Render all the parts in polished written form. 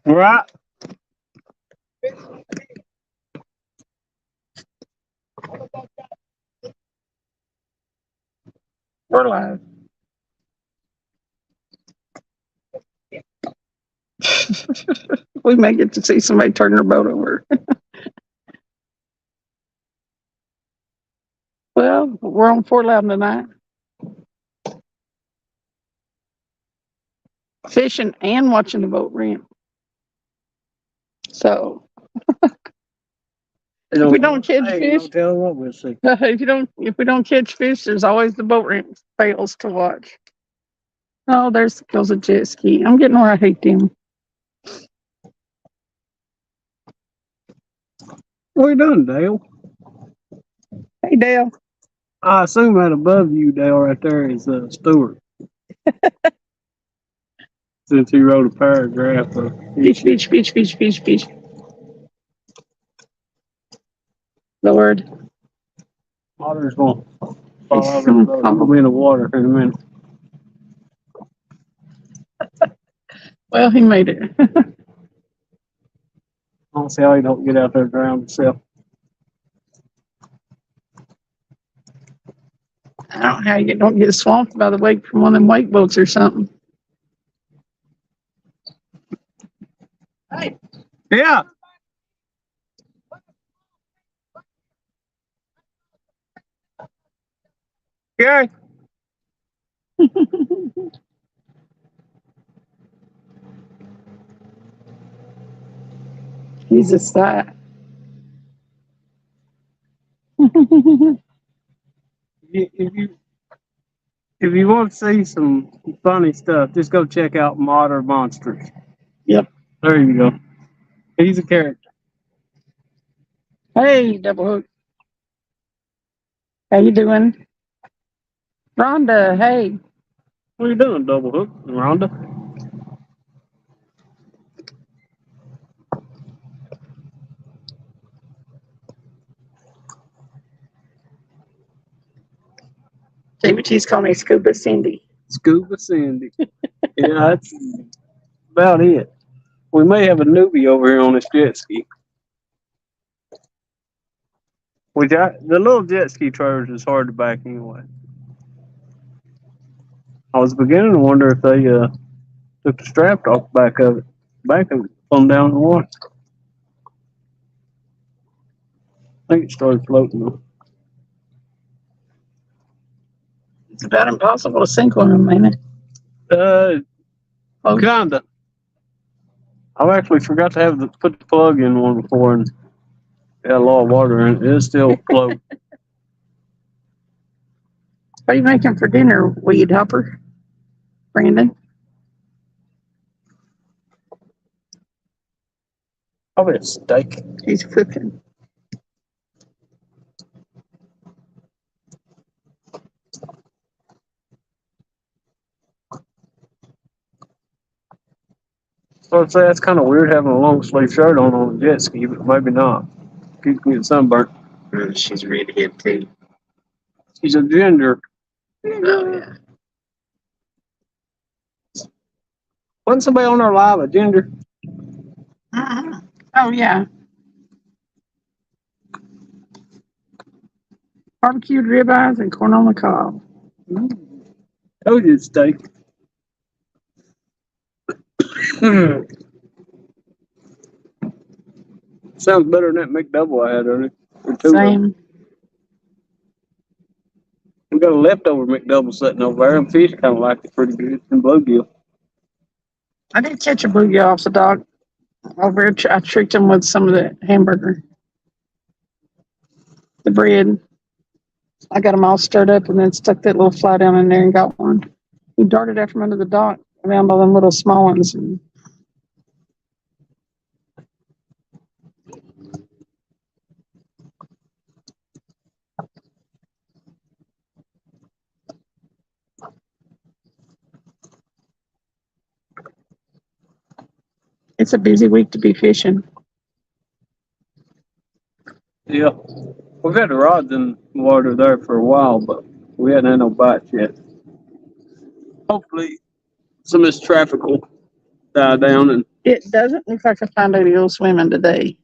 Right. We're live. We may get to see somebody turn their boat over. Well, we're on Fort Loudon tonight. Fishing and watching the boat ramp. So if we don't catch fish, Tell what we'll see. if we don't catch fish, there's always the boat ramp fails to watch. Oh, there's goes a jet ski. I'm getting where I hate them. What are you doing, Dale? Hey, Dale. I assume that above you, Dale, right there is Stewart. Since he wrote a paragraph of Fish. Lord. water's going to fall out of the boat. I'm going to be in the water in a minute. Well, he made it. I don't see how he don't get out there and drown himself. I don't know how you don't get swamped by the wake from one of them wake boats or something. Hey. Yeah. Gary. He's a sight. If you want to see some funny stuff, just go check out Modern Monsters. Yep. There you go. He's a character. Hey, Double Hook. How you doing? Rhonda, hey. What are you doing, Double Hook, Rhonda? JBT's calling me Scuba Cindy. Scuba Cindy. Yeah, that's about it. We may have a newbie over here on this jet ski. The little jet ski trailers is hard to back anyway. I was beginning to wonder if they took the strap off the back of it, flung down in the water. I think it started floating though. It's about impossible to sink one of them, ain't it? Kinda. I've actually forgot to put the plug in one before and had a lot of water in it. It's still floating. What are you making for dinner, weed hopper? Brandon? Probably a steak. He's cooking. So I'd say that's kind of weird having a long sleeve shirt on a jet ski, but maybe not. Keeps me getting sunburnt. She's really hip too. She's a ginger. Oh, yeah. Wasn't somebody on our live a ginger? Uh-huh. Oh, yeah. Barbecued ribeyes and corn on the cob. Told you it's steak. Sounds better than that McDouble I had earlier. Same. We got a leftover McDouble sitting over there, and fish kind of liked it pretty good. And bluegill. I did catch a bluegill off the dock over here. I tricked him with some of the hamburger. The bread. I got them all stirred up and then stuck that little fly down in there and got one. He darted after him under the dock around by them little small ones. And it's a busy week to be fishing. Yeah. We've had the rods in the water there for a while, but we hadn't had no bites yet. Hopefully, some of this traffic will die down and It doesn't look like I found out he'll swimming today.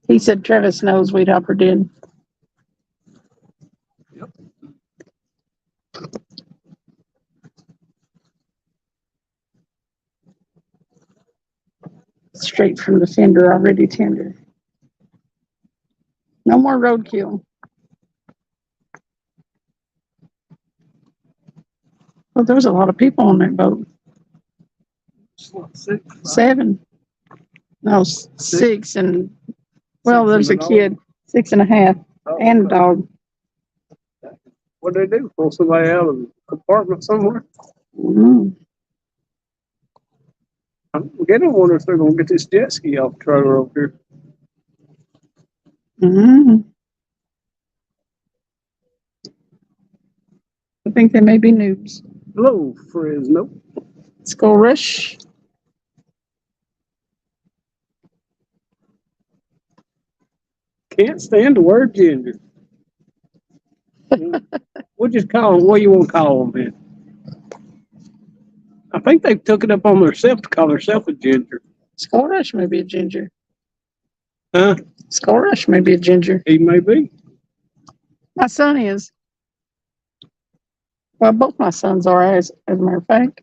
He said Travis knows Weed Hopper did. Yep. Straight from the fender, already tender. No more roadkill. Well, there was a lot of people on that boat. What, 6? 7. No, 6 and, well, there's a and a kid, 6.5, Oh, and a dog. What did they do? Pull somebody out of the compartment somewhere? Mm. I'm beginning to wonder if they're going to get this jet ski off the trailer over here. Mm. I think they may be noobs. Hello, Fresno. Skull Rush. Can't stand the word ginger. We'll just call them. What do you want to call them, man? I think they took it up on themselves to call themselves a ginger. Skull Rush may be a ginger. Huh? Skull Rush may be a ginger. He may be. My son is. Well, both my sons are, as a matter of fact.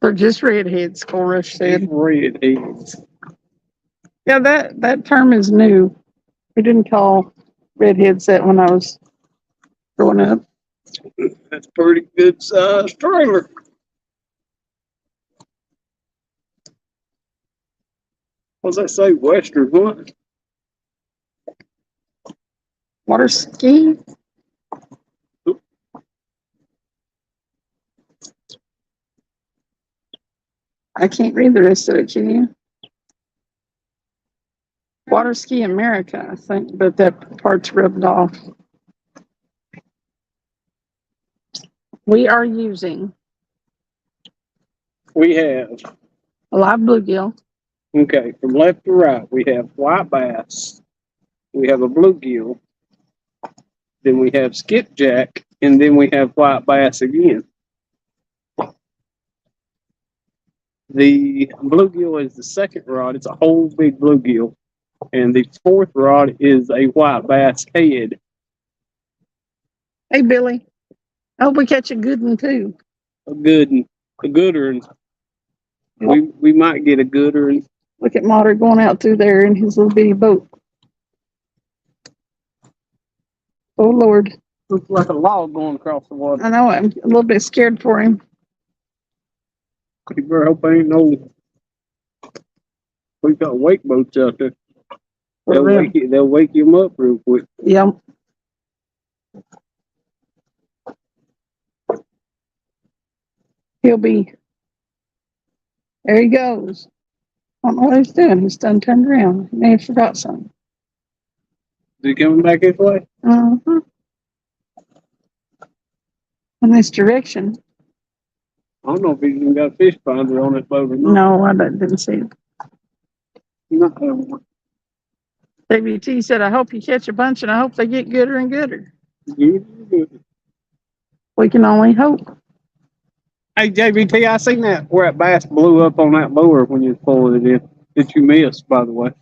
They're just redheads, Skull Rush He's said. redheads. Yeah, that term is new. We didn't call redheads that when I was growing up. That's a pretty good sized trailer. What's that say? Western what? Water ski. I can't read the rest of it, can you? Water ski America, I think, but that part's rubbed off. We are using We have, a live bluegill, okay, from left to right, we have white bass, we have a bluegill, then we have skipjack, and then we have white bass again. The bluegill is the second rod. It's a whole big bluegill. And the fourth rod is a white bass head. Hey, Billy. I hope we catch a good one, too. A gooder. And we might get a gooder. And Look at Mater going out through there in his little bitty boat. Oh, Lord. looks like a log going across the water. I know. I'm a little bit scared for him. You better hope ain't no. We've got wake boats out there. They'll wake him up real quick. Yeah. He'll be. There he goes. I don't know what he's doing. He's done turned around. He may have forgot something. Is he coming back this way? Uh-huh. In this direction. I don't know if he's even got a fish finder on that boat or not. No, I didn't see it. He might have one. WT said, I hope you catch a bunch and I hope they get gooder and gooder. Good. We can only hope. Hey, JVT, I seen that where that bass blew up on that mower when you was pulling it in. That you missed, by the way.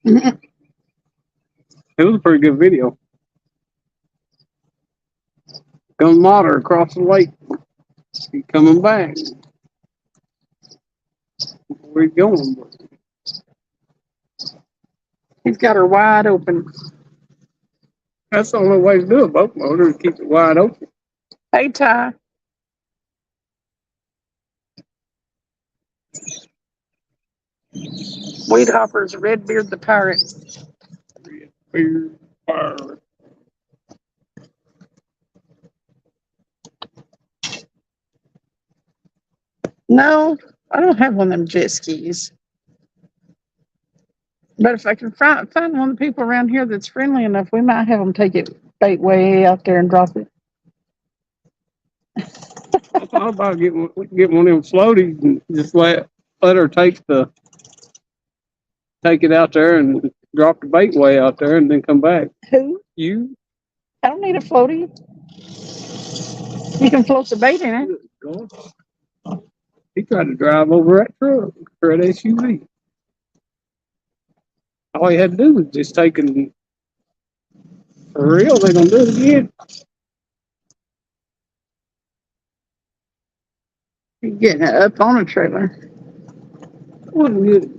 It was a pretty good video. Come water across the lake. He's coming back. Where he going? He's got her wide open. That's the only way to do a boat motor is keep it wide open. Hey, Ty. Weed Hopper's Redbeard the Pirate. Fire. No, I don't have one of them jet skis. But if I can find one of the people around here that's friendly enough, we might have them take it bait way out there and drop it. thought about getting one of them floaties and just let her take it out there and drop the bait way out there and then come back. Who? You? I don't need a floaty. You can float the bait in it. God. He tried to drive over that truck for that SUV. All he had to do was just take it. For real, they're gonna do it again. You're getting it up on a trailer. Wasn't good.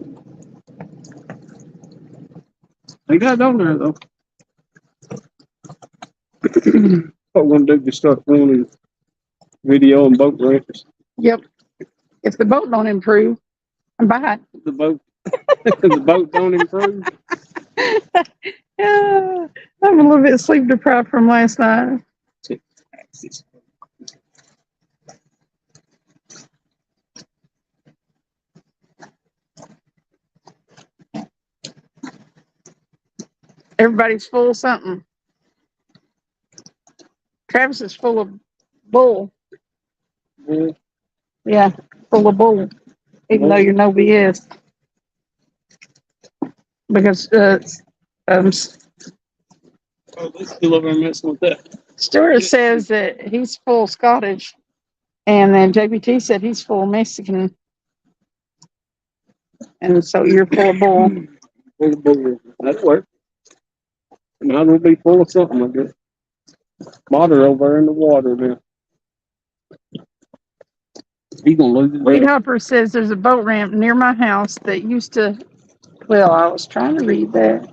They got it on there though. What we're gonna do is start filming video and boat renters. Yep. If the boat don't improve, I'm back. The boat, the boat don't improve. Yeah, I'm a little bit sleep deprived from last night. Everybody's full of something. Travis is full of bull. Yeah. Yeah, full of bull. Even though you're no BS. Because Oh, they still over there messing with that. Stuart says that he's full Scottish, and then JBT said he's full Mexican, and so you're full bull. Full of bull. That'll work. And I will be full of something like that. Water over there in the water now. He gonna lose his Reed head. Hopper says there's a boat ramp near my house that used to. Well, I was trying to read that.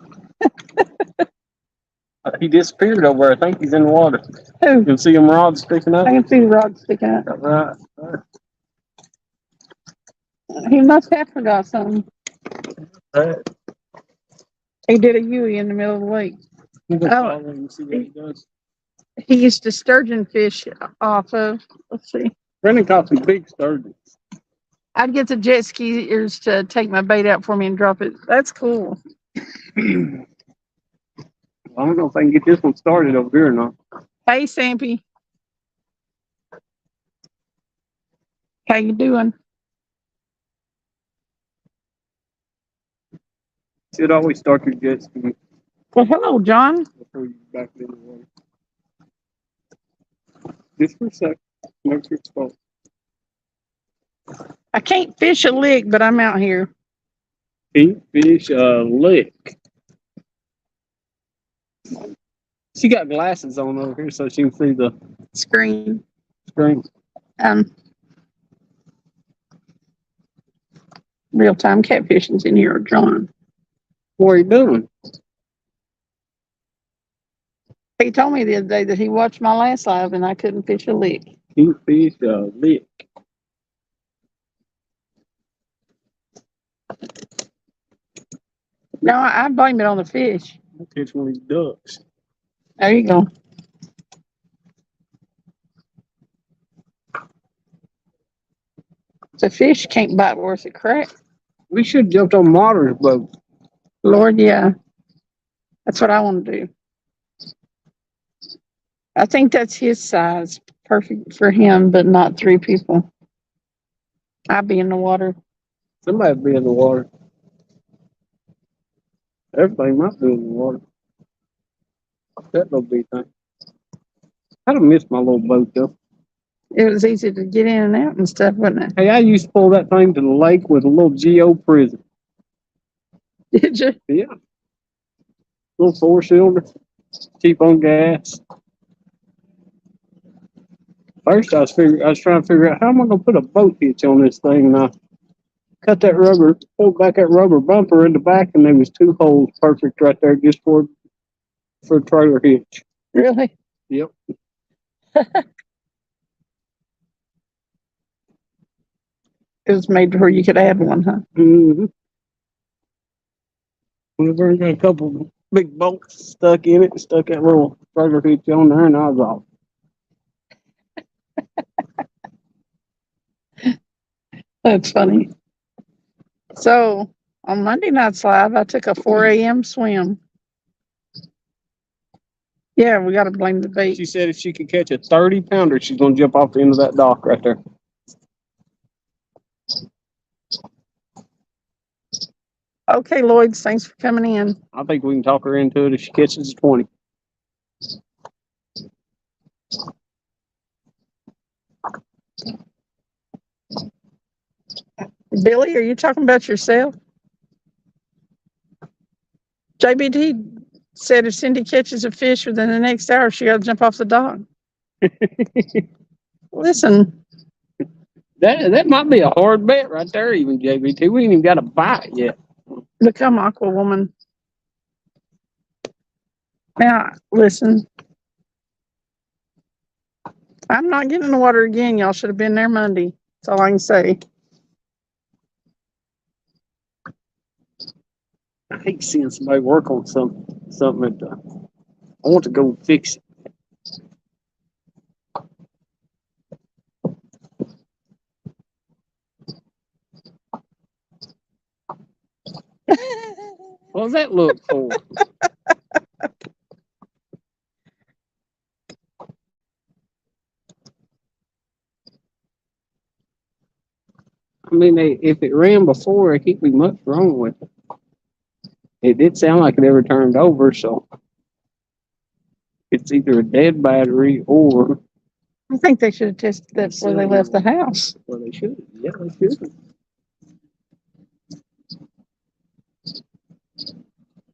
He disappeared over there. I think he's in the water. Who? You can see him rods sticking up. I can see the rod sticking out. Right. He must have forgot something. Right. He did a Huey in the middle of the lake. You can Oh. follow him and see what he does. He used to sturgeon fish off of. Let's see. Brendan caught some big sturgeons. I'd get the jet skiers to take my bait out for me and drop it. That's cool. I don't know if I can get this one started over here or not. Hey, Sampy. How you doing? Should always start your jet ski Well, hello, John. before you back in the water. Just for a sec. Make sure it's full. I can't fish a lick, but I'm out here. Can't fish a lick. She got glasses on over here so she can see the Screen. screen. Real-time catfishing's in here, John. What are you doing? He told me the other day that he watched my last live and I couldn't fish a lick. Can't fish a lick. No, I blame it on the fish. I'll catch one of these ducks. There you go. The fish can't bite worth a crap. We should have jumped on Marty's boat. Lord, yeah. That's what I want to do. I think that's his size. Perfect for him, but not 3 people. I'd be in the water. Somebody be in the water. Everything might be in the water. That little big thing. I'd have missed my little boat though. It was easy to get in and out and stuff, wasn't it? Hey, I used to pull that thing to the lake with a little Geo prison. Did you? Yeah. Little 4-cylinder. Cheap on gas. First, I was trying to figure out how am I gonna put a boat hitch on this thing, and I cut that rubber, pulled back that rubber bumper in the back, and there was 2 holes perfect right there just for a trailer hitch. Really? Yep. It was made to where you could add one, huh? Mm-hmm. Whenever got a couple big bolts stuck in it, stuck that little trailer hitch on there, and I was off. That's funny. So on Monday night's live, I took a 4 a.m. swim. Yeah, we got to blame the bait. She said if she could catch a 30-pounder, she's gonna jump off the end of that dock right there. Okay, Lloyd, thanks for coming in. I think we can talk her into it if she catches a 20. Billy, are you talking about yourself? JBT said if Cindy catches a fish within the next hour, she got to jump off the dock. Listen, That might be a hard bet right there, even JBT. We ain't even got a bite yet. become Aqua Woman. Now, listen, I'm not getting in the water again. Y'all should have been there Monday. That's all I can say. I hate seeing somebody work on something at the, I want to go fix it. What does that look for? I mean, if it ran before, it can't be much wrong with it. It did sound like it ever turned over, so it's either a dead battery or. I think they should have tested that before they left the house. Well, they should. Yeah, they should.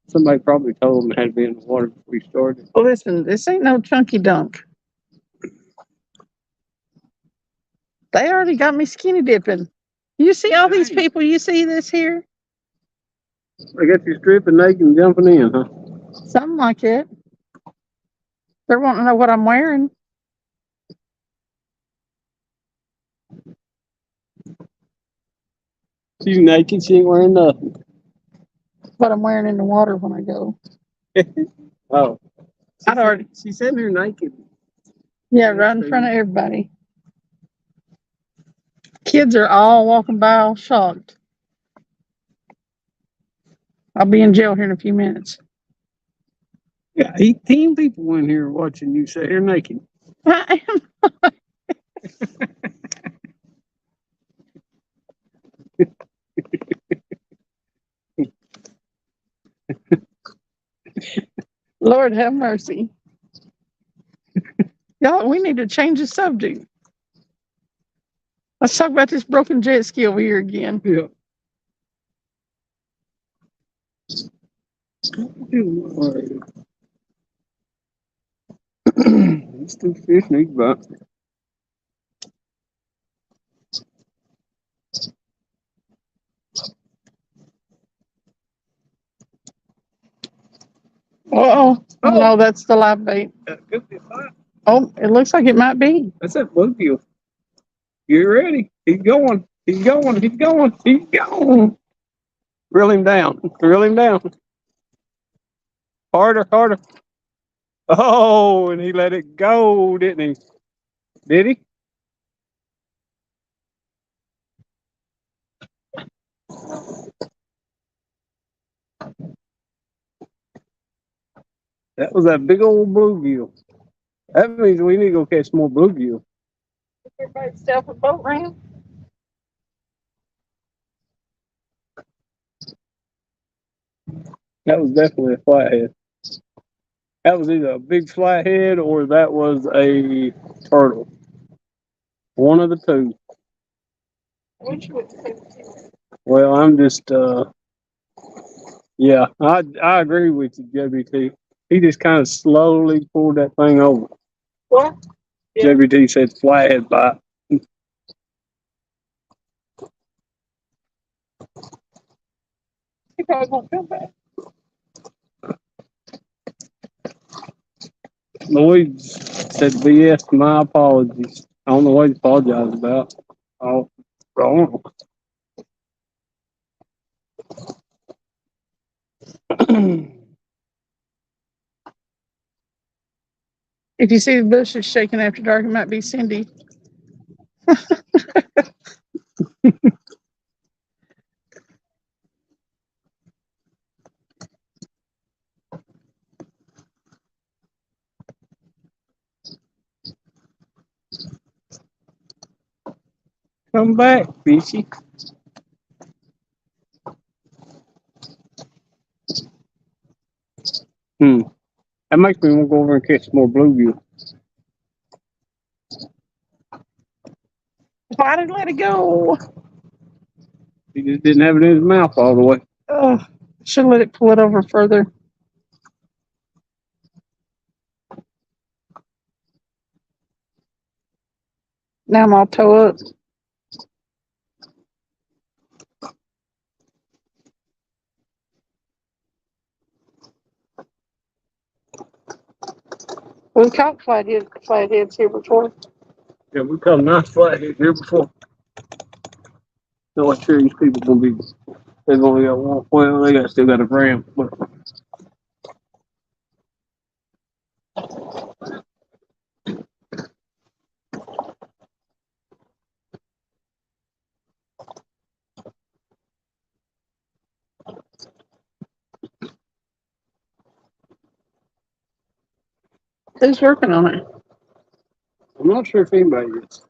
Somebody probably told them it had to be in the water before we started. Well, listen, this ain't no chunky dunk. They already got me skinny dipping. You see all these people, you see this here? They got you stripping naked and jumping in, huh? Something like it. They're wanting to know what I'm wearing. She's naked. She ain't wearing nothing. What I'm wearing in the water when I go. Oh. I'd already. She said they're naked. Yeah, right in front of everybody. Kids are all walking by all shocked. I'll be in jail here in a few minutes. Yeah, 18 people in here watching you say you're naked. I am. Lord have mercy. Y'all, we need to change the subject. Let's talk about this broken jet ski over here again. Yeah. These two fish need bite. Oh, no, that's the live bait. That could be fine. Oh, it looks like it might be. That's that bluegill. Get ready. He's going. He's going. He's going. He's going. Reel him down. Reel him down. Harder, harder. Oh, and he let it go, didn't he? Did he? That was that big old bluegill. That means we need to go catch more bluegill. Everybody step a boat ramp. That was definitely a flathead. That was either a big flathead or that was a turtle. One of the two. Well, I'm just, yeah, I agree with you, JBT. He just kind of slowly pulled that thing over. What? Yeah. JBT said flathead bite. He probably won't come back. Lloyd said BS, my apologies. I don't know what he apologized about. Oh, wrong. If you see the bushes shaking after dark, it might be Cindy. Come back, fishy. That makes me want to go over and catch some more bluegill. Why did I let it go? He just didn't have it in his mouth all the way. Oh, should have let it pull it over further. Now I'm all toe up. We've caught flatheads here before. Yeah, we caught a nice flathead here before. So I'm sure these people gonna be. They've only got one. Well, they still got a ram, but Who's working on it? I'm not sure if anybody is.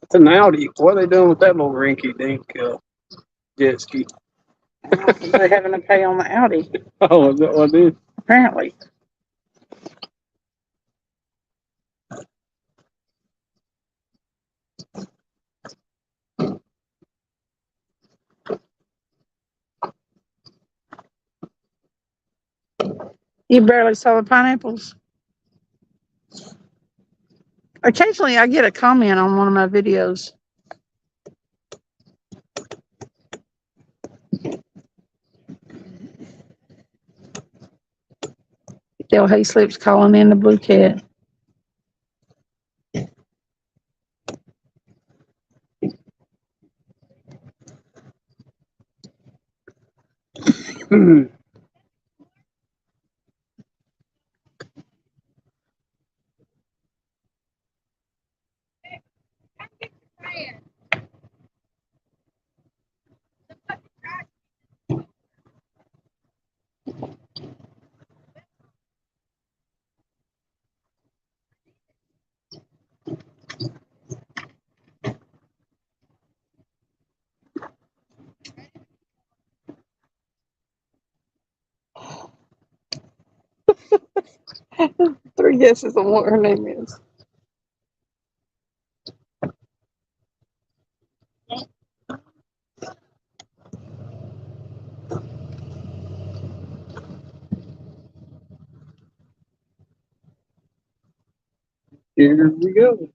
It's an Audi. What are they doing with that little rinky dink jet ski? They're having to pay on the Audi, Oh, is that what it is? apparently. You barely saw the pineapples. Occasionally, I get a comment on one of my videos. Dale Hayslip's calling in the blue cat. Three guesses on what her name is. Here we go.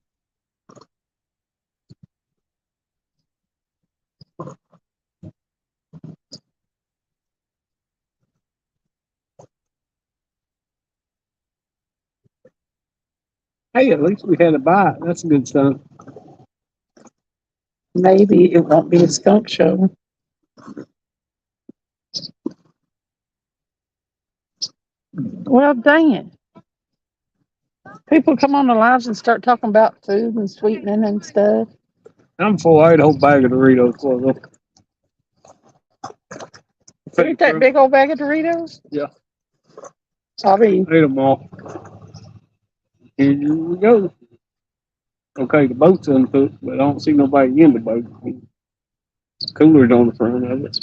Hey, at least we had a bite. That's a good sign. Maybe it won't be a skunk show. Well, dang it. People come on the lives and start talking about food and sweetening and stuff. I'm full. I ate a whole bag of Doritos for them. Eat that big old bag of Doritos? Yeah. I'll be. Ate them all. Here we go. Okay, the boat's unhooked, but I don't see nobody in the boat. Cooler's on the front of it.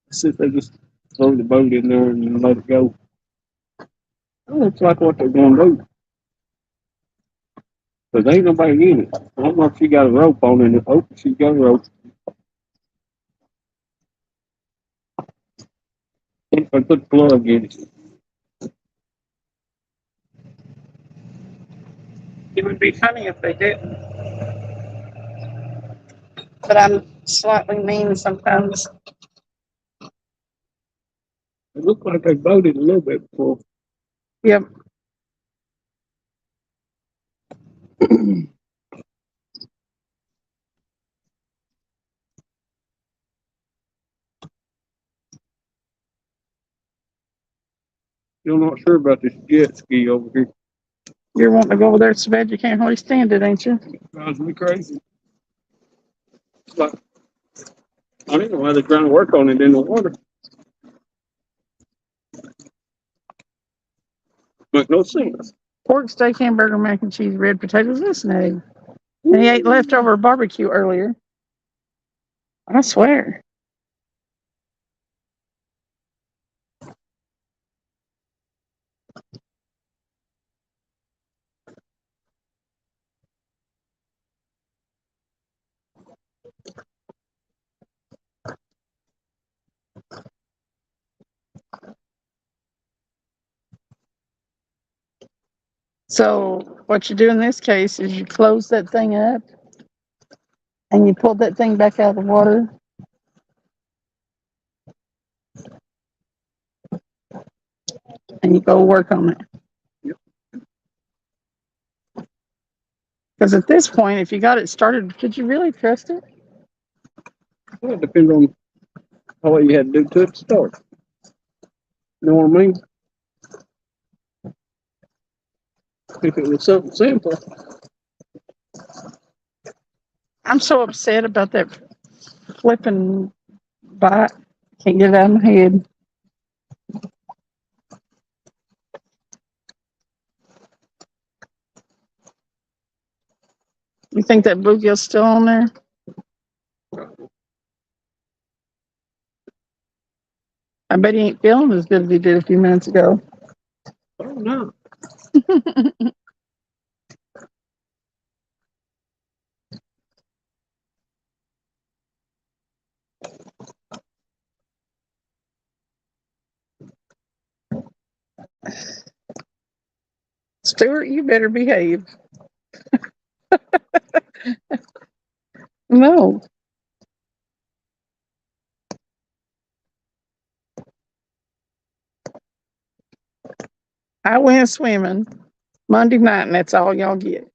Let's see if they just throw the boat in there and let it go. That looks like what they're going to do. But there ain't nobody in it. I don't know if she got a rope on it. Oh, she got a rope. If I put the plug in it. It would be funny if they didn't. But I'm slightly mean sometimes. It looked like they boated a little bit before. Yep. Still not sure about this jet ski over here. You're wanting to go over there so bad you can't hardly stand it, ain't you? Drives me crazy. It's like, I don't know why they're trying to work on it in the water. Make no sense. Pork steak, hamburger, mac and cheese, red potatoes, this and egg. And he ate leftover barbecue earlier. I swear. So what you do in this case is you close that thing up and you pull that thing back out of the water. And you go work on it. Because at this point, if you got it started, could you really trust it? Well, it depends on what you had to do to it to start. You know what I mean? If it was something simple. I'm so upset about that flipping bite. Can't get it out of my head. You think that bluegill's still on there? I bet he ain't feeling as good as he did a few minutes ago. Oh no. Stuart, you better behave. No. I went swimming Monday night, and that's all y'all get.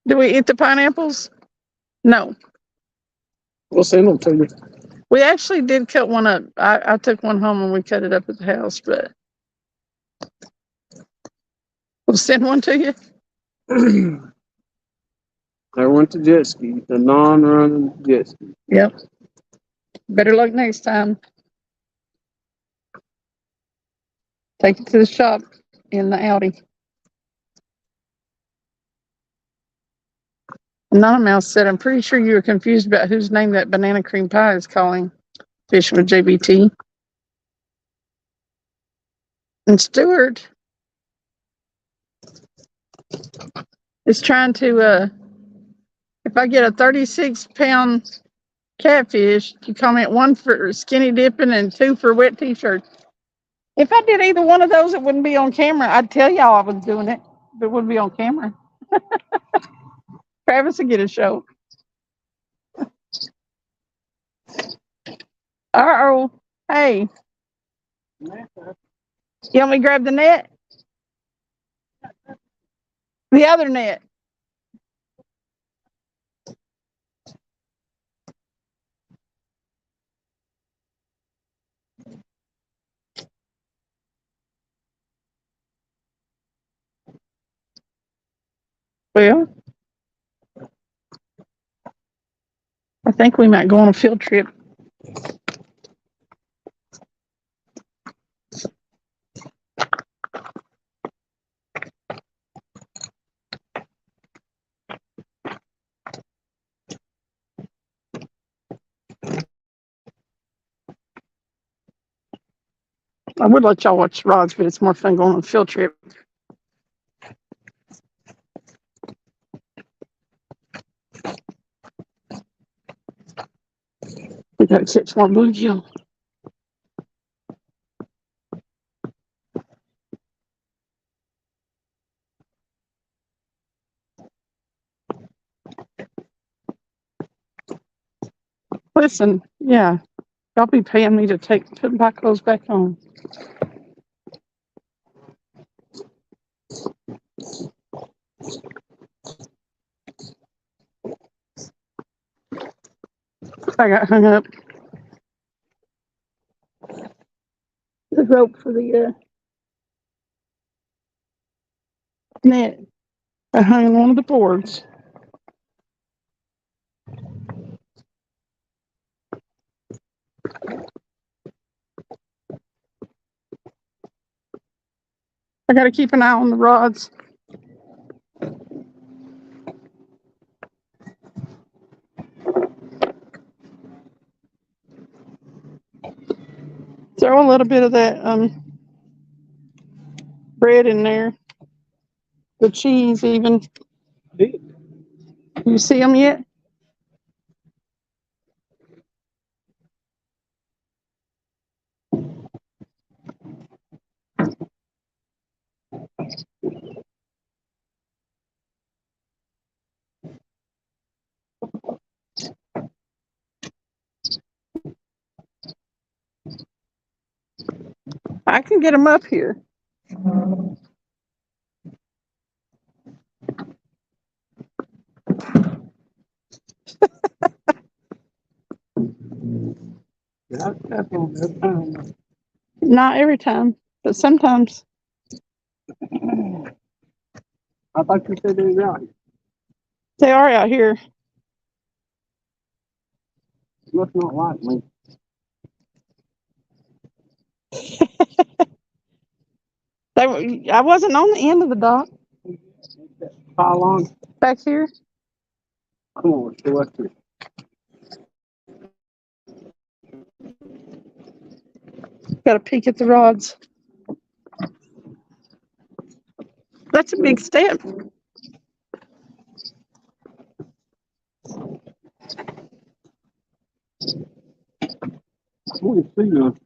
Do we eat the pineapples? No. We'll send them to you. We actually did cut one up. I took one home and we cut it up at the house, but we'll send one to you. I went to jet ski, the non-running jet ski. Yep. Better luck next time. Take it to the shop in the Audi. Anonymous said, I'm pretty sure you were confused about whose name that banana cream pie is calling. Fishing with JBT. And Stuart is trying to, if I get a 36-pound catfish, you comment 1 for skinny dipping and 2 for wet t-shirts. If I did either one of those, it wouldn't be on camera. I'd tell y'all I was doing it, but it wouldn't be on camera. Travis would get a show. Uh-oh. Hey. You want me to grab the net? The other net. Well, I think we might go on a field trip. I would let y'all watch rods, but it's more fun going on a field trip. We gotta catch more bluegill. Listen, yeah, y'all be paying me to put my clothes back on. I got hung up. The rope for the net. I hung on one of the boards. I gotta keep an eye on the rods. Throw a little bit of that bread in there. The cheese even. You see them yet? I can get them up here. Not every time, but sometimes. I thought you said they was out here. They are out here. Must not like me. I wasn't on the end of the dock. Pile on. Back here. Come on, let's do it. Got to peek at the rods. That's a big step. What is see you?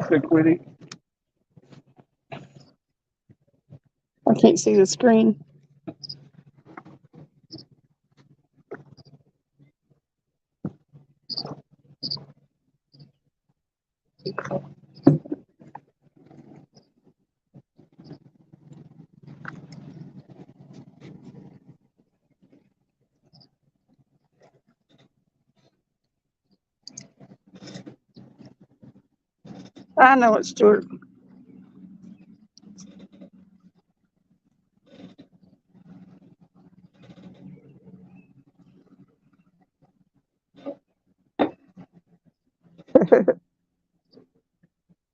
Stick with it. I can't see the screen. I know it, Stuart.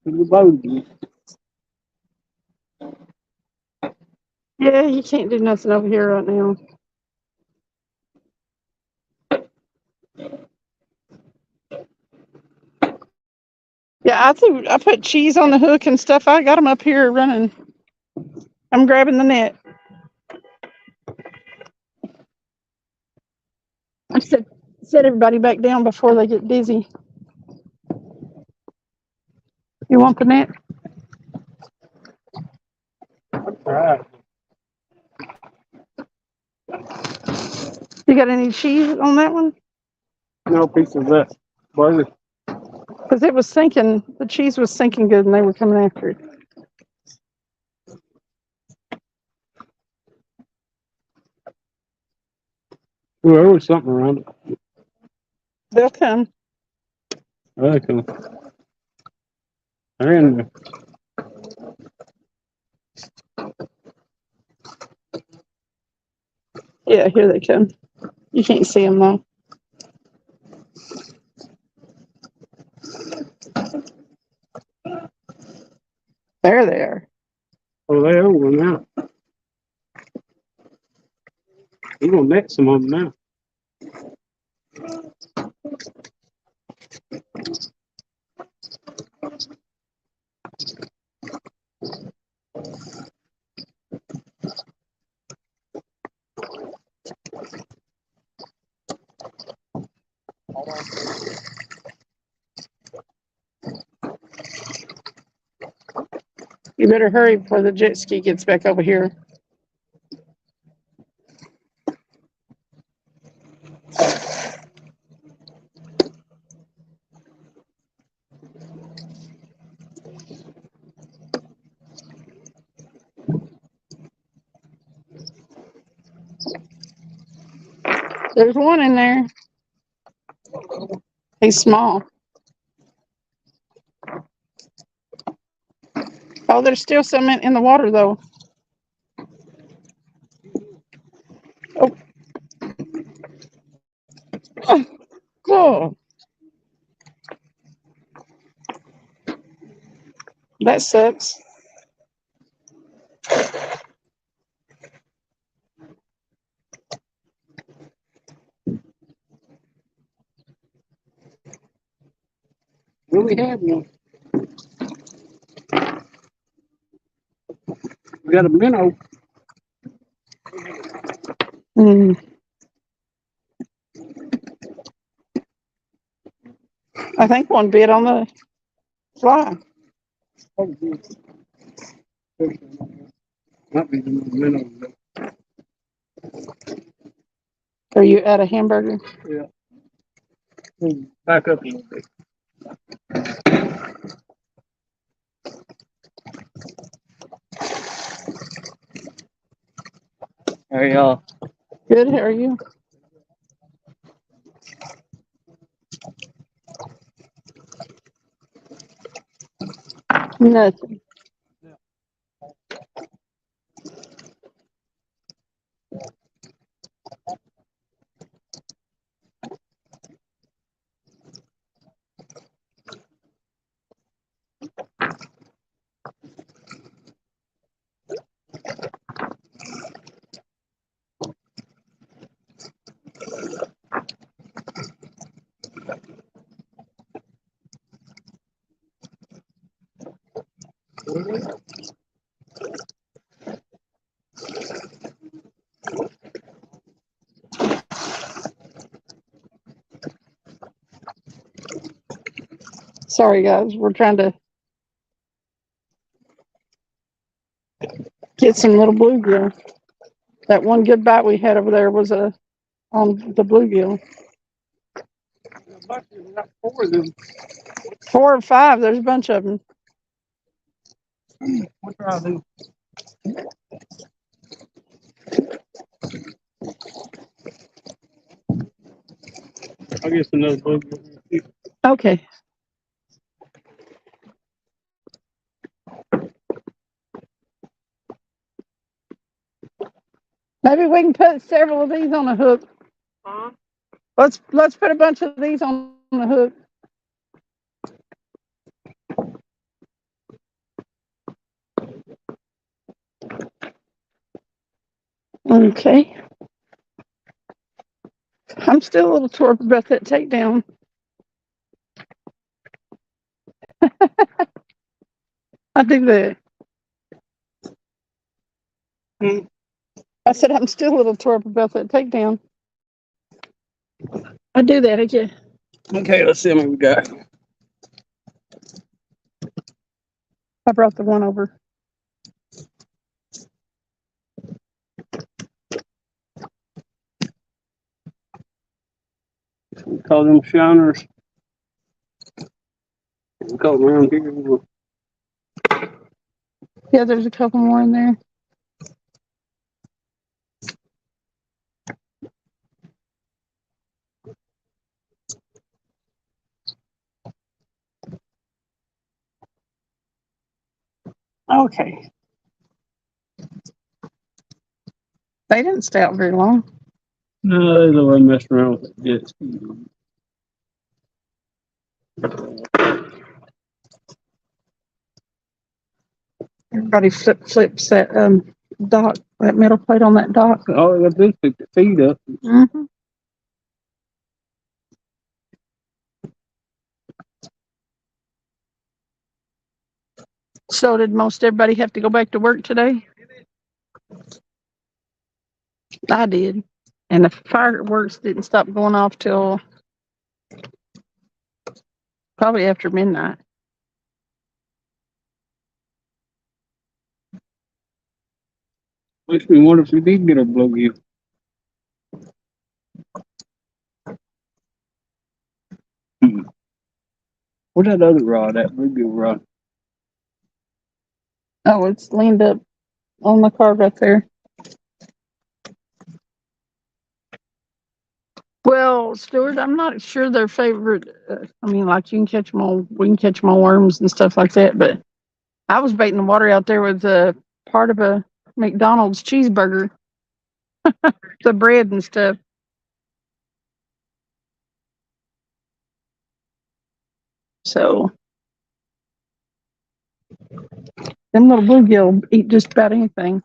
You bogey. Yeah, you can't do nothing over here right now. Yeah, I put cheese on the hook and stuff. I got them up here running. I'm grabbing the net. I set everybody back down before they get dizzy. You want the net? All right. You got any cheese on that one? No piece of that burger. Because it was sinking. The cheese was sinking good, and they were coming after it. Ooh, there was something around it. They'll come. Okay. They're in there. Yeah, here they come. You can't see them though. There they are. Oh, they're over now. We're gonna net some of them now. You better hurry before the jet ski gets back over here. There's one in there. He's small. Oh, there's still some in the water though. Oh. Cool. That sucks. Really have one. We got a minnow. Mm. I think one bit on the fly. Oh, might be the minnow. Are you at a hamburger? Yeah. Back up a little bit. Hey, Good. How are you? Nothing. Sorry, guys. We're trying to get some little bluegill. That one good bite we had over there was on the bluegill. four of them. 4 or 5. There's a bunch of them. What try to do? I guess another bug. Okay. Maybe we can put several of these on a hook. Huh? Let's put a bunch of these on the hook. Okay. I'm still a little torpid about that takedown. I do that. I said I'm still a little torpid about that takedown. I do that again. Okay, let's see how many we got. I brought the one over. We call them shiners. We call them around here. Yeah, there's a couple more in there. Okay. They didn't stay out very long. No, they don't want to mess around with it. Everybody flips that dock, that metal plate on that dock. All they got to do is pick the feet up. Mm-hmm. So did most everybody have to go back to work today? I did. And the fireworks didn't stop going off till probably after midnight. Makes me wonder if we did get a bluegill. Where's that other rod, that bluegill rod? Oh, it's leaned up on the car right there. Well, Stuart, I'm not sure their favorite. I mean, like you can catch them on, we can catch them on worms and stuff like that. But I was baiting the water out there with part of a McDonald's cheeseburger, the bread and stuff. So them little bluegill eat just about anything.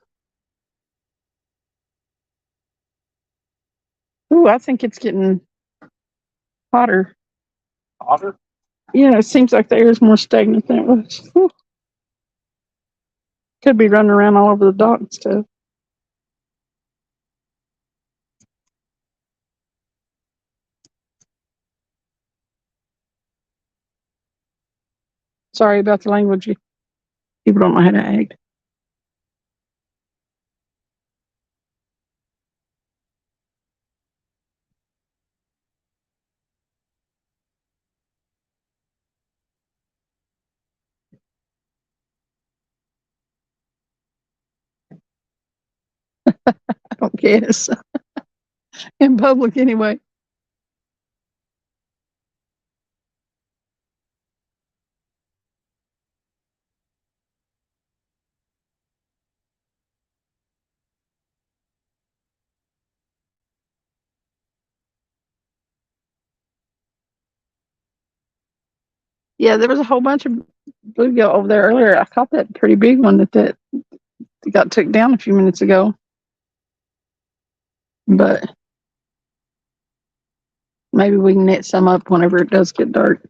Ooh, I think it's getting hotter. Hotter? Yeah, it seems like the air is more stagnant than it was. Whew. Could be running around all over the dock and stuff. Sorry about the language. People don't know how to act. I don't guess. In public, anyway. Yeah, there was a whole bunch of bluegill over there earlier. I caught that pretty big one that got took down a few minutes ago. But maybe we can net some up whenever it does get dark.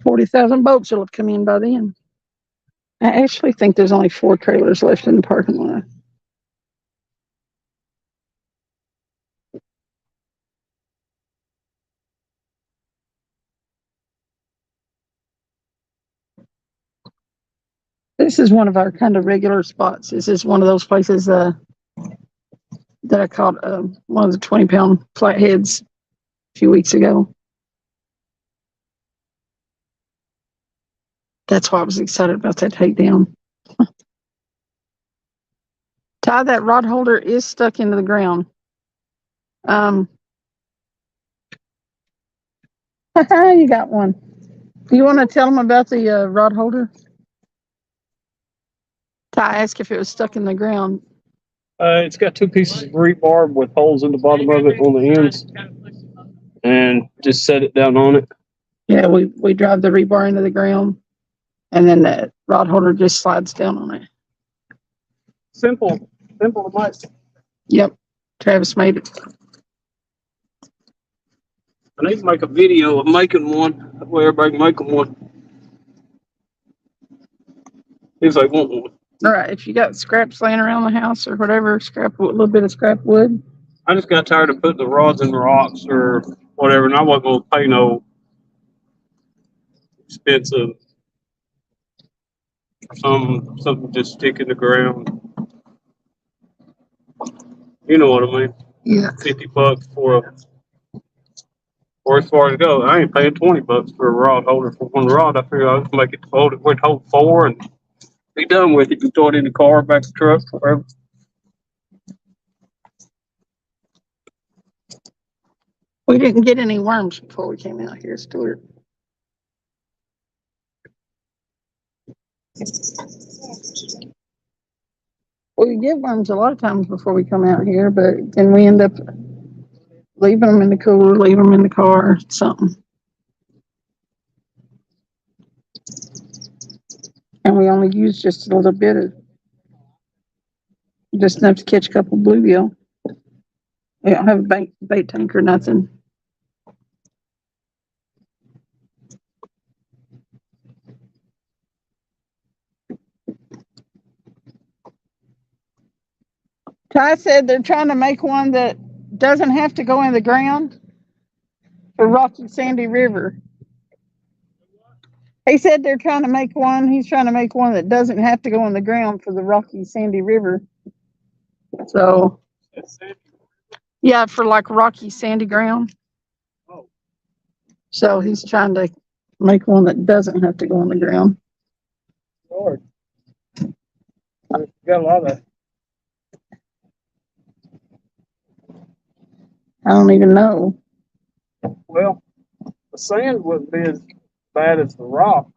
$40,000 boats will have come in by then. I actually think there's only 4 trailers left in the parking lot. This is one of our kind of regular spots. This is one of those places that I caught one of the 20-pound flatheads a few weeks ago. That's why I was excited about that takedown. Ty, that rod holder is stuck into the ground. You got one. Do you want to tell them about the rod holder? Ty asked if it was stuck in the ground. It's got 2 pieces of rebar with holes in the bottom of it on the ends, and just set it down on it. Yeah, we drive the rebar into the ground, and then the rod holder just slides down on it. Simple to make. Yep, Travis made it. I need to make a video of making one. That way everybody can make them one. If they want one. All right, if you got scraps laying around the house or whatever, a little bit of scrap wood. I just got tired of putting the rods in the rocks or whatever, and I wasn't going to pay no expensive something just stick in the ground. You know what I mean? Yeah. $50 for a, or as far as it goes, I ain't paying $20 for a rod holder for one rod. I figured I would make it hold it, would hold 4 and be done with it. You throw it in the car, back the truck, whatever. We didn't get any worms before we came out here, Stuart. We get worms a lot of times before we come out here, but then we end up leaving them in the cooler, leaving them in the car, something. And we only use just a little bit of, just enough to catch a couple bluegill. We don't have a bait tank or nothing. Ty said they're trying to make one that doesn't have to go in the ground for Rocky Sandy River. He said they're trying to make one. He's trying to make one that doesn't have to go in the ground for the Rocky Sandy River. So, yeah, for like rocky sandy ground. Oh. So he's trying to make one that doesn't have to go on the ground. Lord. You got a lot of that. I don't even know. Well, the sand wouldn't be as bad as the rock,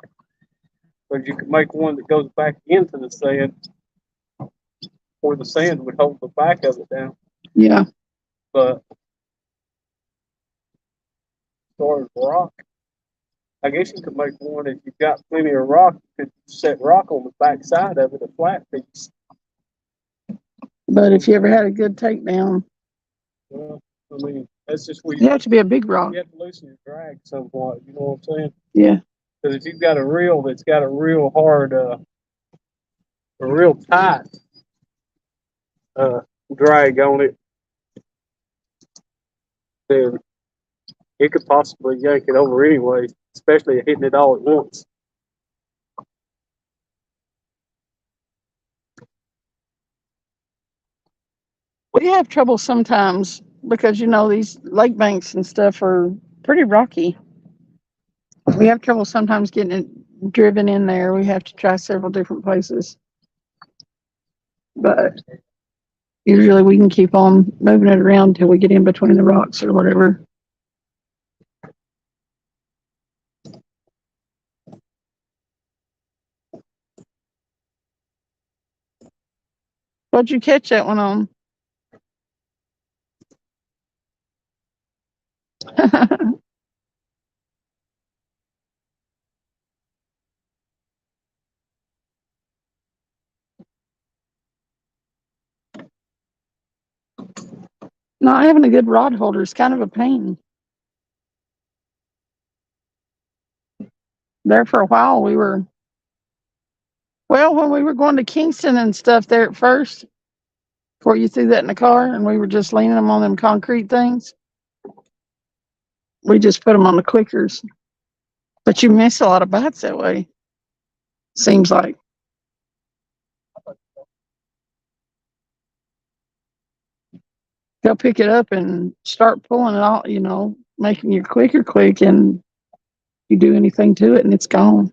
but you could make one that goes back into the sand, or the sand would hold the back of it down. Yeah. But as far as rock, I guess you could make one if you've got plenty of rock. You could set rock on the back side of it, a flat piece. But if you ever had a good takedown, Well, I mean, that's just where you have to be a big rock. you have to loosen your drag somewhat. You know what I'm saying? Yeah. Because if you've got a reel that's got a real hard, a real tight uh, drag on it, then it could possibly yank it over anyway, especially hitting it all at once. We have trouble sometimes because, these lake banks and stuff are pretty rocky. We have trouble sometimes getting it driven in there. We have to try several different places. But usually we can keep on moving it around until we get in between the rocks or whatever. What'd you catch that one on? Not having a good rod holder is kind of a pain. There for a while, when we were going to Kingston and stuff there at first, before you threw that in the car and we were just leaning them on them concrete things, we just put them on the clickers. But you miss a lot of bites that way, seems like. Go pick it up and start pulling it out, making your clicker click, and you do anything to it and it's gone.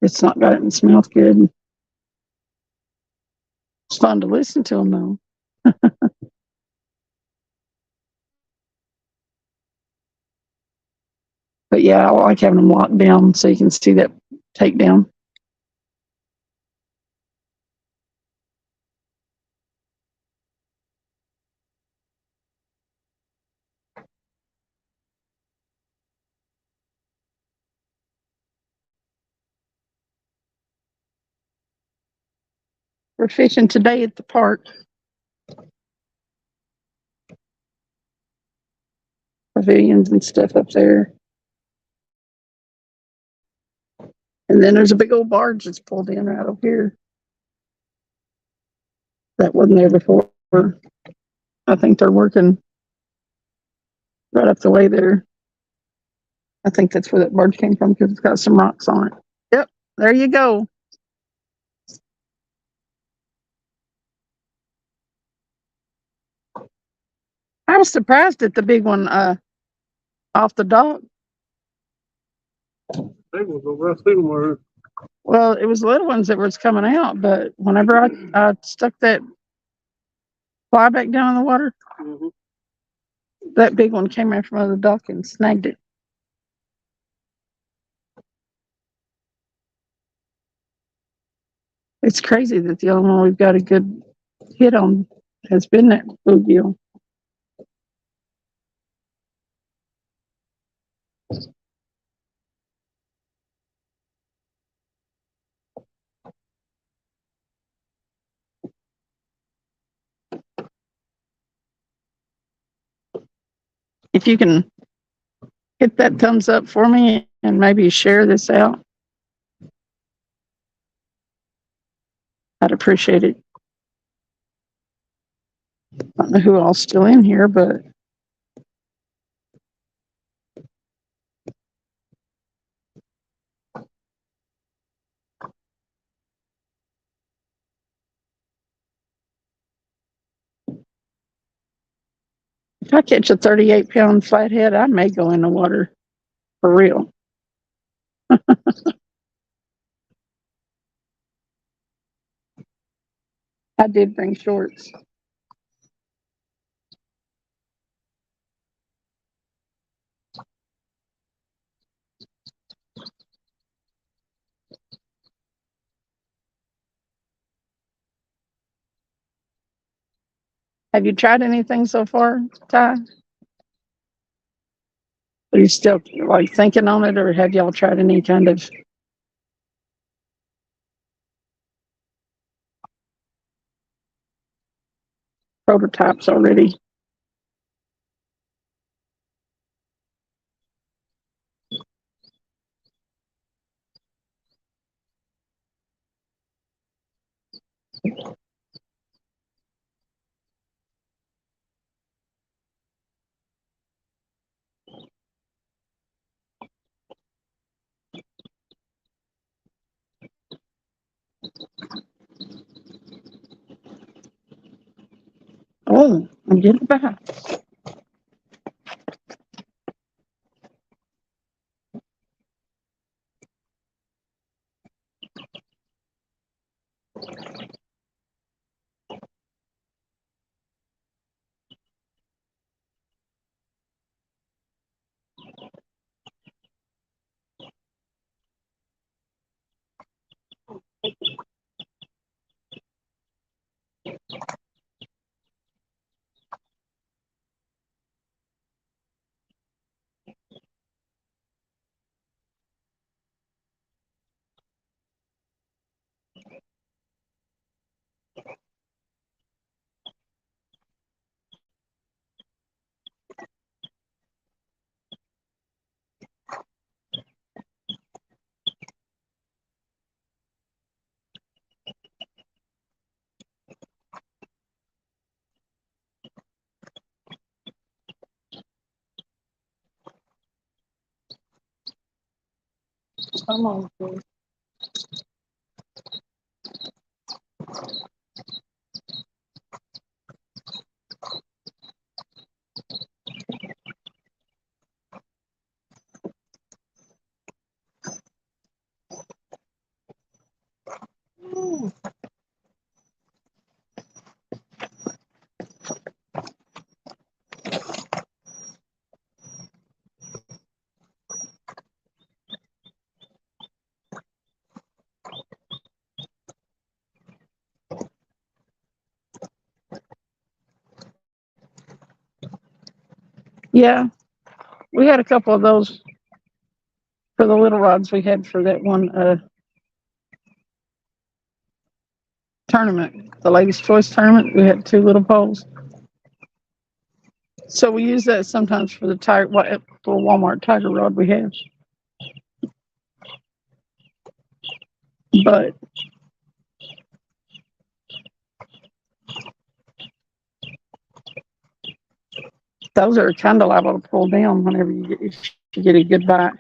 It's not got it and smells good. It's fun to listen to them though. But yeah, I like having them locked down so you can see that takedown. We're fishing today at the park. Pavilions and stuff up there. And then there's a big old barge that's pulled in right over here. That wasn't there before. I think they're working right up the way there. I think that's where that barge came from because it's got some rocks on it. Yep, there you go. I was surprised at the big one off the dock. They was the rest of them were. Well, it was the little ones that was coming out, but whenever I stuck that fly back down in the water, that big one came in from under the dock and snagged it. It's crazy that the only one we've got a good hit on has been that bluegill. If you can hit that thumbs up for me and maybe share this out, I'd appreciate it. I don't know who all's still in here, but if I catch a 38-pound flathead, I may go in the water for real. I did bring shorts. Have you tried anything so far, Ty? Are you still like thinking on it, or have y'all tried any kind of prototypes already? Oh, I'm getting back. Come on, please. Yeah, we had a couple of those for the little rods we had for that one tournament, the Ladies' Choice tournament. We had two little poles. So we use that sometimes for the for Walmart tiger rod we have. But those are kind of liable to pull down whenever if you get a good bite.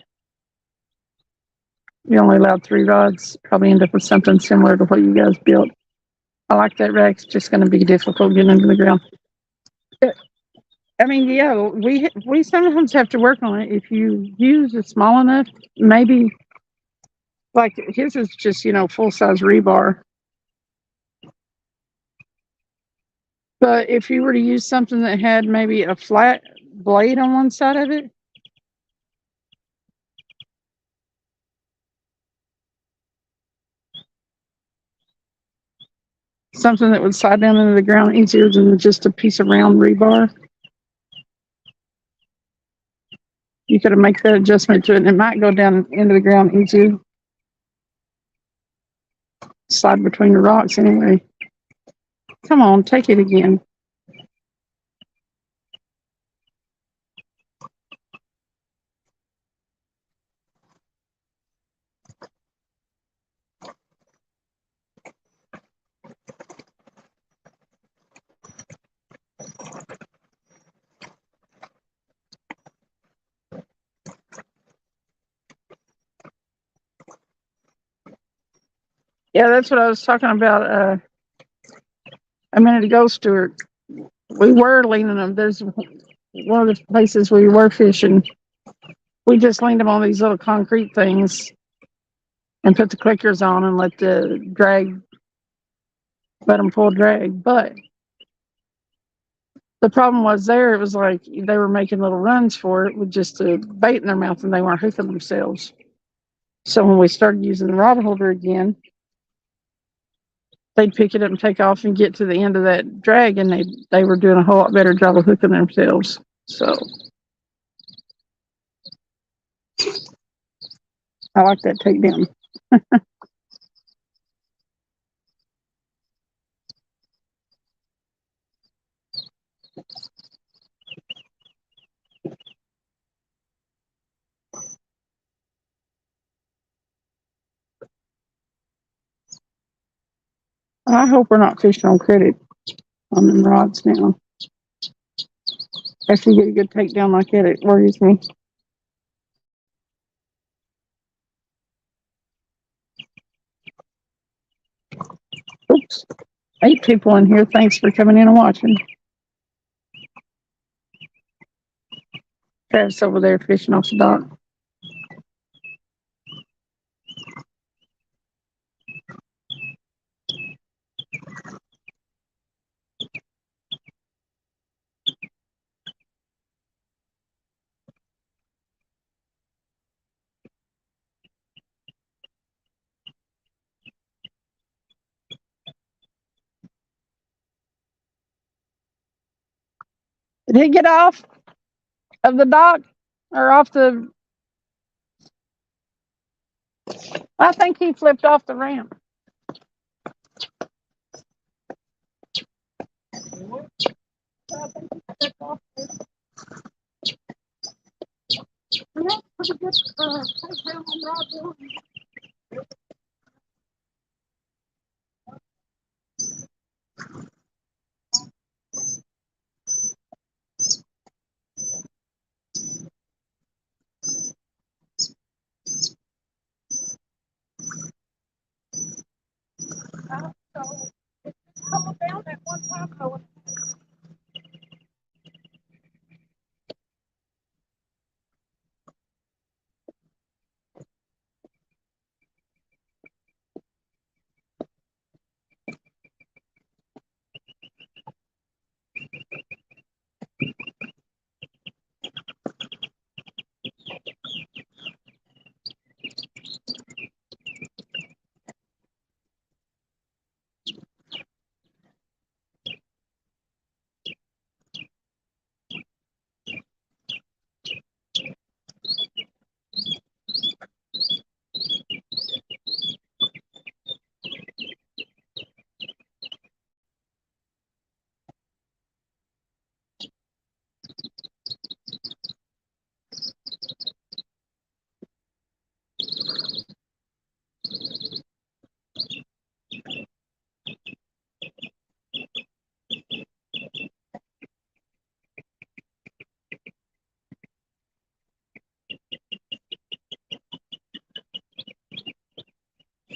You only allowed 3 rods, probably end up with something similar to what you guys built. I like that rack. It's just going to be difficult getting into the ground. I mean, yeah, we sometimes have to work on it. If you use it small enough, maybe like his is just full size rebar. But if you were to use something that had maybe a flat blade on one side of it, something that would slide down into the ground easier than just a piece of round rebar, you could make that adjustment to it and it might go down into the ground easier. Slide between the rocks anyway. Come on, take it again. Yeah, that's what I was talking about a minute ago, Stuart. We were leaning them. There's one of the places we were fishing. We just leaned them on these little concrete things and put the clickers on and let them pull drag. But the problem was it was like they were making little runs for it with just a bait in their mouth and they weren't hooking themselves. So when we started using the rod holder again, they'd pick it up and take off and get to the end of that drag, and they were doing a whole lot better job of hooking themselves. So I like that takedown. I hope we're not fishing on credit on them rods now. After you get a good takedown like that, it worries me. Oops. 8 people in here. Thanks for coming in and watching. Travis over there fishing off the dock. Did he get off of the dock or off the? I think he flipped off the ramp.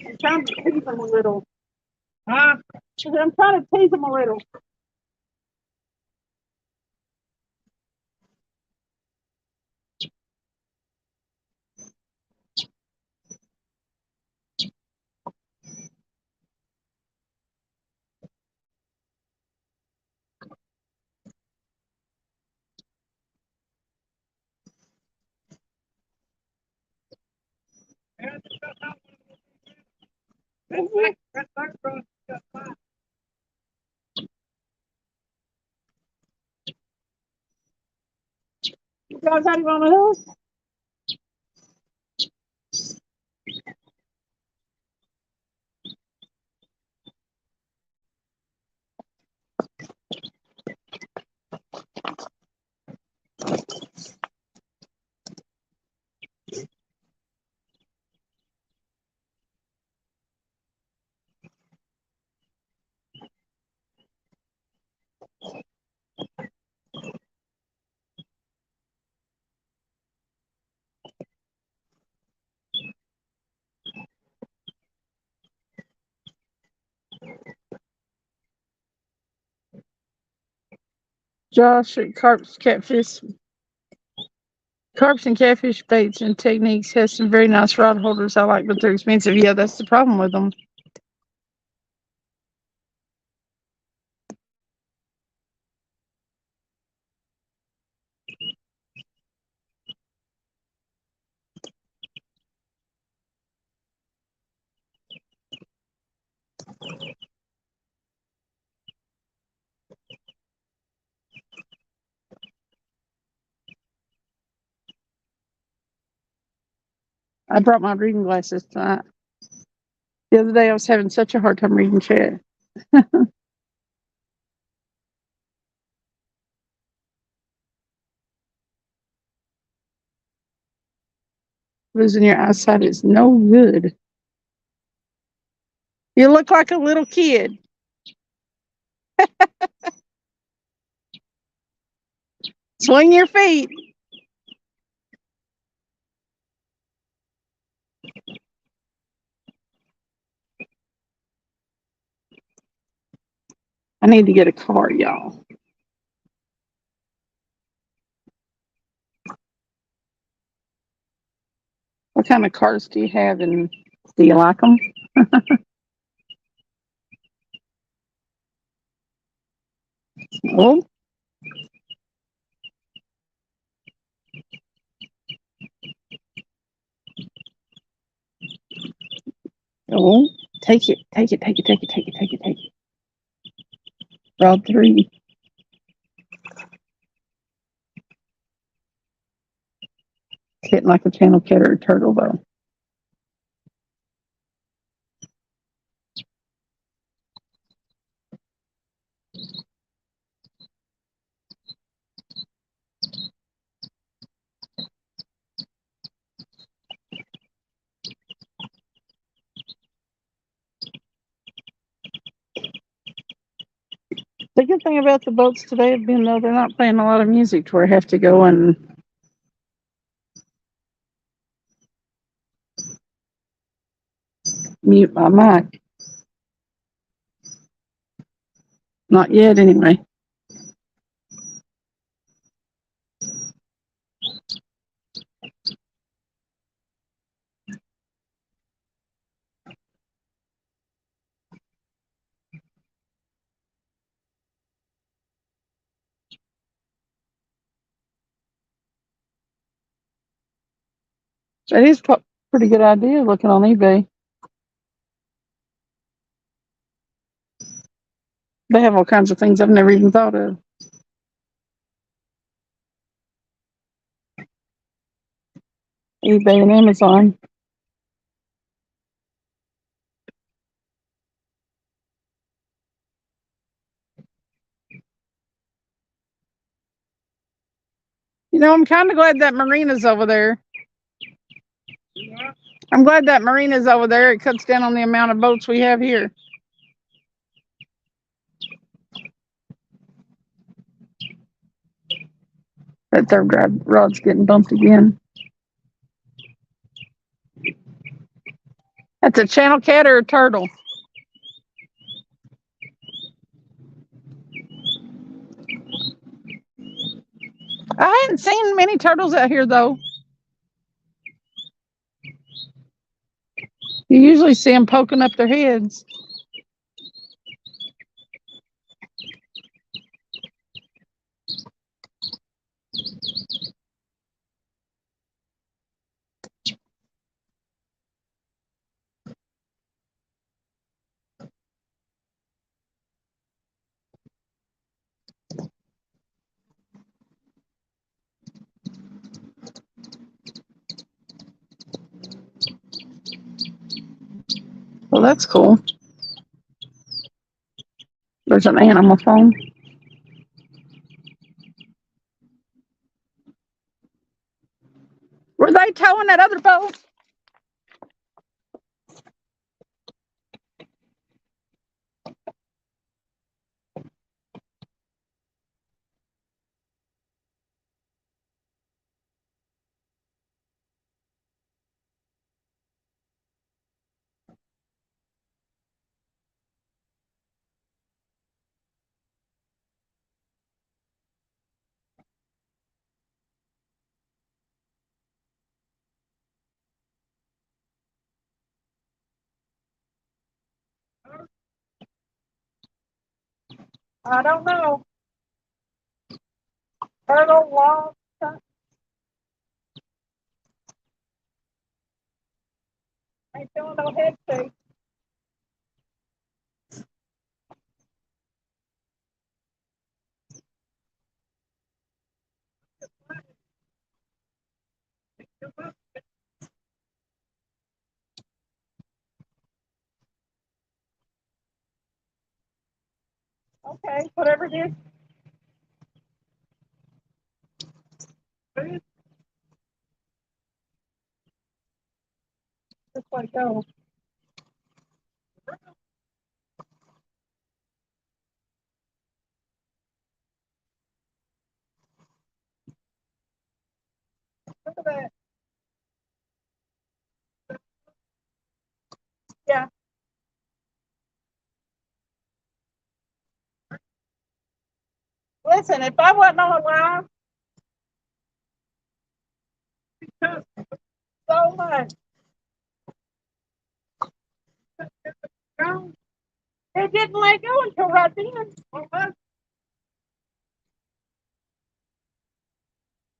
I'm trying to tease him a little. I'm trying to tease him a little. You guys had him on a hook? Josh at Carps and Catfish baits and techniques has some very nice rod holders I like, but they're expensive. Yeah, that's the problem with them. I brought my reading glasses tonight. The other day I was having such a hard time reading chat. Losing your eyesight is no good. You look like a little kid. Swing your feet. I need to get a car, y'all. What kind of cars do you have, and do you like them? Oh, oh, take it, take it, take it, take it, take it, take it, take it. Rod 3. It's hitting like a channel cat or a turtle, though. The good thing about the boats today have been, though, they're not playing a lot of music to where I have to go and mute my mic. Not yet, anyway. That is a pretty good idea, looking on eBay. They have all kinds of things I've never even thought of. eBay and Amazon. You know, I'm kind of glad that marina's over there. I'm glad that marina's over there. It cuts down on the amount of boats we have here. That third rod's getting bumped again. That's a channel cat or a turtle? I hadn't seen many turtles out here, though. You usually see them poking up their heads. Well, that's cool. There's an animal phone. Were they towing that other boat? I don't know. Turtle, log, ain't doing no head shake. Okay, whatever it is. Just let it go. Look at that. Yeah. Listen, if I wasn't on a line, so much. It didn't let go until right then.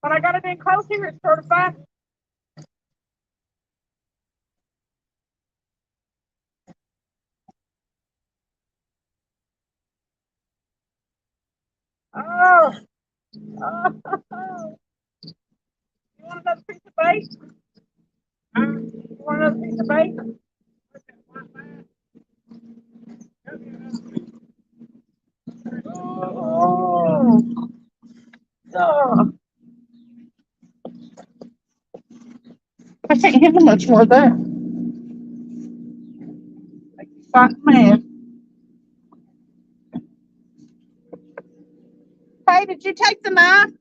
When I got it in close here, it started fighting. Oh, oh. You want another piece of bait? You want another piece of bait? Oh, oh. I can't handle much more of that. Fight man. Hey, did you take the knife?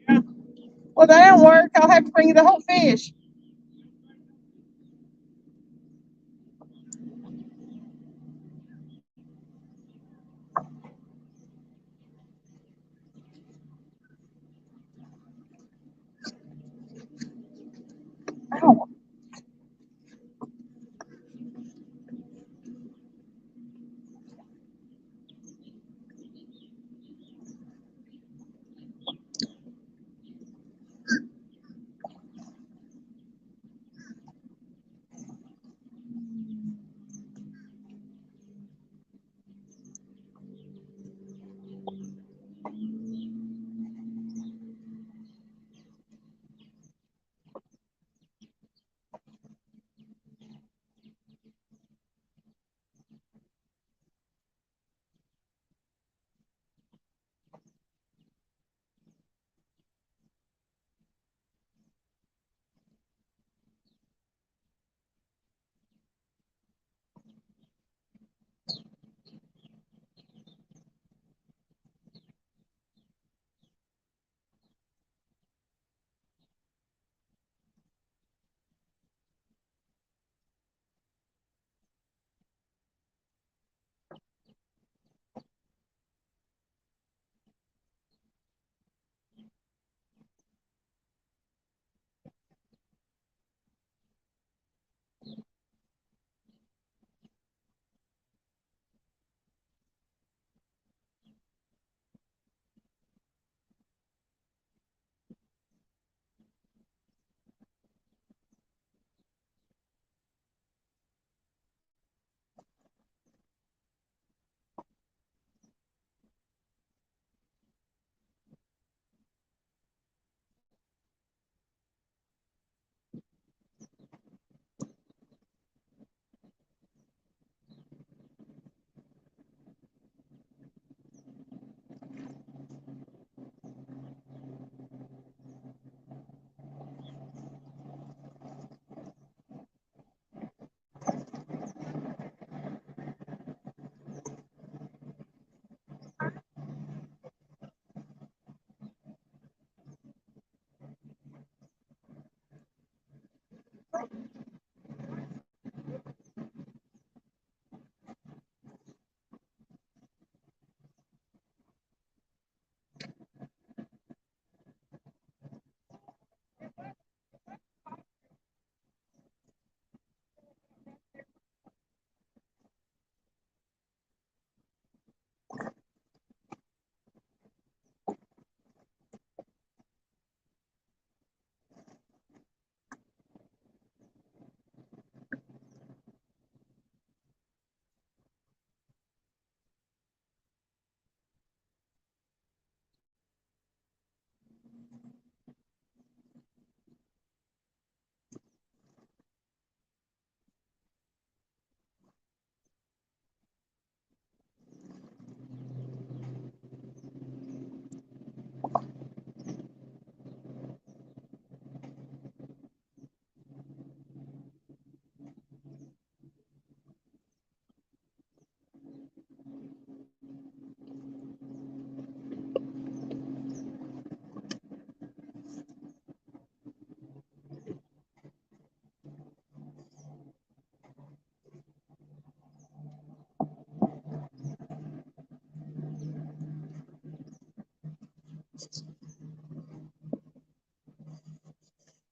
Yeah. Well, that don't work. I'll have to bring you the whole fish. Ow.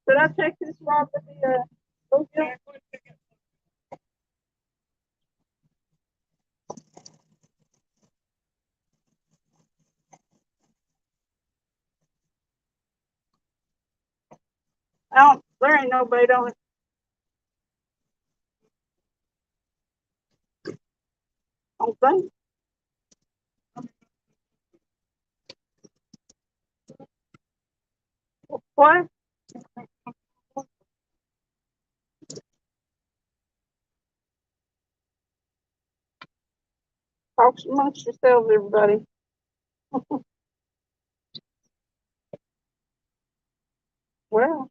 Did I check this rod with the bluegill? There ain't no bait on it. I don't think. What? Talk amongst yourselves, everybody. Well,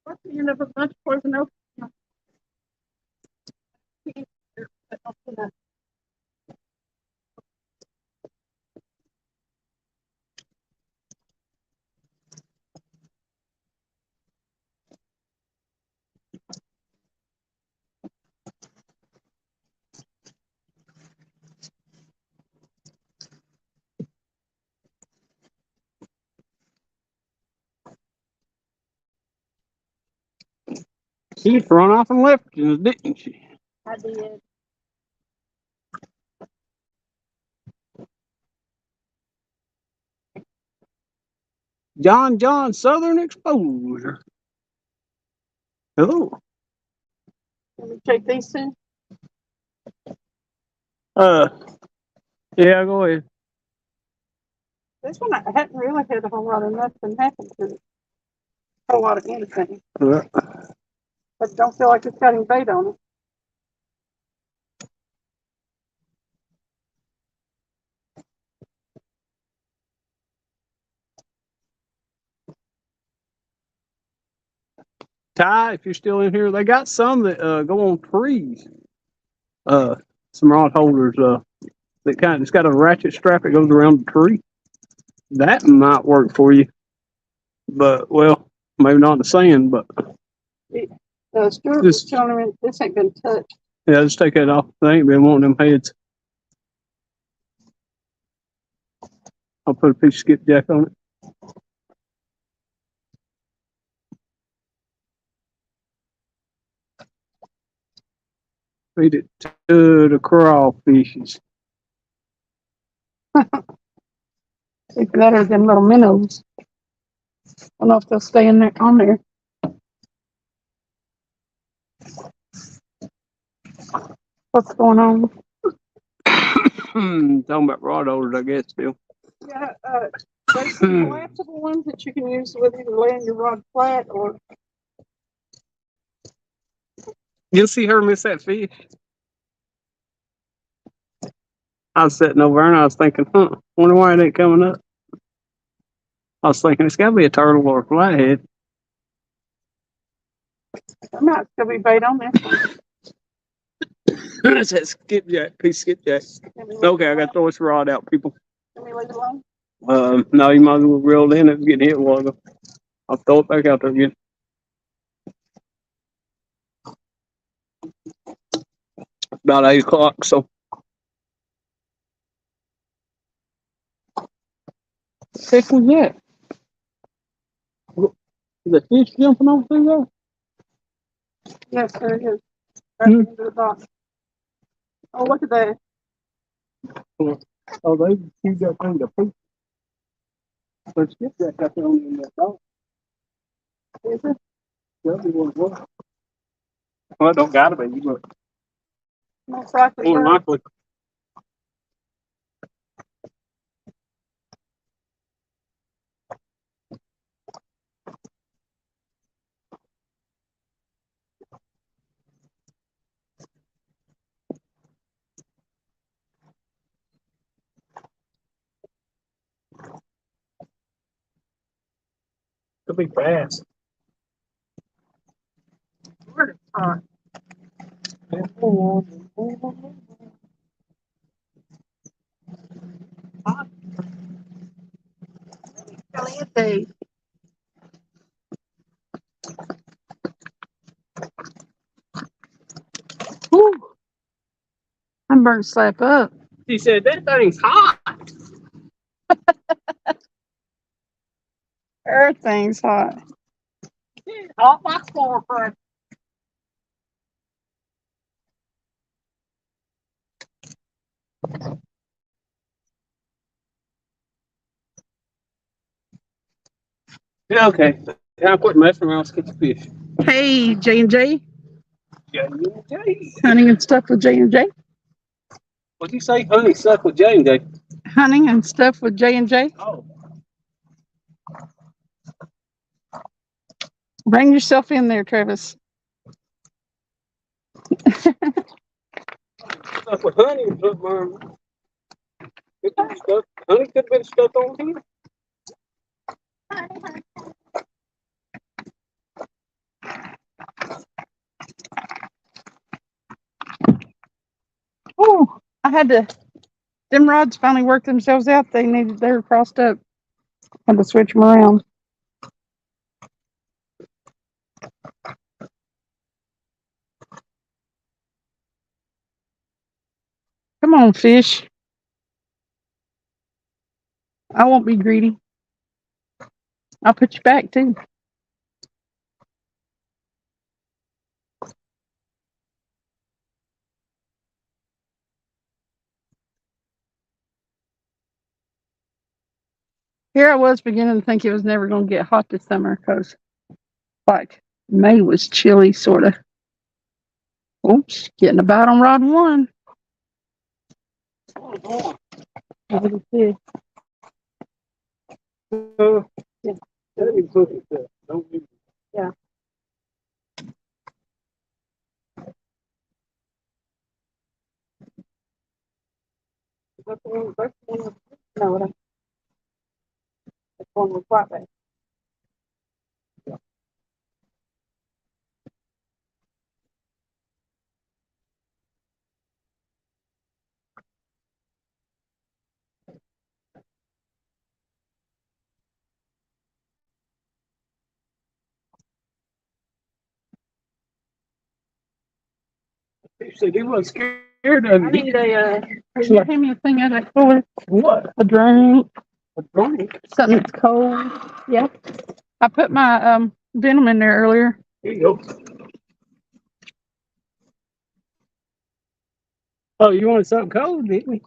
what's the end of a bunch of poison oak? She just run off and left us, didn't she? I did. John Southern Exposure. Hello. Let me check these two. Uh, Yeah, go ahead. This one I hadn't really had a whole lot of nothing happen to it. A whole lot of anything. Yeah. But don't feel like it's got any bait on it. Ty, if you're still in here, they got some that go on trees. Some rod holders that it's got a ratchet strap that goes around the tree. That might work for you, but well, maybe not the sand, but Stuart was telling me this ain't been touched. yeah, just take that off. They ain't been wanting them heads. I'll put a piece of skipjack on it. Feed it to the crawfishes. It's better than little minnows. I don't know if they'll stay in there on there. What's going on? Talking about rod holders, I guess, still. Yeah, there's some collapsible ones that you can use with either laying your rod flat or. You see her miss that fish? I was sitting over there and I was thinking, wonder why it ain't coming up. I was thinking it's got to be a turtle or a flathead. There might still be bait on there. That's that skipjack, piece of skipjack. Okay, I got to throw this rod out, people. Can we leave it alone? No, you might as well reel it in. It's getting hit a while ago. I'll throw it back out there again. About 8 o'clock, so. Heck was that? The fish jumping over through there? Yes, there it is. Right into the box. Oh, look at that. Oh, they use that thing to poop. Let's get that up there on that dog. Is it? That'd be what it was. Well, it don't gotta be, but Most likely. more likely. Could be fast. Where it's hot. Caliente. Woo. I'm burnt slap up. She said, that thing's hot. Everything's hot. Hot like floor press. Yeah, okay. Can I quit messing around? Let's get the fish. Hey, J&J. Yeah, J. Hunting and stuff with J&J. What'd you say? Honey suck with J and J. Hunting and stuff with J&J. Oh. Bring yourself in there, Travis. Stuck with honey or something. It could be stuck. Honey could have been stuck on here. Oh, I had to. Them rods finally worked themselves out. They were crossed up. Had to switch them around. Come on, fish. I won't be greedy. I'll put you back too. Here I was beginning to think it was never going to get hot this summer because, like, May was chilly, sort of. Oops, getting a bite on rod one. What is this? Yeah. That is cooking stuff. Don't be. Yeah. Is that the one? That's the one. No, that's one with white bag. He said he wasn't scared of I you. need a, It's you like, give me a thing out of that cooler? what? A drink, A drink? something that's cold. Yeah. I put my venom in there earlier. Here you go. Oh, you wanted something cold, didn't you?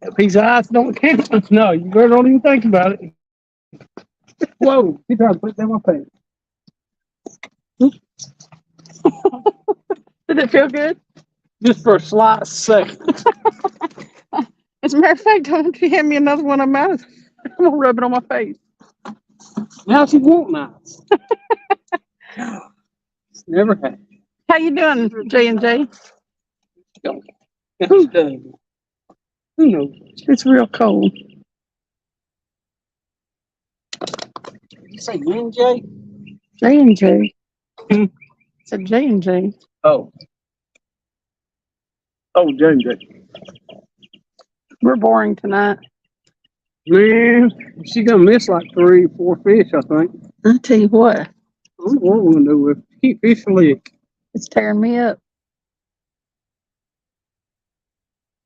A piece of ice don't count. No, you better don't even think about it. Whoa, he tried to put that in my face. Did it feel good? Just for a slight second. As a matter of fact, don't you hand me another one of mine? I'm gonna rub it on my face. Now she won't nice. Never had. How you doing, J&J? Who does? Who knows? It's real cold. You say J? J&J. Hmm. It's a J&J. Oh. Oh, J. We're boring tonight. Man, she gonna miss like 3, 4 fish, I think. I tell you what, I don't know what we're gonna do with keep fish lick. it's tearing me up.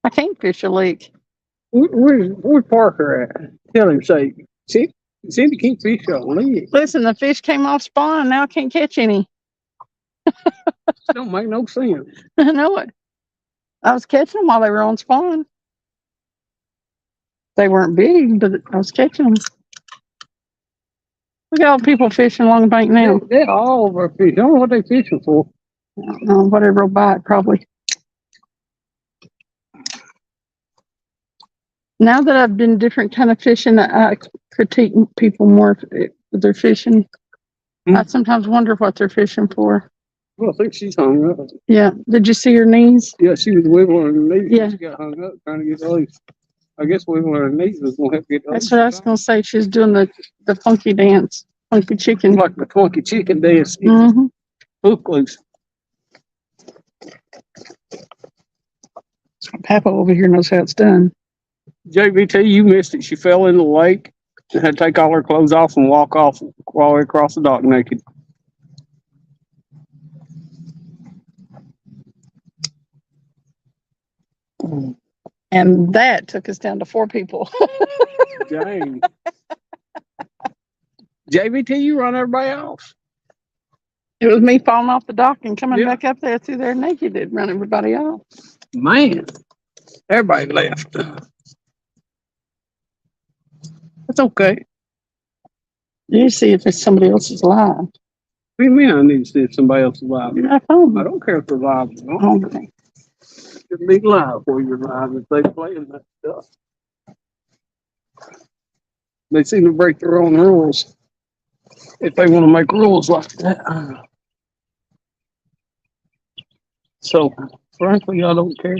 I can't fish a lick. Where's Parker at? Tell him, say, see to keep fish on lick. Listen, the fish came off spawn and now I can't catch any. Don't make no sense. I know it. I was catching them while they were on spawn. They weren't big, but I was catching them. Look at all the people fishing along the bank now. They're all over fish. I don't know what they fishing for. I don't know, whatever will bite, probably. Now that I've been different kind of fishing, I critique people more if they're fishing. I sometimes wonder what they're fishing for. Well, I think she's hung up. Yeah. Did you see her knees? Yeah, she was wiggling her knees. Yeah. She got hung up trying to get loose. I guess wiggling her knees was gonna have to get loose. That's what I was going to say. She's doing the funky dance, funky chicken. Like the funky chicken dance. Mm-hmm. Hook loose. Papa over here knows how it's done. JVT, you missed it. She fell in the lake and had to take all her clothes off and walk off all the way across the dock naked. And that took us down to 4 people. Dang. JVT, you run everybody off. It was me falling off the dock and coming Yeah. back up there through there naked. It run everybody off. Man, everybody left. That's okay. You see if it's somebody else's live. What do you mean I need to see if somebody else is live? You're not home. I don't care if they're live or not. Okay. Just be live where you're live if they playing that stuff. They seem to break their own rules if they want to make rules like that. So, frankly, I don't care.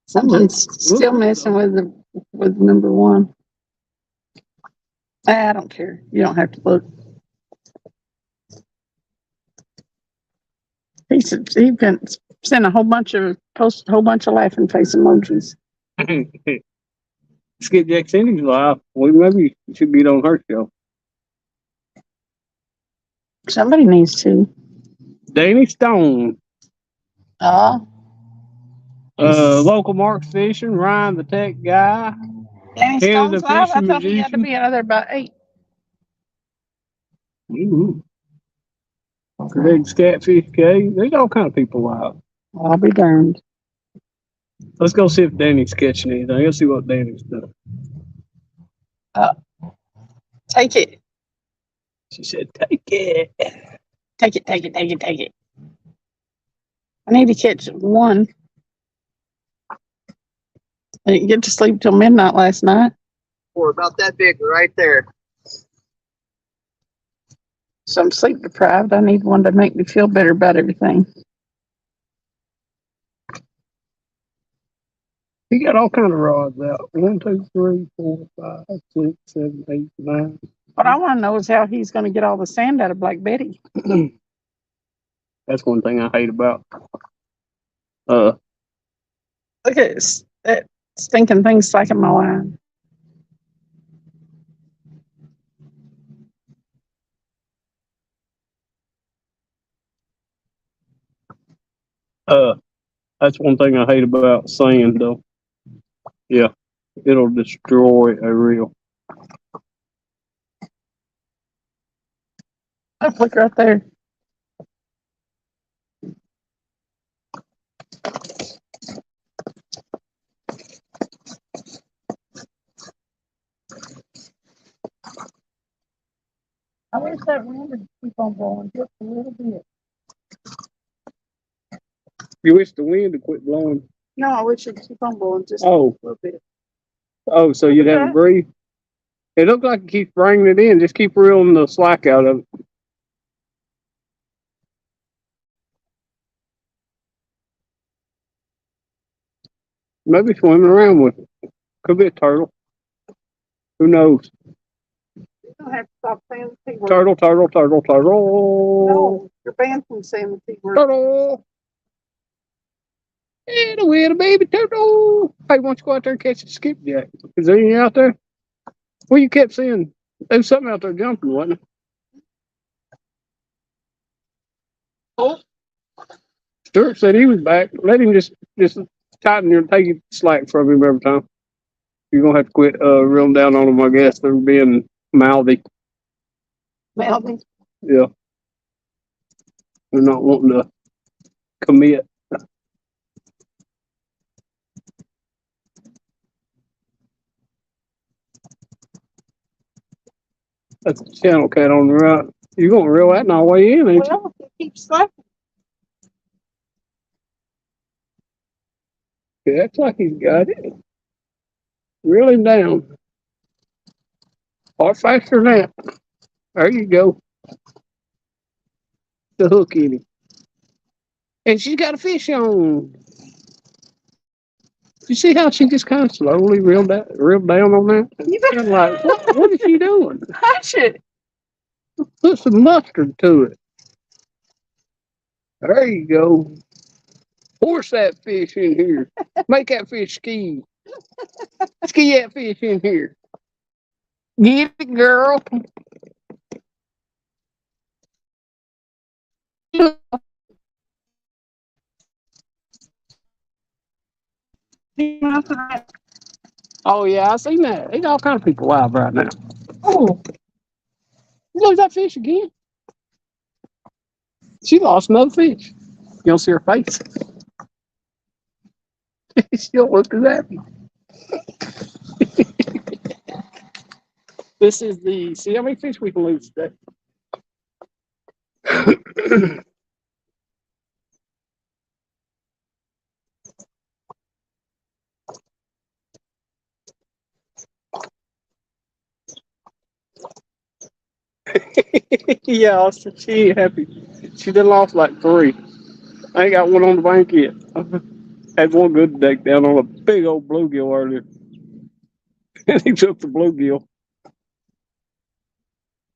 Something's still messing with number 1. I don't care. You don't have to look. He's been sent a whole bunch of laughing face emojis. Skip Jack Cindy's live. Well, maybe you should get on her show. Somebody needs to. Danny Stone. Oh. Local Marks Fishing, Ryan the Tech Guy. Danny Canada Stone's live? I Fishing thought he had to Magician. be out of there by 8. Greg Catfish K. There's all kind of people live. I'll be darned. Let's go see if Danny's catching anything. Let's see what Danny's doing. Take it. She said, take it. Take it, take it, take it, take it. I need to catch 1. I didn't get to sleep till midnight last night. Or about that big right there. So I'm sleep deprived. I need one to make me feel better about everything. He got all kind of rods out. 1, 2, 3, 4, 5, 6, 7, 8, 9. What I want to know is how he's going to get all the sand out of Black Betty. That's one thing I hate about. Look at that stinking thing slacking my line. That's one thing I hate about sand, though. Yeah, it'll destroy a reel. Oh, look right there. I wish that wind would keep on blowing just a little bit. You wish the wind would quit blowing. No, I wish it'd keep on blowing just a Oh, little bit. so you'd have to Okay. breathe. It looks like it keeps bringing it in. Just keep reeling the slack out of it. Maybe swimming around with it. Could be a turtle. Who knows? You don't have to stop saying the T word. Turtle, turtle, turtle, turtle. No, you're banned from saying the T word. Turtle. And a little baby turtle. Hey, why don't you go out there and catch a skipjack? Is there any out there? Well, you kept saying there's something out there jumping, wasn't it? Oh. Stuart said he was back. Let him just tighten your take it slack from him every time. You're gonna have to quit reeling down on them, I guess. They're being mouthy. Mouthy. Yeah. They're not wanting to commit. That's a channel cat on the right. You're gonna reel that all the way in, ain't you? Well, it keeps slacking. Yeah, that's like he's got it. Reel him down. Or faster than that. There you go. The hook in him. And she's got a fish on. You see how she just kind of slowly reeled down on that? I'm like, what is she doing? Hush it. Put some mustard to it. There you go. Force that fish in here. Make that fish ski. Ski that fish in here. Get it, girl. Oh, yeah, I seen that. Ain't all kind of people live right now. Oh, you lose that fish again? She lost another fish. You don't see her face. She don't look as happy. This is see how many fish we can lose today. Yeah, she ain't happy. She done lost like 3. I ain't got one on the bank yet. Had one good deck down on a big old bluegill earlier. And he took the bluegill.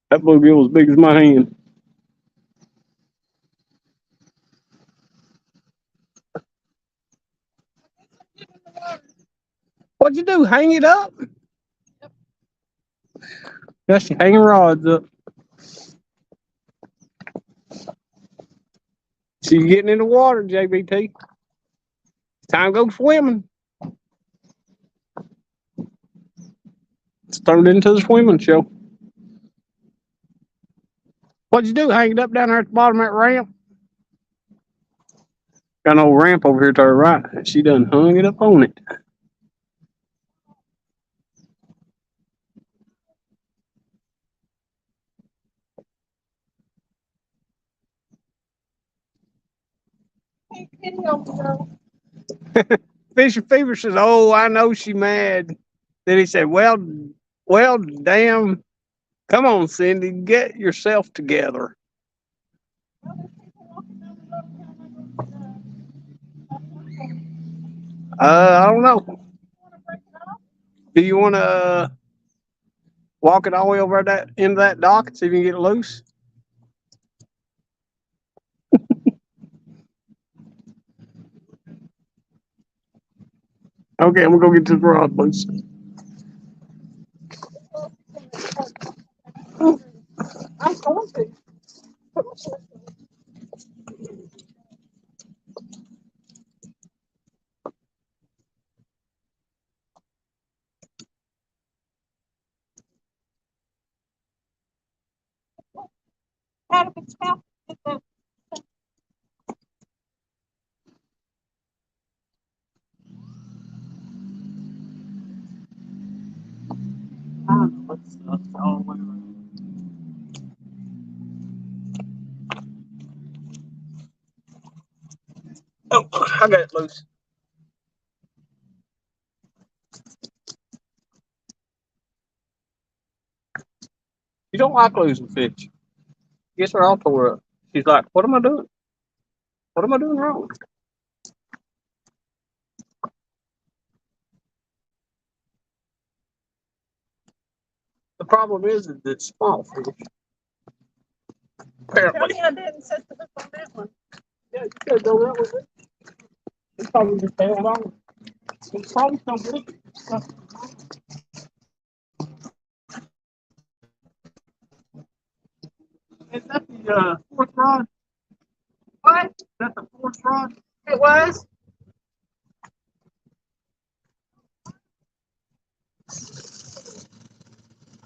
That bluegill was big as my hand. What'd you do? Hang it up? Yeah, she hanging rods up. She's getting in the water, JBT. Time to go swimming. It's turned into the swimming show. What'd you do? Hang it up down there at the bottom of that ramp? Got an old ramp over here to her right. She done hung it up on it. Fisher Fever says, "Oh, I know she mad." Then he said, well, damn. Come on, Cindy, get yourself together." I don't know. Do you want to walk it all the way over that into that dock and see if you can get it loose? Okay, I'm gonna go get this rod loose. I'm going to. Out of its mouth. Oh, I got it loose. You don't like losing fish. Gets her all tore up. She's like, "What am I doing? What am I doing wrong?" The problem is that it's small fish. Tell Apparently. me I didn't set the hook on that one. Yeah, you could go that with it. It's probably just held on. It's probably some big stuff. Is that the fourth rod? What? Is that the fourth rod? It was?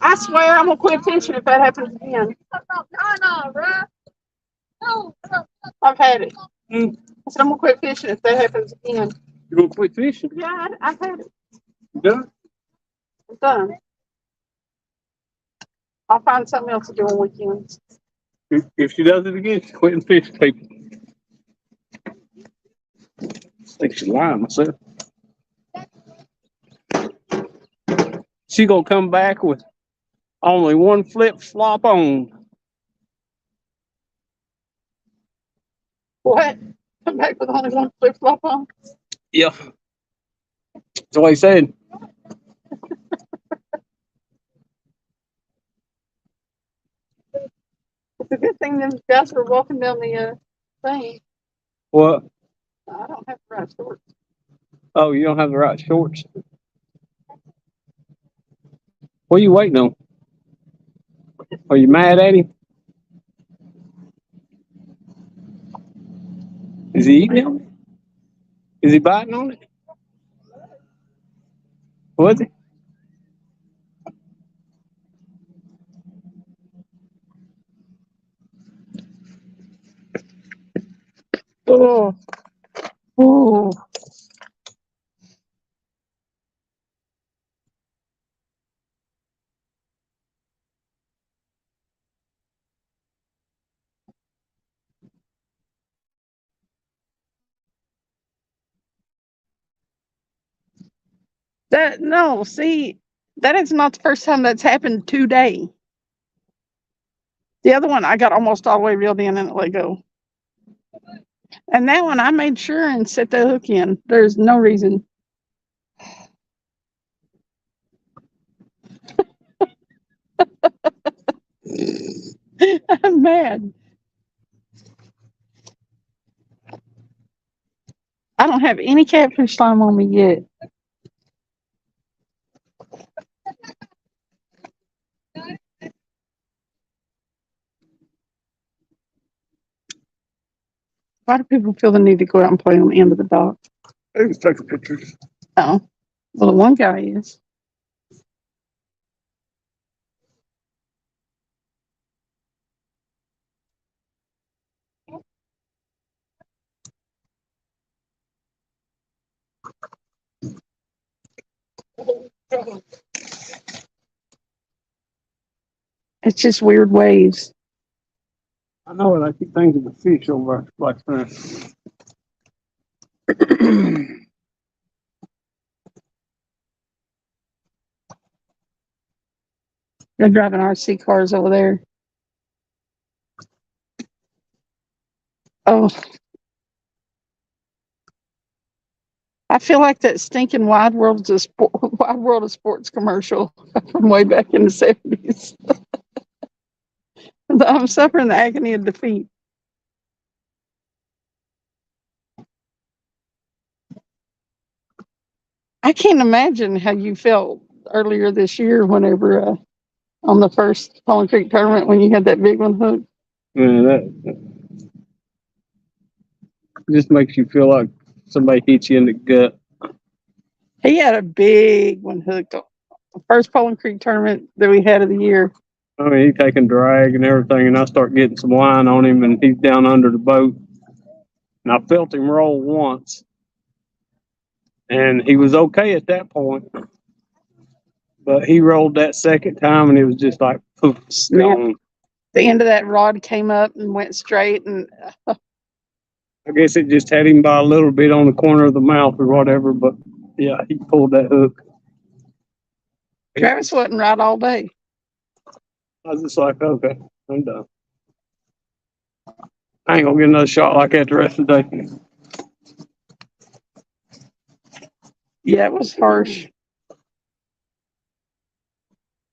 I swear I'm gonna quit fishing if that happens again. I've had it. Mm. I said I'm gonna quit fishing if that happens again. You gonna quit fishing? Yeah, I've had it. You done? I'm done. I'll find something else to do on weekends. If she does it again, she's quitting fishing, people. I think she's lying myself. She gonna come back with only one flip flop on. What? Come back with only one flip flop on? Yeah. That's what he said. It's a good thing them guys were walking down the thing. What? I don't have the right shorts. Oh, you don't have the right shorts. What are you waiting on? Are you mad at him? Is he eating it? Is he biting on it? Was he? Oh, oh. No, see, that is not the first time that's happened today. The other one I got almost all the way reeled in and it let go. And that one I made sure and set the hook in. There's no reason. I'm mad. I don't have any catfish slime on me yet. Why do people feel the need to go out and play on the end of the dock? He was taking pictures. Oh, well, the one guy is. It's just weird waves. I know it. I keep thinking of the fish over like that. They're driving RC cars over there. Oh, I feel like that stinking Wide World of Sports commercial from way back in the 70s. I'm suffering the agony of defeat. I can't imagine how you felt earlier this year whenever on the first Fallen Creek tournament when you had that big one hooked. Man, that just makes you feel like somebody hit you in the gut. He had a big one hooked. The first Fallen Creek tournament that we had of the year. I mean, he's taking drag and everything, and I start getting some line on him, and he's down under the boat. And I felt him roll once, and he was okay at that point. But he rolled that second time, and it was just like, poof, gone. The end of that rod came up and went straight, and I guess it just had him by a little bit on the corner of the mouth or whatever, but yeah, he pulled that hook. Travis wasn't right all day. I was just like, okay, I'm done. I ain't gonna get another shot like that the rest of the day. Yeah, it was harsh.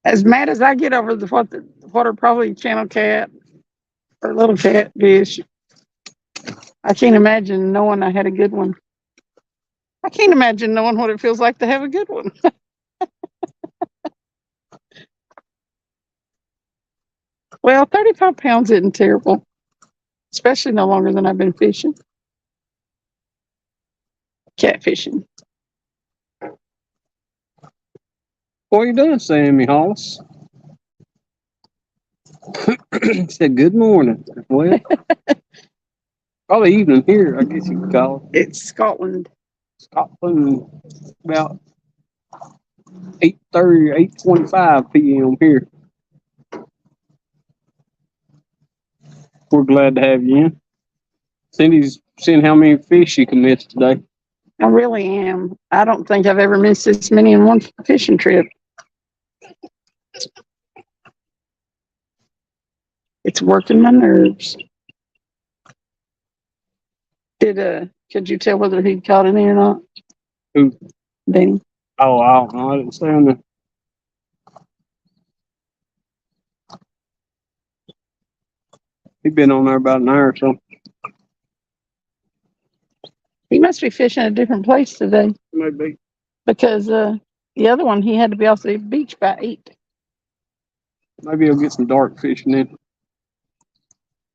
As mad as I get over what are probably channel cat or little catfish, I can't imagine knowing I had a good one. I can't imagine knowing what it feels like to have a good one. Well, 35 pounds isn't terrible, especially no longer than I've been fishing. Catfishing. What are you doing, Sammy Hollis? He said, good morning. Well, probably evening here, I guess you could call it. It's Scotland. Scotland, about 8:30, 8:25 p.m. here. We're glad to have you in. Cindy's seeing how many fish she can miss today. I really am. I don't think I've ever missed this many in one fishing trip. It's working my nerves. Could you tell whether he'd caught any or not? Who? Danny. Oh, I don't know. I didn't say on there. He's been on there about an hour or so. He must be fishing a different place today Maybe. because the other one he had to be off the beach by 8. Maybe he'll get some dark fishing in.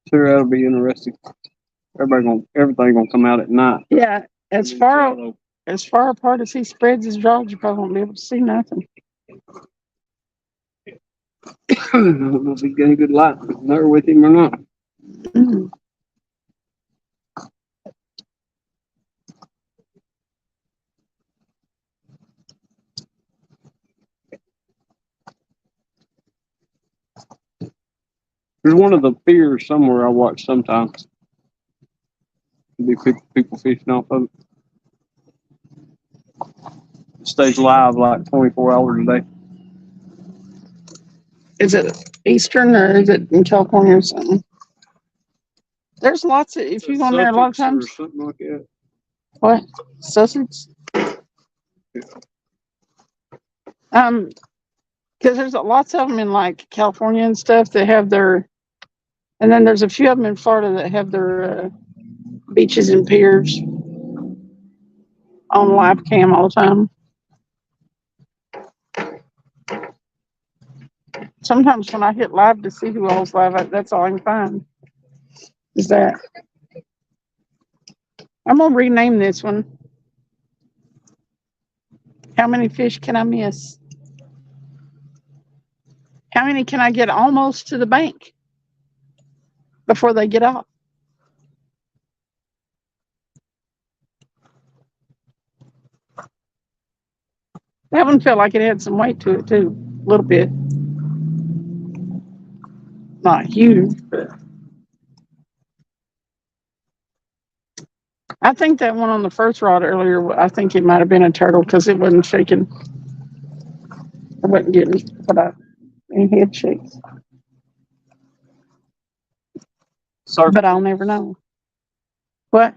Sure, that'll be interesting. Everything gonna come out at night. Yeah, as far apart as he spreads his rods, you probably won't be able to see nothing. I don't know if he's got a good light there with him or not. Mm. There's one of the piers somewhere I watch sometimes. Be people fishing off of it. It stays live like 24 hours a day. Is it Eastern or is it in California or something? There's lots of, if you go on there a lot of times. Or something like that. What? Sussex? Because there's lots of them in like California and stuff that have their, and then there's a few of them in Florida that have their beaches and piers on live cam all the time. Sometimes when I hit live to see who all's live, that's all I can find. Is that. I'm going to rename this one. How many fish can I miss? How many can I get almost to the bank before they get off? That one felt like it had some weight to it too, a little bit. Not huge, but I think that one on the first rod earlier, I think it might have been a turtle because it wasn't shaking. I wasn't getting what I and head shakes. Sorry. But I'll never know. What?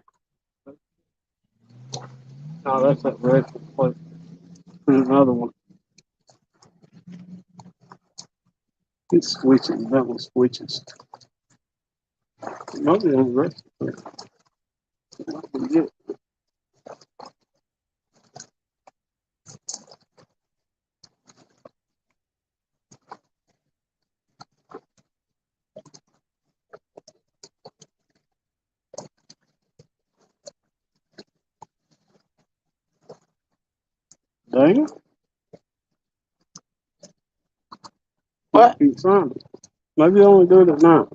Oh, that's that red place. There's another one. It's switches. That one switches. It might be on the rest of it. Yeah. Dang it. What? Keep trying. Maybe only do it at night.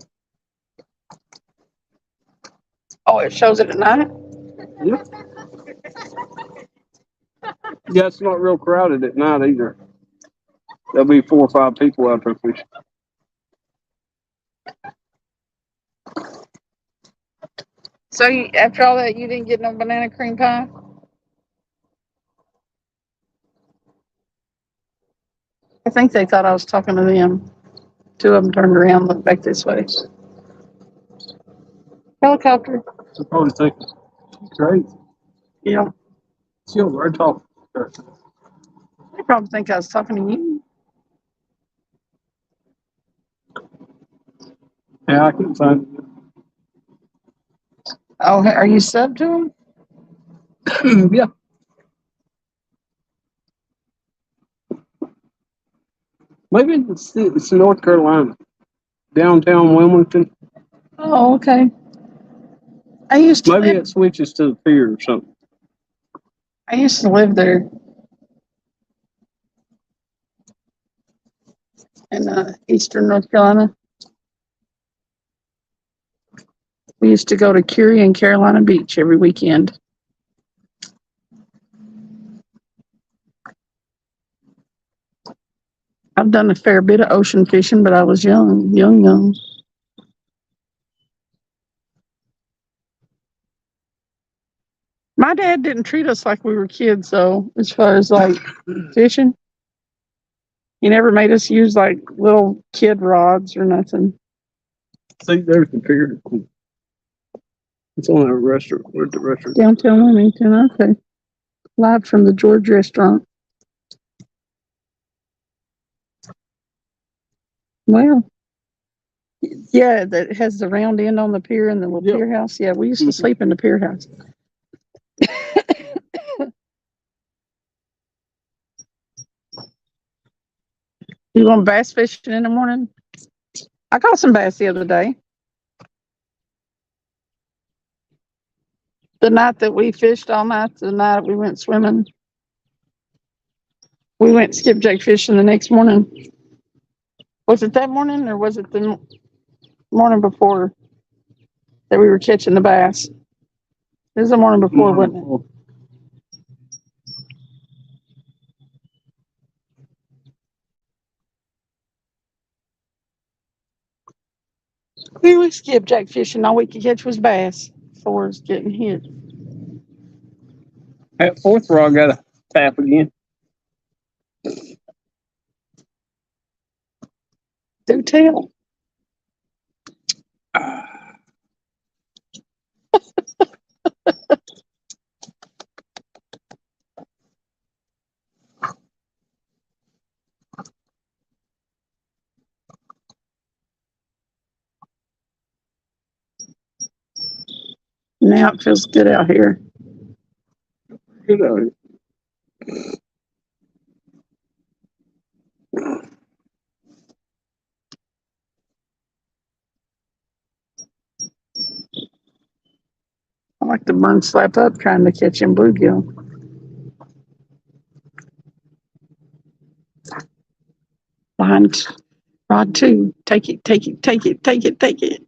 Oh, it shows it at night? Yep. Yeah, it's not real crowded at night either. There'll be 4 or 5 people out there fishing. So after all that, you didn't get no banana cream pie? I think they thought I was talking to them. 2 of them turned around, looked back this way. Helicopter. I probably think it's crazy. Yeah. Still, we're talking. They probably think I was talking to you. Yeah, I can find it. Oh, are you sub to them? Yeah. Maybe it's North Carolina. Downtown Wilmington. Oh, okay. I used to Maybe live. it switches to the pier or something. I used to live there in eastern North Carolina. We used to go to Curie and Carolina Beach every weekend. I've done a fair bit of ocean fishing, but I was young. My dad didn't treat us like we were kids, though, as far as like fishing. He never made us use like little kid rods or nothing. See, there's the pier. It's on that restaurant. Where's the restaurant? Downtown Wilmington, okay. Live from the George restaurant. Well, yeah, that has the round end on the pier and the little Yep. pier house. Yeah, we used to sleep in the pier house. You want bass fishing in the morning? I caught some bass the other day. The night that we fished all night, the night we went swimming. We went skipjack fishing the next morning. Was it that morning or was it the morning before that we were catching the bass? It was the morning before, wasn't it? We were skipjack fishing. All we could catch was bass before us getting hit. That 4th rod got a tap again. Do tell. Now it feels good out here. Good on it. I like to burn slap up trying to catch him bluegill. Line rod 2. Take it.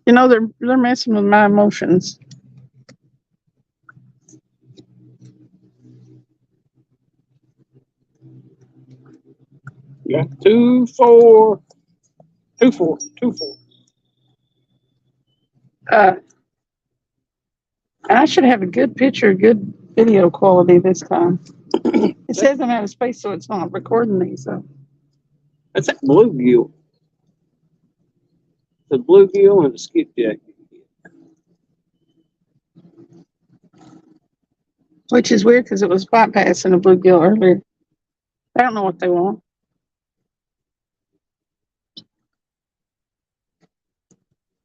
You know, they're messing with my emotions. Yeah. 2, 4. 2, 4. 2, 4. I should have a good picture, good video quality this time. It says I'm out of space, so it's not recording these. So That's that bluegill. The bluegill and the skipjack. which is weird because it was bypassing a bluegill earlier. I don't know what they want.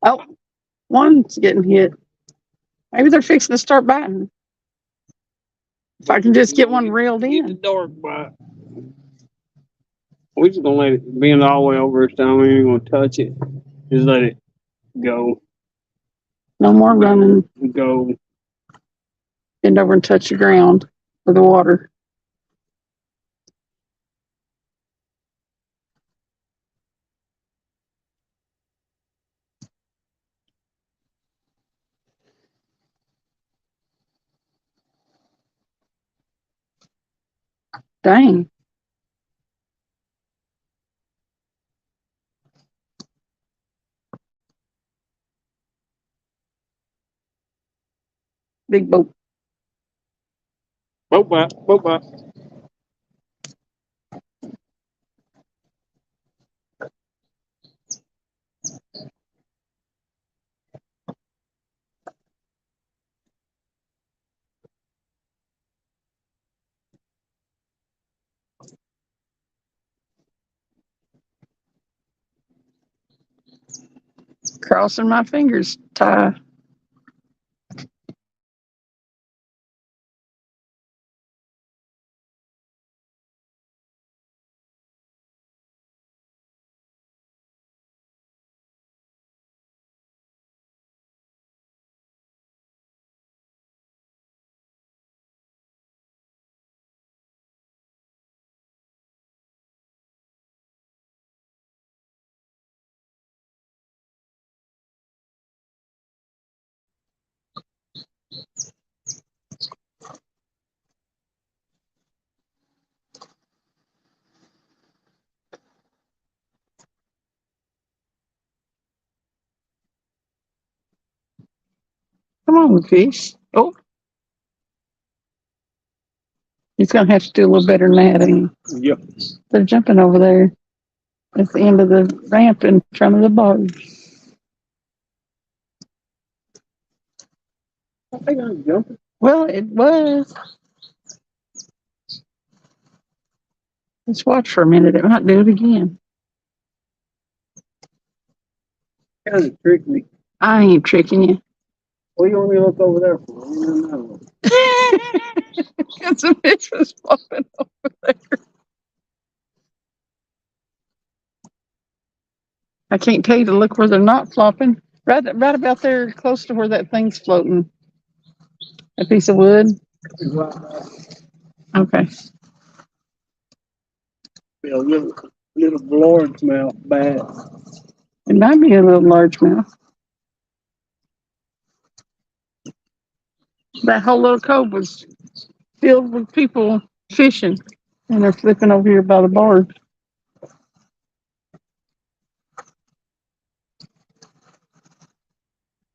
Oh, one's getting hit. Maybe they're fixing to start biting. If I can just get one reeled Get the in. dark bite. We're just gonna let it bend all the way over this time. We ain't gonna touch it. Just let it go. No more running. Go. Bend over and touch the ground for the water. Dang. Big boat. Boat bite. Boat bite. Crossing my fingers, Ty. Come on, fish. Oh, he's going to have to do a little better than that. Ain't he? Yep. They're jumping over there at the end of the ramp in front of the barge. I think I'm jumping. Well, it was. Let's watch for a minute. It might do it again. Kind of tricked me. I ain't tricking you. What do you want me to look over there for? I don't know. Because the fish was flopping over there. I can't tell you to look where they're not flopping. Right about there, close to where that thing's floating. A piece of wood. Okay. Be a little largemouth bass. It might be a little largemouth. That whole little cove was filled with people fishing, and they're flipping over here by the barge.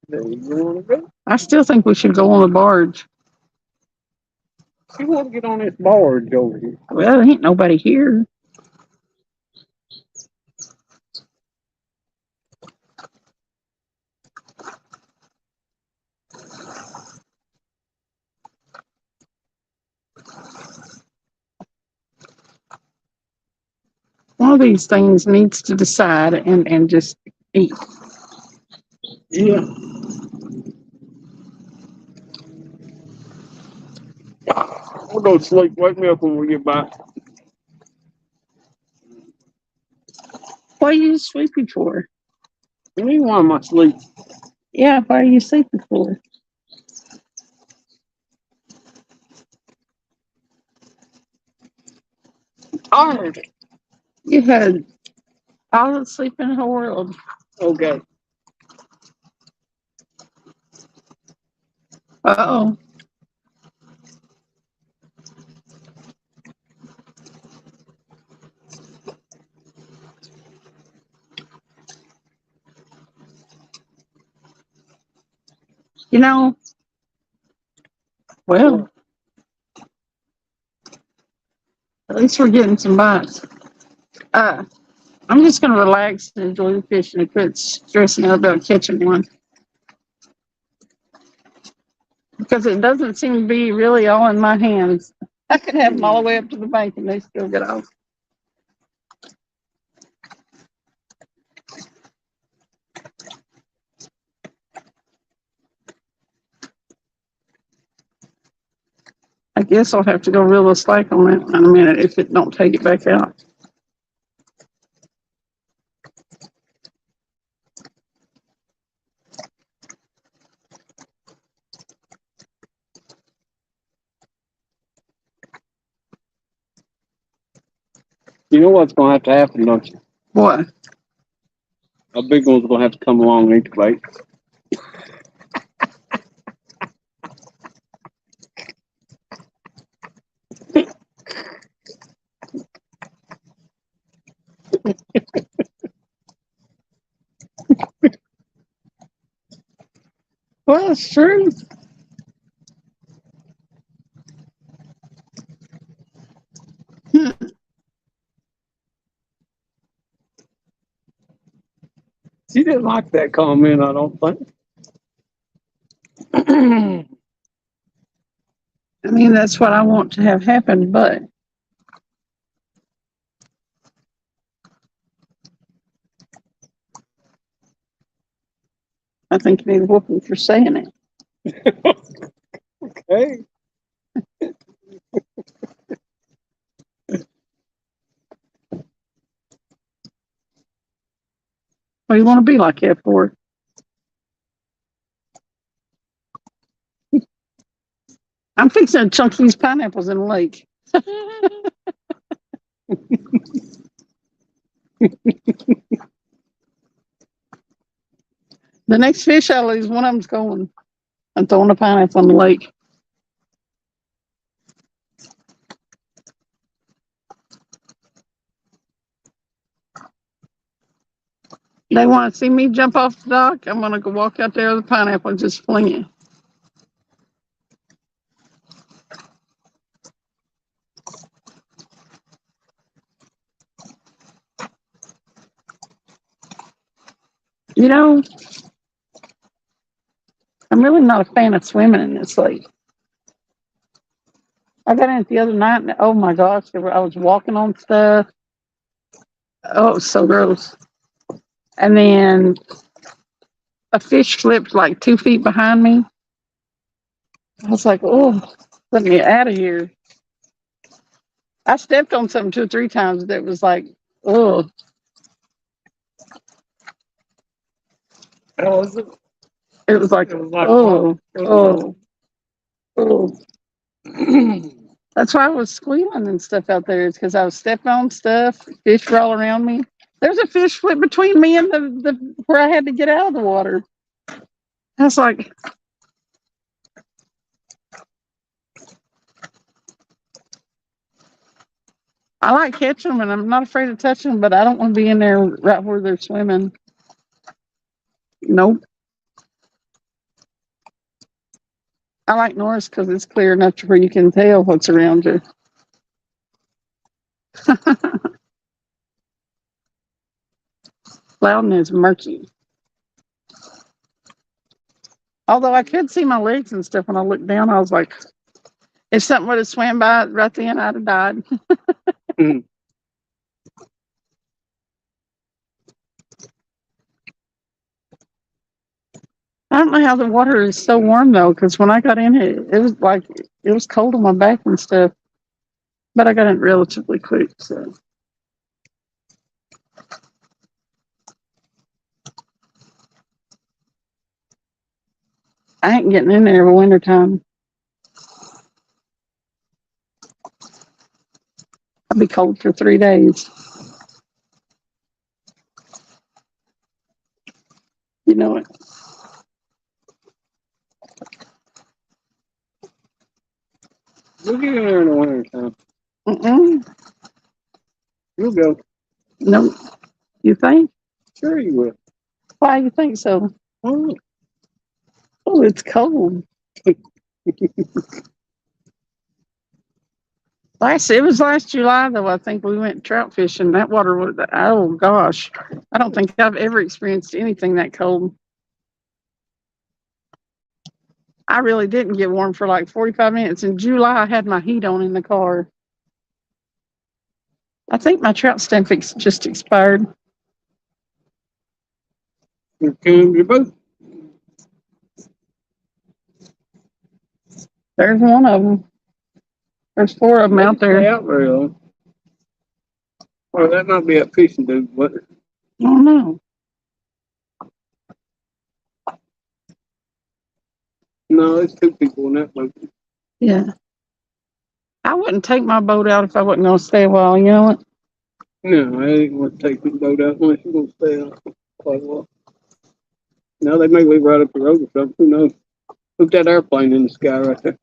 There you want to go. I still think we should go on the barge. You want to get on this barge over here? Well, there ain't nobody here. One of these things needs to decide and just eat. Yeah. We'll go to sleep. Wake me up when we get back. What are you sleepy for? You mean why am I asleep? Yeah, why are you sleepy for? Tired. You had all the sleep in the world. Okay. Uh-oh. You know, Well, at least we're getting some bites. I'm just going to relax and enjoy the fishing and quit stressing out about catching one. Because it doesn't seem to be really all in my hands. I could have them all the way up to the bank and they still get off. I guess I'll have to go reel the slack on that in a minute if it don't take it back out. You know what's going to happen, don't you? What? A big one's going to have to come along and eat the bait. Well, it's true. She didn't like that comment, I don't think. I mean, that's what I want to have happen, but I think you need a whooping for saying it. Hey. What do you want to be like that for? I'm fixing to chunk these pineapples in the lake. The next fish I lose, one of them's going. I'm throwing a pineapple in the lake. They want to see me jump off the dock. I'm going to go walk out there with a pineapple and just fling it. You know, I'm really not a fan of swimming in this lake. I got in it the other night and oh my gosh, I was walking on stuff. Oh, it was so gross. And then a fish slipped like 2 feet behind me. I was like, oh, let me out of here. I stepped on something 2 or 3 times that was like, oh. How was it? It was like, oh. That's why I was squealing and stuff out there. It's because I was stepping on stuff. Fish were all around me. There's a fish flip between me and the where I had to get out of the water. I was like, I like catching them and I'm not afraid of touching them, but I don't want to be in there right where they're swimming. Nope. I like Norris because it's clear enough to where you can tell what's around you. Loudon is murky. Although I could see my legs and stuff when I looked down, I was like, if something would have swam by right then, I'd have died. I don't know how the water is so warm though, because when I got in it, it was like it was cold on my back and stuff. But I got in relatively quick, so. I ain't getting in there in wintertime. I'll be cold for 3 days. You know it. We'll get in there in the winter time. You'll go. No. You think? Sure you will. Why you think so? Oh. Oh, it's cold. It was last July though. I think we went trout fishing. That water was, oh gosh, I don't think I've ever experienced anything that cold. I really didn't get warm for like 45 minutes. In July, I had my heat on in the car. I think my trout stamp just expired. Here comes your boat. There's one of them. There's 4 of them out Stay there. out very long. Well, that might be a fishing dude, but I don't know. no, there's 2 people in that boat. Yeah. I wouldn't take my boat out if I wasn't going to stay a while. You know what? No, I ain't gonna take the boat out unless you're gonna stay out quite a while. Now they may leave right up the road or something. Who knows? Look at that airplane in the sky right there.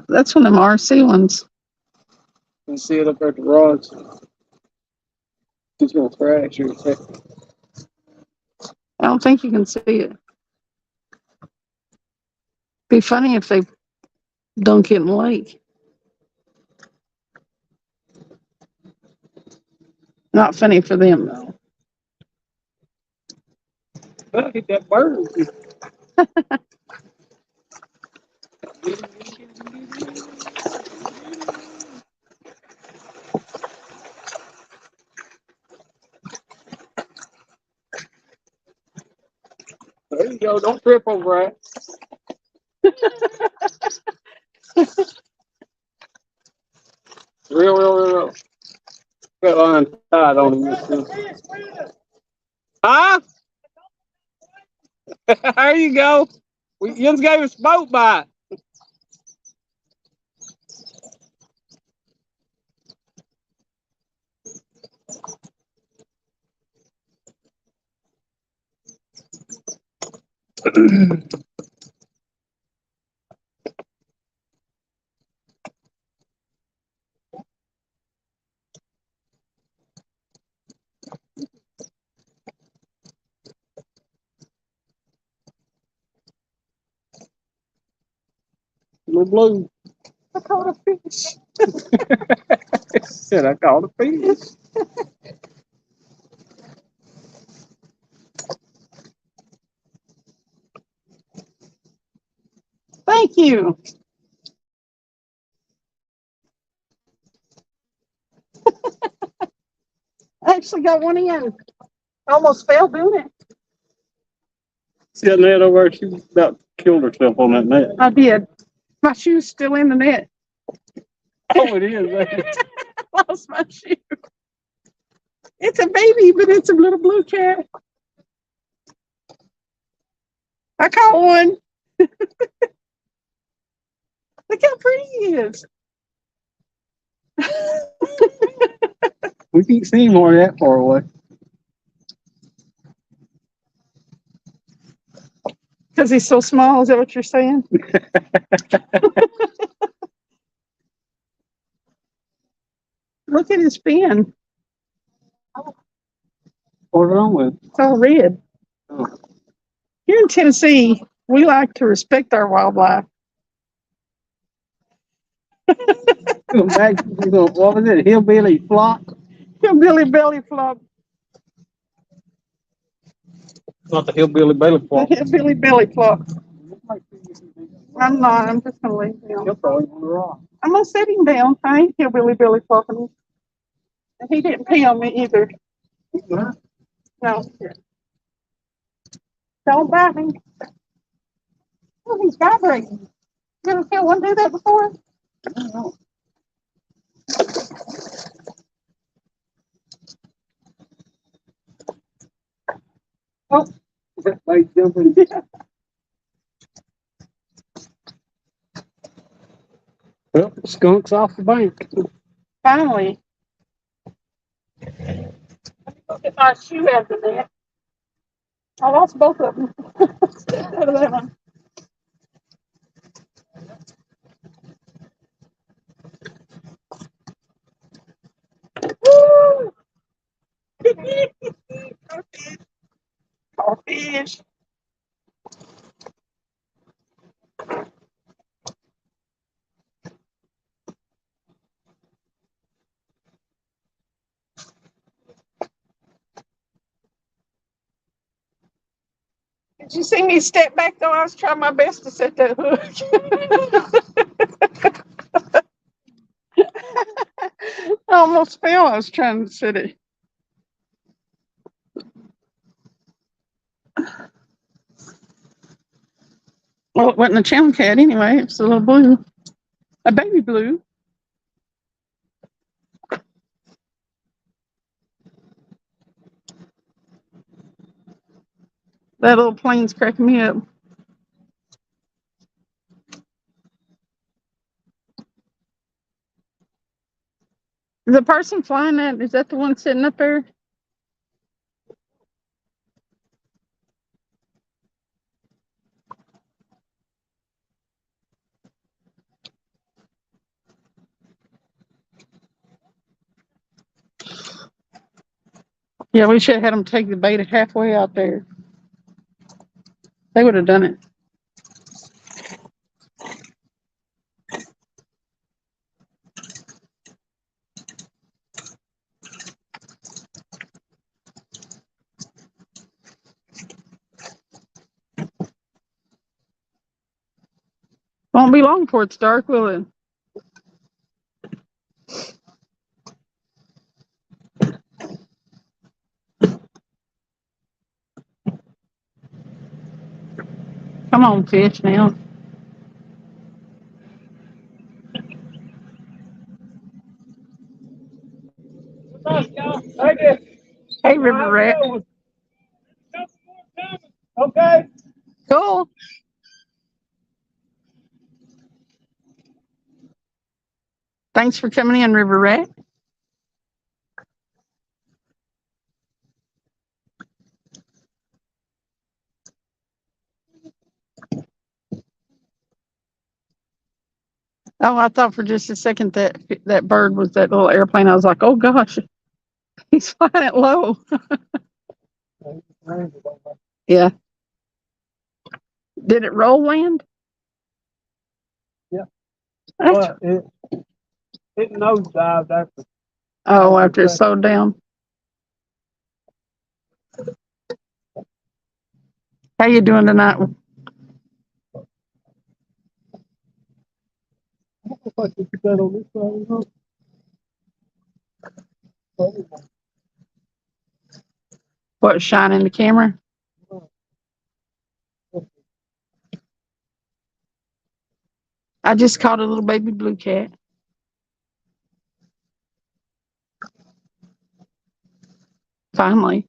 That's one of them RC ones. You can see it up there at the rods. It's gonna crash here in a second. I don't think you can see it. Be funny if they dunk it in the lake. Not funny for them though. Well, hit that bird. There you go. Don't trip over that. Real. Got line tied on him. Huh? There you go. We just gave us boat bite. Little blue. I caught a fish. Said I caught a fish. Thank you. I actually got one in. Almost fell, didn't it? See that net over there? She about killed herself on that net. I did. My shoe's still in the net. Oh, it is. I lost my shoe. It's a baby, but it's a little blue cat. I caught one. Look how pretty he is. We can't see him or that far away. Because he's so small, is that what you're saying? Look at his fin. What's wrong with it? It's all red. Oh. Here in Tennessee, we like to respect our wildlife. Go back, what was it? Hillbilly flop? Hillbilly belly flop. Not the hillbilly belly flop. Hillbilly belly flop. I'm not. I'm just going to leave him. He'll throw him on the rock. I'm going to set him down. I ain't hillbilly belly flopping. And he didn't pee on me either. No. Don't bite me. Oh, he's vibrating. You ever feel one do that before? No. Oh, that bait jumping. Well, the skunk's off the bank. Finally. Look at my shoe after that. I lost both of them. Out of that one. Woo! Caught fish. Did you see me step back though? I was trying my best to set that hook. I almost fell. I was trying to set it. Well, it wasn't a channel cat anyway. It's a little blue, a baby blue. That little plane's cracking me up. The person flying that, is that the one sitting up there? Yeah, we should have had them take the bait halfway out there. They would have done it. Won't be long before it's dark, will it? Come on, fish now. Hey, River Rat. Okay. Cool. Thanks for coming in, River Rat. Oh, I thought for just a second that that bird was that little airplane. I was like, oh gosh, he's flying it low. Yeah. Did it roll land? Yeah. That's, Well, it nosedived after. oh, after it slowed down. How you doing tonight? What, shining the camera? I just caught a little baby blue cat. Finally.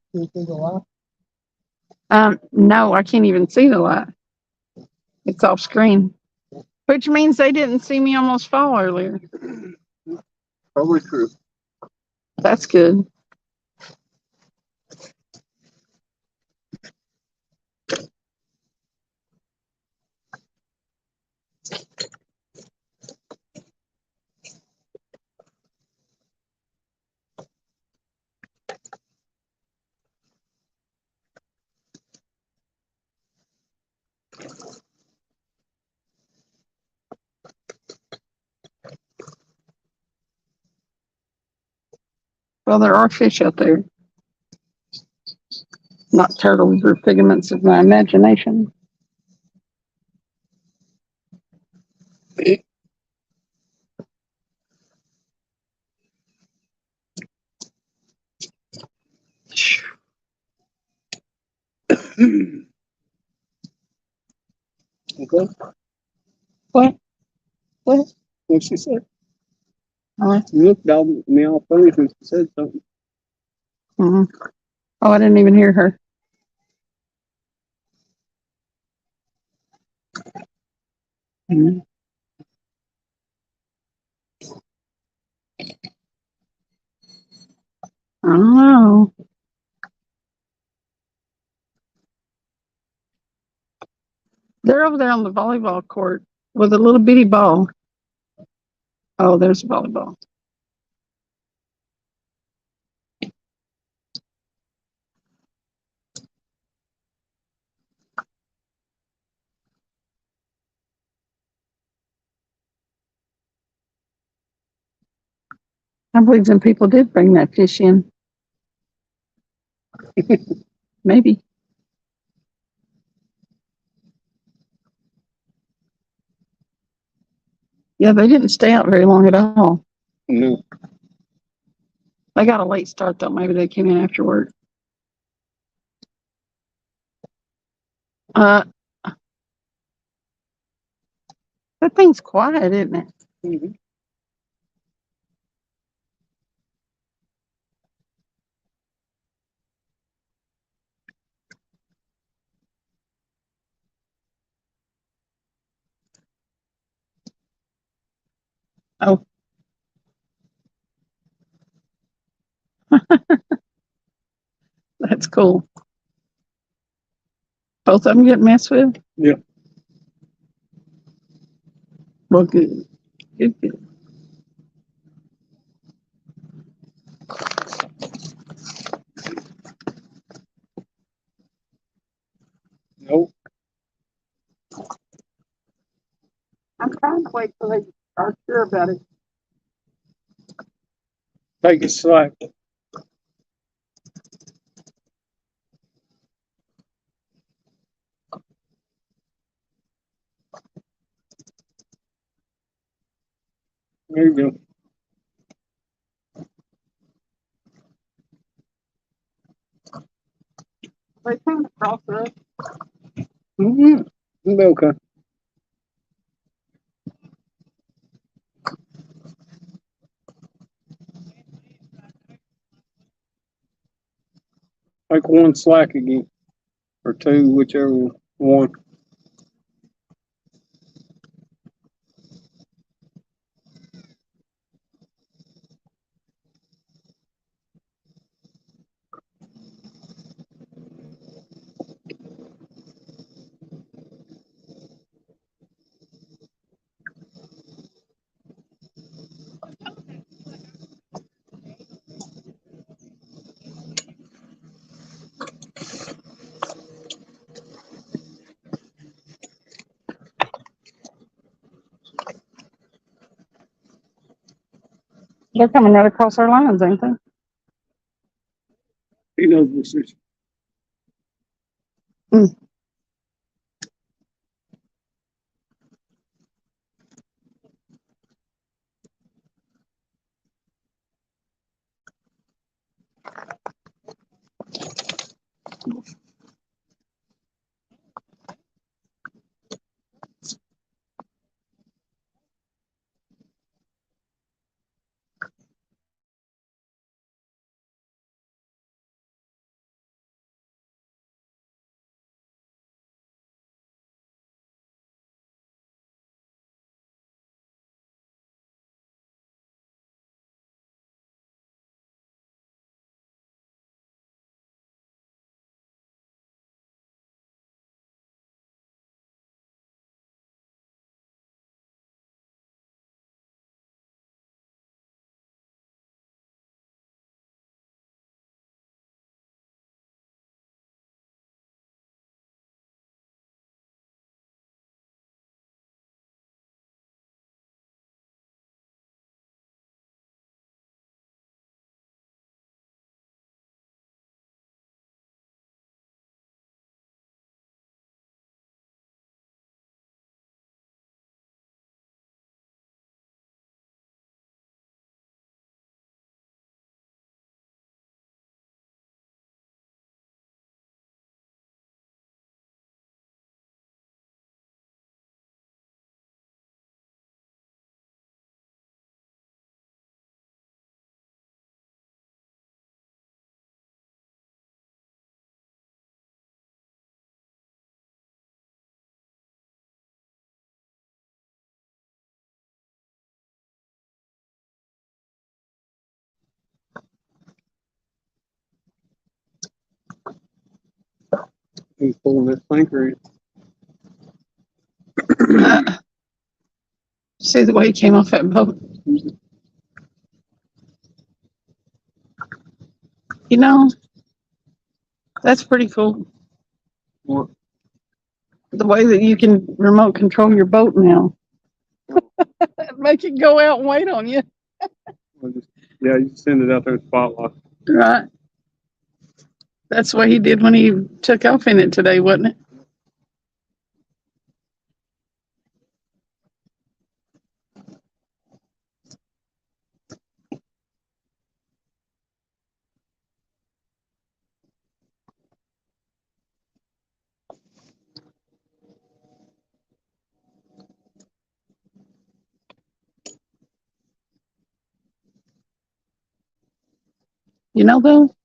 No, I can't even see the light. It's off screen. Which means they didn't see me almost fall earlier. Probably true. That's good. Well, there are fish out there. Not turtles or figments of my imagination. Okay. What? What? What she said? Oh, You looked down at me all funny when she said something. oh, I didn't even hear her. Mm. I don't know. They're over there on the volleyball court with a little bitty ball. Oh, there's a volleyball. I believe some people did bring that fish in. Maybe. Yeah, they didn't stay out very long at all. No. They got a late start though. Maybe they came in after work. That thing's quiet, isn't it? Mm-hmm. Oh. That's cool. Both of them get messed with? Yeah. Well, good. Good, good. Nope. I'm trying to wait till they are sure about it. Take it slack. There you go. They kind of cross up. Mm-hmm. Okay. Take one slack again. Or two, whichever one. They're coming right across our lines, ain't they? He knows this is. He's pulling that sinker in. See the way he came off that boat? You know, that's pretty cool. What? The way that you can remote control your boat now. Make it go out and wait on you. Yeah, you send it out there in spotlight. Right. That's what he did when he took off in it today, wasn't it? You know though?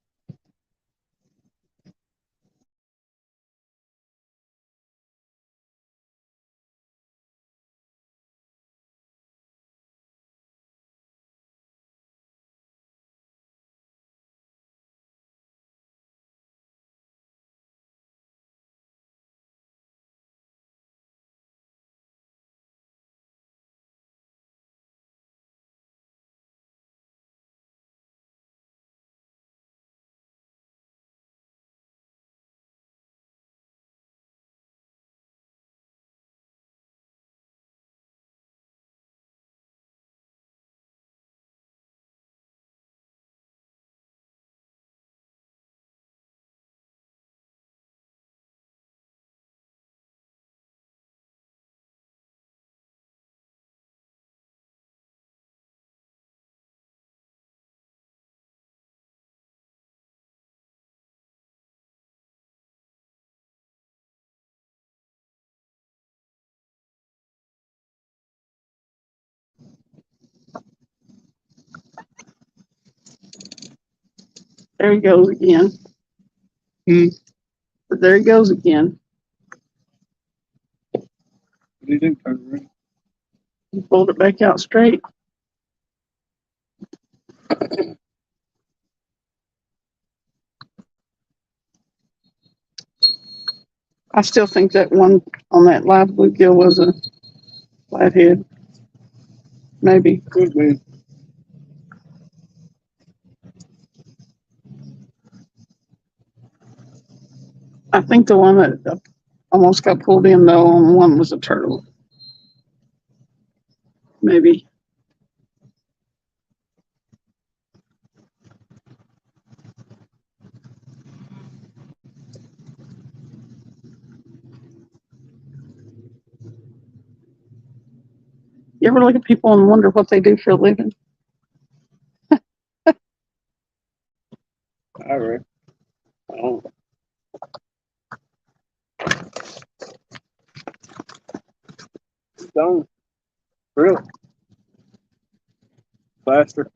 There he goes again. There he goes again. You do turn around. He pulled it back out straight. I still think that one on that live bluegill was a flathead. Maybe. Could be. I think the one that almost got pulled in though on one was a turtle. Maybe. You ever look at people and wonder what they do for a living? All right. Oh. Stone. Really? Plaster.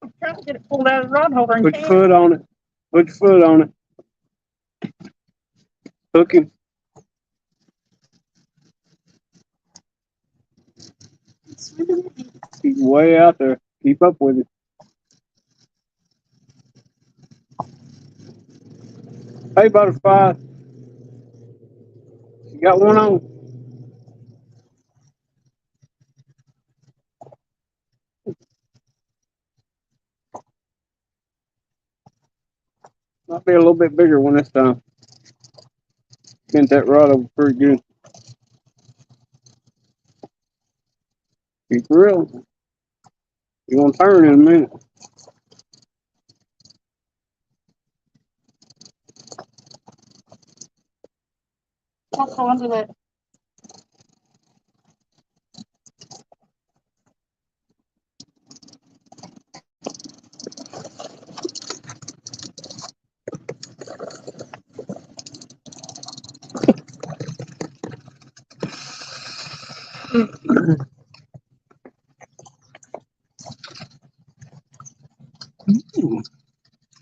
I'm trying to get it pulled out of the rod holder and Put your foot on it. Put your foot on it. Hook him. He's way out there. Keep up with it. Hey, butterfly. You got one on? Might be a little bit bigger one this time. Bent that rod over pretty good. Keep real. You're going to turn in a minute. Don't go under that.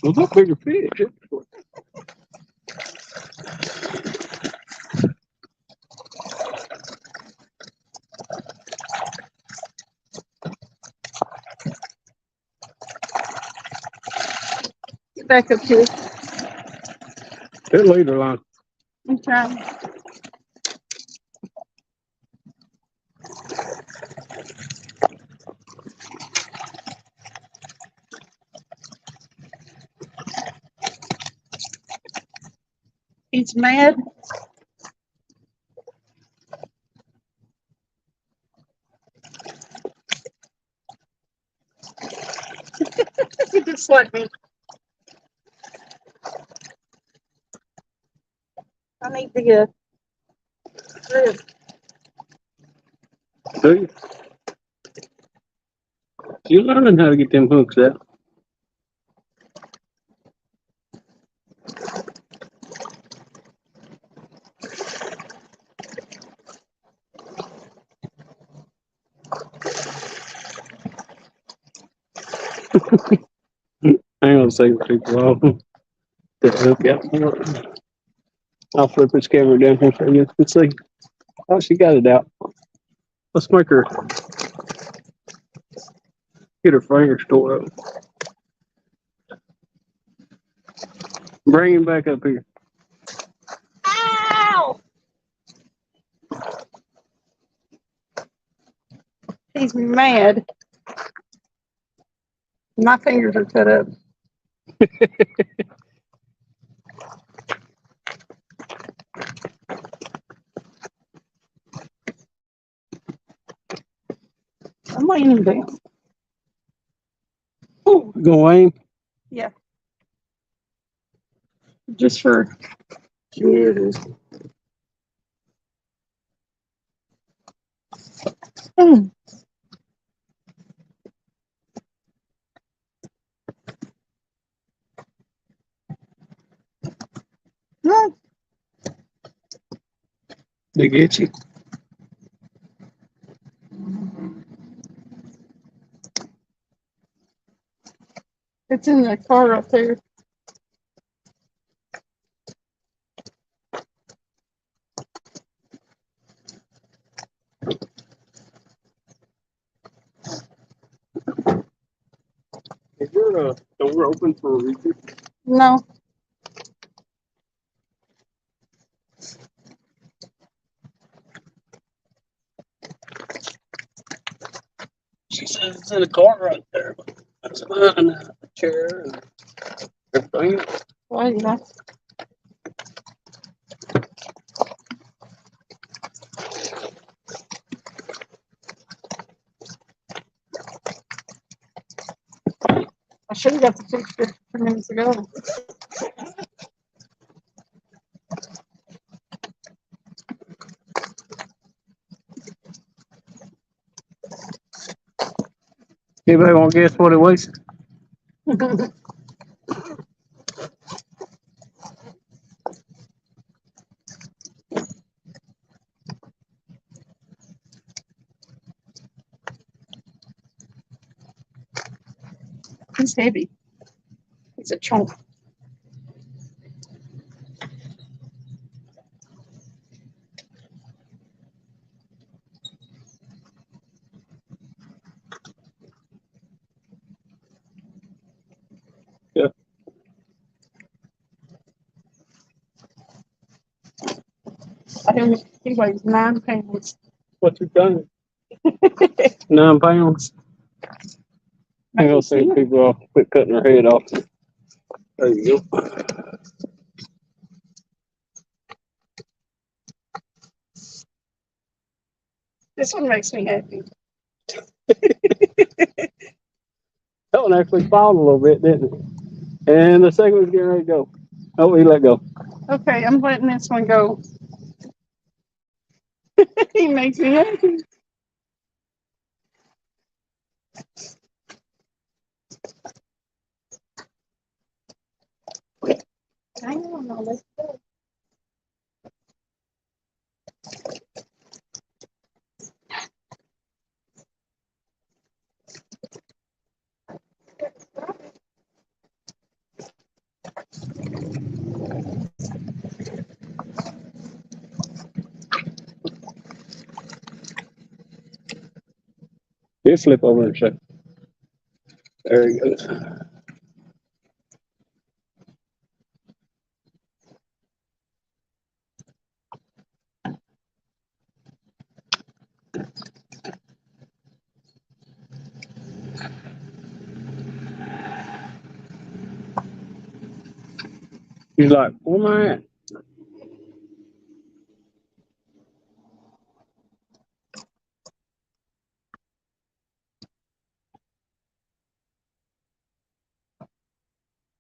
Well, look bigger fish. Get back up here. That leader line. I'm trying. He's mad. Just like me. I need to get rib. Do you? You're learning how to get them hooks out. Hang save people off. I'll flip this camera down here so you can see. Oh, she got it out. Let's make her get her finger store up. Bring him back up here. Ow! He's mad. My fingers are cut up. I'm laying him down. Oh, go aim. Yeah. Just for curiosity. Mm. Mm. They get you. It's in the car up there. Is your door open for a reason? No. She says it's in the car right there. That's fine. A chair and everything. Why not? I should have got the picture 2 minutes ago. Anybody want to guess what it was? He's heavy. He's a chunk. Yeah. He weighs 9 pounds. What you done? 9 pounds. I'm gonna say people off, quit cutting their head off. There you go. This one makes me happy. That one actually fouled a little bit, didn't it? And the second one's getting ready to go. Oh, he let go. Okay, I'm letting this one go. He makes me happy. Hang on, now let's go. He'll flip over and check. There he goes. He's like, where am I at?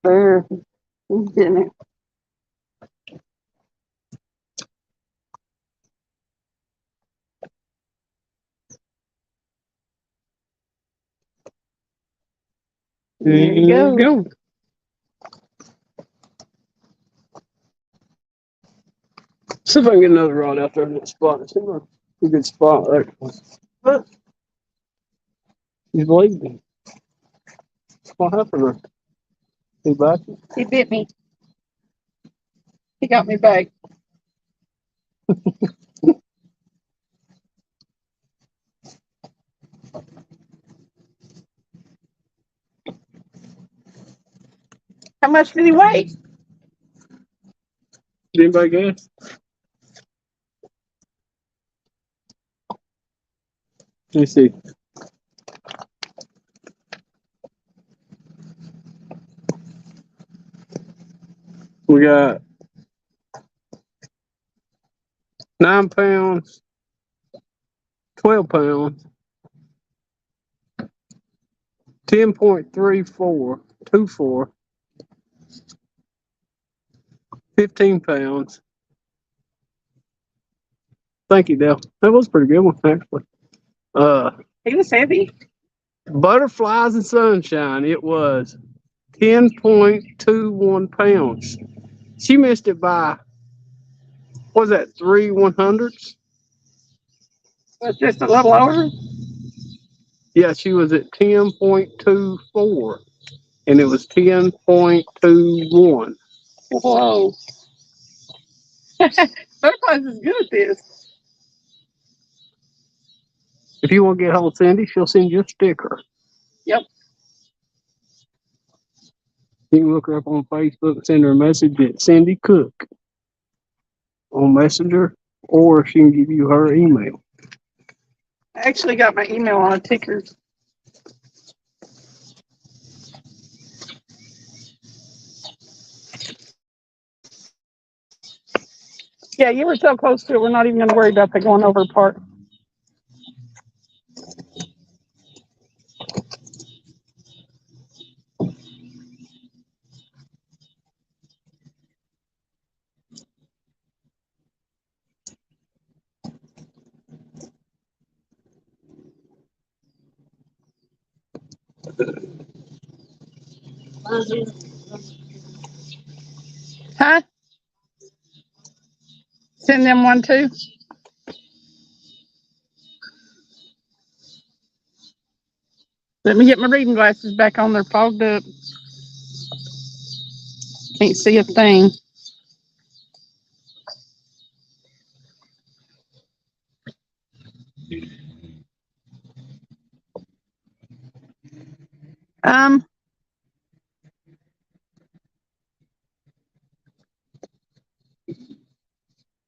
There. He's getting it. There you go. See if I can get another rod out there in that spot. See where a good spot there. Look, He's bleeding. What happened there? He back? He bit me. He got me back. How much did he weigh? Did anybody guess? Let me see. We got 9 pounds, 12 pounds, 10.34, 24, 15 pounds. Thank you, Dale. That was a pretty good one, actually. He was heavy. Butterflies and sunshine. It was 10.21 pounds. She missed it by, what was that, 3/100ths? Was just a little over. Yeah, she was at 10.24, and it was 10.21. Whoa. Butterflies is good at this. If you want to get hold of Cindy, she'll send you a sticker. Yep. You can look her up on Facebook and send her a message at Cindy Cook on Messenger, or she can give you her email. I actually got my email on a ticker. Yeah, you were so close to it. We're not even going to worry about the going over part. Huh? Send them one too. Let me get my reading glasses back on. They're fogged up. Can't see a thing. Um,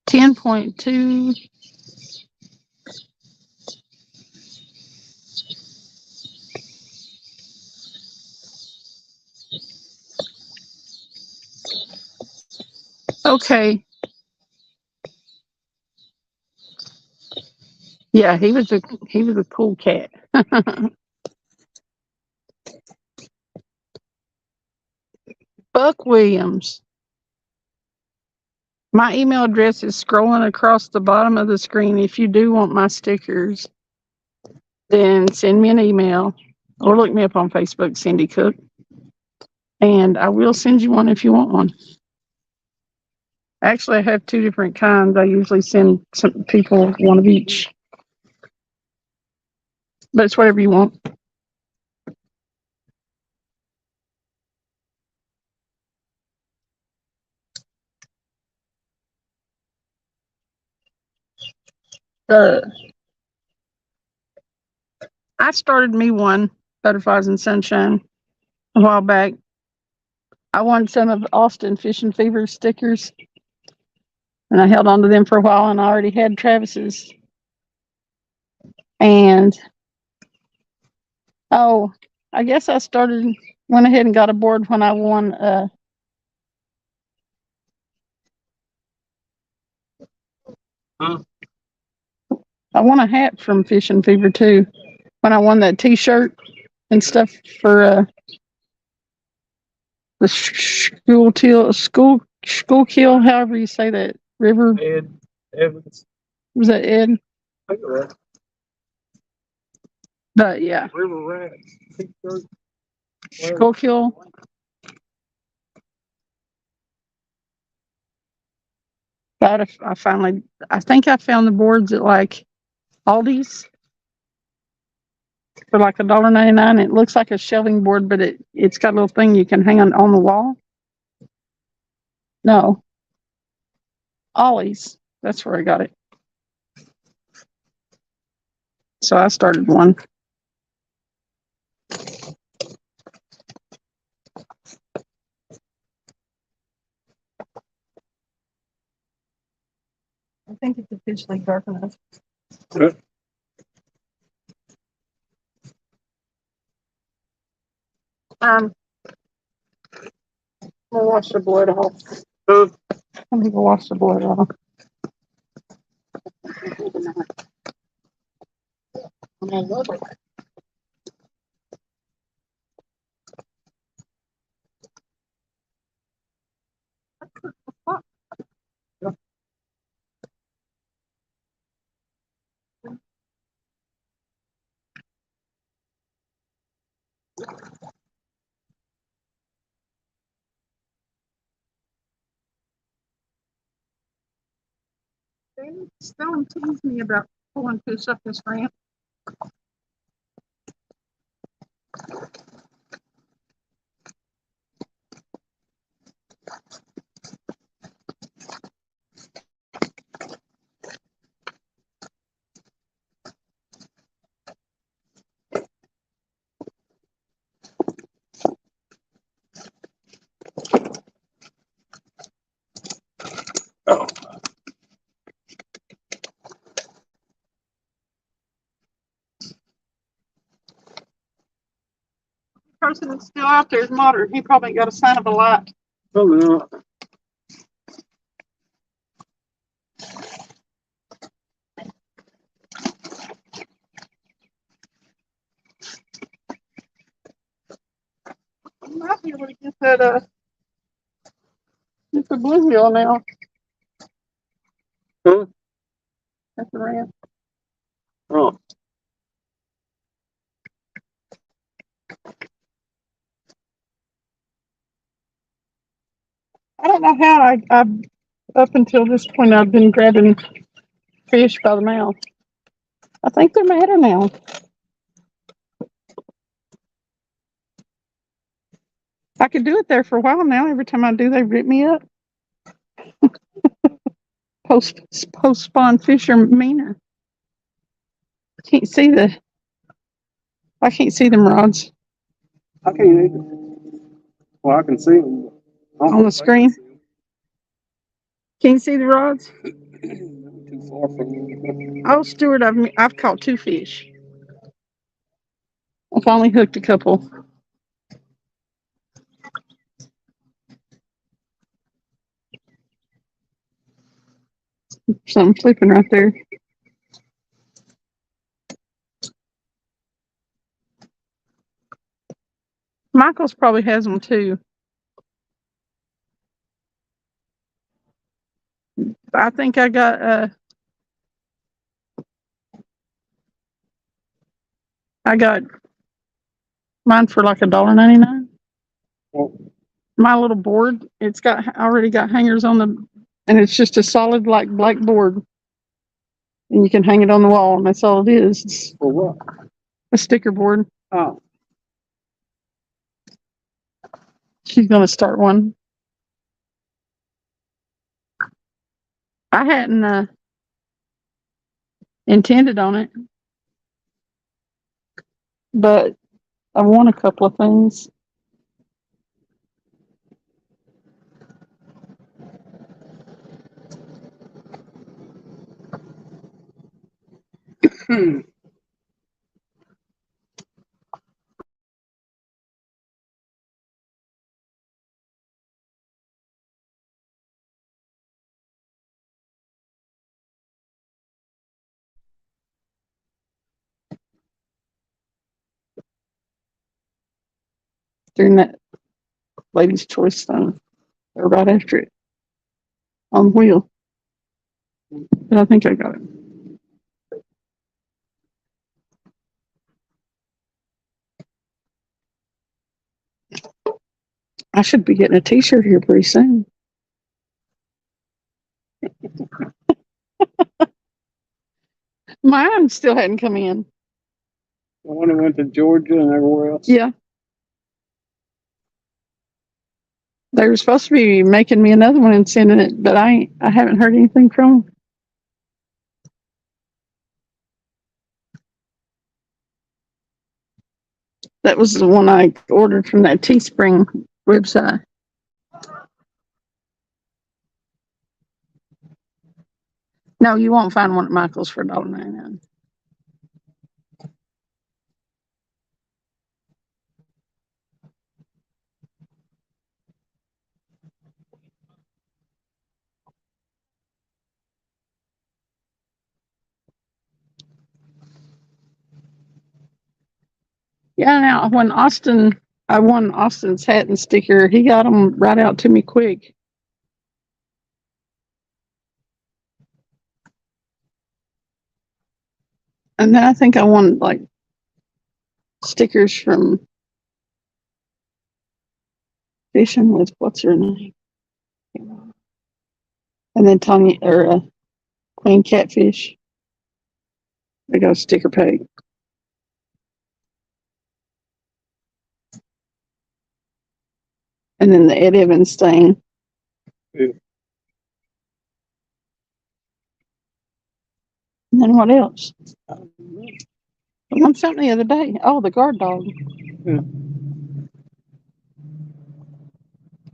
10.2. Okay. Yeah, he was a cool cat. Buck Williams. My email address is scrolling across the bottom of the screen. If you do want my stickers, then send me an email or look me up on Facebook, Cindy Cook, and I will send you one if you want one. Actually, I have 2 different kinds. I usually send some people one of each, but it's whatever you want. I started me one, Butterflies and Sunshine, a while back. I wanted some of Austin Fishing Fever stickers, and I held on to them for a while, and I already had Travis's. And, oh, I guess I went ahead and got a board when I won, I won a hat from Fishing Fever too, when I won that t-shirt and stuff for, the school kill, however you say that, river, Ed Evans. was that Ed? I think of that. But yeah, River Rat. T-shirt. school kill. But I think I found the boards at like Aldi's. for like $1.99. It looks like a shelving board, but it's got a little thing you can hang on the wall. No. Ollie's. That's where I got it. So I started one. I think it's officially dark enough. Yeah. I'm gonna wash the blood off. Huh? I'm gonna go wash the blood off. Stone teased me about pulling fish up this ramp. Oh. The person that's still out there is modern. He probably got a sign of a light. Probably not. I might be able to get that get the bluegill now Huh? at the ramp. Oh. I don't know how I've up until this point I've been grabbing fish by the mouth. I think they're madder now. I could do it there for a while now. Every time I do, they rip me up. Post spawn fish are meaner. I can't see them rods I can't either. Well, I can see them. on the screen. Can you see the rods? Too far from you. Oh, Stuart, I've caught 2 fish. I've only hooked a couple. Something flipping right there. Michael's probably has them too. I think I got mine for like $1.99. Well, My little board, it's already got hangers on and it's just a solid like black board, and you can hang it on the wall, and that's all it is. It's for what? a sticker board. Oh. She's gonna start one. I hadn't intended on it, but I won a couple of things. During that Ladies' Choice thing, or right after it, on the wheel. But I think I got it. I should be getting a t-shirt here pretty soon. Mine still hadn't come in. The one that went to Georgia and everywhere else. Yeah. They were supposed to be making me another one and sending it, but I haven't heard anything from them. That was the one I ordered from that Teespring website. No, you won't find one at Michael's for $1.99. Yeah, now when I won Austin's hat and sticker, he got them right out to me quick. And then I think I won like stickers from Fishing with what's her name? And then Tanya or Queen Catfish. They got a sticker pack. And then the Ed Evans thing. Yeah. And then what else? I won something the other day. Oh, the guard dog. Yeah.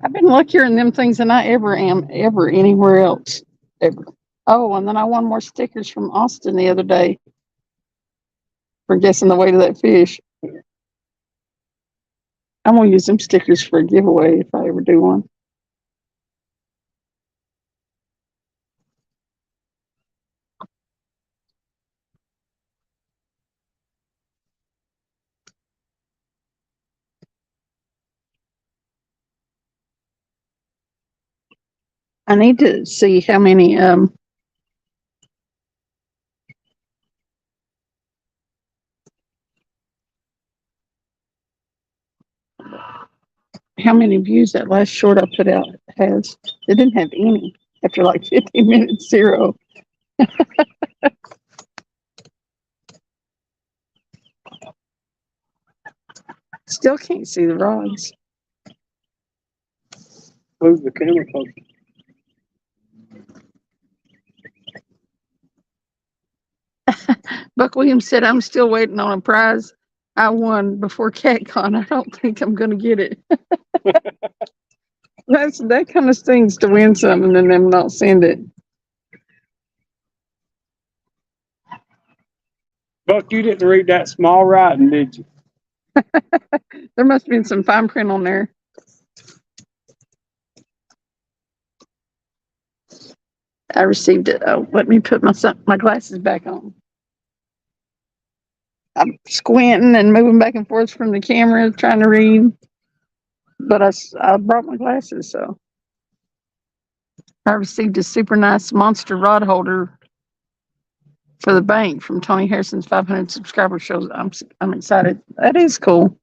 I've been luckier in them things than I ever am anywhere else. Ever. Oh, and then I won more stickers from Austin the other day for guessing the weight of that fish. I'm gonna use them stickers for a giveaway if I ever do one. I need to see how many views that last short I put out has. It didn't have any after like 15 minutes, 0. Still can't see the rods. Move the camera closer. Buck Williams said, I'm still waiting on a prize I won before CatCon. I don't think I'm going to get it. That kind of stings to win something and then them not send it. Buck, you didn't read that small writing, did you? There must have been some fine print on there. I received it. Oh, let me put my glasses back on. I'm squinting and moving back and forth from the camera trying to read, but I brought my glasses, so I received a super nice monster rod holder for the bank from Tony Harrison's 500 subscriber shows. I'm excited. That is cool.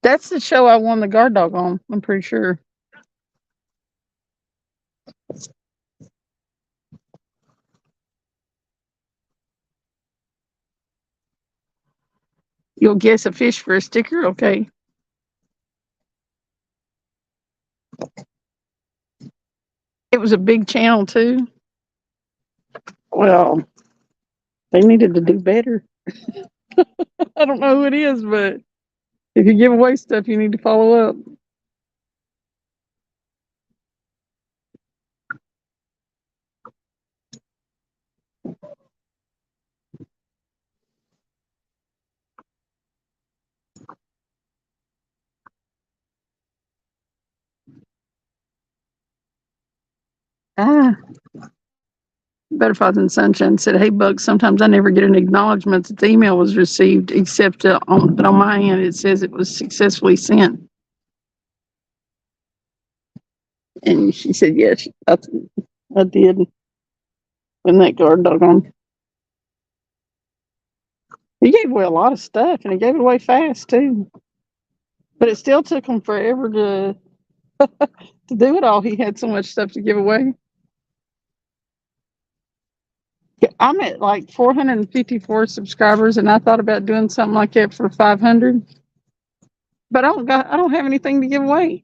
That's the show I won the guard dog on, I'm pretty sure. You'll guess a fish for a sticker? Okay. It was a big channel too. Well, they needed to do better. I don't know who it is, but if you give away stuff, you need to follow up. Butterflies and Sunshine said, hey, Buck, sometimes I never get an acknowledgement that the email was received, except but on my end, it says it was successfully sent. And she said, yes, I did. When that guard dog on. He gave away a lot of stuff, and he gave it away fast, too. But it still took him forever to do it all. He had so much stuff to give away. Yeah, I'm at like 454 subscribers, and I thought about doing something like that for 500. But I don't have anything to give away.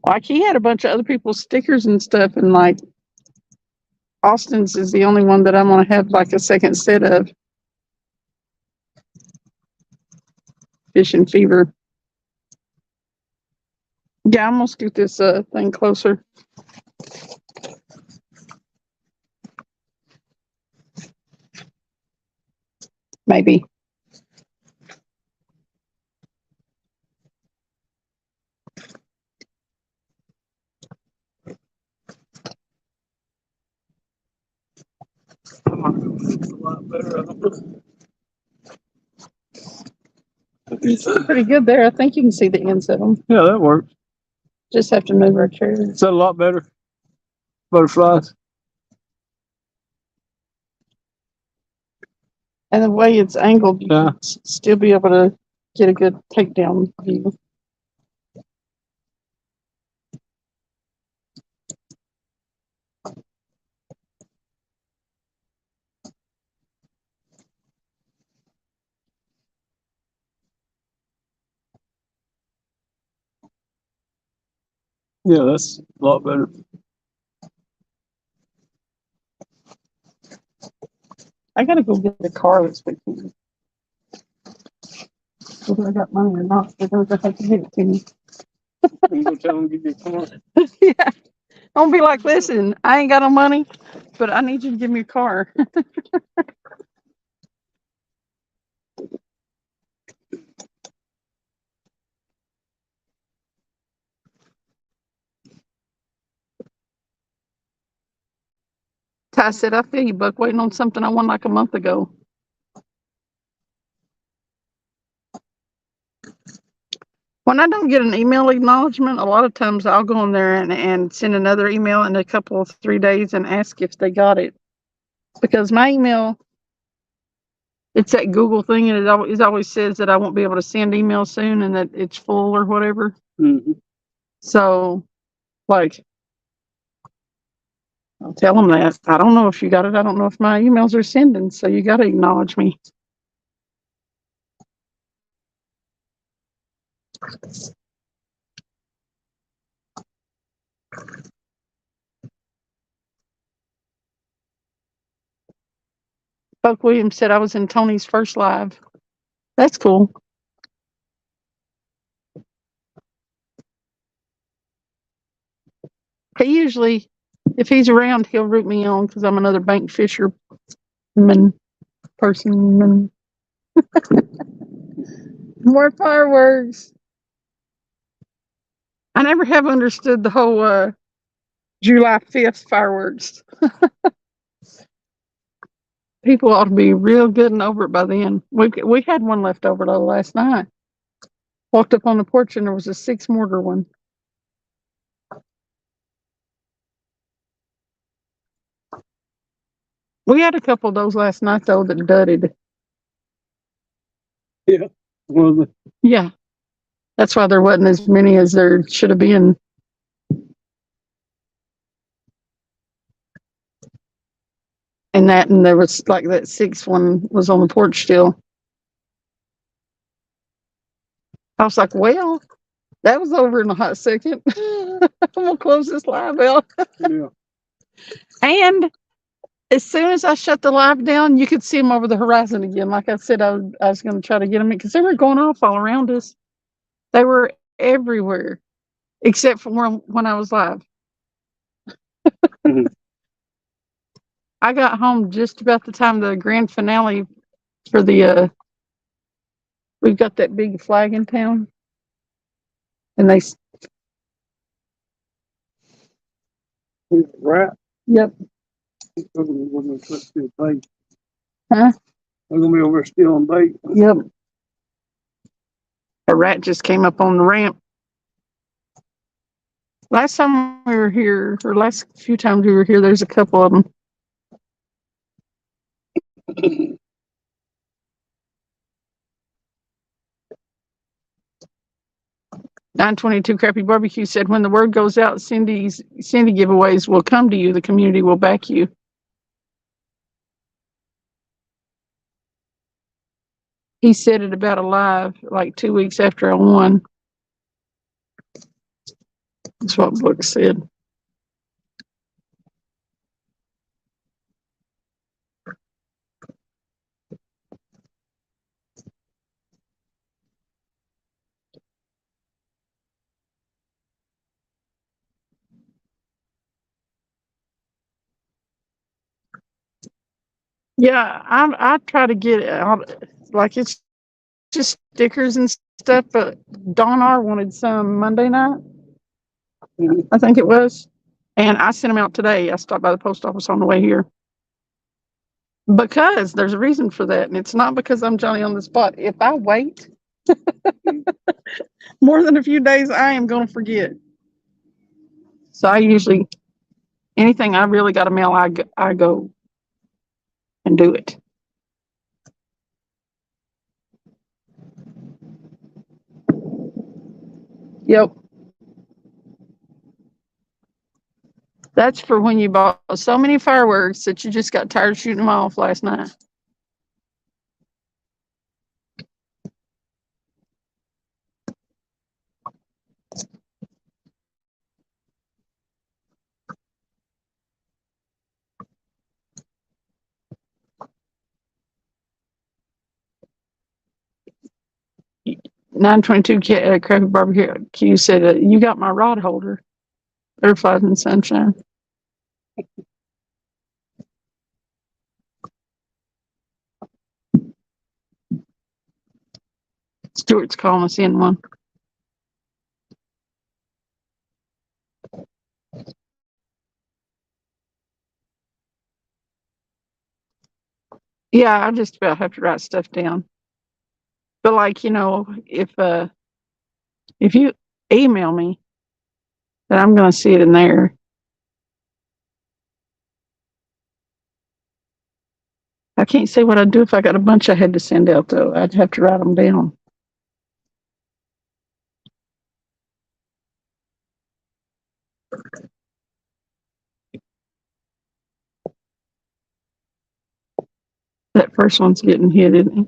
Like he had a bunch of other people's stickers and stuff, and like Austin's is the only one that I'm gonna have like a second set of. Fishing Fever. Yeah, I'm gonna scoot this thing closer. Maybe. It's a lot better. It's pretty good there. I think you can see the ends of them. Yeah, that works. Just have to move our chairs. Is that a lot better? Butterflies. And the way it's angled, you Yeah. can still be able to get a good takedown view. Yeah, that's a lot better. I gotta go get the car this weekend. Whether I got money or not, they're gonna have to give it to me. You go tell them to give you a car. Yeah. Don't be like, listen, I ain't got no money, but I need you to give me a car. Ty said, I feel you, Buck, waiting on something I won like a month ago. When I don't get an email acknowledgement, a lot of times I'll go in there and send another email in a couple of 3 days and ask if they got it. Because my email, it's that Google thing, and it always says that I won't be able to send emails soon and that it's full or whatever. Mm-hmm. So, like, I'll tell them that. I don't know if you got it. I don't know if my emails are sending, so you got to acknowledge me. Buck Williams said I was in Tony's first live. That's cool. He usually, if he's around, he'll root me on because I'm another bank fisherman person. More fireworks. I never have understood the whole July 5th fireworks. People ought to be real good and over it by then. We had one left over though last night. Walked up on the porch and there was a 6 mortar one. We had a couple of those last night though that dudded. Yeah. Well, Yeah. That's why there wasn't as many as there should have been. And there was like that 6th one was on the porch still. I was like, well, that was over in a hot second. I'm gonna close this live out. yeah. And as soon as I shut the live down, you could see them over the horizon again. Like I said, I was going to try to get them because they were going off all around us. They were everywhere, except for when I was live. Mhm. I got home just about the time the grand finale for we've got that big flag in town, and they. Rat. Yep. They're gonna steal bait. Huh? They're gonna be over stealing bait. Yep. A rat just came up on the ramp. Last time we were here, or last few times we were here, there's a couple of them. 922 Crappy Barbecue said, when the word goes out, Cindy giveaways will come to you. The community will back you. He said it about a live like 2 weeks after I won. That's what Brooke said. Yeah, I try to get it out, like it's just stickers and stuff, but Don R wanted some Monday night, I think it was. And I sent them out today. I stopped by the post office on the way here. Because there's a reason for that. And it's not because I'm Johnny on the spot. If I wait more than a few days, I am going to forget. So I usually, anything I really got to mail, I go and do it. Yep. That's for when you bought so many fireworks that you just got tired of shooting them off last night. You 922 Crappy Barbecue said, you got my rod holder. Butterflies in the sunshine. Stuart's calling us in one. Yeah, I just about have to write stuff down. But like, if you email me, then I'm going to see it in there. I can't say what I'd do if I got a bunch I had to send out, though. I'd have to write them down. That first one's getting hit, isn't it?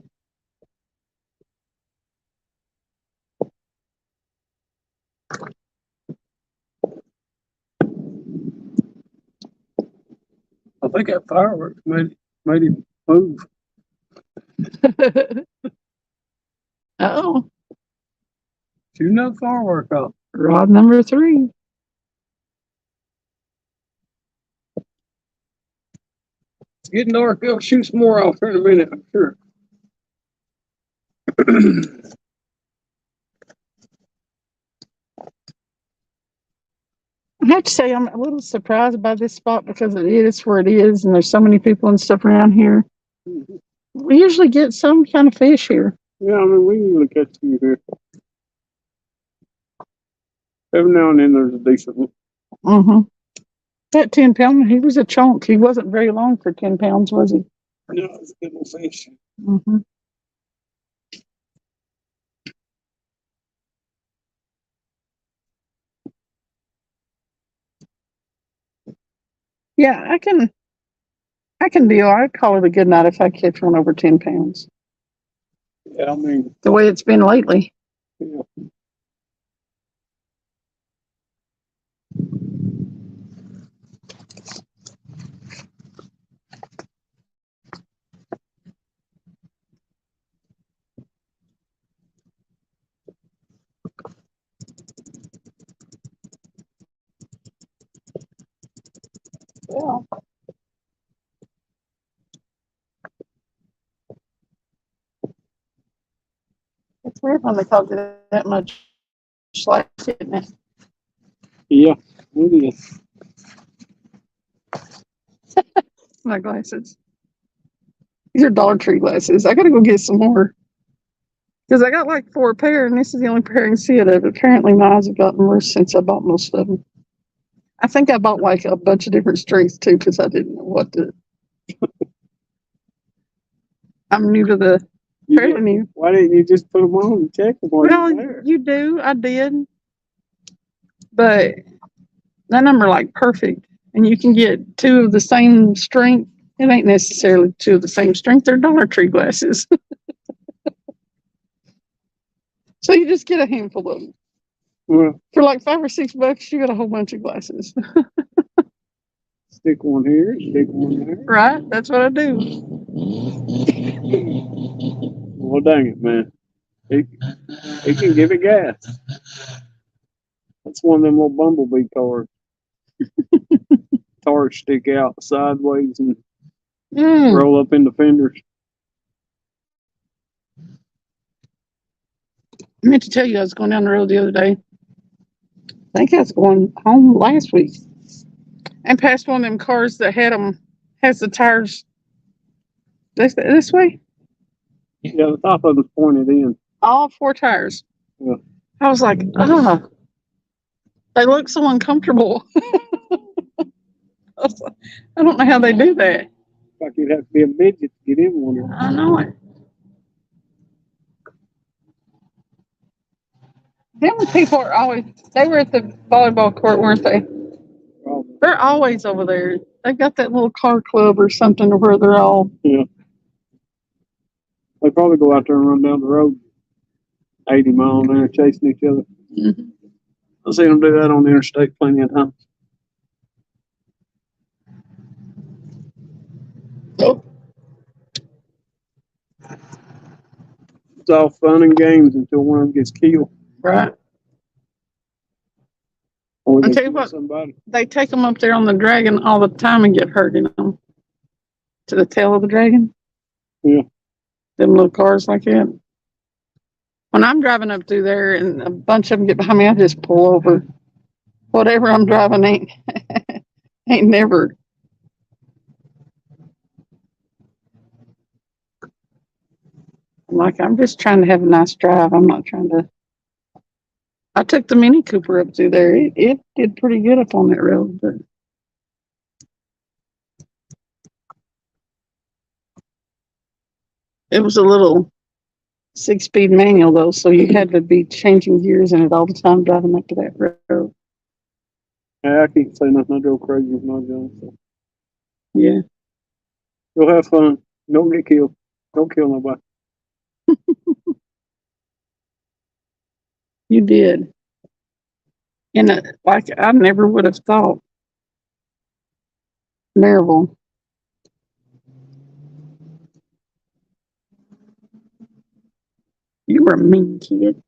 I think that fireworks made him move. Oh, Shooting that firework off. rod number 3. It's getting dark. He'll shoot some more off here in a minute, I'm sure. I have to say, I'm a little surprised by this spot because it is where it is, and there's so many people and stuff around here. We usually get some kind of fish here. Yeah, I mean, we usually catch you here. Every now and then there's a decent one. Mm-hmm. That 10-pound, he was a chunk. He wasn't very long for 10 pounds, was he? No, it's a good little fish. Mm-hmm. Yeah, I can deal. I'd call it a good night if I catch one over 10 pounds. Yeah, I mean, The way it's been lately. yeah. Yeah. It's weird when they call it that much slack, isn't it? Yeah, it is. My glasses. These are Dollar Tree glasses. I gotta go get some more. Because I got like 4 pair, and this is the only pair I can see it of. Apparently, my eyes have gotten worse since I bought most of them. I think I bought like a bunch of different strengths too, because I didn't know what to. I'm new to the fairly new. Why didn't you just put them on and check them? Well, you do. I did. but that number like perfect, and you can get two of the same strength. It ain't necessarily two of the same strength. They're Dollar Tree glasses, so you just get a handful of them Well, for like $5 or $6. You got a whole bunch of glasses, stick one here, stick one there. right? That's what I do. Well, dang it, man. It can give it gas. That's one of them little bumblebee cars. Tires stick out sideways and roll up in the fenders. I meant to tell you, I was going down the road the other day. I think I was going home last week and passed one of them cars that has the tires this way. Yeah, the top of it's pointed in. All four tires. Yeah. I was like, they look so uncomfortable. I don't know how they do that. Like you'd have to be a midget to get in one. I know it. Them people are always, they were at the volleyball court, weren't they? Probably. They're always over there. They got that little car club or something where they're all. Yeah. They probably go out there and run down the road 80 miles an hour chasing each other. Mm-hmm. I've seen them do that on the interstate plenty of times. Oh. It's all fun and games until one of them gets killed. Right. Or I'll they tell you kill what, somebody. they take them up there on the dragon all the time and get hurt, To the tail of the dragon. Yeah. Them little cars like that. When I'm driving up through there and a bunch of them get behind me, I just pull over. Whatever I'm driving ain't never. I'm just trying to have a nice drive. I'm not trying to. I took the Mini Cooper up through there. It did pretty good up on that road, but it was a little 6-speed manual though, so you had to be changing gears in it all the time driving up to that road. Yeah, I can't say nothing. I drove crazy with my gun. So. Yeah. Go have fun. Don't get killed. Don't kill nobody. You did. And I never would have thought. Maryville. You were a mean kid.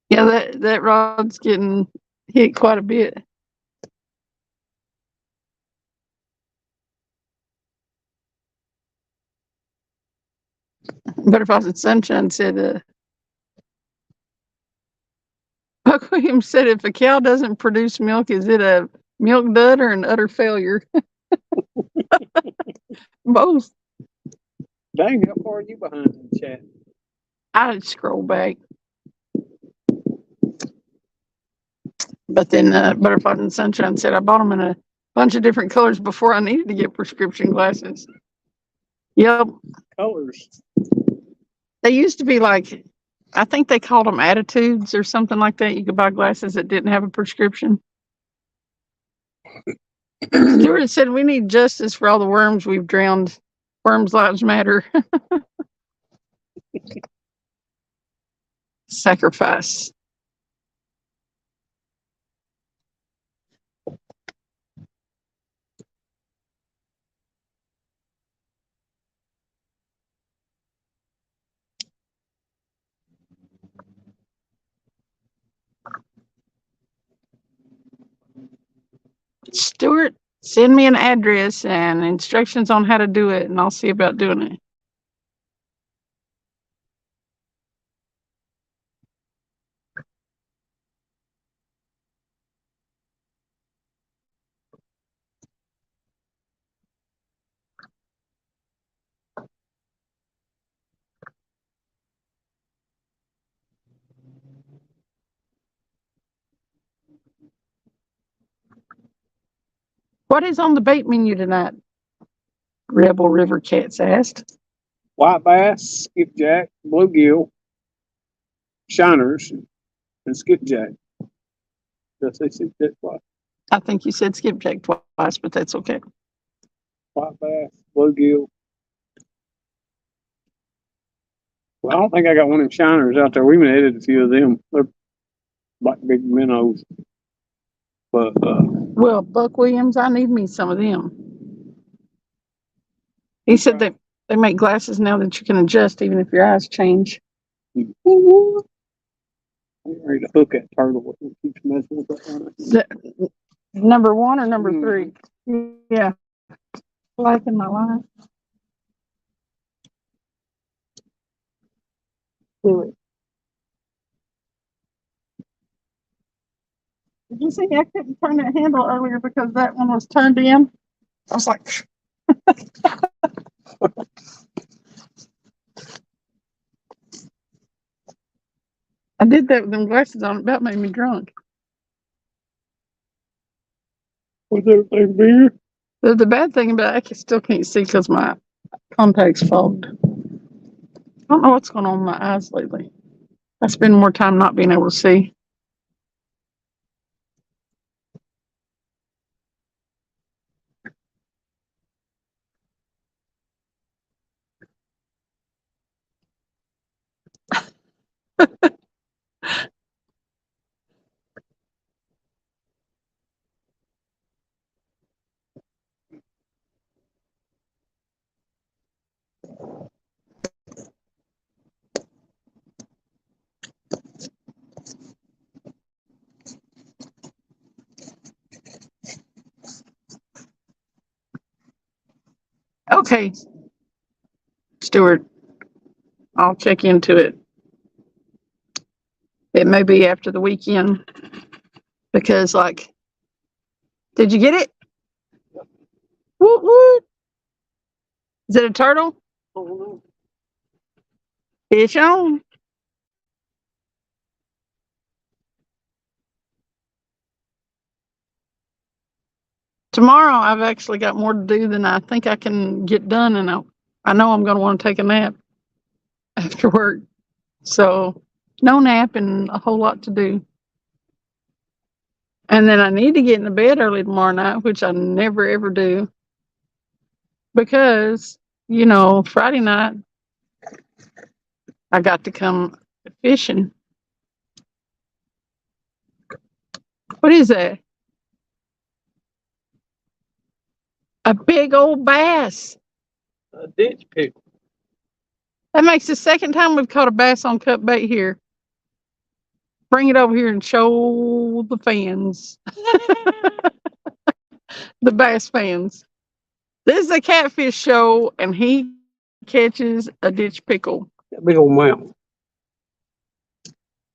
Yeah, that rod's getting hit quite a bit. Butterflies and Sunshine said, Buck Williams said, if a cow doesn't produce milk, is it a milk dud or an utter failure? Both. Dang, how far are you behind in the chat? I'd scroll back. But then Butterflies and Sunshine said, I bought them in a bunch of different colors before I needed to get prescription glasses. Yep. Colors. They used to be like, I think they called them attitudes or something like that. You could buy glasses that didn't have a prescription. Stuart said, we need justice for all the worms we've drowned. Worms' lives matter. Sacrifice. Stuart, send me an address and instructions on how to do it, and I'll see about doing it. What is on the bait menu tonight? Rebel River Cats asked. white bass, skipjack, bluegill, shiners, and skipjack. Did I say skipjack twice? I think you said skipjack twice, but that's okay. White bass, bluegill. Well, I don't think I got one of them shiners out there. We netted a few of them. They're like big minnows. But Well, Buck Williams, I need me some of them. He said that they make glasses now that you can adjust even if your eyes change. I'm ready to hook that turtle. It keeps messing with that one. Number 1 or number 3? Yeah. Liking my life. Do it. Did you see I couldn't turn that handle earlier because that one was turned in? I was like, I did that with them glasses on. It about made me drunk. Was everything bigger? The bad thing about it, I still can't see because my contacts fogged. I don't know what's going on with my eyes lately. I spend more time not being able to see. Okay, Stuart, I'll check into it. It may be after the weekend because, like, did you get it? Woot woot. Is it a turtle? Fish on. Tomorrow, I've actually got more to do than I think I can get done, and I know I'm going to want to take a nap after work. So, no nap and a whole lot to do. And then I need to get into bed early tomorrow night, which I never ever do. Because, Friday night, I got to come fishing. What is that? A big old bass. A ditch pickle. That makes the second time we've caught a bass on cut bait here. Bring it over here and show the fans. The bass fans. This is a catfish show, and he catches a ditch pickle. That big old mouth.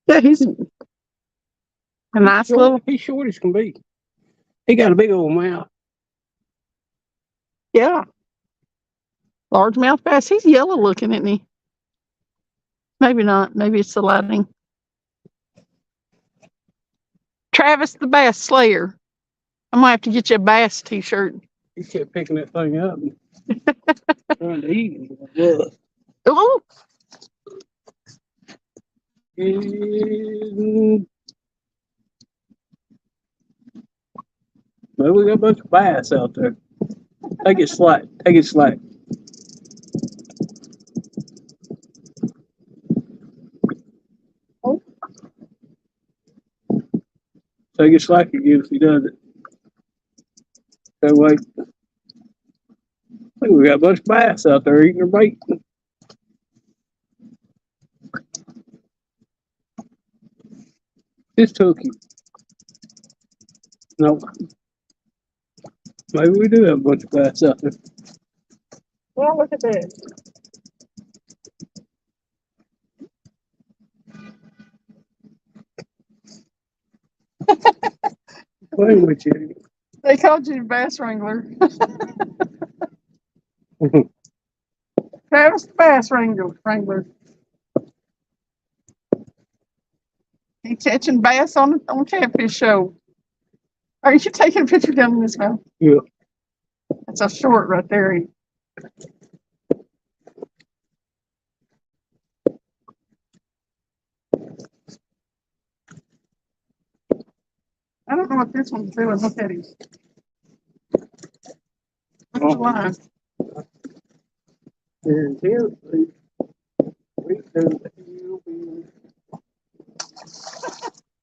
Yeah, he's a nice little. He's short as can be. He got a big old mouth. Yeah. Largemouth bass. He's yellow looking, isn't he? Maybe not. Maybe it's the lighting. Travis the Bass Slayer. I'm going to have to get you a bass t-shirt. He kept picking that thing up and trying to eat it. Oh, Well, we got a bunch of bass out there. Take it slack. Take it slack. Oh. Take it slack again if he does it. So wait. I think we got a bunch of bass out there eating their bait. This took you. No. Maybe we do have a bunch of bass out there. well, look at that. Playing with you. They called you Bass Wrangler. Travis the Bass Wrangler. He's catching bass on Catfish Show. Are you taking a picture down this now? Yeah. That's a short right there. I don't know what this one's doing. Look at him. Look at the line. And here we do.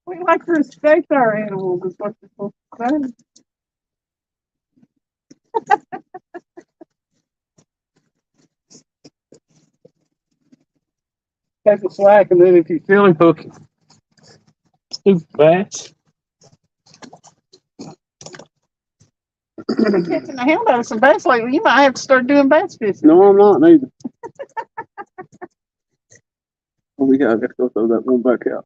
We like to respect our animals, is what you're supposed to say. Take a slack, and then if you feel him, hook him. Stupid bass. You're catching the hell out of some bass lately. You might have to start doing bass fishing. No, I'm not neither. Oh, we got. Let's go throw that one back out.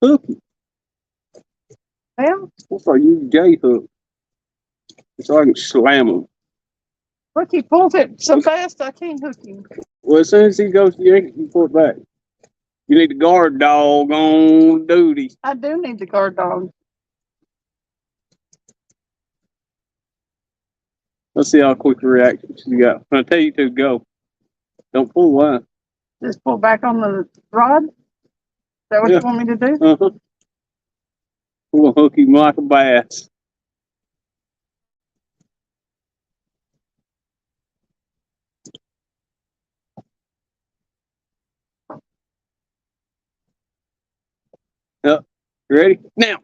Hook him. Well, What are you, J hook? So I can slam him. look, he pulls it so fast I can't hook him. Well, as soon as he goes to yank it, you pull it back. You need the guard dog on duty. I do need the guard dog. Let's see how quick the reaction you got. When I tell you to go, don't pull the line. Just pull back on the rod. Is that what Yeah. you want me to do? Uh-huh. We're gonna hook him like a bass. Yep. You ready? Now.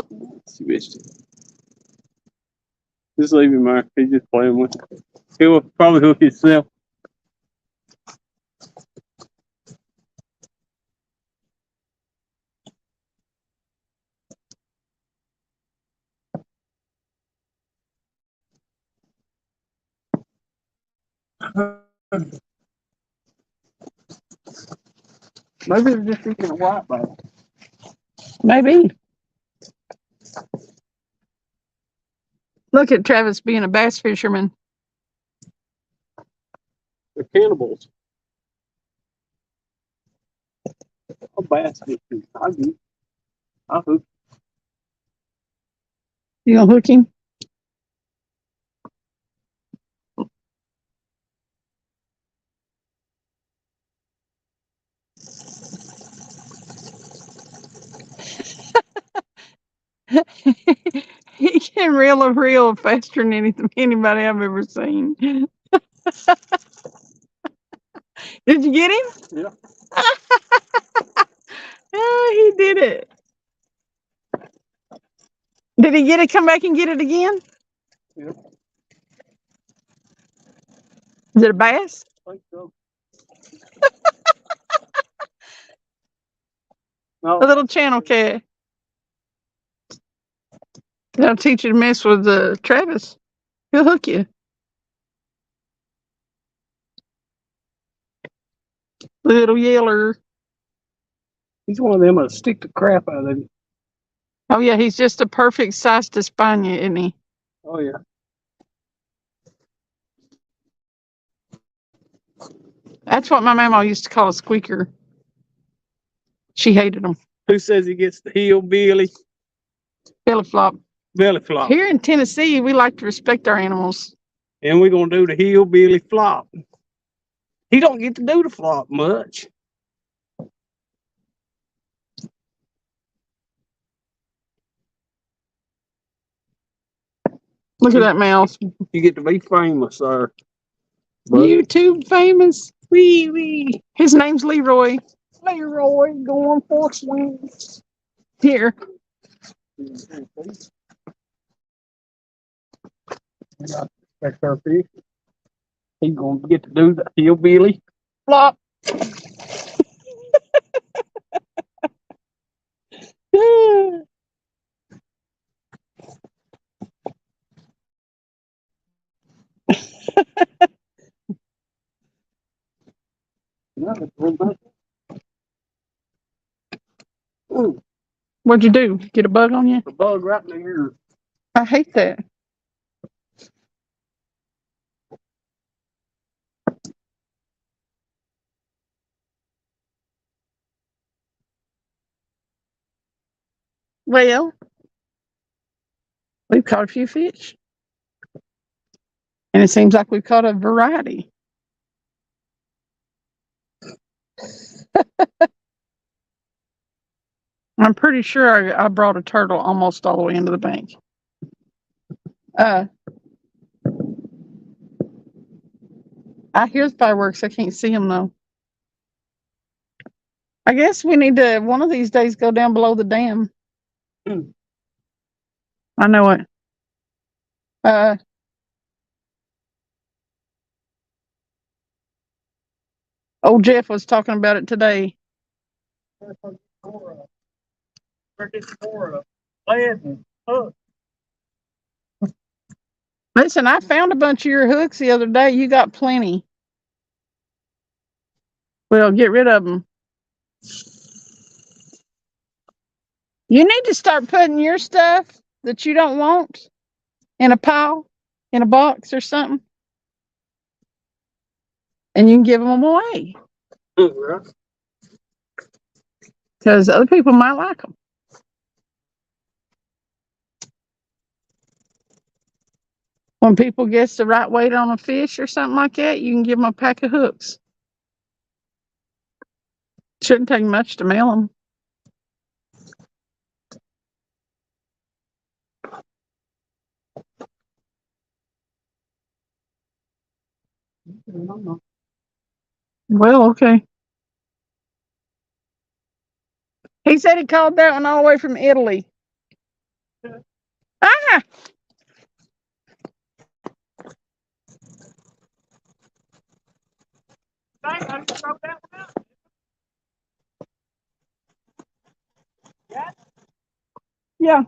You missed it. Just leave him there. He's just playing with it. He'll probably hook himself. Maybe they're just eating a white bass. Maybe. Look at Travis being a bass fisherman. They're cannibals. A bass fishing. I'll hook. You gonna hook him? He can reel a reel faster than anybody I've ever seen. Did you get him? Yeah. Oh, he did it. Did he get it? Come back and get it again? Yep. Is it a bass? I think so. No. A little channel cat. That'll teach you to mess with Travis. He'll hook you. Little yeller. He's one of them that'll stick the crap out of him. Oh yeah, he's just a perfect size to spine you, isn't he? Oh, yeah. That's what my mama used to call a squeaker. She hated them. Who says he gets the hillbilly Belly flop. belly flop? Here in Tennessee, we like to respect our animals. And we're going to do the hillbilly flop. He don't get to do the flop much. Look at that mouth. You get to be famous, sir. But YouTube famous. Wee wee. His name's Leroy. Leroy going for swings. Here. that's our fish. He's going to get to do the hillbilly Flop. Ooh, What'd you do? Get a bug on you? the bug right in the ear. I hate that. Well, we've caught a few fish. And it seems like we've caught a variety. I'm pretty sure I brought a turtle almost all the way into the bank. I hear the fireworks. I can't see them though. I guess we need to one of these days go down below the dam. I know it. Old Jeff was talking about it today. Listen, I found a bunch of your hooks the other day. You got plenty. Well, get rid of them. You need to start putting your stuff that you don't want in a pile, in a box or something, and you can give them away because other people might like them. When people guess the right weight on a fish or something like that, you can give them a pack of hooks. Shouldn't take much to mail them. Well, okay. He said he called that one all the way from Italy. Ah! Yeah.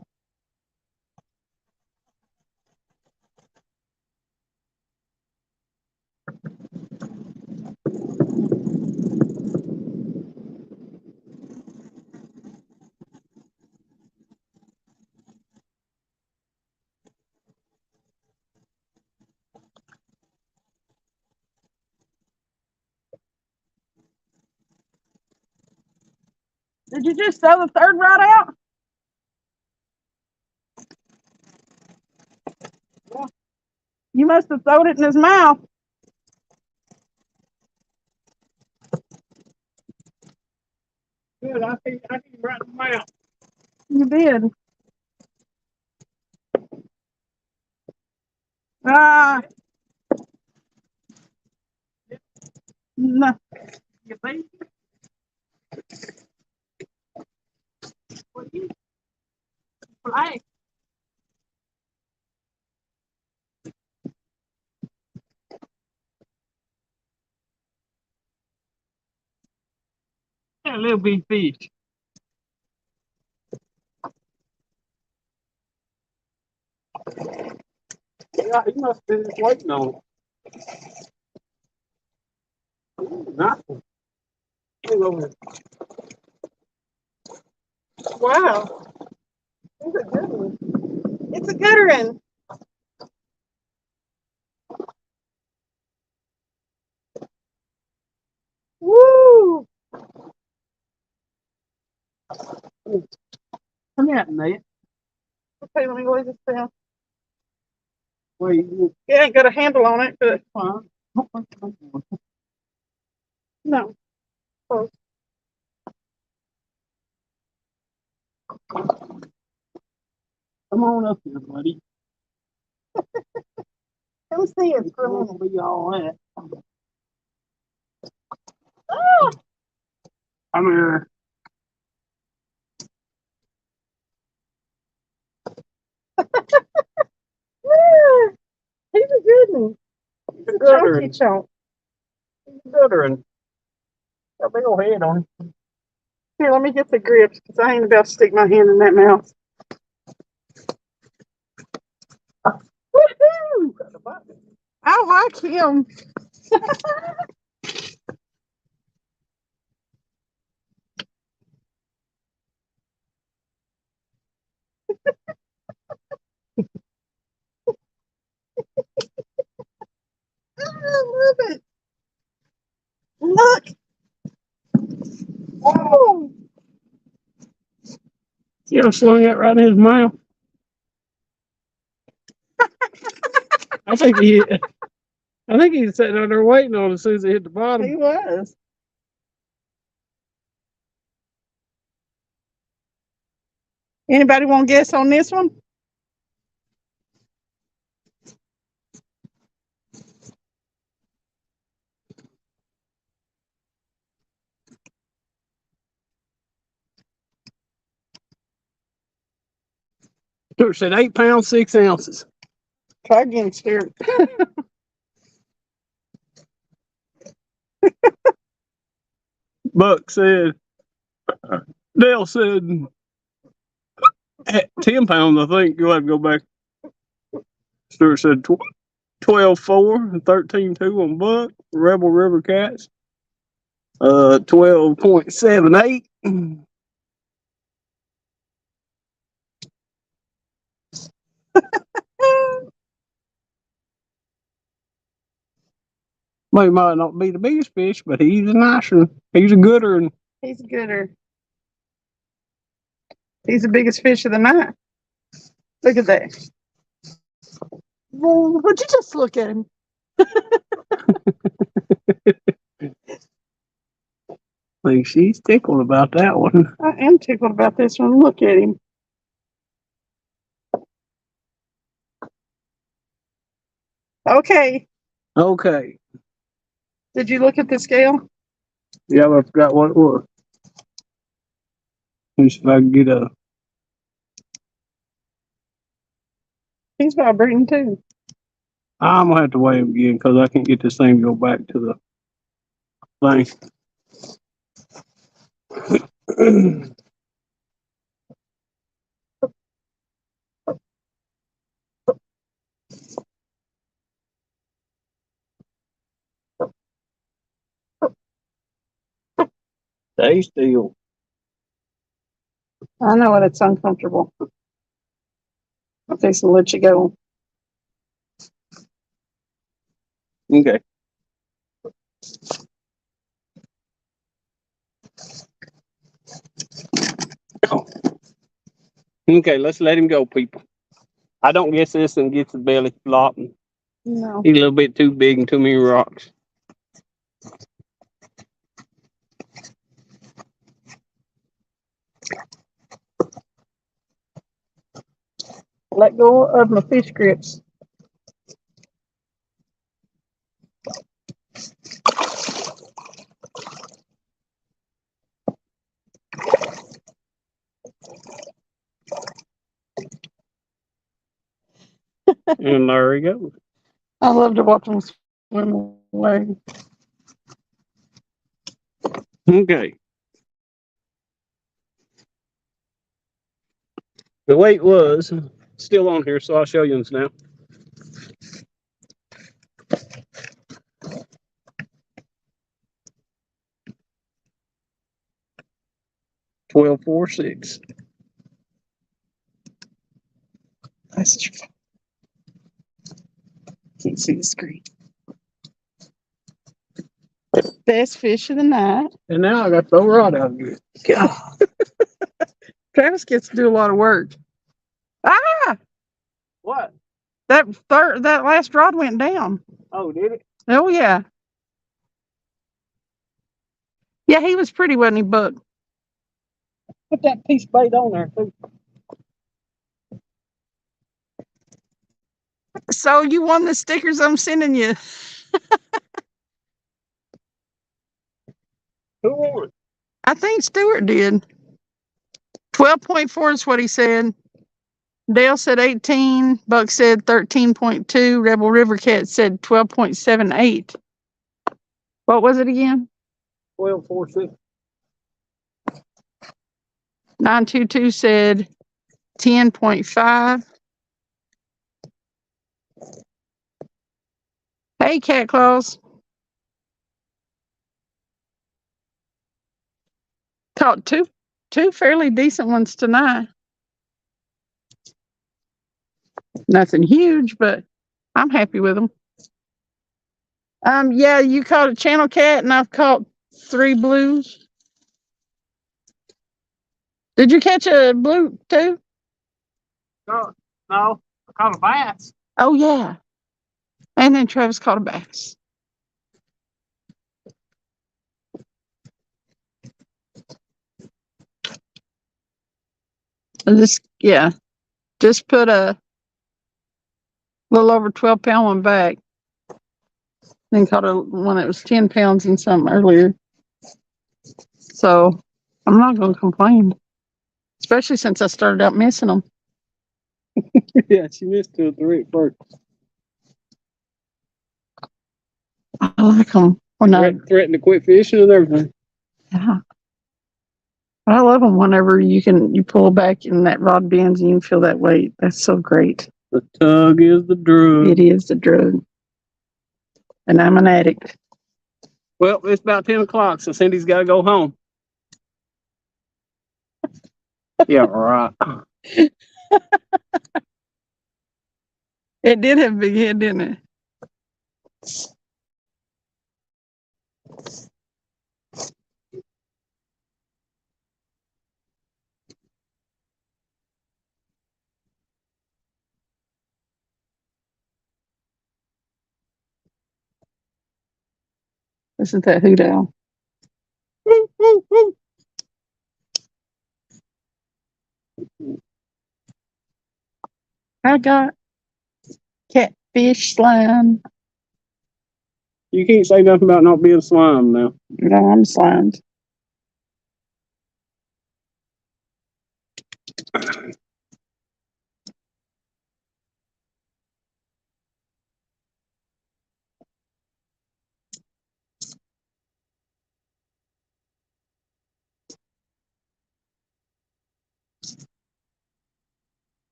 Did you just throw the third rod out? Yeah. You must have thrown it in his mouth. Good, I think right in the mouth. You did. Ah. No. You think? What you play? Yeah, a little big fish. Yeah, he must have been waiting on it. Ooh, nice one. Look over there. Wow. It's a good one. It's a good one. Woo! Come here, Nate. Okay, let me lay this down. Wait, It ain't got a handle on it, but fine. no. Close. Come on up here, buddy. Come see us It's for a going minute. to be all that. Oh! Come here. Yeah, he's a good one. He's a chunky Guttering. chunk. Guttering. Got a big old head on him. Here, let me get the grips because I ain't about to stick my hand in that mouth. Woohoo! I like him. I love it. Look. Oh. You know, slung that right in his mouth. I think he's sitting out there waiting on it as soon as he hit the bottom. He was. Anybody want to guess on this one? Stuart said 8 pounds, 6 ounces. Try again, Stuart. Buck said, Dale said, 10 pounds, I think. You'll have to go back. Stuart said 12.4 and 13.2 on Buck. Rebel River Cats. 12.78. Might not be the biggest fish, but he's a nice one. He's a gooder. And He's a gooder. He's the biggest fish of the night. Look at that. Well, would you just look at him? I think she's tickled about that one. I am tickled about this one. Look at him. Okay. Okay. Did you look at the scale? Yeah, I forgot what it was. Let me see if I can get a. He's vibrating too. I'm gonna have to weigh him again because I can't get this thing to go back to the thing. Stay still. I know it. It's uncomfortable. I'm fixing to let you go. Okay. Okay, let's let him go, people. I don't guess this and gets the belly flopping. No. He's a little bit too big and too many rocks. Let go of my fish grips. And there he goes. I love to watch them swim away. Okay. The weight was still on here, so I'll show you now. $12.46. That's your phone. Can't see the screen. Best fish of the night. And now I got to throw a rod out here. God. Travis gets to do a lot of work. Ah! What? That last rod went down. Oh, did it? Oh yeah. Yeah, he was pretty, wasn't he, Buck? Put that piece of bait on there, too. So you won the stickers I'm sending you. Who won? I think Stuart did. 12.4 is what he said. Dale said 18. Buck said 13.2. Rebel River Cat said 12.78. What was it again? 12.46. 922 said 10.5. Hey, Cat Claws. Caught two fairly decent ones tonight. Nothing huge, but I'm happy with them. Yeah, you caught a channel cat, and I've caught 3 blues. Did you catch a blue too? No, I caught a bass. Oh yeah. And then Travis caught a bass. Just put a little over 12-pound one back. Then caught one that was 10 pounds and something earlier. So I'm not going to complain, especially since I started out missing them. Yeah, she missed 2 or 3 at first. I like them when I Threatened to quit fishing and everything. yeah. I love them whenever you pull back and that rod bends and you can feel that weight. That's so great. The tug is the drug. It is the drug. And I'm an addict. Well, it's about 10 o'clock, so Cindy's got to go home. Yeah, right. It did have a big head, didn't it? Isn't that hoot owl? Woo, woo, woo. I got catfish slime. You can't say nothing about not being slime now. No, I'm slimed.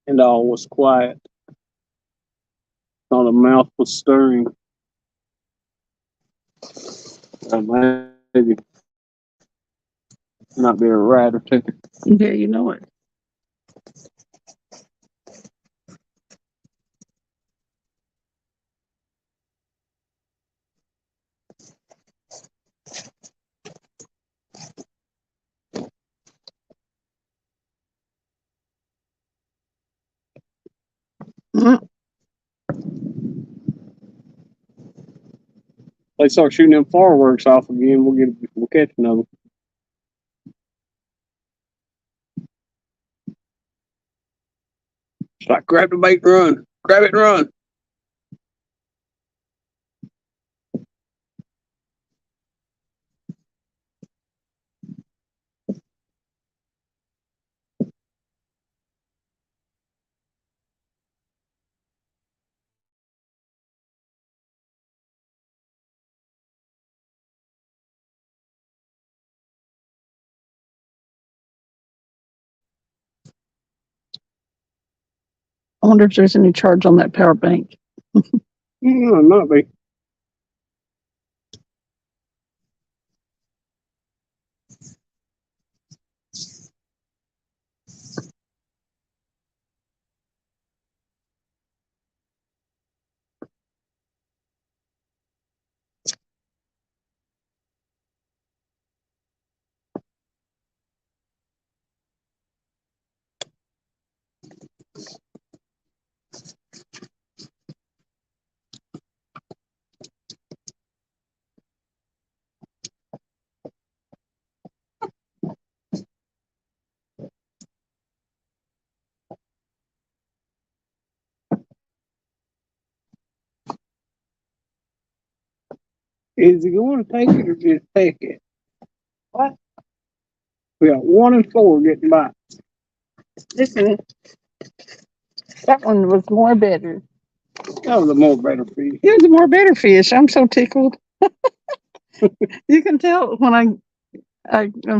And all was quiet. Not a mouth was stirring. Maybe not be a rat or two. Yeah, you know it. Mm. They start shooting them fireworks off again. We'll catch another. It's like grab the bait, run. Grab it, and run. I wonder if there's any charge on that power bank. No, it might be. Is he going to take it or just take it? What? We got 1 and 4 getting by. Listen, that one was more better. That was a more better fish. It was a more better fish. I'm so tickled. You can tell when I'm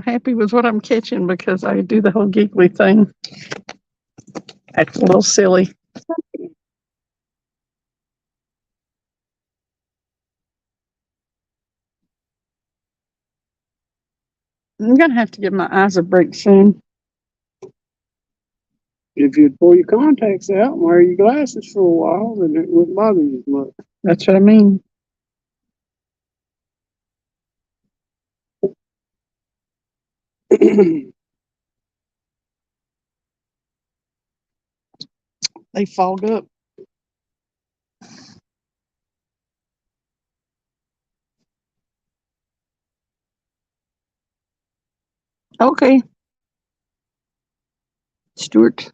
happy with what I'm catching because I do the whole giggly thing. That's a little silly. I'm gonna have to give my eyes a break soon. If you'd pull your contacts out and wear your glasses for a while, then it wouldn't bother you as much. That's what I mean. They fog up. Okay. Stuart.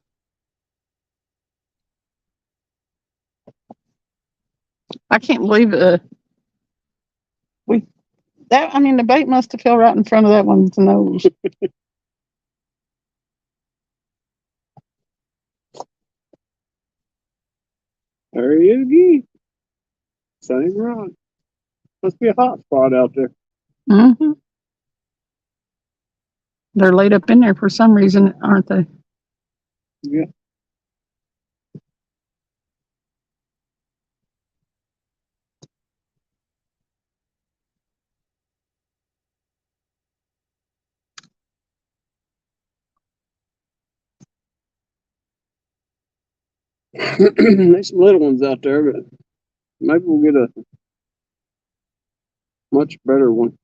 I can't believe the bait must have fell right in front of that one's nose. There he is again. Same rod. Must be a hot spot out there. Mm-hmm. They're laid up in there for some reason, aren't they? Yeah. There's some little ones out there, but maybe we'll get a much better one.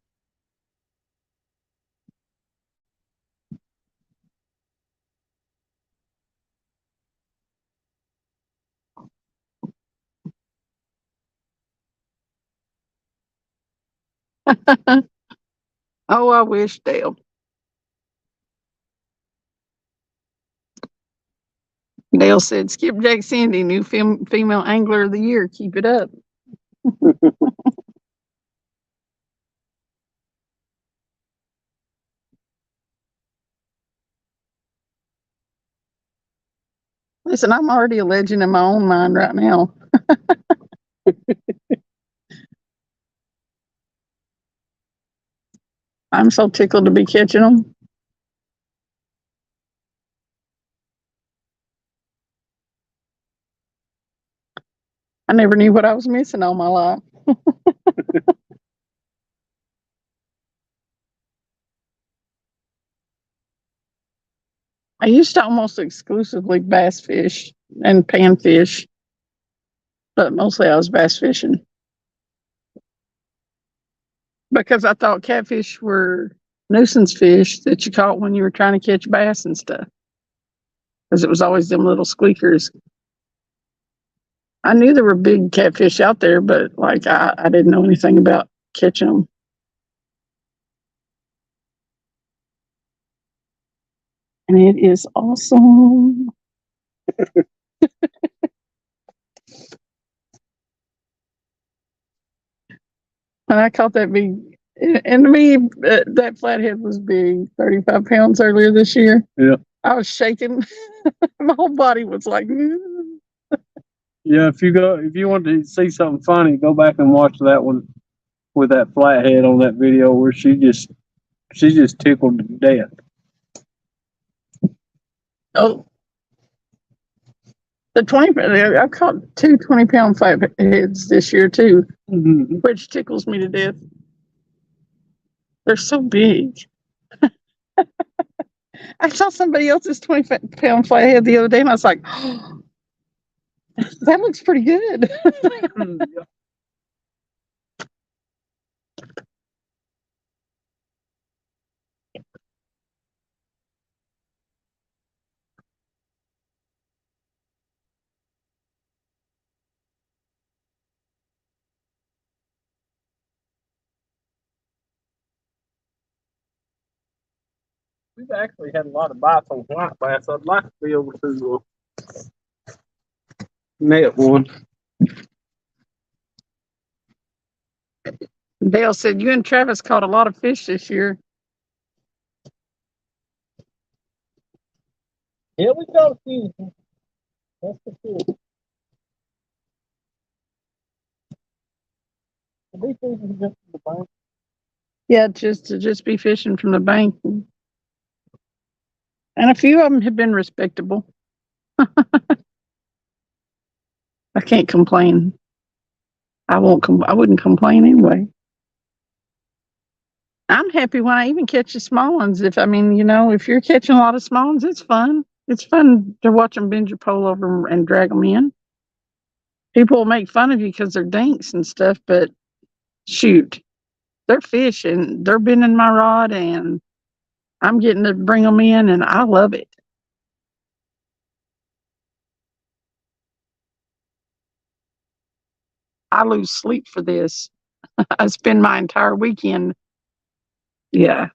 Oh, I wish, Dale. Dale said, Skipjack Sandy, new female angler of the year. Keep it up. Listen, I'm already a legend in my own mind right now. I'm so tickled to be catching them. I never knew what I was missing all my life. I used to almost exclusively bass fish and panfish, but mostly I was bass fishing because I thought catfish were nuisance fish that you caught when you were trying to catch bass and stuff. Because it was always them little squeakers. I knew there were big catfish out there, but like I didn't know anything about catching them. And it is awesome. And I caught that big, and to me, that flathead was big, 35 pounds earlier this year. Yeah. I was shaking. My whole body was like, Yeah, if you want to see something funny, go back and watch that one with that flathead on that video where she just tickled to death. oh. I've caught two 20-pound flatheads this year too, Mm-hmm. which tickles me to death. They're so big. I saw somebody else's 20-pound flathead the other day, and I was like, oh, that looks pretty good. Yeah. We've actually had a lot of bites on white bass. I'd like to be able to net one. Dale said, you and Travis caught a lot of fish this year. Yeah, we caught a few. That's for sure. These things are just the bank. Yeah, just be fishing from the bank. And a few of them have been respectable. I can't complain. I wouldn't complain anyway. I'm happy when I even catch the small ones. If you're catching a lot of small ones, it's fun. It's fun to watch them bend your pole over and drag them in. People will make fun of you because they're dinks and stuff, but shoot, they're fishing. They're bending my rod, and I'm getting to bring them in, and I love it. I lose sleep for this. I spend my entire weekend. Yeah.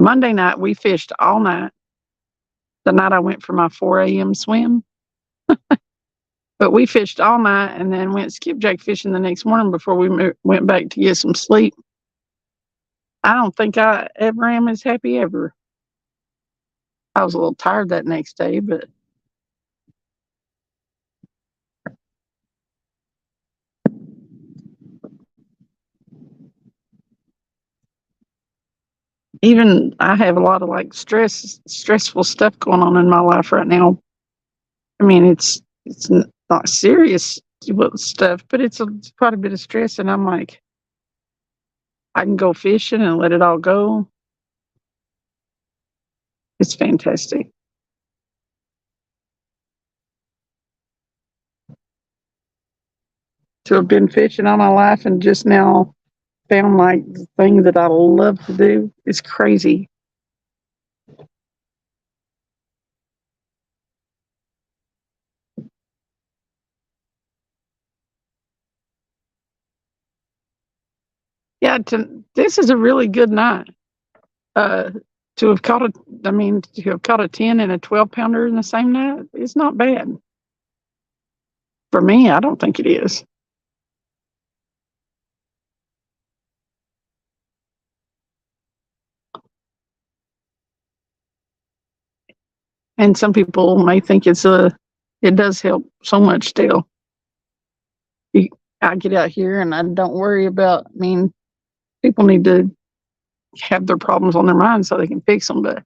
Monday night, we fished all night. The night I went for my 4 a.m. swim. But we fished all night and then went skipjack fishing the next morning before we went back to get some sleep. I don't think I ever am as happy ever. I was a little tired that next day, but even I have a lot of like stressful stuff going on in my life right now. I mean, it's not serious stuff, but it's quite a bit of stress. And I'm like, I can go fishing and let it all go. It's fantastic. To have been fishing all my life and just now found like the thing that I love to do is crazy. Yeah, this is a really good night. To have caught a 10 and a 12 pounder in the same night is not bad. For me, I don't think it is. And some people may think it does help so much still. I get out here and I don't worry about, people need to have their problems on their mind so they can fix them, but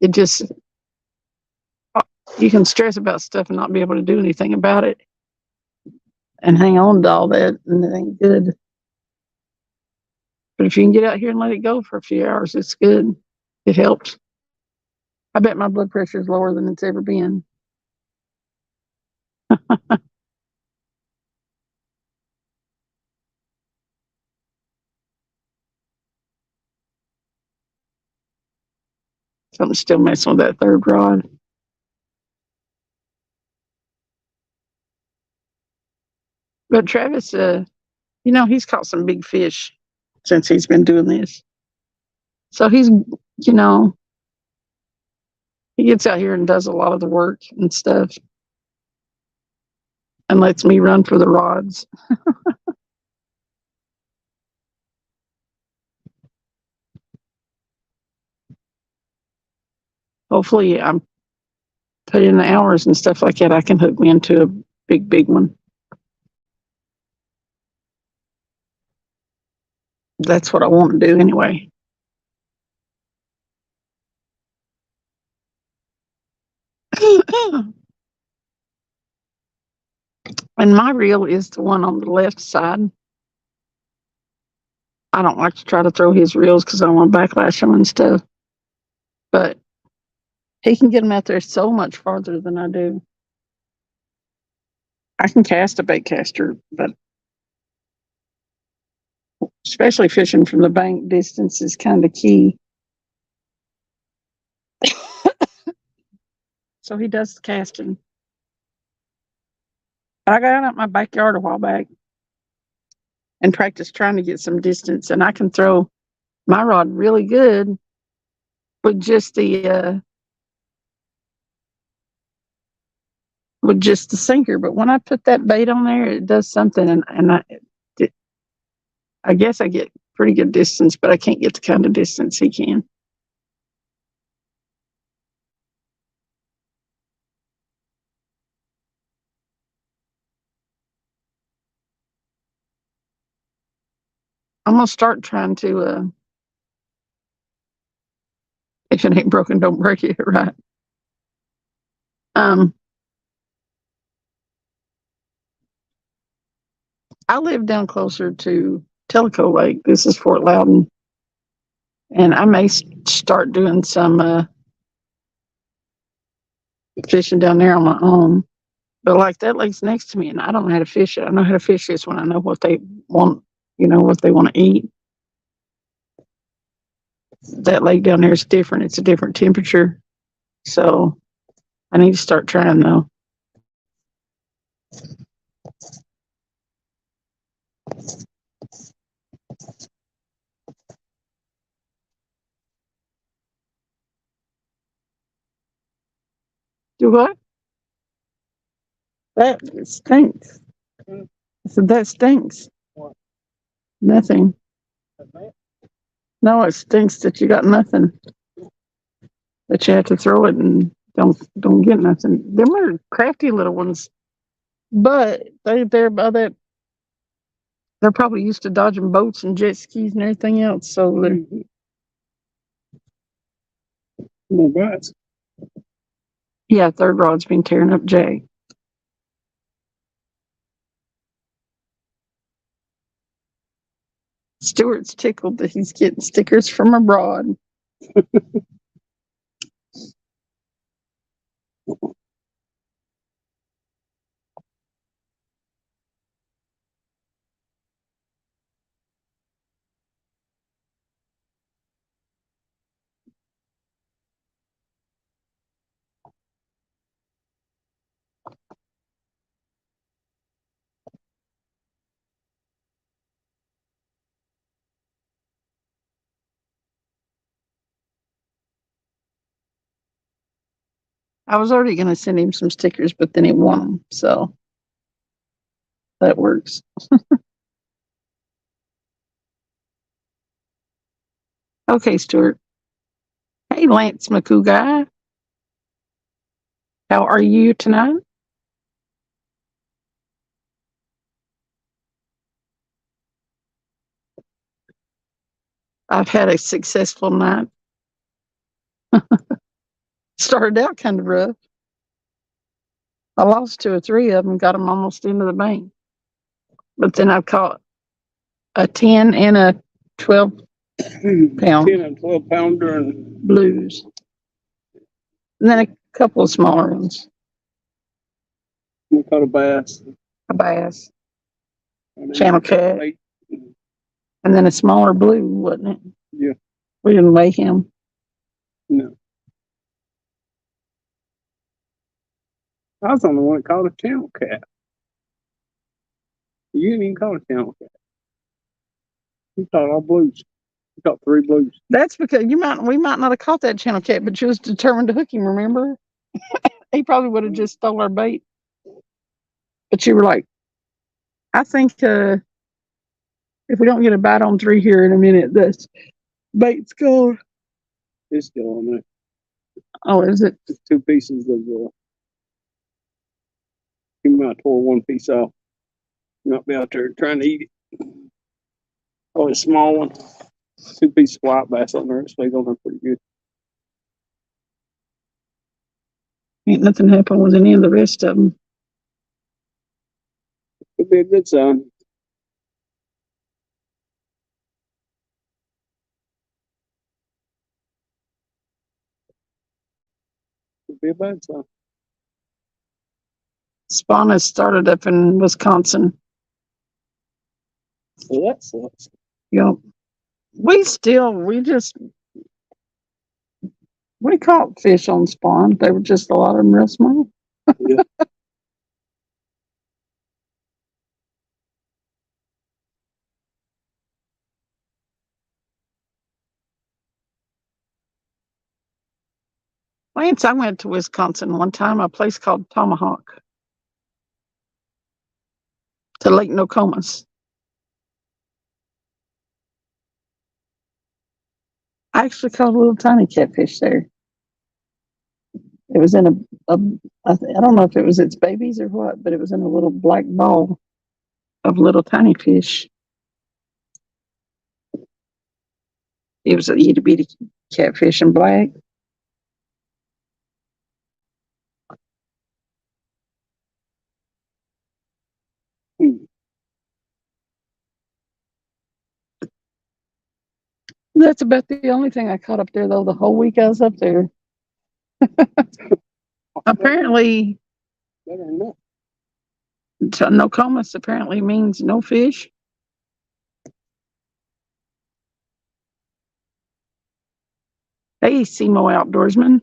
it just, you can stress about stuff and not be able to do anything about it and hang on to all that, and it ain't good. But if you can get out here and let it go for a few hours, it's good. It helps. I bet my blood pressure is lower than it's ever been. Something's still messing with that third rod. But Travis, he's caught some big fish since he's been doing this. So he gets out here and does a lot of the work and stuff and lets me run for the rods. Hopefully, I'm put in the hours and stuff like that. I can hook me into a big one. That's what I want to do anyway. And my reel is the one on the left side. I don't like to try to throw his reels because I don't want to backlash him and stuff. But he can get them out there so much farther than I do. I can cast a bait caster, but especially fishing from the bank, distance is kind of key. So he does the casting. I got out in my backyard a while back and practiced trying to get some distance, and I can throw my rod really good with just the sinker. But when I put that bait on there, it does something, and I guess I get pretty good distance, but I can't get the kind of distance he can. I'm gonna start trying to. If it ain't broken, don't break it, right? I live down closer to Tellico Lake. This is Fort Loudon, and I may start doing some fishing down there on my own. But like that lake's next to me, and I don't know how to fish it. I know how to fish this when I know what they want, what they want to eat. That lake down there is different. It's a different temperature. So I need to start trying though. Do what? That stinks. Hmm. I said, that stinks. What? Nothing. No, it stinks that you got nothing. That you have to throw it and don't get nothing. Them are crafty little ones, but they're by that. They're probably used to dodging boats and jet skis and everything else. So they're More bites. yeah. Third rod's been tearing up Jay. Stuart's tickled that he's getting stickers from abroad. I was already going to send him some stickers, but then he won them, so that works. Okay, Stuart. Hey, Lance McCoo guy. How are you tonight? I've had a successful night. Started out kind of rough. I lost 2 or 3 of them, got them almost into the bank. But then I caught a 10 and a 12 pound 10 and 12 pounder and blues. And then a couple of smaller ones. we caught a bass. A bass. And Channel cat. eight. And then a smaller blue, wasn't it? Yeah. We didn't weigh him. No. I was the only one that caught a channel cat. You didn't even call a channel cat. You caught all blues. You caught 3 blues. That's because we might not have caught that channel cat, but you was determined to hook him, remember? He probably would have just stole our bait. But you were like, I think if we don't get a bite on 3 here in a minute, this bait's gone. It's still on there. Oh, is it? Just 2 pieces of he might tore 1 piece off. Not be out there trying to eat it. Oh, a small one. 2 pieces of white bass on there. It stays on there pretty good. Ain't nothing happened with any of the rest of them. Could be a good sign. Could be a bad sign. Spawn has started up in Wisconsin. So that sucks. Yep. We caught fish on Spawn. They were just a lot of them real small. Yeah. Lance, I went to Wisconsin one time, a place called Tomahawk, to Lake Nokomis. I actually caught a little tiny catfish there. It was in I don't know if it was its babies or what, but it was in a little black ball of little tiny fish. It was a itty bitty catfish and black. That's about the only thing I caught up there, though, the whole week I was up there. Apparently, Better than that. Nokomis apparently means no fish. Hey, Simo Outdoorsman.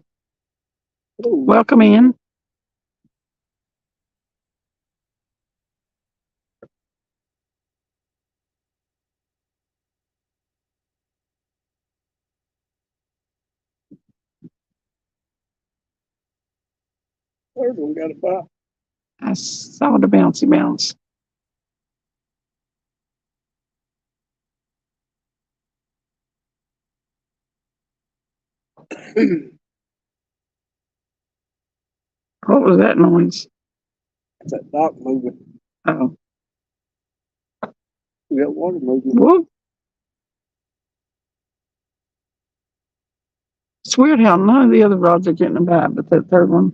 Ooh. Welcome in. Third one got a bite. I saw the bouncy bounce. What was that noise? It's that dock moving. Oh, We got water moving. whoop. It's weird how none of the other rods are getting a bite, but that third one,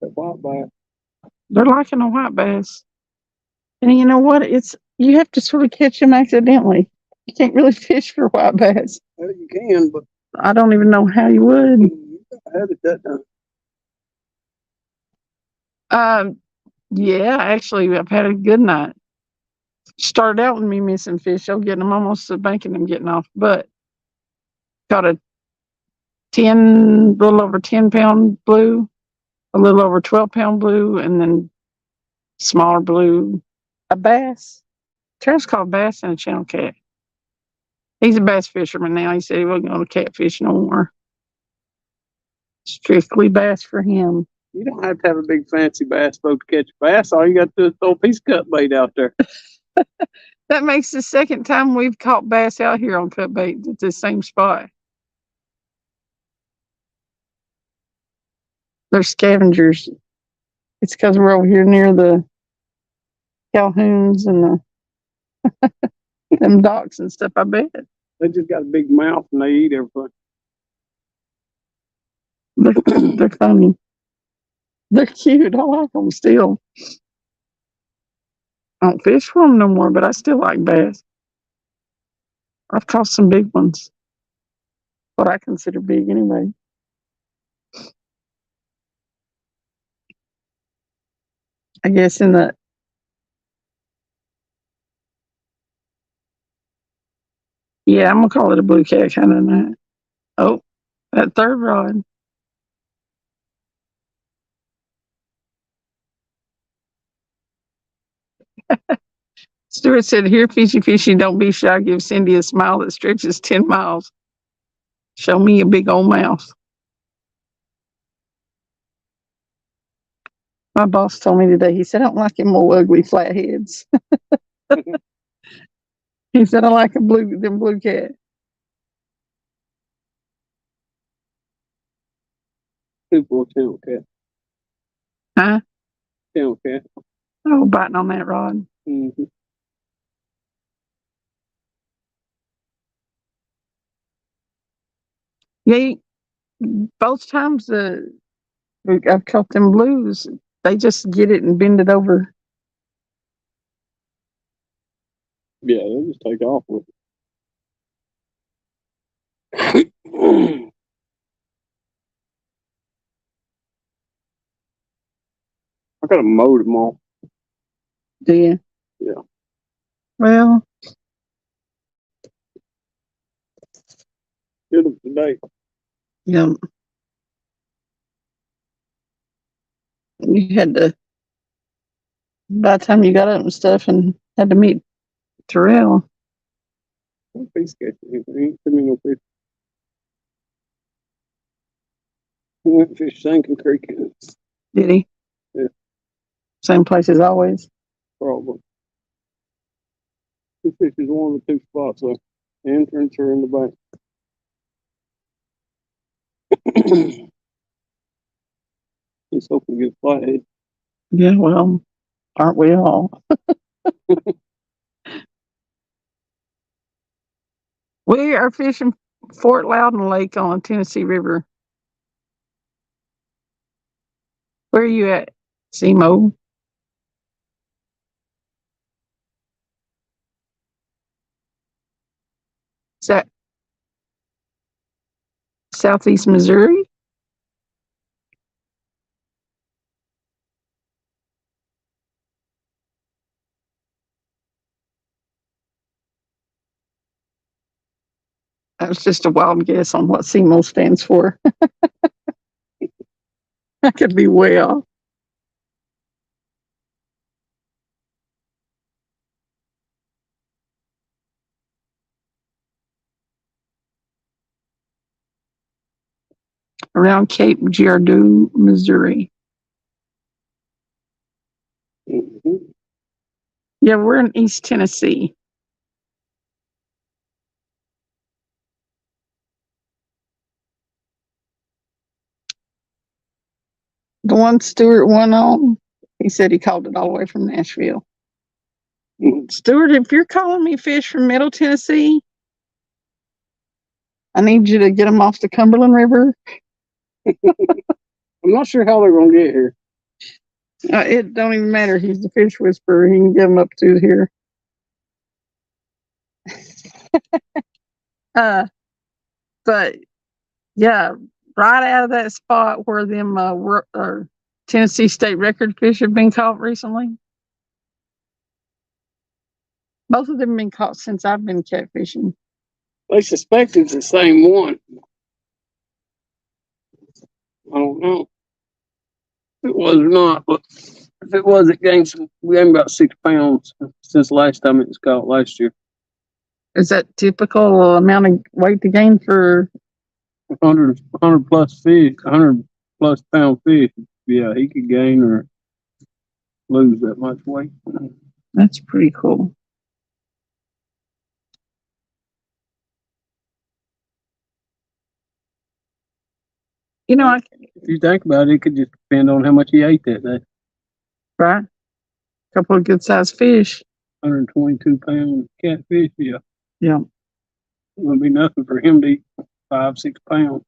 That white bite. they're liking a white bass. And you know what? You have to sort of catch them accidentally. You can't really fish for white bass. Well, you can, but I don't even know how you would. you gotta have it that time. Yeah, actually, I've had a good night. Started out with me missing fish. I'm getting them almost to banking them getting off, but caught a little over 10-pound blue, a little over 12-pound blue, and then smaller blue, a bass. Travis caught a bass and a channel cat. He's a bass fisherman now. He said he wasn't going to catfish no more. Strictly bass for him. You don't have to have a big fancy bass boat to catch a bass. All you got to do is throw a piece of cut bait out there. That makes the second time we've caught bass out here on cut bait at the same spot. They're scavengers. It's because we're over here near the Calhouns and them docks and stuff, I bet. They just got a big mouth and they eat everything. They're funny. They're cute. I like them still. I don't fish for them no more, but I still like bass. I've caught some big ones. What I consider big anyway. I guess I'm going to call it a blue cat kind of night. Oh, that third rod. Stuart said, "Here, fishy, fishy, don't be shy. Give Cindy a smile that stretches 10 miles. Show me a big old mouth." My boss told me today, he said, "I don't like them old ugly flatheads." He said, "I like them blue cat." Super channel cat. Huh? Channel cat. Oh, biting on that rod. Mm-hmm. Yeah, both times I've caught them blues, they just get it and bend it over. Yeah, they'll just take off with it. I gotta mow them all. Do you? Yeah. Well, Get them today. you had to, by the time you got up and stuff and had to meet Terrell. What fish catching? He ain't seen me no fish. He went fish Sinking Creek. Did he? Yeah. Same place as always. Probably. He fishes one of the two spots, though. The entrance or in the bank. He's hoping to get a flathead. Yeah, well, aren't we all? We are fishing Fort Loudon Lake on the Tennessee River. Where are you at, Simo? Is that Southeast Missouri? That was just a wild guess on what Simo stands for. I could be way off. Around Cape Girardeau, Missouri. Yeah, we're in East Tennessee. The one Stuart won on, he said he called it all the way from Nashville. Stuart, if you're calling me fish from Middle Tennessee, I need you to get them off the Cumberland River. I'm not sure how they're gonna get here. It don't even matter. He's the fish whisperer. He can get them up to here. But yeah, right out of that spot where them Tennessee state record fish have been caught recently. Both of them have been caught since I've been catfishing. They suspect it's the same one. I don't know. If it was or not, but if it was, we gained about 6 pounds since last time it was caught last year. Is that typical amount of weight to gain for 100 plus fish, 100 plus pound fish? Yeah, he could gain or lose that much weight. That's pretty cool. You know, if you think about it, it could just depend on how much he ate that day. Right? A couple of good sized fish. 122 pound catfish, yeah. Yeah. It wouldn't be nothing for him to eat 5-6 pounds.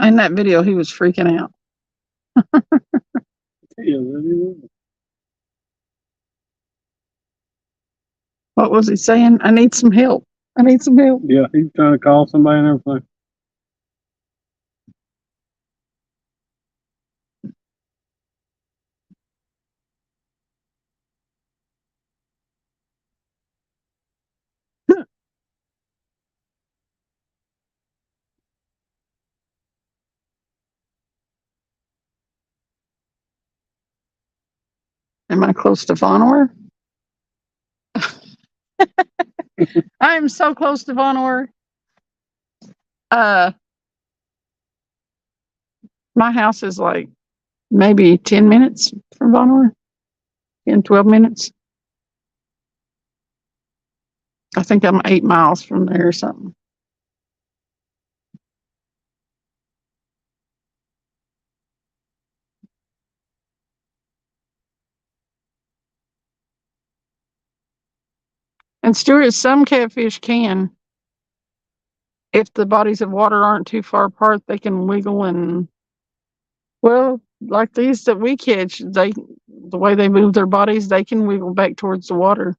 In that video, he was freaking out. Yeah, that is. What was he saying? I need some help. I need some help. Yeah, he's trying to call somebody and everything. Am I close to Vonor? I am so close to Vonor. My house is like maybe 10 minutes from Vonor. 10, 12 minutes. I think I'm 8 miles from there or something. And Stuart, some catfish can, if the bodies of water aren't too far apart, they can wiggle and, well, like these that we catch, the way they move their bodies, they can wiggle back towards the water.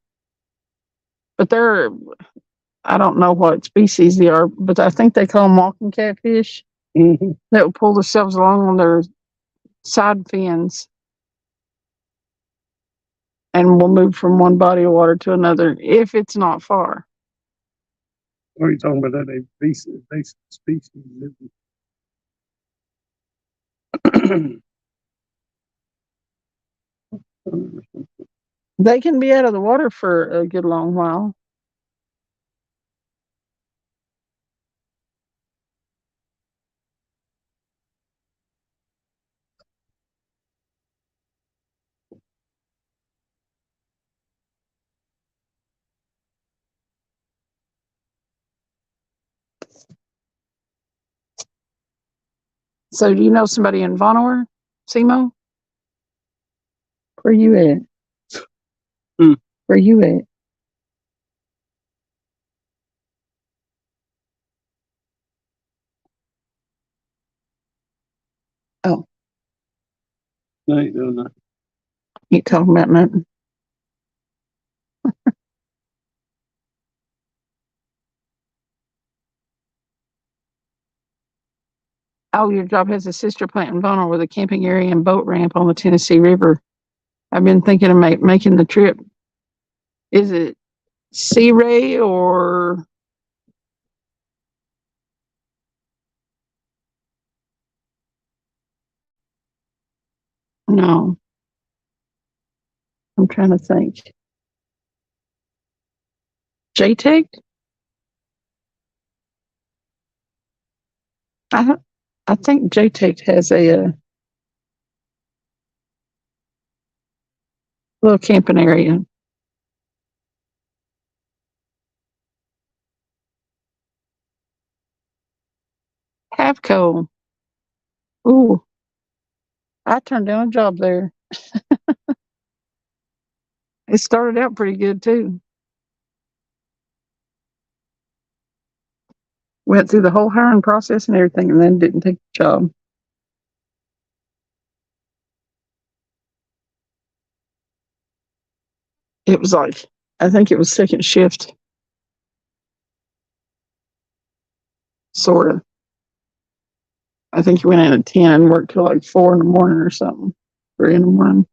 But I don't know what species they are, but I think they call them walking catfish. Mm-hmm. That will pull themselves along on their side fins and will move from one body of water to another if it's not far. What are you talking about? That invasive species? They can be out of the water for a good long while. So do you know somebody in Vonor, Simo? Where you at? Where you at? Oh, I ain't doing that. you talking about nothing. Oh, your job has a sister plant in Vonor with a camping area and boat ramp on the Tennessee River. I've been thinking of making the trip. Is it Sea Ray or no? I'm trying to think. JTech? I think JTech has a little camping area. Havco. Ooh, I turned down a job there. It started out pretty good too. Went through the whole hiring process and everything, and then didn't take the job. It was like, I think it was second shift, sort of. I think you went in at 10 and worked till like 4 in the morning or something. 3 in the morning.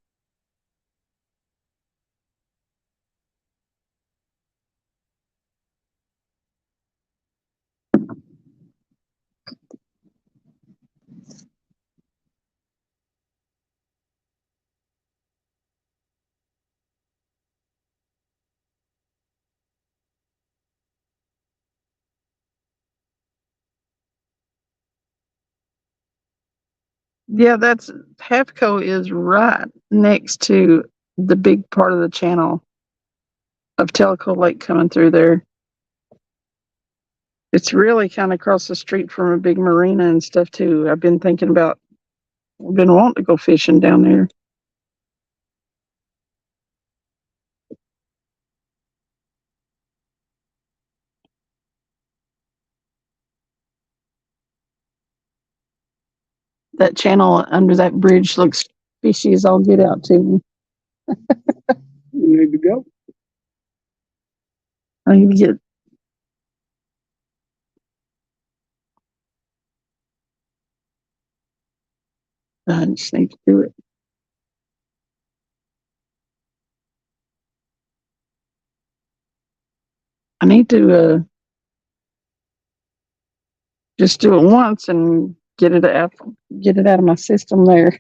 Yeah, that's Havco is right next to the big part of the channel of Tellico Lake coming through there. It's really kind of across the street from a big marina and stuff too. I've been thinking about, been wanting to go fishing down there. That channel under that bridge looks fishy as all get out to me. You need to go. I need to get. I just need to do it. I need to just do it once and get it out of my system there,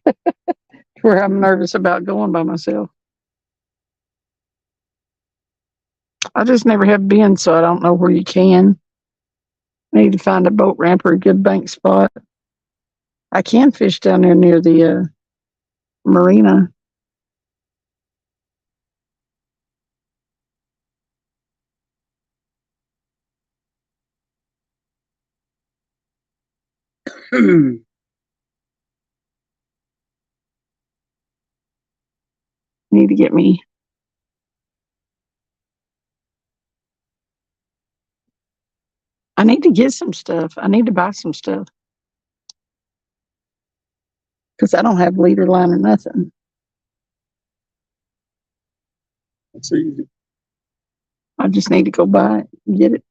where I'm nervous about going by myself. I just never have been, so I don't know where you can. I need to find a boat ramp or a good bank spot. I can fish down there near the marina. Need to get me. I need to get some stuff. I need to buy some stuff because I don't have leader line or nothing. It's easy. I just need to go buy it and get it.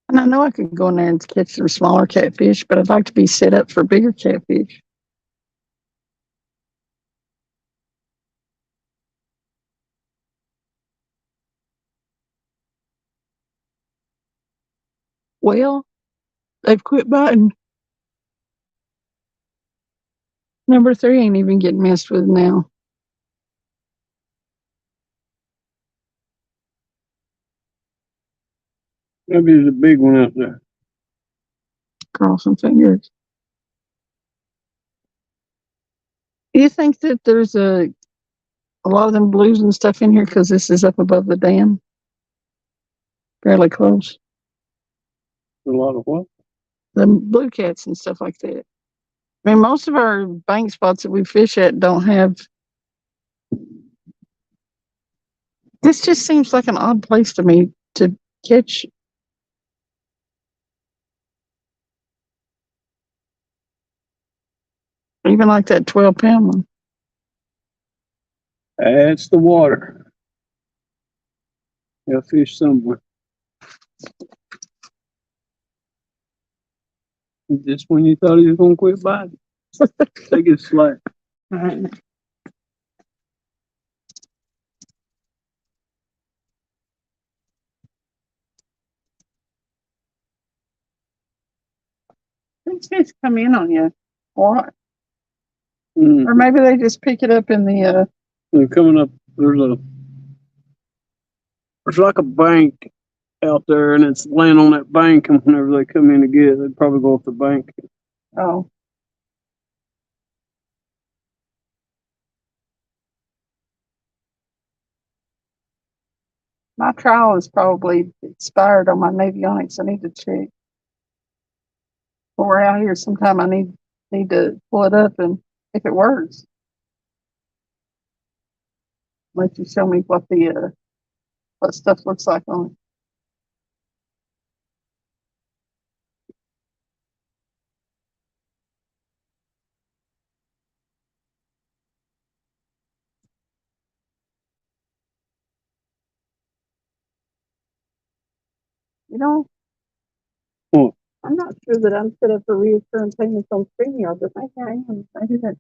And I know I could go in there and catch some smaller catfish, but I'd like to be set up for bigger catfish. Well, they've quit biting. Number 3 ain't even getting messed with now. Maybe there's a big one out there. Crossing fingers. Do you think that there's a lot of them blues and stuff in here because this is up above the dam? Fairly close. A lot of what? The blue cats and stuff like that. I mean, most of our bank spots that we fish at don't have. This just seems like an odd place to me to catch. Even like that 12-pound one. That's the water. They'll fish somewhere. Just when you thought he was gonna quit biting, they get slack. these fish come in on you. What? Mm. Or maybe they just pick it up in the They're coming up. There's like a bank out there, and it's laying on that bank. And whenever they come in to get it, they'd probably go off the bank. oh. My trial is probably expired on my Navionics. I need to check. When we're out here, sometime I need to pull it up and if it works. Let you show me what the what stuff looks like on it. You know, What? I'm not sure that I'm set up for reoccurring payments on StreamYard, but maybe I am. Maybe that.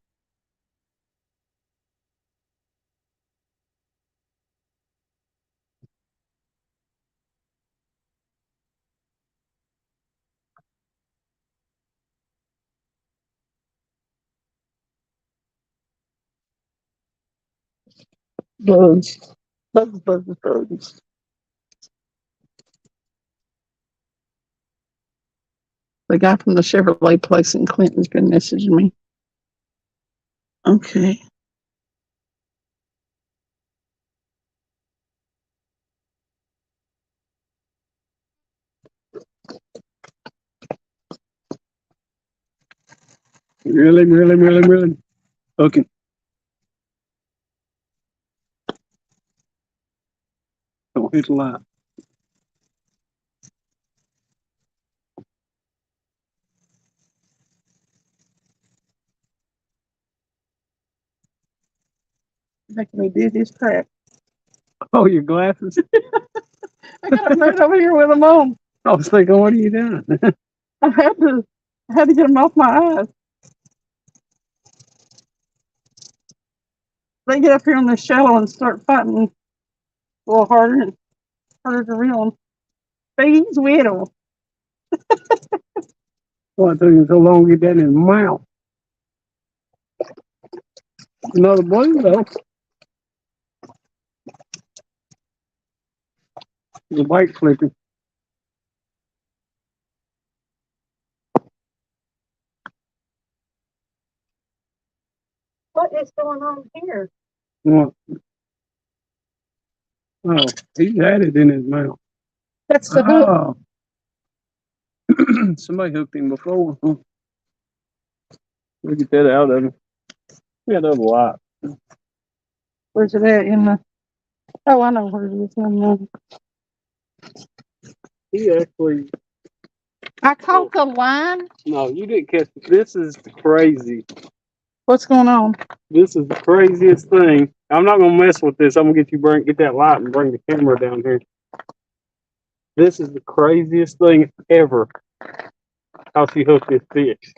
Bugs. Bugs. The guy from the Chevrolet place in Clinton's been messaging me. Okay. Really. Okay. Don't hit the light. Making me do this crap. Oh, your glasses? I got them right over here with them on. I was thinking, what are you doing? I had to get them off my eyes. They get up here in the shallow and start fighting a little harder and harder to reel them. He's widow. Why it took you so long to get that in his mouth? Another blue, though. The bike flipping. What is going on here? What? Oh, he's had it in his mouth. That's the hook. Oh. Somebody hooked him before. We'll get that out of him. We got a lot. Where's it at? In the. Oh, I know where it is. He actually. I caught the line. No, you didn't catch it. This is crazy. What's going on? This is the craziest thing. I'm not gonna mess with this. I'm gonna get that light and bring the camera down here. This is the craziest thing ever. How she hooked this fish.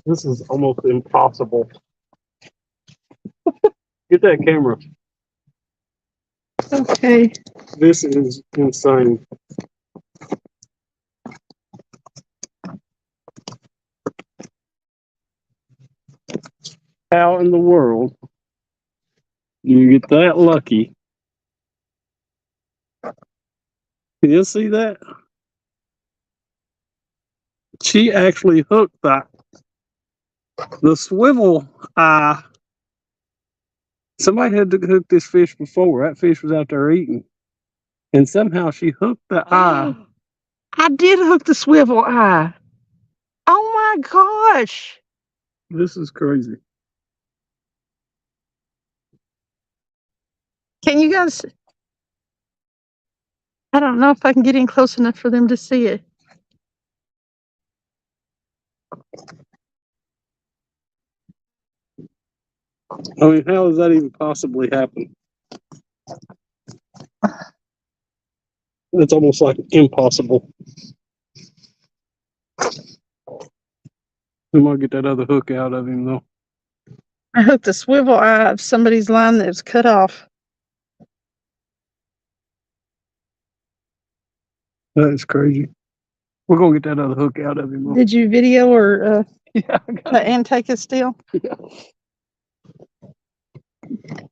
This is almost impossible. Get that camera. Okay. This is insane. How in the world do you get that lucky? Can you see that? She actually hooked the swivel eye. Somebody had to hook this fish before. That fish was out there eating. And somehow she hooked the eye. I did hook the swivel eye. Oh my gosh. This is crazy. Can you guys? I don't know if I can get in close enough for them to see it. I mean, how does that even possibly happen? It's almost like impossible. We might get that other hook out of him, though. I hooked the swivel eye of somebody's line that was cut off. That's crazy. We're gonna get that other hook out of him. Did you video or Yeah, I got it. and take a still? Yeah.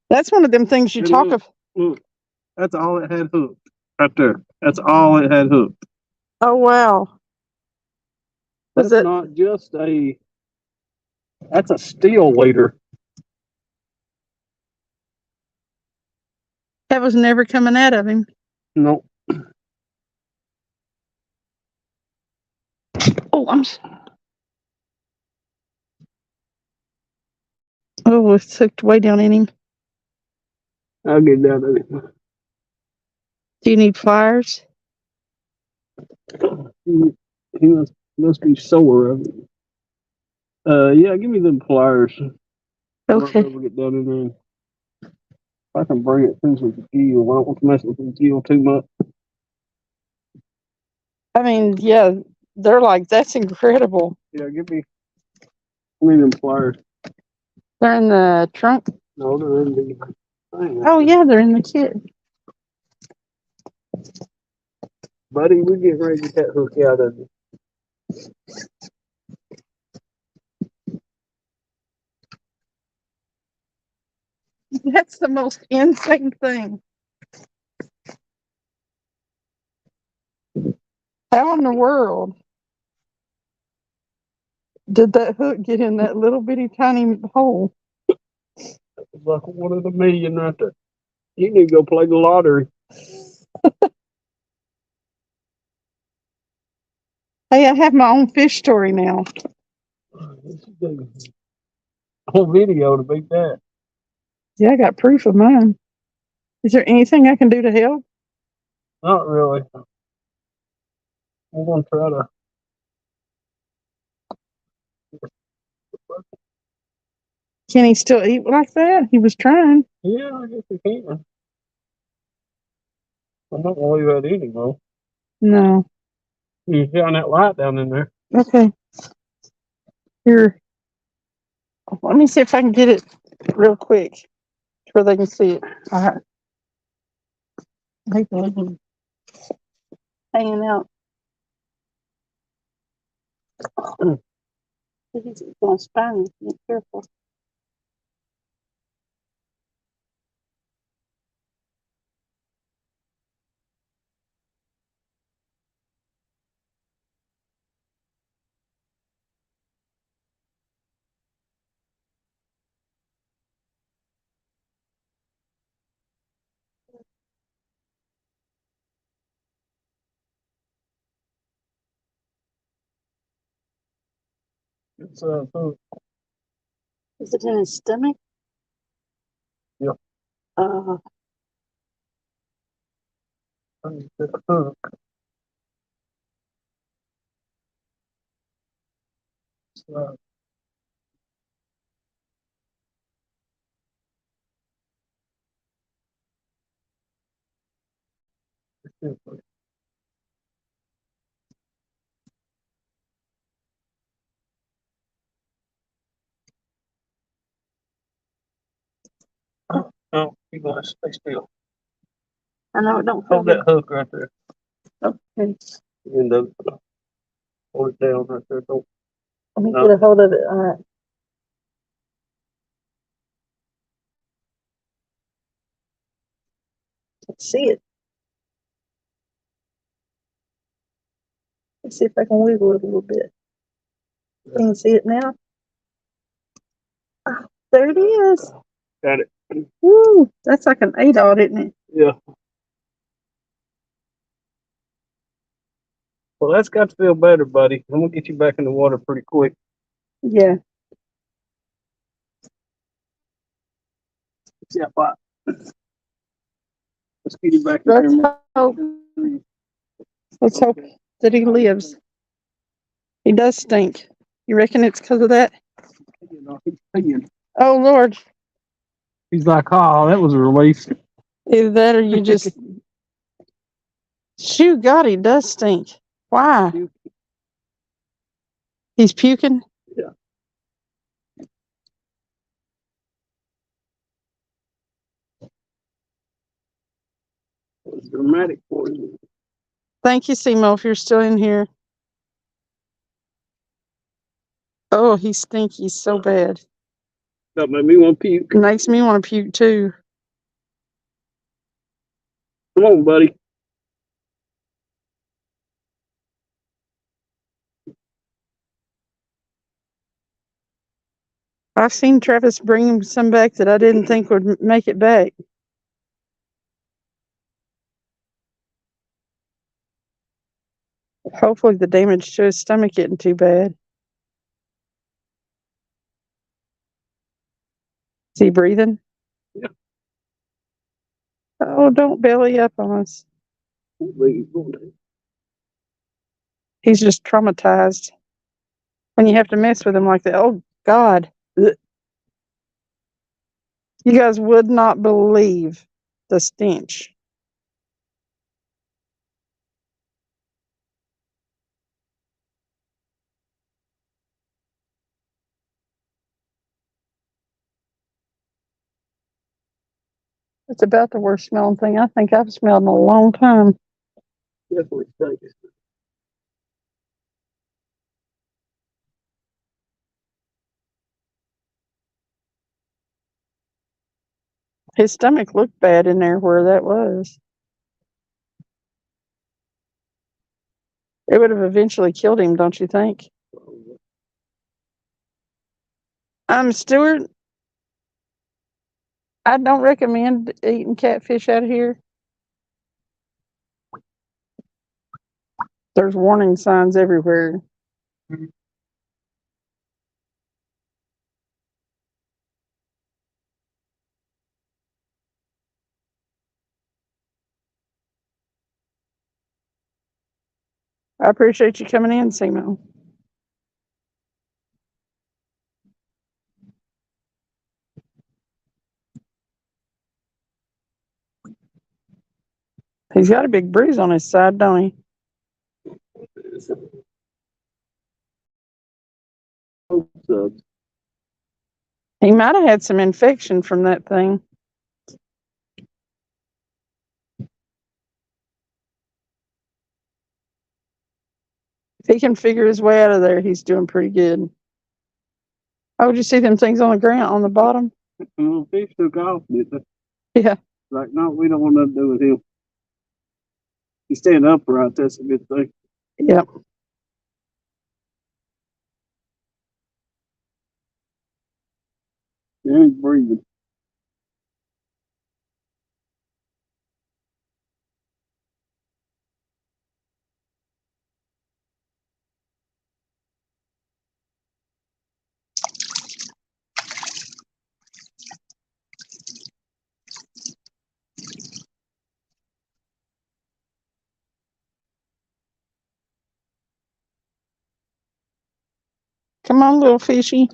That's one of them things you And talk look, of. look, that's all it had hooked. Right there. That's all it had hooked. Oh wow. Was That's it? not just a. That's a steel leader. That was never coming out of him. No. Oh, Oh, it's hooked way down in him. I'll get down to it. Do you need pliers? He must be sore of it. Yeah, give me them pliers. Okay. We'll get down in there. If I can bring it through some gill. I don't want to mess with the gill too much. I mean, yeah, they're like, that's incredible. Yeah, give me them pliers. They're in the trunk. No, they're in the thing. Oh yeah, they're in the kit. Buddy, we're getting ready to get that hook out of you. That's the most insane thing. How in the world did that hook get in that little bitty tiny hole? It's like one of the million right there. You need to go play the lottery. Hey, I have my own fish story now. On video to beat that. Yeah, I got proof of mine. Is there anything I can do to help? Not really. We're gonna try to. Can he still eat like that? He was trying. Yeah, I guess we can. I'm not gonna leave that eating though. No. You shine that light down in there. Okay. Here. Let me see if I can get it real quick where they can see it. All right. Hanging out. He's going to spine you. Be careful. It's Is it in his stomach? yeah. Uh, It's a hook. Uh, no, you gotta stay still. I know it don't feel Hold good. that hook right there. Okay. And hold it down right there. Don't. Let me get a hold of it. All right. Let's see it. Let's see if I can wiggle it a little bit. Can you see it now? Oh, there it is. Got it. Woo! That's like an 8-aught, isn't it? Yeah. Well, that's got to feel better, buddy. I'm gonna get you back in the water pretty quick. Yeah. Yeah, bye. Let's get you back in Let's there. hope. Let's hope that he lives. He does stink. You reckon it's because of that? You know, he's peeing. Oh Lord! He's like, oh, that was a relief. Either that or you just. Shoot, God, he does stink. Why? He's puking. Yeah. It was dramatic for you. Thank you, Simo, if you're still in here. Oh, he's stinky so bad. That made me want to puke. Makes me want to puke too. Come on, buddy. I've seen Travis bring some back that I didn't think would make it back. Hopefully the damage to his stomach isn't too bad. Is he breathing? Yeah. Oh, don't belly up on us. Please. He's just traumatized. When you have to mess with him like that. Oh, God. Ugh. You guys would not believe the stench. It's about the worst smelling thing I think I've smelled in a long time. Definitely stinks. His stomach looked bad in there where that was. It would have eventually killed him, don't you think? Stuart, I don't recommend eating catfish out of here. There's warning signs everywhere. I appreciate you coming in, Simo. He's got a big bruise on his side, don't he? He might have had some infection from that thing. If he can figure his way out of there, he's doing pretty good. Oh, did you see them things on the ground on the bottom? The fish took off, didn't they? Yeah. Like, no, we don't want nothing to do with him. He's staying upright, that's a good thing. Yep. Yeah, he's breathing. Come on, little fishy.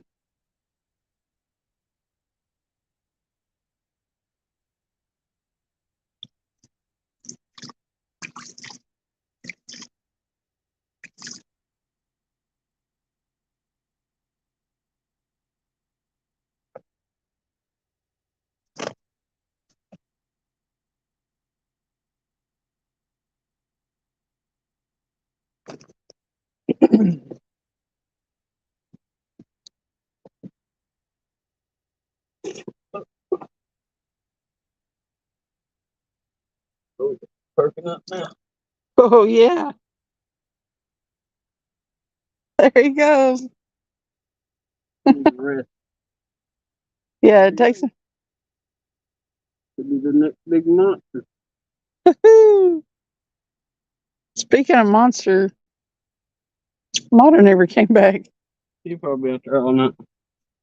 Perking up now. Oh, yeah. There he goes. Rest. Yeah, it takes. Could be the next big monster. Speaking of monster, Motter never came back. He's probably out there all night.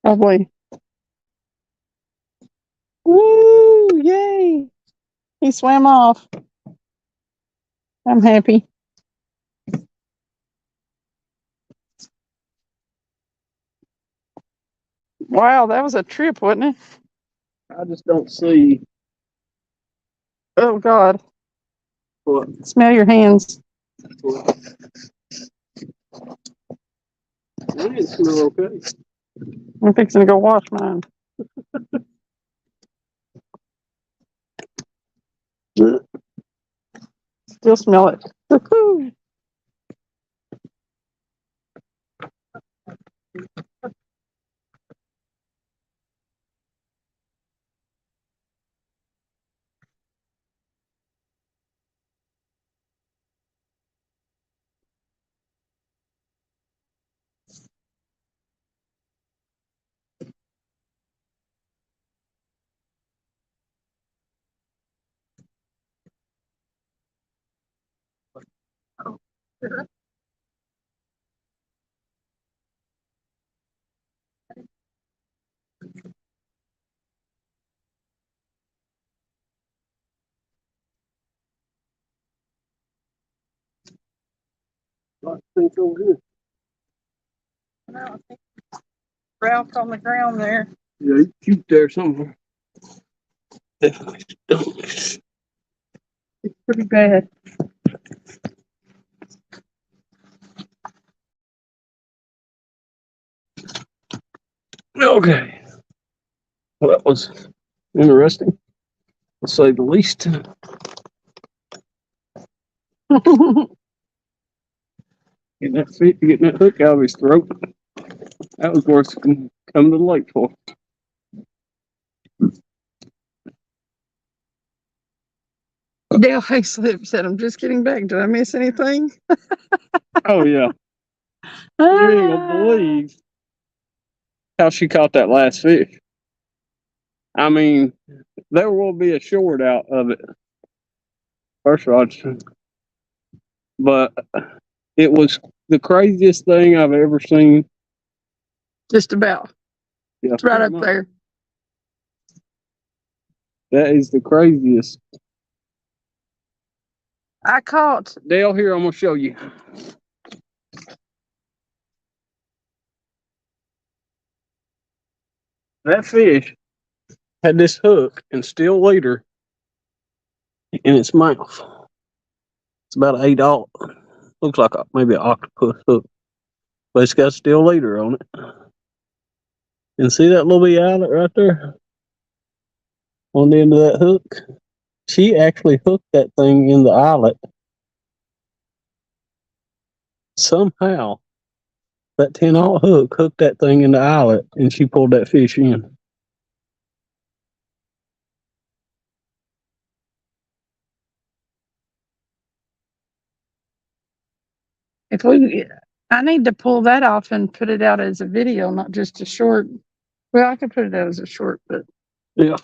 Probably. Woo! Yay! He swam off. I'm happy. Wow, that was a trip, wasn't it? I just don't see Oh, God. what. Smell your hands. They smell okay. I'm fixing to go wash mine. Still smell it. Woohoo. Things over here. Ralph on the ground there. Yeah, you cute there somewhere. Definitely don't. It's pretty bad. Okay. Well, that was interesting, to say the least. Getting that hook out of his throat. That was worth coming to the lake for. Dale Hayslip said, I'm just getting back. Did I miss anything? Oh yeah. You ain't gonna believe how she caught that last fish. I mean, there will be a short out of it. First rod. But it was the craziest thing I've ever seen. Just about. Yeah, It's right pretty up much. there. That is the craziest. I caught. Dale, here, I'm gonna show you. That fish had this hook and steel leader in its mouth. It's about an 8/0. Looks like maybe an octopus hook, but it's got steel leader on it. And see that little eyelet right there on the end of that hook? She actually hooked that thing in the eyelet. Somehow, that 10/0 hook hooked that thing in the eyelet, and she pulled that fish in. If we, I need to pull that off and put it out as a video, not just a short. Well, I could put it out as a short, but Yeah.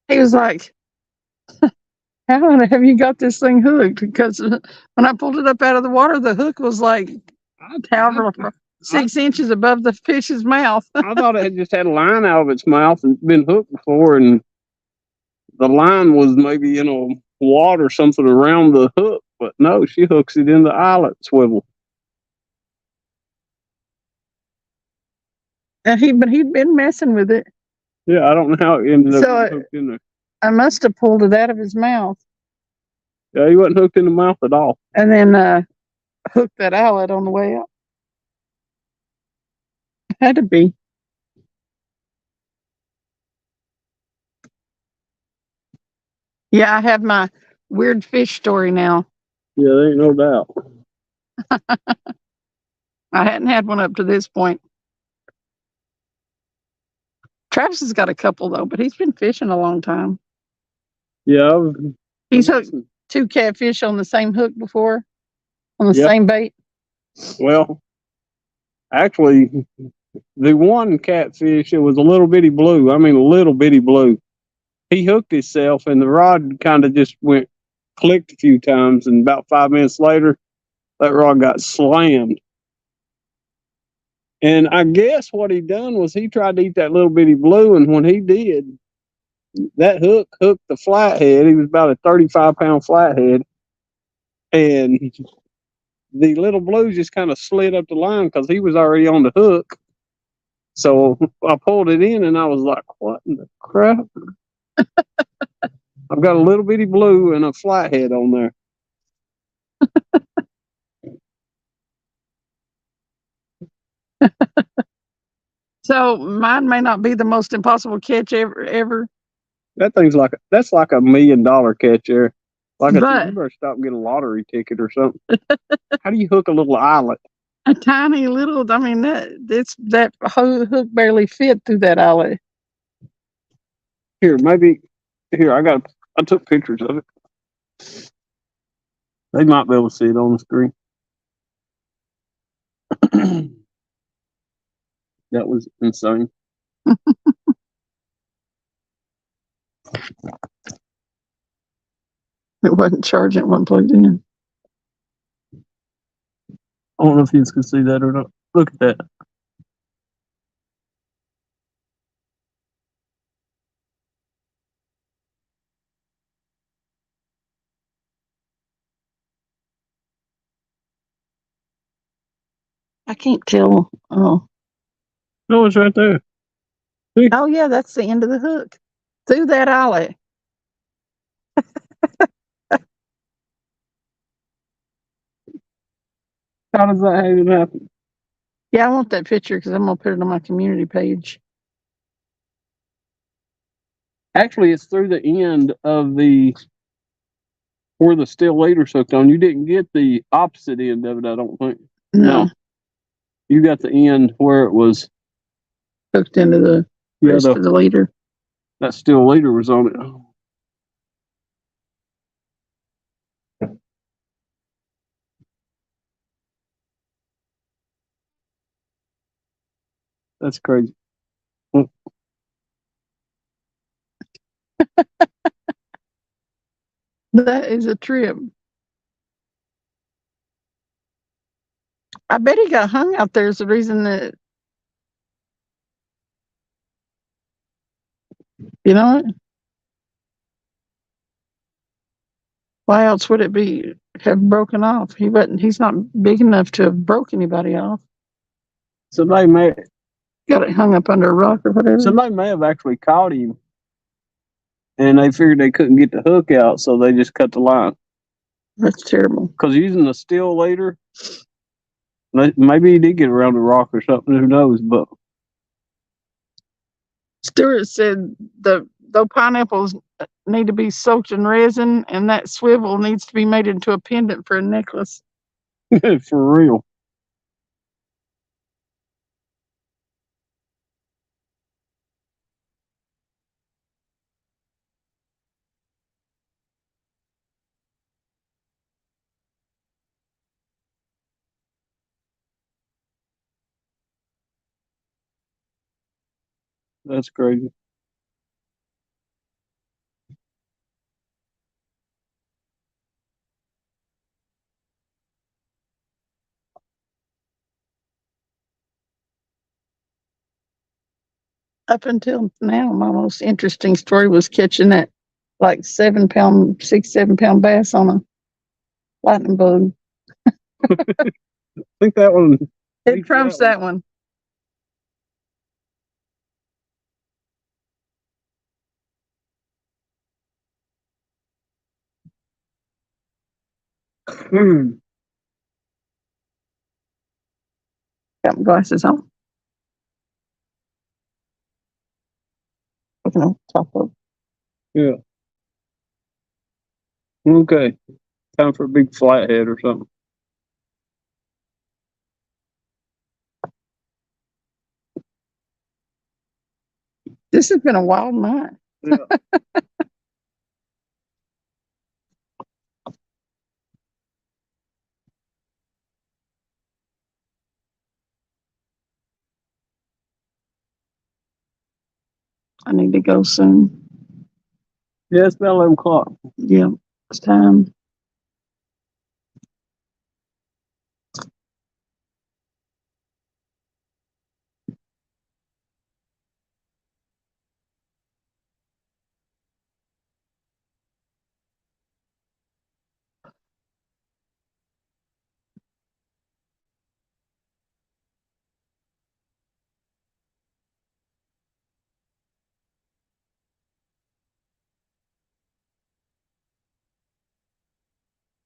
he was like, how have you got this thing hooked? Because when I pulled it up out of the water, the hook was like, however, 6 inches above the fish's mouth. I thought it had just had a line out of its mouth and been hooked before, and the line was maybe in a wad or something around the hook, but no, she hooks it in the eyelet swivel. And he'd been messing with it. Yeah, I don't know how it ended up So hooked in there. I must have pulled it out of his mouth Yeah, he wasn't hooked in the mouth at all. and then hooked that eyelet on the way up. Had to be. Yeah, I have my weird fish story now. Yeah, there ain't no doubt. I hadn't had one up to this point. Travis has got a couple though, but he's been fishing a long time. Yeah, He's hooked 2 catfish on the same hook before, on the same bait. well, actually, the one catfish, it was a little bitty blue. I mean, a little bitty blue. He hooked himself, and the rod kind of just went clicked a few times, and about 5 minutes later, that rod got slammed. And I guess what he done was he tried to eat that little bitty blue, and when he did, that hook hooked the flathead. He was about a 35-pound flathead, and the little blue just kind of slid up the line because he was already on the hook. So I pulled it in, and I was like, "What in the crap?" I've got a little bitty blue and a flathead on there. So mine may not be the most impossible catch ever, That's like $1 million catch there. Like I said, But you better stop and get a lottery ticket or something. How do you hook a little eyelet? a tiny little, I mean, that hook barely fit through that eyelet. Here, I took pictures of it. They might be able to see it on the screen. That was insane. It wasn't charging, it wasn't plugged in. I don't know if you can see that or not. Look at that. I can't tell. Oh, No, it's right there. oh yeah, that's the end of the hook through that eyelet. How does that even happen? Yeah, I want that picture because I'm gonna put it on my community page. Actually, it's through the end of where the still later's hooked on. You didn't get the opposite end of it, I don't think. No, You got the end where it was. hooked into the rest of the leader. That still later was on it. That's crazy. That is a trip. I bet he got hung out there is the reason that, you know, why else would it be have broken off? He's not big enough to have broke anybody off. Somebody may Got it hung up under a rock or whatever. Somebody may have actually caught him, and they figured they couldn't get the hook out, so they just cut the line. That's terrible. Because using the still later, maybe he did get around the rock or something. Who knows? But Stewart said the pineapples need to be soaked in resin, and that swivel needs to be made into a pendant for a necklace. for real. That's crazy. Up until now, my most interesting story was catching that like 6-7 pound bass on a lightning bug. I think that one. It trumps that one. Got my glasses on. Looking on top of. Yeah. Okay. Time for a big flathead or something. This has been a wild night. Yeah. I need to go soon. Yeah, it's about 11 o'clock. Yeah, it's time.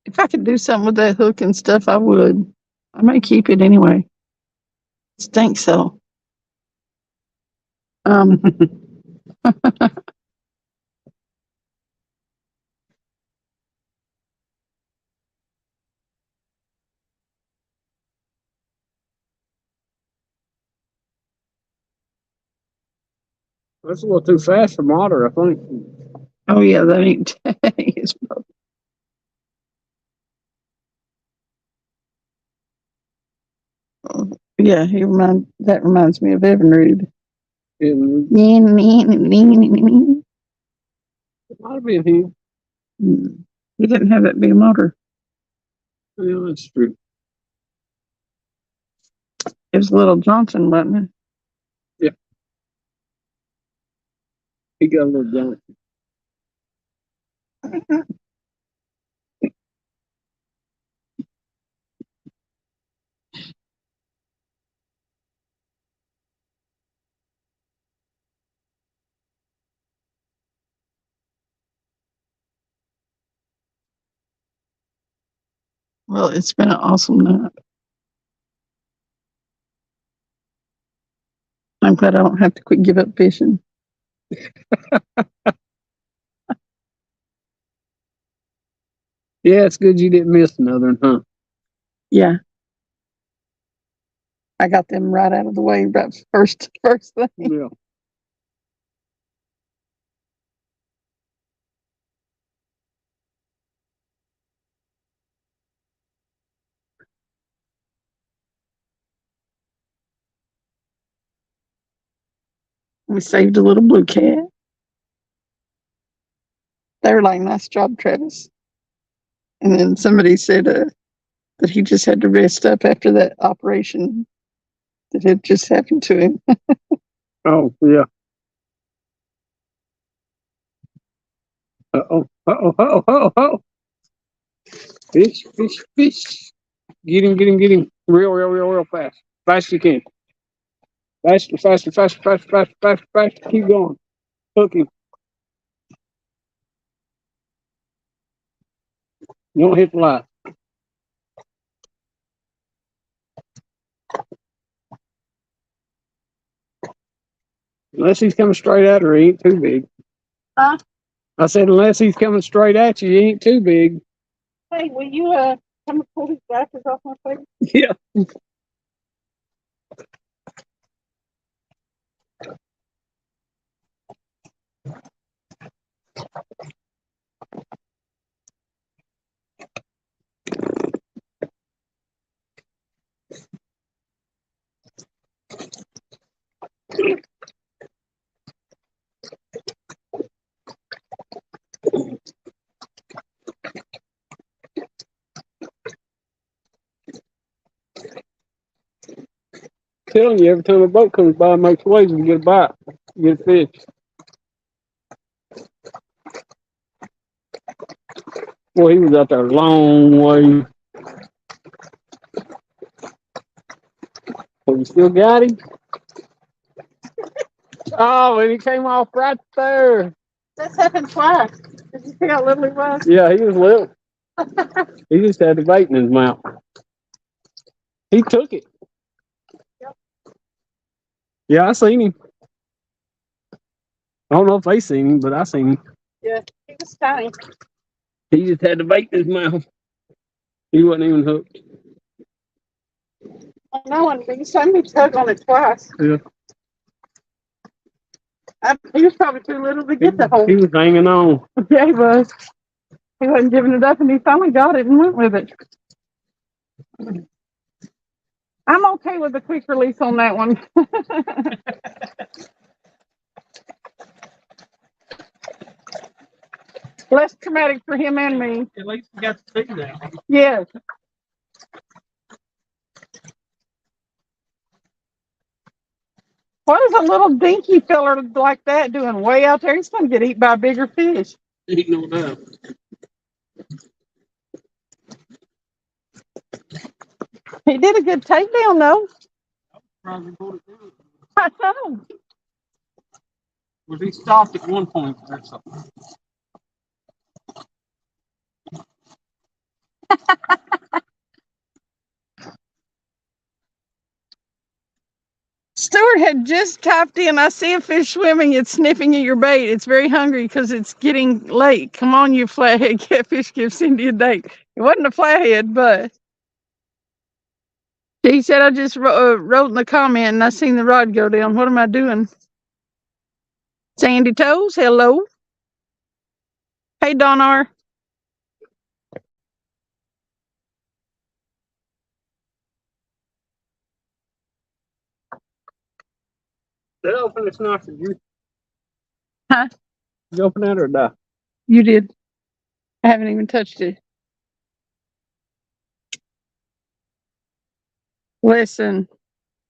If I could do something with that hook and stuff, I would. I may keep it anyway. Stinks so. That's a little too fast for otter, I think. Oh yeah, that ain't. Yeah, that reminds me of Evinrude. It might have been him. He didn't have that big motor. Yeah, that's true. It was Little Johnson, wasn't it? Yeah. He got a little Johnson. Well, it's been an awesome night. I'm glad I don't have to give up fishing. Yeah, it's good you didn't miss another one, huh? Yeah. I got them right out of the way, right first thing. Yeah. We saved a little blue cat. They were like, nice job, Travis. And then somebody said that he just had to rest up after that operation that had just happened to him. Oh, yeah. Uh-oh, uh-oh, uh-oh, uh-oh, uh-oh. Fish, fish, fish. Get him. Real fast. Fast as you can. Faster. Keep going. Hook him. Don't hit the light. Unless he's coming straight at her, he ain't too big. Huh? I said, unless he's coming straight at you, he ain't too big. Hey, will you come and pull these glasses off my face? Yeah. Telling you, every time a boat comes by, it makes waves and get a bite, get a fish. Boy, he was out there a long way. But we still got him. Oh, and he came off right there. That's happened twice. Did you see how little he was? Yeah, he was little. He just had the bait in his mouth. He took it. Yep. Yeah, I seen him. I don't know if they seen him, but I seen him. Yeah, he was tiny. He just had the bait in his mouth. He wasn't even hooked. I know, and you saw me tug on it twice. Yeah. He was probably too little to get the hold. He was hanging on. Yeah, he was. He wasn't giving it up, and he finally got it and went with it. I'm okay with a quick release on that one. Less traumatic for him and me. At least we got to see that. Yes. What is a little dinky fella like that doing way out there? He's going to get eaten by a bigger fish. Ain't no doubt. He did a good takedown, though. I know. Was he stopped at one point or something? Stuart had just typed in, I see a fish swimming. It's sniffing at your bait. It's very hungry because it's getting late. Come on, you flathead catfish, give Cindy a date. It wasn't a flathead, but he said, I just wrote in the comment and I seen the rod go down. What am I doing? Sandy Toes, hello. Hey, Donar. Did I open this knife for you? Huh? Did you open that or not? You did. I haven't even touched it. Listen,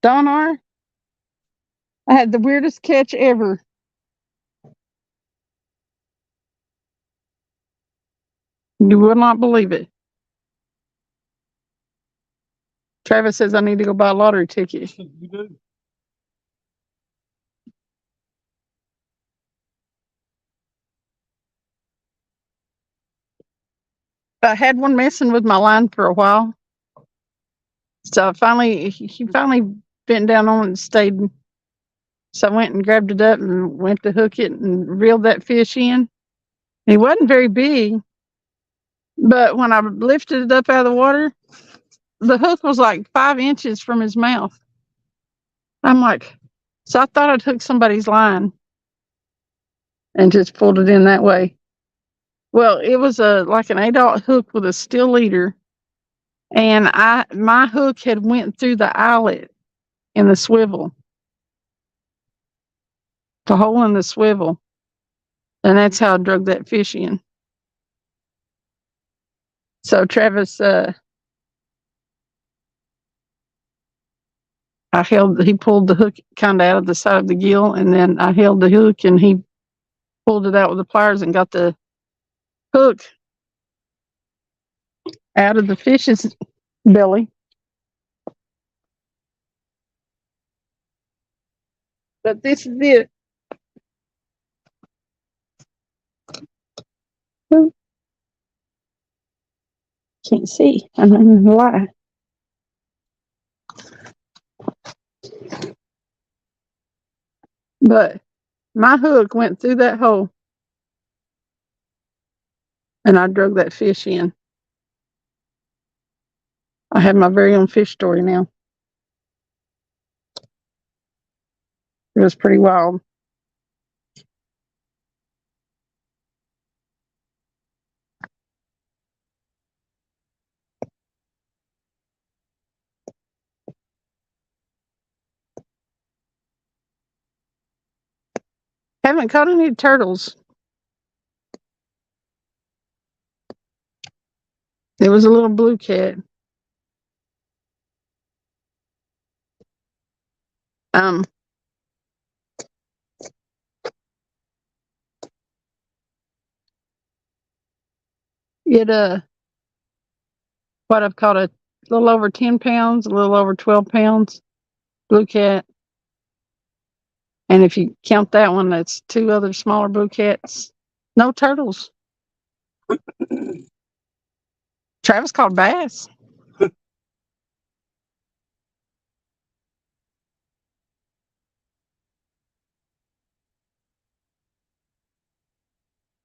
Donar, I had the weirdest catch ever. You will not believe it. Travis says I need to go buy a lottery ticket. You do. I had one messing with my line for a while. So he finally bent down on it and stayed. So I went and grabbed it up and went to hook it and reeled that fish in. He wasn't very big, but when I lifted it up out of the water, the hook was like 5 inches from his mouth. I'm like, so I thought I'd hook somebody's line and just pulled it in that way. Well, it was like an adult hook with a steel leader, and my hook had went through the eyelet in the swivel, the hole in the swivel, and that's how I drug that fish in. So Travis, he pulled the hook kind of out of the side of the gill, and then I held the hook, and he pulled it out with the pliers and got the hook out of the fish's belly. But this is it. Can't see. I don't know why. But my hook went through that hole, and I drug that fish in. I have my very own fish story now. It was pretty wild. Haven't caught any turtles. It was a little blue cat. It what I've caught a little over 10 pounds, a little over 12 pounds, blue cat. And if you count that one, that's 2 other smaller blue cats. No turtles. Travis caught bass.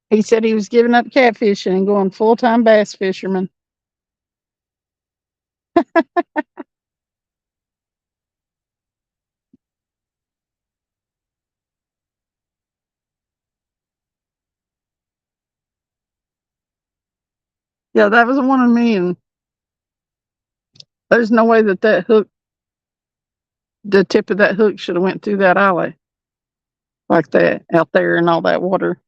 He said he was giving up catfishing and going full-time bass fisherman. Yeah, that was one of me, and there's no way that hook, the tip of that hook should have went through that eyelet like that out there in all that water.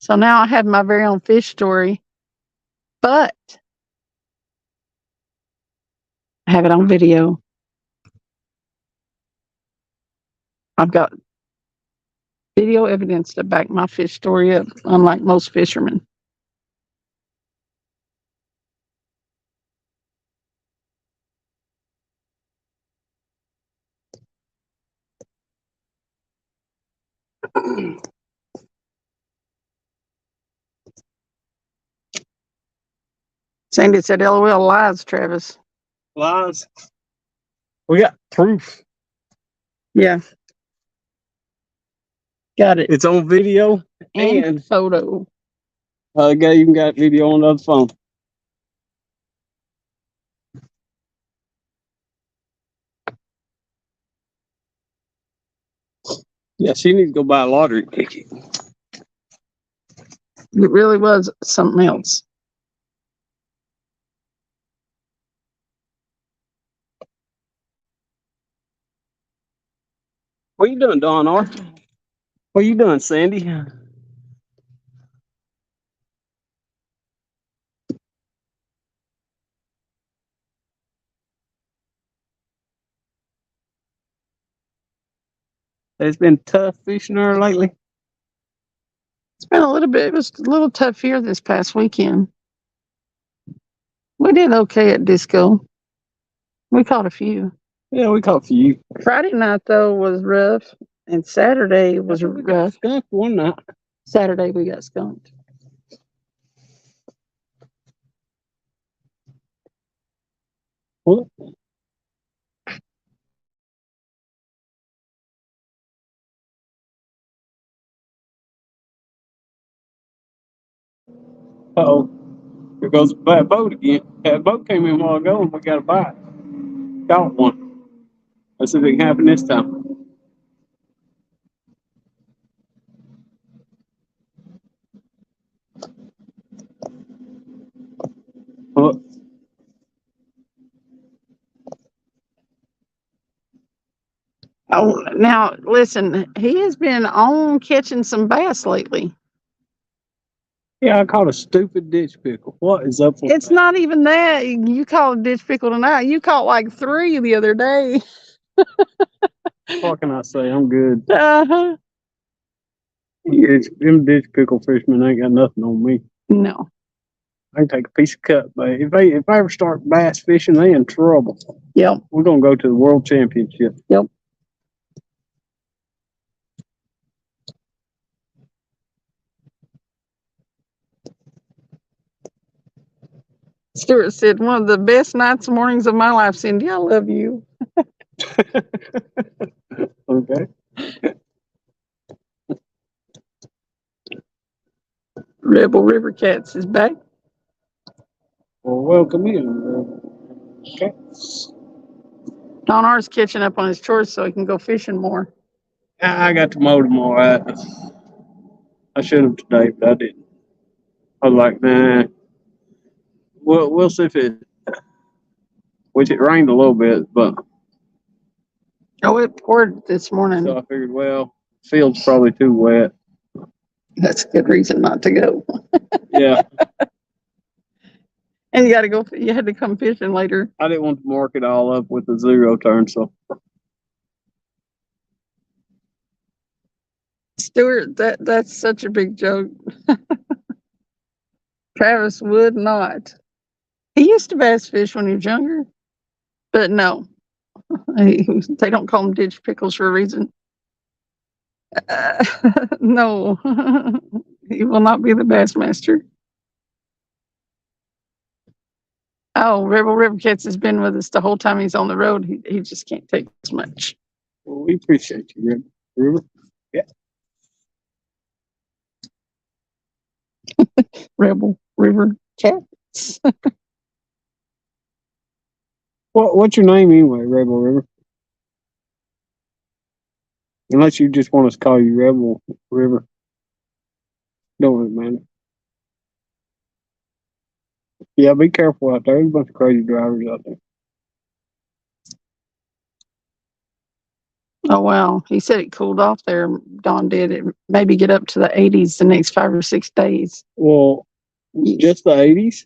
So now I have my very own fish story, but I have it on video. I've got video evidence to back my fish story up, unlike most fishermen. Sandy said, LOL lies, Travis. Lies. We got proof. Yeah. Got it. It's on video And and photo. guy even got video on the other phone. Yeah, she needs to go buy a lottery ticket. It really was something else. What you doing, Don R? What you doing, Sandy? It's been tough fishing her lately. It's been a little bit, it was a little tough here this past weekend. We did okay at disco. We caught a few. Yeah, we caught a few. Friday night, though, was rough, and Saturday was We got rough. skunked one night. Saturday, we got skunked. What? Uh-oh. Here goes that boat again. That boat came in a while ago and we got a bite. Got one. Let's see if it can happen this time. Oh, Oh, now listen, he has been on catching some bass lately. yeah, I caught a stupid ditch pickle. What is up with It's that? not even that. You caught a ditch pickle tonight. You caught like 3 the other day. What can I say? I'm good. Uh-huh. Them ditch pickle fishermen ain't got nothing on me. No. I can take a piece of cut, but if I ever start bass fishing, they in trouble. Yep. We're gonna go to the world championship. Yep. Stuart said, one of the best nights and mornings of my life, Cindy. I love you. Okay. Rebel River Cats is back. Well, welcome in. Okay. Don R's catching up on his chores so he can go fishing more. I got to mow tomorrow. I should have today, but I didn't. I was like, nah. We'll see if it. Which it rained a little bit, but Oh, it poured this morning. so I figured, well, field's probably too wet. That's a good reason not to go. Yeah, And you got to go. You had to come fishing later. I didn't want to mark it all up with the zero turn, so Stuart, that's such a big joke. Travis would not. He used to bass fish when he was younger, but no, they don't call them ditch pickles for a reason. No, he will not be the bass master. Oh, Rebel River Cats has been with us the whole time he's on the road. He just can't take as much. well, we appreciate you, River. Yeah. Rebel River Cats. What's your name anyway, Rebel River? Unless you just want us to call you Rebel River. Don't really matter. Yeah, be careful out there. There's a bunch of crazy drivers out there. Oh wow, he said it cooled off there. Don did it. Maybe get up to the 80s the next 5 or 6 days. Well, just the 80s?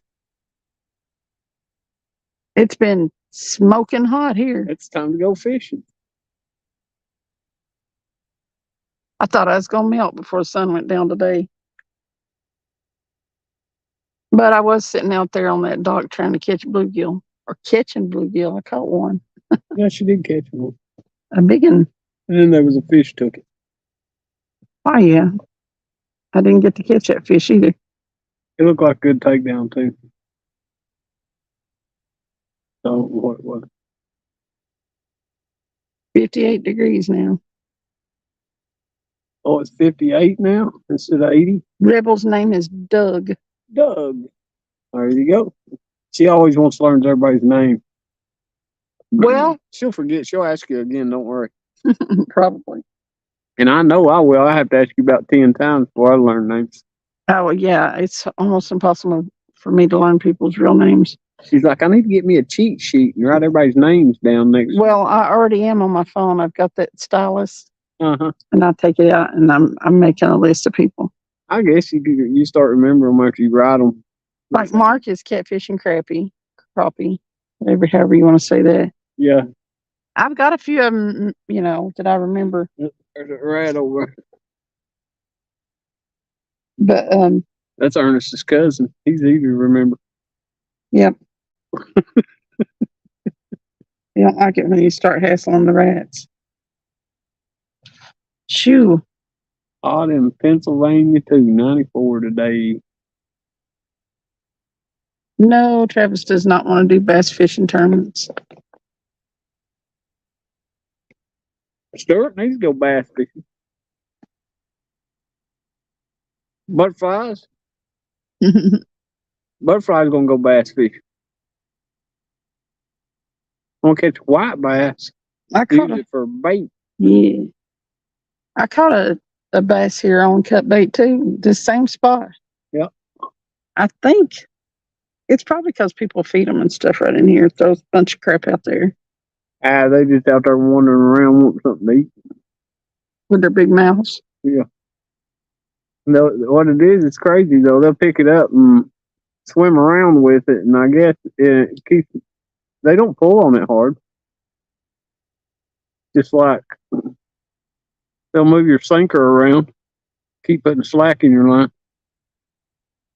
It's been smoking hot here. It's time to go fishing. I thought I was gonna melt before the sun went down today. But I was sitting out there on that dock trying to catch bluegill or catching bluegill. I caught one, Yeah, she did catch one. a big one. And then there was a fish took it. Oh yeah, I didn't get to catch that fish either. It looked like a good takedown too. So what it was. 58 degrees now. Oh, it's 58 now instead of 80. Rebel's name is Doug. Doug. There you go. She always wants to learn everybody's name. Well, She'll forget. She'll ask you again. Don't worry. probably. And I know I will. I have to ask you about 10 times before I learn names. Oh, yeah. It's almost impossible for me to learn people's real names. She's like, I need to get me a cheat sheet and write everybody's names down next. Well, I already am on my phone. I've got that stylus, Uh-huh. and I take it out, and I'm making a list of people. I guess you start remembering them after you write them. Like Mark is catfishing crappie, however you want to say that. Yeah. I've got a few of them, that I remember. There's a rat over. But That's Ernest's cousin. He's easy to remember. yep. You don't like it when you start hassling the rats. Shoo. Hot in Pennsylvania too. 94 today. No, Travis does not want to do bass fishing tournaments. Stuart needs to go bass fishing. Butterflies. Butterflies gonna go bass fishing. Gonna catch white bass. I Use caught it for bait. yeah. I caught a bass here on cut bait too. The same spot. Yep. I think it's probably because people feed them and stuff right in here. Throws a bunch of crap out there They just out there wandering around wanting something to eat. with their big mouths. Yeah. No, what it is, it's crazy though. They'll pick it up and swim around with it, and I guess it keeps. They don't pull on it hard. Just like they'll move your sinker around, keep putting slack in your line.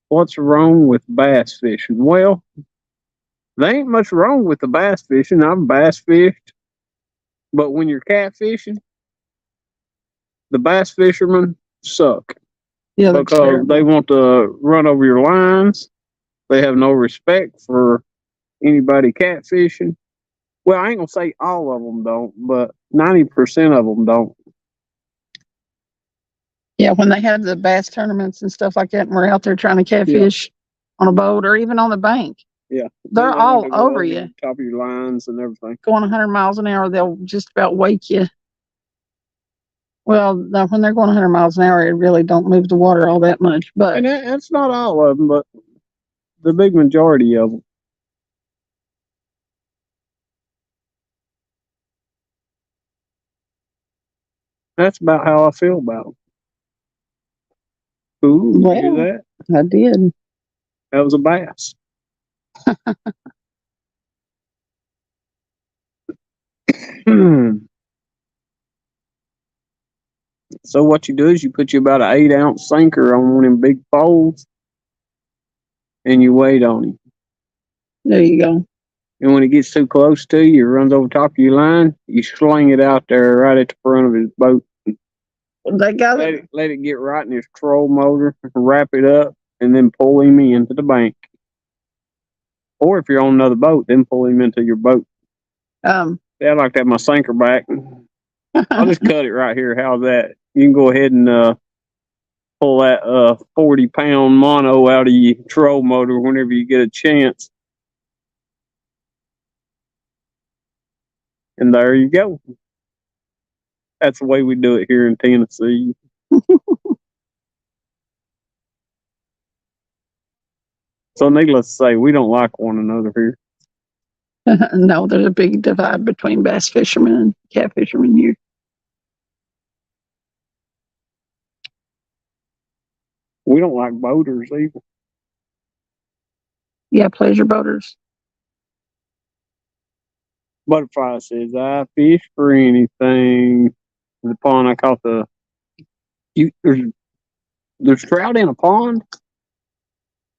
What's wrong with bass fishing? Well, there ain't much wrong with the bass fishing. I've bass fished, but when you're catfishing, the bass fishermen suck. Yeah, Because they want to run over your lines. They have no respect for anybody catfishing. Well, I ain't gonna say all of them don't, but 90% of them don't. Yeah, when they have the bass tournaments and stuff like that, and we're out there trying to catfish on a boat or even on the bank. Yeah, they're all over you. Top of your lines and everything. Going 100 miles an hour, they'll just about wake you. Well, no, when they're going 100 miles an hour, it really don't move the water all that much. But And that's not all of them, but the big majority of them. That's about how I feel about them. Ooh, well, you hear that? I did. That was a bass. So what you do is you put you about an 8-ounce sinker on one of them big poles, and you wait on him. There you go. And when it gets too close to you, it runs over top of your line. You sling it out there right at the front of his boat. They got Let it get right in his troll motor, wrap it up, and then pull him into the bank. Or if you're on another boat, then pull him into your boat. Yeah, I like to have my sinker back. I'll just cut it right here. How's that? You can go ahead and pull that 40-pound mono out of your troll motor whenever you get a chance. And there you go. That's the way we do it here in Tennessee. So needless to say, we don't like one another here. No, there's a big divide between bass fishermen and cat fishermen here. We don't like boaters either. Yeah, pleasure boaters. Butterfly says, I fish for anything. The pond I caught there's trout in a pond.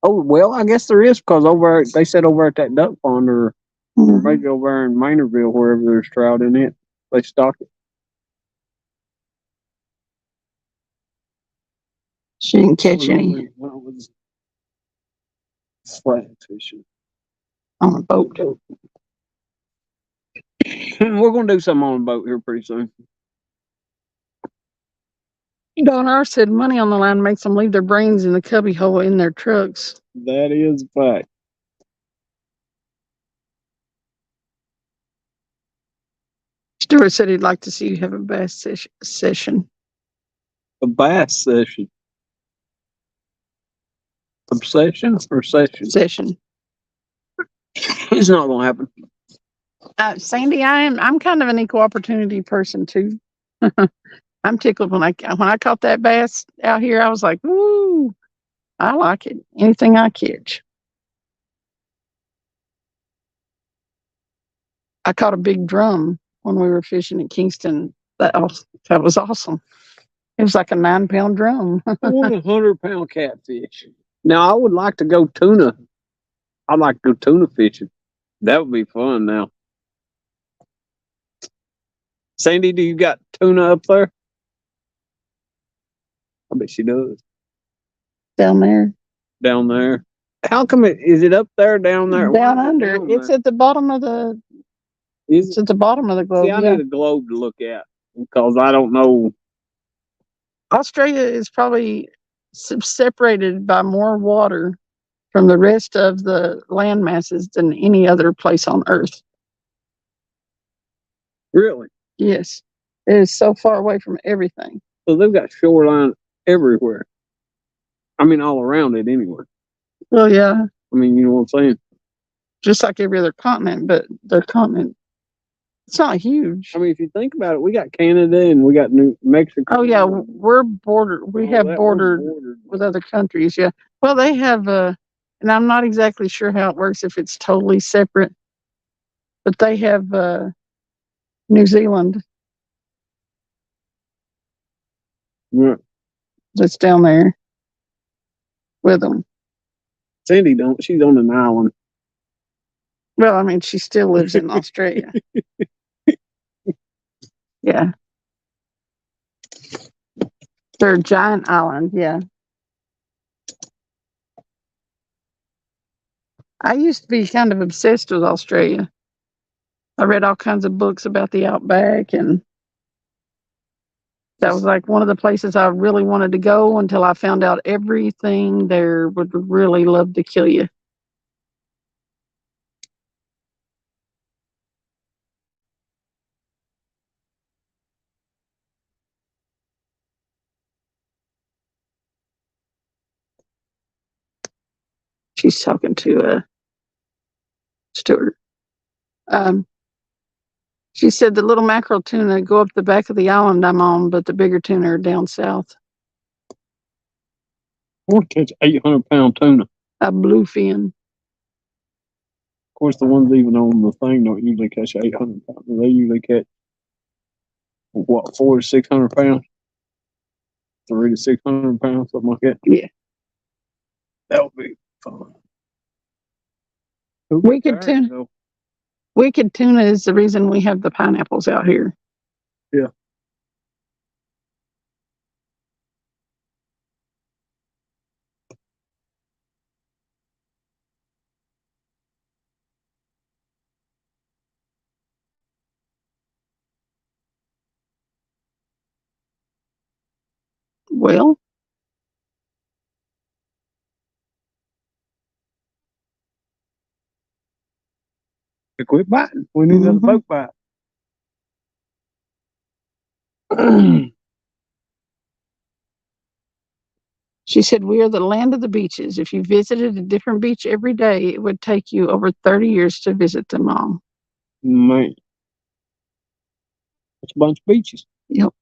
Oh, well, I guess there is because they said over at that duck pond or maybe over there in Maynardville, wherever there's trout in it, they stock it. She didn't catch any What was flat fishing on a boat. We're going to do something on a boat here pretty soon. Donner said money on the line makes them leave their brains in the cubby hole in their trucks. That is a fact. Stuart said he'd like to see you have a bass session. A bass session. Obsession or session? Session. It's not gonna happen. Sandy, I'm kind of an equal opportunity person too. I'm tickled when I caught that bass out here. I was like, "Woo! I like it. Anything I catch." I caught a big drum when we were fishing at Kingston. That was awesome. It was like a 9-pound drum. I want a 100-pound catfish. Now I would like to go tuna. I'd like to go tuna fishing. That would be fun. Now, Sandy, do you got tuna up there? I bet she does. Down there. Down there. How come is it up there, down there? Down under. It's at the bottom of the. It's at the bottom of the globe. See, I need a globe to look at because I don't know. Australia is probably separated by more water from the rest of the land masses than any other place on Earth. Really? Yes. It is so far away from everything. So they've got shoreline everywhere. I mean, all around it anyway. Well, yeah. I mean, you know what I'm saying? Just like every other continent, but their continent, it's not huge. I mean, if you think about it, we got Canada and we got New Mexico. Oh, yeah. We're bordered. We have bordered with other countries. Yeah. Well, they have, and I'm not exactly sure how it works if it's totally separate, but they have New Zealand. Yeah. That's down there with them. Sandy don't. She's on an island. Well, I mean, she still lives in Australia. Yeah. They're a giant island, yeah. I used to be kind of obsessed with Australia. I read all kinds of books about the outback, and that was like one of the places I really wanted to go until I found out everything there would really love to kill you. She's talking to Stuart. She said the little mackerel tuna go up the back of the island I'm on, but the bigger tuna are down south. I want to catch 800-pound tuna. A bluefin. Of course, the ones even on the thing don't usually catch 800 pounds. They usually catch, what, 400 to 600 pounds? 300 to 600 pounds, something like that. Yeah. That would be fun. Wicked tuna is the reason we have the pineapples out here. Yeah. Well, to quit biting. We need another boat bite. She said, we are the land of the beaches. If you visited a different beach every day, it would take you over 30 years to visit them all. Man. It's a bunch of beaches. Yep.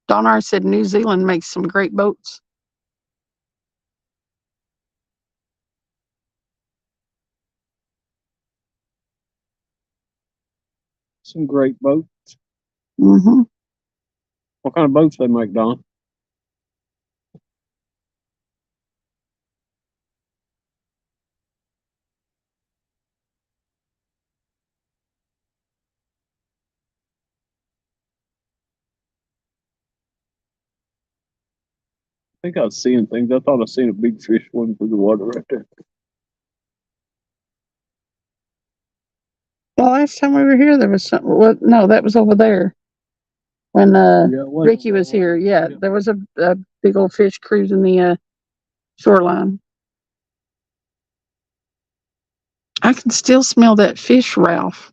Donar said New Zealand makes some great boats. Some great boats. Mm-hmm. What kind of boats they make, Don? I think I was seeing things. I thought I seen a big fish swimming through the water right there. The last time we were here, there was something. Well, no, that was over there. when Yeah, it wasn't Ricky was that here. long. Yeah, there was a big old fish cruising the shoreline. I can still smell that fish, Ralph.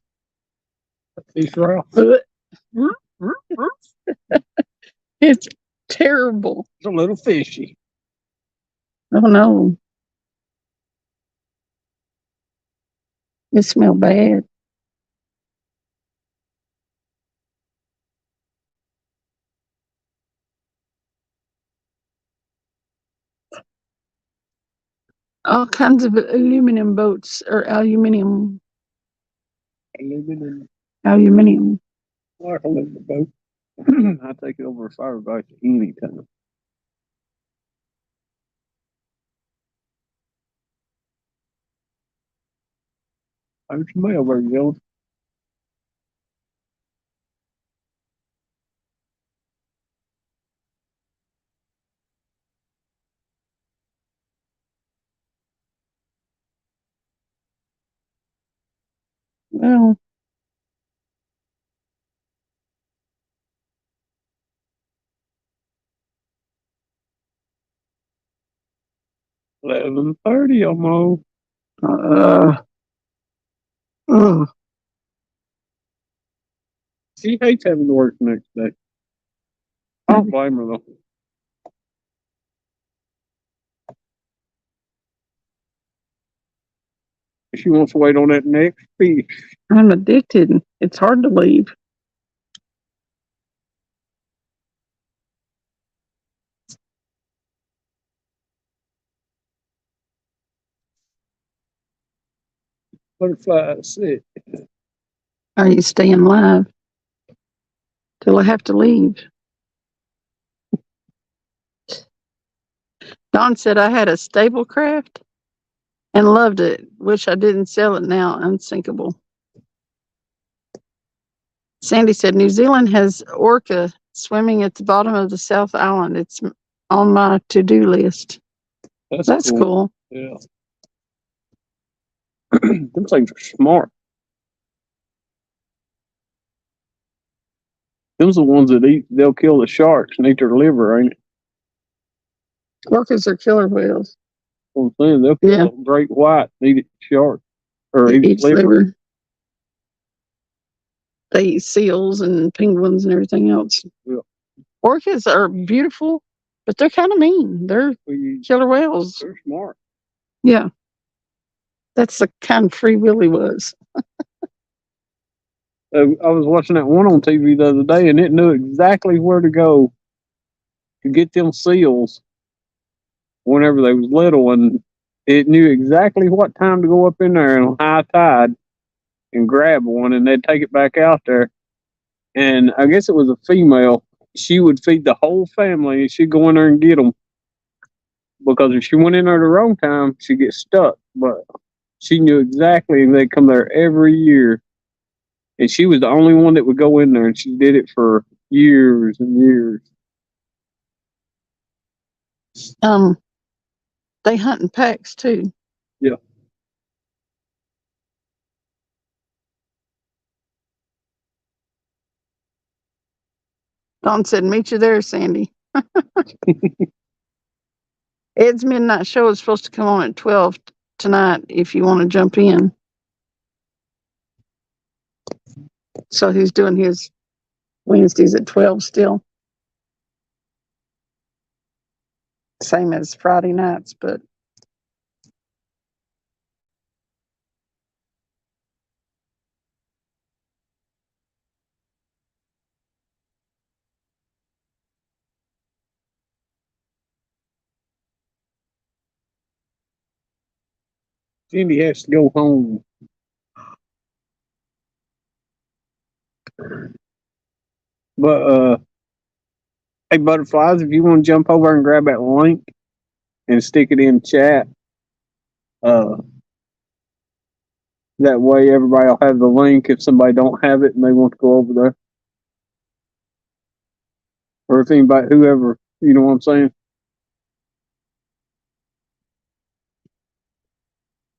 Fish Ralph. It's terrible. It's a little fishy. Oh no. It smelled bad. All kinds of aluminum boats or aluminium. Living Aluminium. in like a little boat. I take it over a fire bite anytime. There's your mail, there, Jones. Well, 11:30 almost. ugh. She hates having to work the next day. I don't blame her though. She wants to wait on that next fish. I'm addicted. It's hard to leave. Butterfly sit. Are you staying live till I have to leave? Don said I had a stable craft and loved it. Wish I didn't sell it now. Unsinkable. Sandy said New Zealand has orca swimming at the bottom of the South Island. It's on my to-do list. That's cool. Yeah. Them things are smart. Them's the ones that eat, they'll kill the sharks and eat their liver, ain't it? Orcas are killer whales. What I'm saying, they'll kill a great white and eat it shark. Or eat its liver. They eat seals and penguins and everything else. Yeah. Orcas are beautiful, but they're kind of mean. They're killer whales. They're smart. Yeah. That's the kind of Free Willy was. I was watching that one on TV the other day, and it knew exactly where to go to get them seals whenever they was little, and it knew exactly what time to go up in there on high tide and grab one, and they'd take it back out there. And I guess it was a female. She would feed the whole family, and she'd go in there and get them. Because if she went in there the wrong time, she'd get stuck. But she knew exactly, and they'd come there every year. And she was the only one that would go in there, and she did it for years and years. They hunt in packs too. Yeah. Don said, meet you there, Sandy. Ed's midnight show is supposed to come on at 12 tonight if you want to jump in. So he's doing his Wednesdays at 12 still. Same as Friday nights, but Cindy has to go home. But hey, butterflies, if you want to jump over and grab that link and stick it in chat, that way everybody will have the link if somebody don't have it and they want to go over there. Or if anybody, whoever, you know what I'm saying?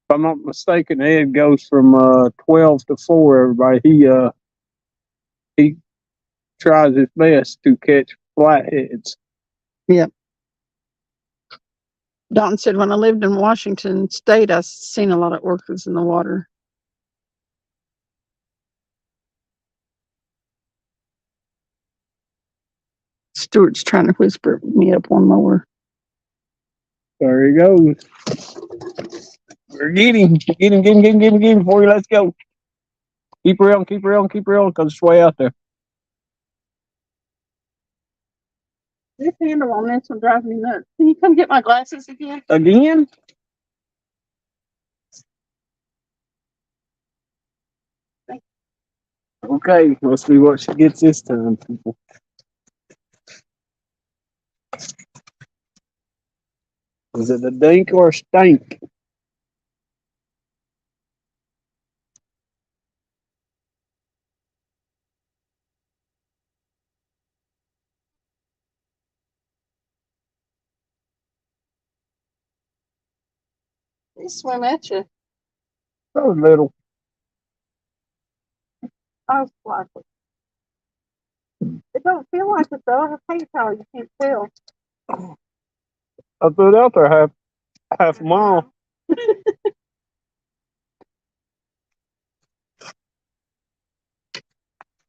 If I'm not mistaken, Ed goes from 12 to 4, everybody. He tries its best to catch flatheads. Dalton said when I lived in Washington State, I seen a lot of orcas in the water. Stuart's trying to whisper me up one more. There he goes. We're getting him for you. Let's go. Keep reeling, because it's way out there. This handle on this one drives me nuts. Can you come get my glasses again? Again? Okay, let's see what she gets this time, people. Is it a dink or a stink? They swim at you. So little. I was like it. It don't feel like it though. I can't tell. You can't tell. I threw it out there half a mile.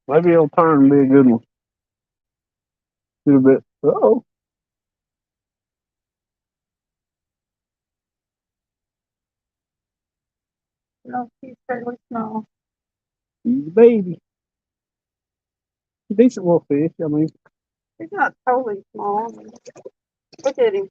Maybe it'll turn and be a good one. A little bit. Uh-oh. No, he's fairly small. He's a baby. Decent little fish, I mean. He's not totally small. Look at him.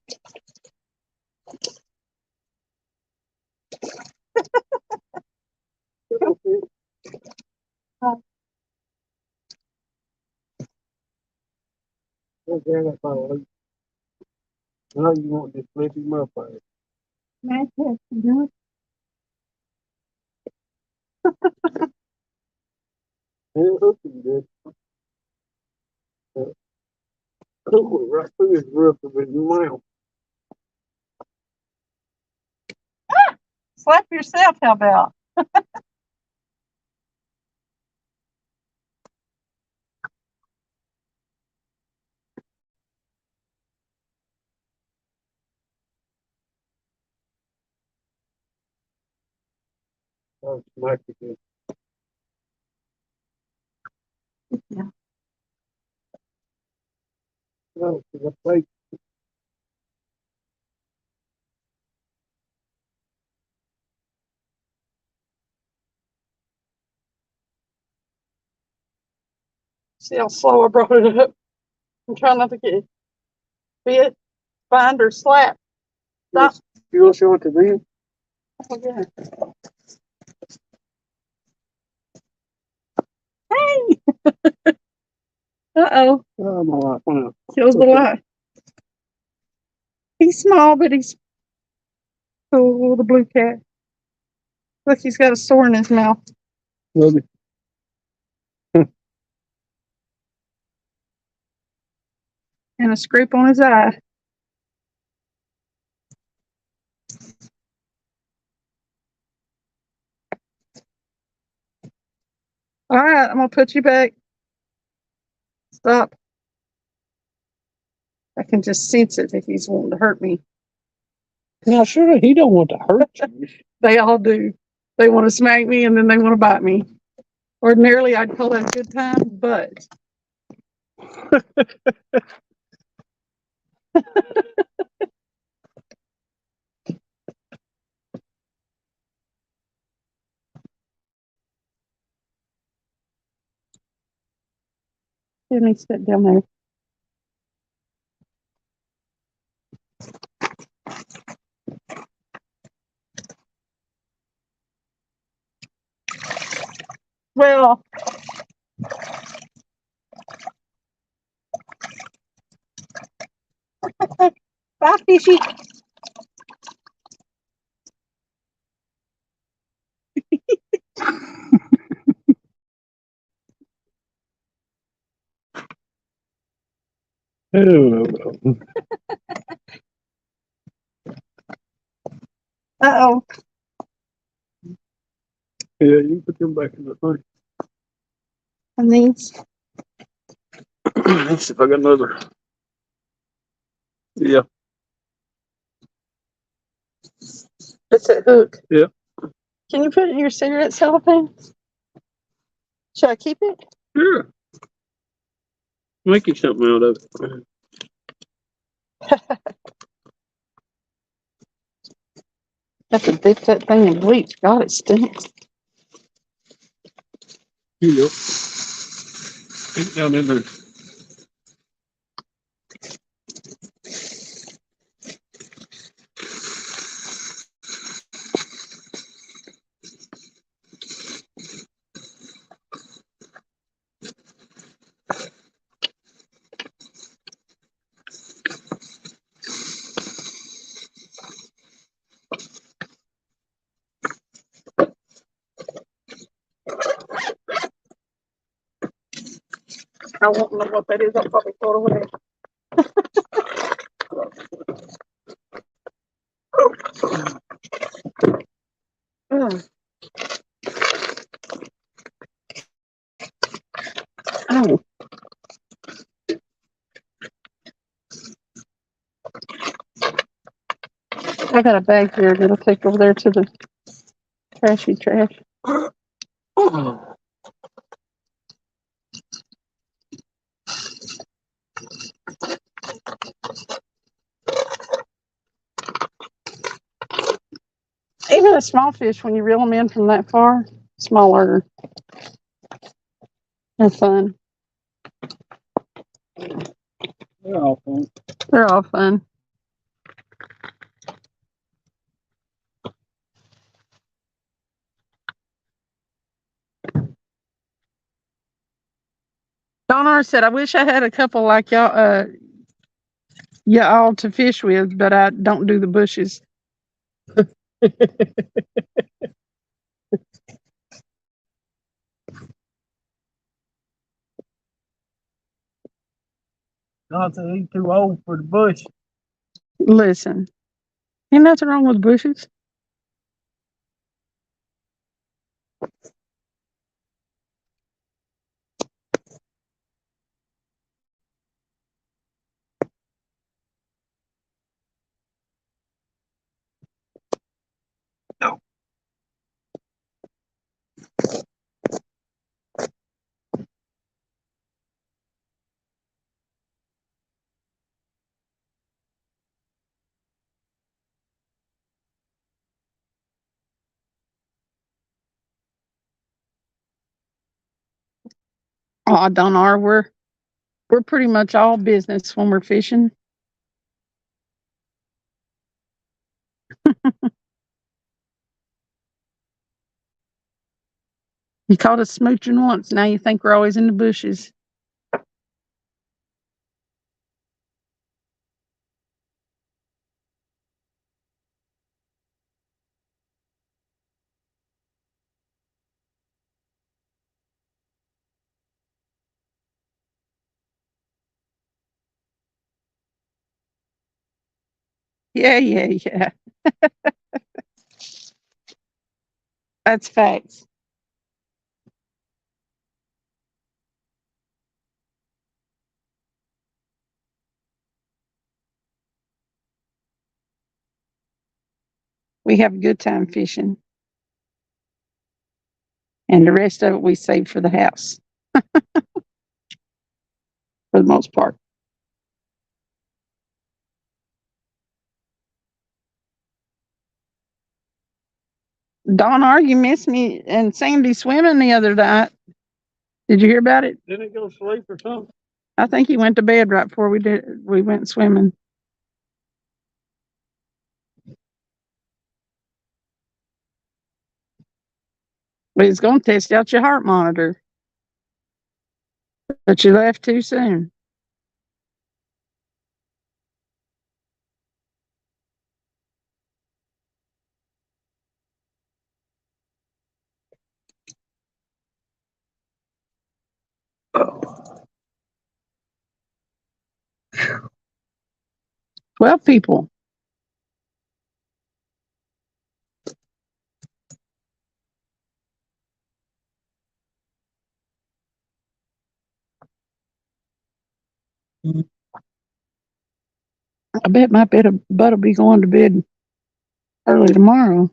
Now you want to flip him up there. Man, yes, you do He'll hook him good. Oh, right through his roof of his mouth. Slap yourself, how about? Oh, smack it good. Yeah. Oh, the plate. See how slow I brought it up? I'm trying not to get bit, bind, or slap. Stop. You want to show it to them? Oh, yeah. Hey! Uh-oh. Oh, my life. Why not? Kills the light. He's small, but he's cool, the blue cat. Look, he's got a sore in his mouth Love it. and a scrape on his eye. All right, I'm going to put you back. Stop. I can just sense it if he's wanting to hurt me. Now, surely he don't want to hurt you. They all do. They want to smack me and then they want to bite me. Ordinarily, I'd call that a good time, but let me sit down there. Well, bye, fishy. Oh, Uh-oh. yeah, you put them back in the thing. And these. Let's see if I got another. Yeah. It's a hook. Yeah. Can you put it in your cigarette cellophane? Should I keep it? Sure. Make you something out of it. Have to dip that thing in bleach. God, it stinks. Here you go. Get down in there. I won't know what that is. I'll probably throw it away. Mm. Oh, I got a bag here that'll take over there to the trashy trash. Even a small fish, when you reel them in from that far, smaller. They're fun. They're all fun. They're all fun. Donar said, I wish I had a couple like y'all to fish with, but I don't do the bushes. God said he's too old for the bush. Listen, ain't nothing wrong with bushes. No. Oh, Donar, we're pretty much all business when we're fishing. You caught us smooching once. Now you think we're always in the bushes. Yeah. That's facts. We have a good time fishing. And the rest of it we save for the house for the most part. Donar, you missed me and Sandy swimming the other night. Did you hear about it? Didn't it go to sleep or something? I think he went to bed right before we went swimming. But he's gonna test out your heart monitor. But you left too soon. Oh. 12 people. I bet my butt will be going to bed early tomorrow.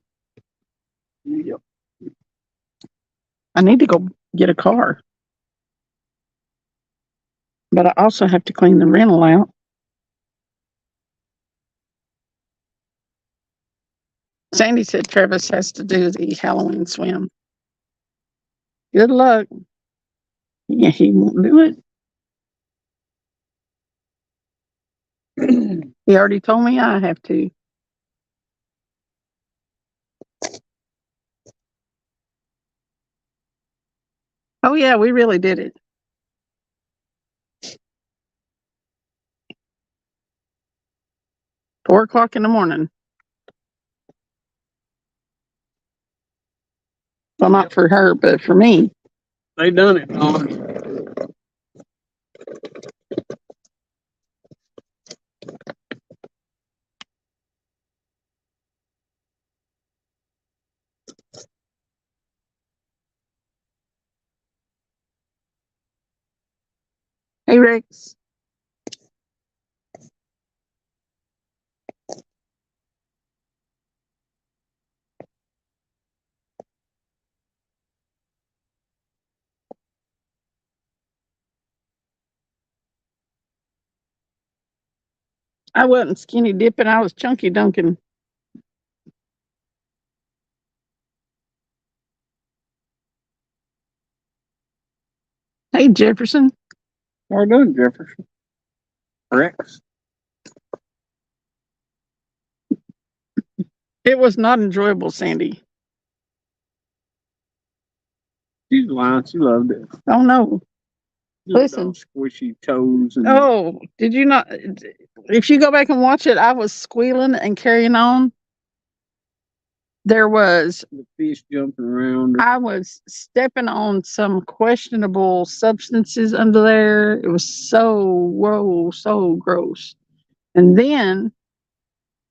Yep. I need to go get a car. But I also have to clean the rental out. Sandy said Travis has to do the Halloween swim. Good luck. Yeah, he won't do it. He already told me I have to. Oh, yeah, we really did it. Four o'clock in the morning. Well, not for her, but for me. They done it, Don. Hey, Rex. I wasn't skinny dipping. I was chunky dunking. Hey, Jefferson. How are you doing, Jefferson? Rex? It was not enjoyable, Sandy. She's lying. She loved it. Oh, no. She loved Listen. all squishy toes. And Oh, did you not? If you go back and watch it, I was squealing and carrying on. There was, the fish jumping around. I was stepping on some questionable substances under there. It was so gross. And then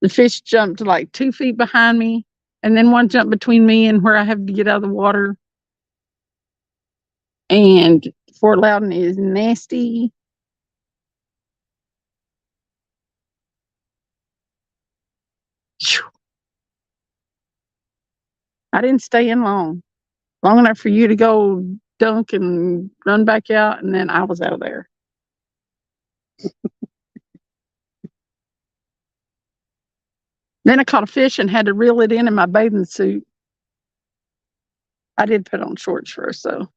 the fish jumped like 2 feet behind me. And then one jumped between me and where I have to get out of the water. And Fort Loudon is nasty. I didn't stay in long enough for you to go dunk and run back out, and then I was out of there. Then I caught a fish and had to reel it in my bathing suit. I did put on shorts first, though.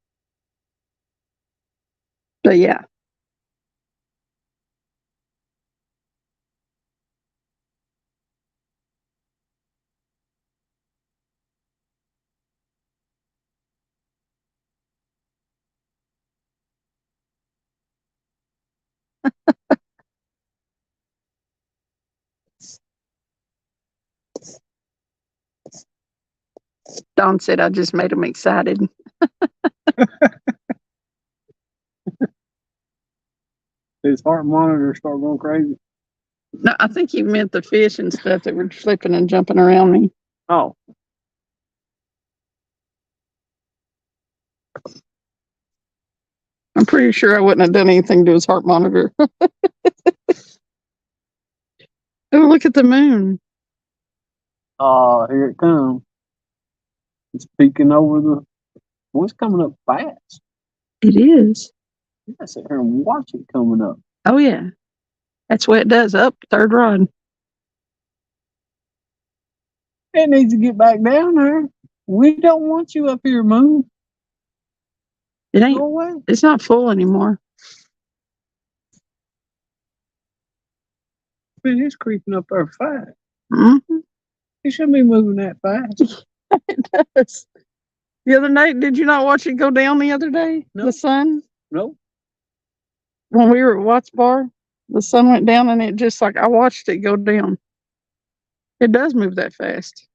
But yeah. Don said I just made him excited. His heart monitor started going crazy. No, I think he meant the fish and stuff that were flipping and jumping around me. Oh. I'm pretty sure I wouldn't have done anything to his heart monitor. Oh, look at the moon. Oh, here it comes. It's peeking over the. Well, it's coming up fast. It is. You gotta sit here and watch it coming up. Oh, yeah. That's what it does. Up, third rod. It needs to get back down there. We don't want you up here, Moon. It ain't. Go away. It's not full anymore. But it's creeping up there fast. Mm-hmm. It shouldn't be moving that fast. It does. The other night, did you not watch it go down the other day? No. The sun? Nope. When we were at Watts Bar, the sun went down and it just like I watched it go down. It does move that fast.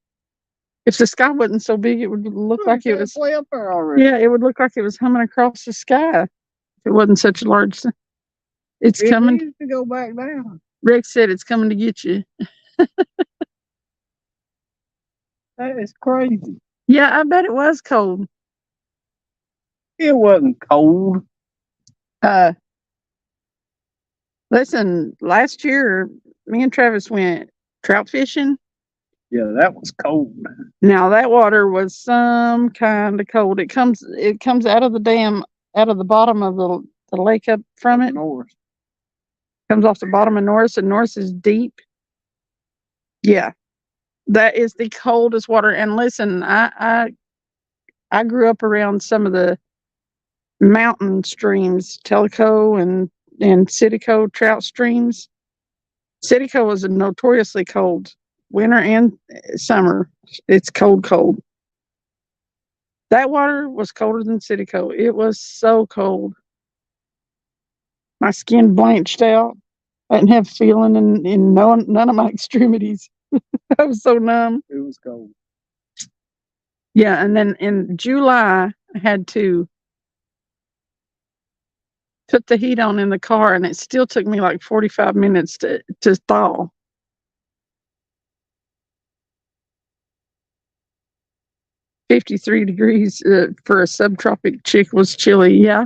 If the sky wasn't so big, it would look like it was way up there already. Yeah, it would look like it was humming across the sky. If it wasn't such a large sun. It's It coming. needs to go back down. Rex said it's coming to get you. That is crazy. Yeah, I bet it was cold. It wasn't cold. Listen, last year, me and Travis went trout fishing. Yeah, that was cold. Now that water was some kind of cold. It comes out of the dam, out of the bottom of the lake up from it. North. Comes off the bottom of Norris, and Norris is deep. Yeah, that is the coldest water. And listen, I grew up around some of the mountain streams, Tellico and Citico trout streams. Citico was a notoriously cold winter and summer. It's cold. That water was colder than Citico. It was so cold. My skin blanched out. I didn't have feeling in none of my extremities. I was so numb. It was cold. Yeah, and then in July, I had to put the heat on in the car, and it still took me like 45 minutes to thaw. "53 degrees for a subtropic chick was chilly." Yeah,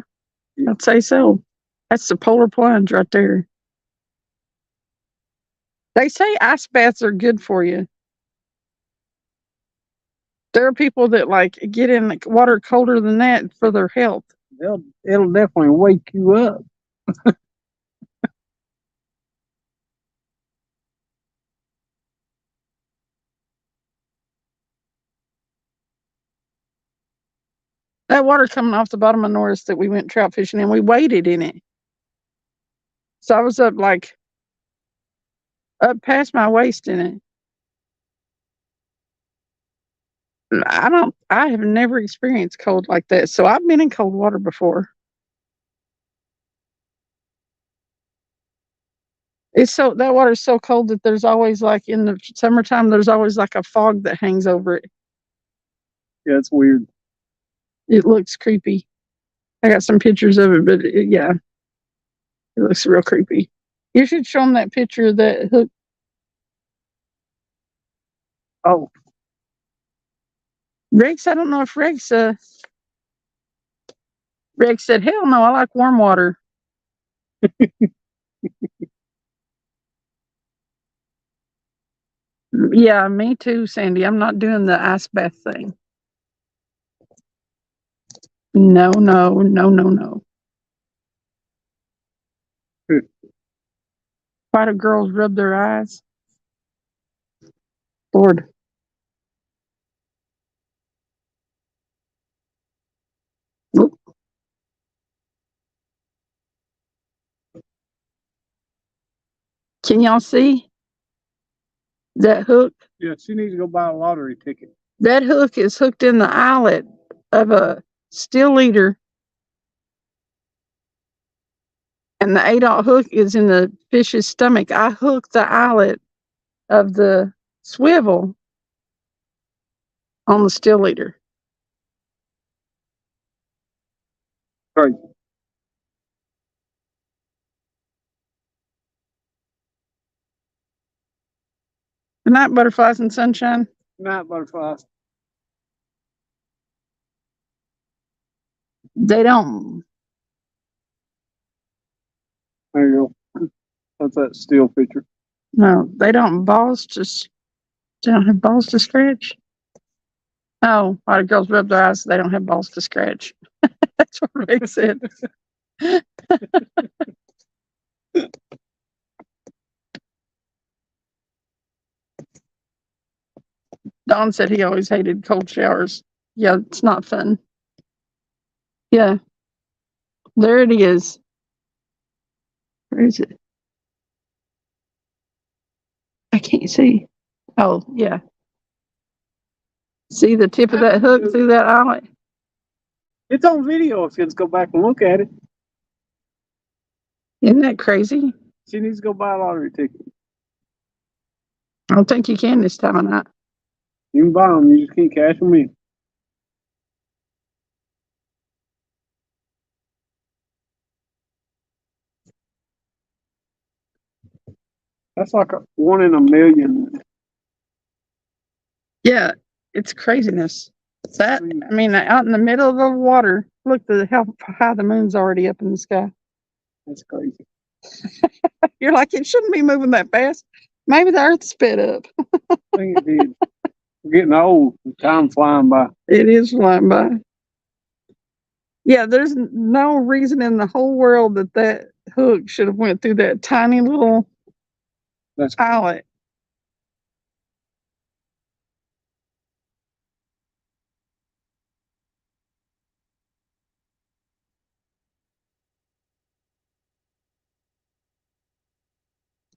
I'd say so. That's the polar plunge right there. They say ice baths are good for you. There are people that like get in the water colder than that for their health. It'll definitely wake you up. That water coming off the bottom of Norris that we went trout fishing in, we waded in it. So I was up past my waist in it. I have never experienced cold like that. So I've been in cold water before. That water is so cold that there's always, like, in the summertime, there's always like a fog that hangs over it. Yeah, it's weird. It looks creepy. I got some pictures of it, but yeah, it looks real creepy. You should show them that picture of that hook. Oh, Rex, I don't know if Rex said, "Hell no, I like warm water." Yeah, me too, Sandy. I'm not doing the ice bath thing. No. Why do girls rub their eyes? Lord. Oop. Can y'all see that hook? yeah, she needs to go buy a lottery ticket. That hook is hooked in the eyelet of a still leader, and the 8/0 hook is in the fish's stomach. I hooked the eyelet of the swivel on the still leader. Right. Good night, butterflies and sunshine. Night butterflies. They don't. There you go. That's that still picture. No, they don't they don't have balls to scratch. Oh, why do girls rub their eyes? They don't have balls to scratch. That's what Rick said. Don said he always hated cold showers. Yeah, it's not fun. Yeah. There it is. Where is it? I can't see. Oh, yeah. See the tip of that hook through that eyelet? It's on video if you just go back and look at it. Isn't that crazy? She needs to go buy a lottery ticket. I don't think you can this time of night. You can buy them, you just can't cash them in. That's like a 1 in a million. Yeah, it's craziness. That, I mean, out in the middle of the water, look how high the moon's already up in the sky. That's crazy. You're like, it shouldn't be moving that fast. Maybe the earth sped up. I think it did. We're getting old. Time flying by. It is flying by. Yeah, there's no reason in the whole world that hook should have went through that tiny little That's eyelet.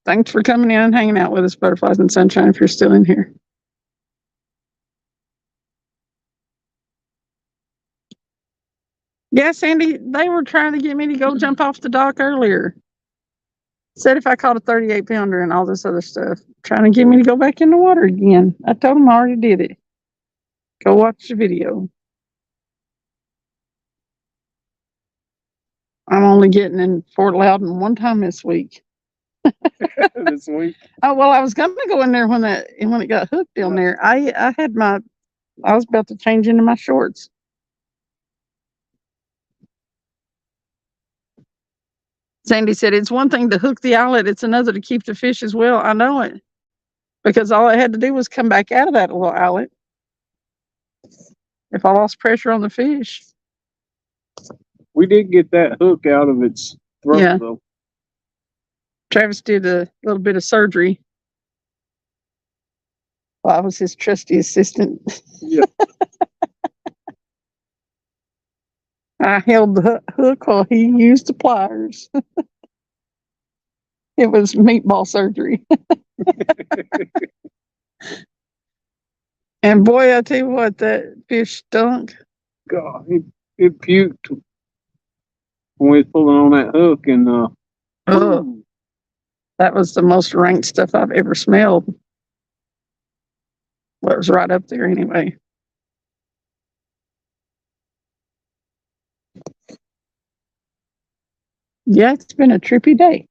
Thanks for coming in and hanging out with us, Butterflies and Sunshine, if you're still in here. Yeah, Sandy, they were trying to get me to go jump off the dock earlier. Said if I caught a 38 pounder and all this other stuff, trying to get me to go back in the water again. I told them I already did it. Go watch the video. I'm only getting in Fort Loudon one time this week. this week. Oh well, I was gonna go in there when it got hooked down there. I was about to change into my shorts. Sandy said it's one thing to hook the eyelet, it's another to keep the fish as well. I know it. Because all I had to do was come back out of that little eyelet. If I lost pressure on the fish. We did get that hook out of its throat, though. Travis did a little bit of surgery. Well, I was his trusty assistant. Yeah. I held the hook while he used the pliers. It was meatball surgery. And boy, I tell you what, that fish stunk. God, it puked when we was pulling on that hook, and Oh, that was the most rank stuff I've ever smelled. Well, it was right up there anyway. Yeah, it's been a trippy day.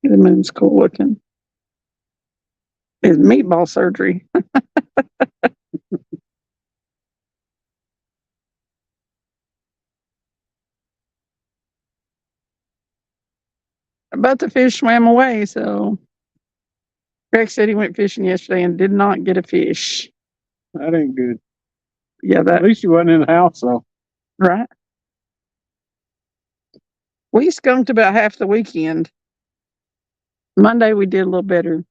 The moon's cool looking. It's meatball surgery. But the fish swam away, so Greg said he went fishing yesterday and did not get a fish. that ain't good. Yeah, At least you wasn't in the house, though. right. We skunked about half the weekend. Monday we did a little better.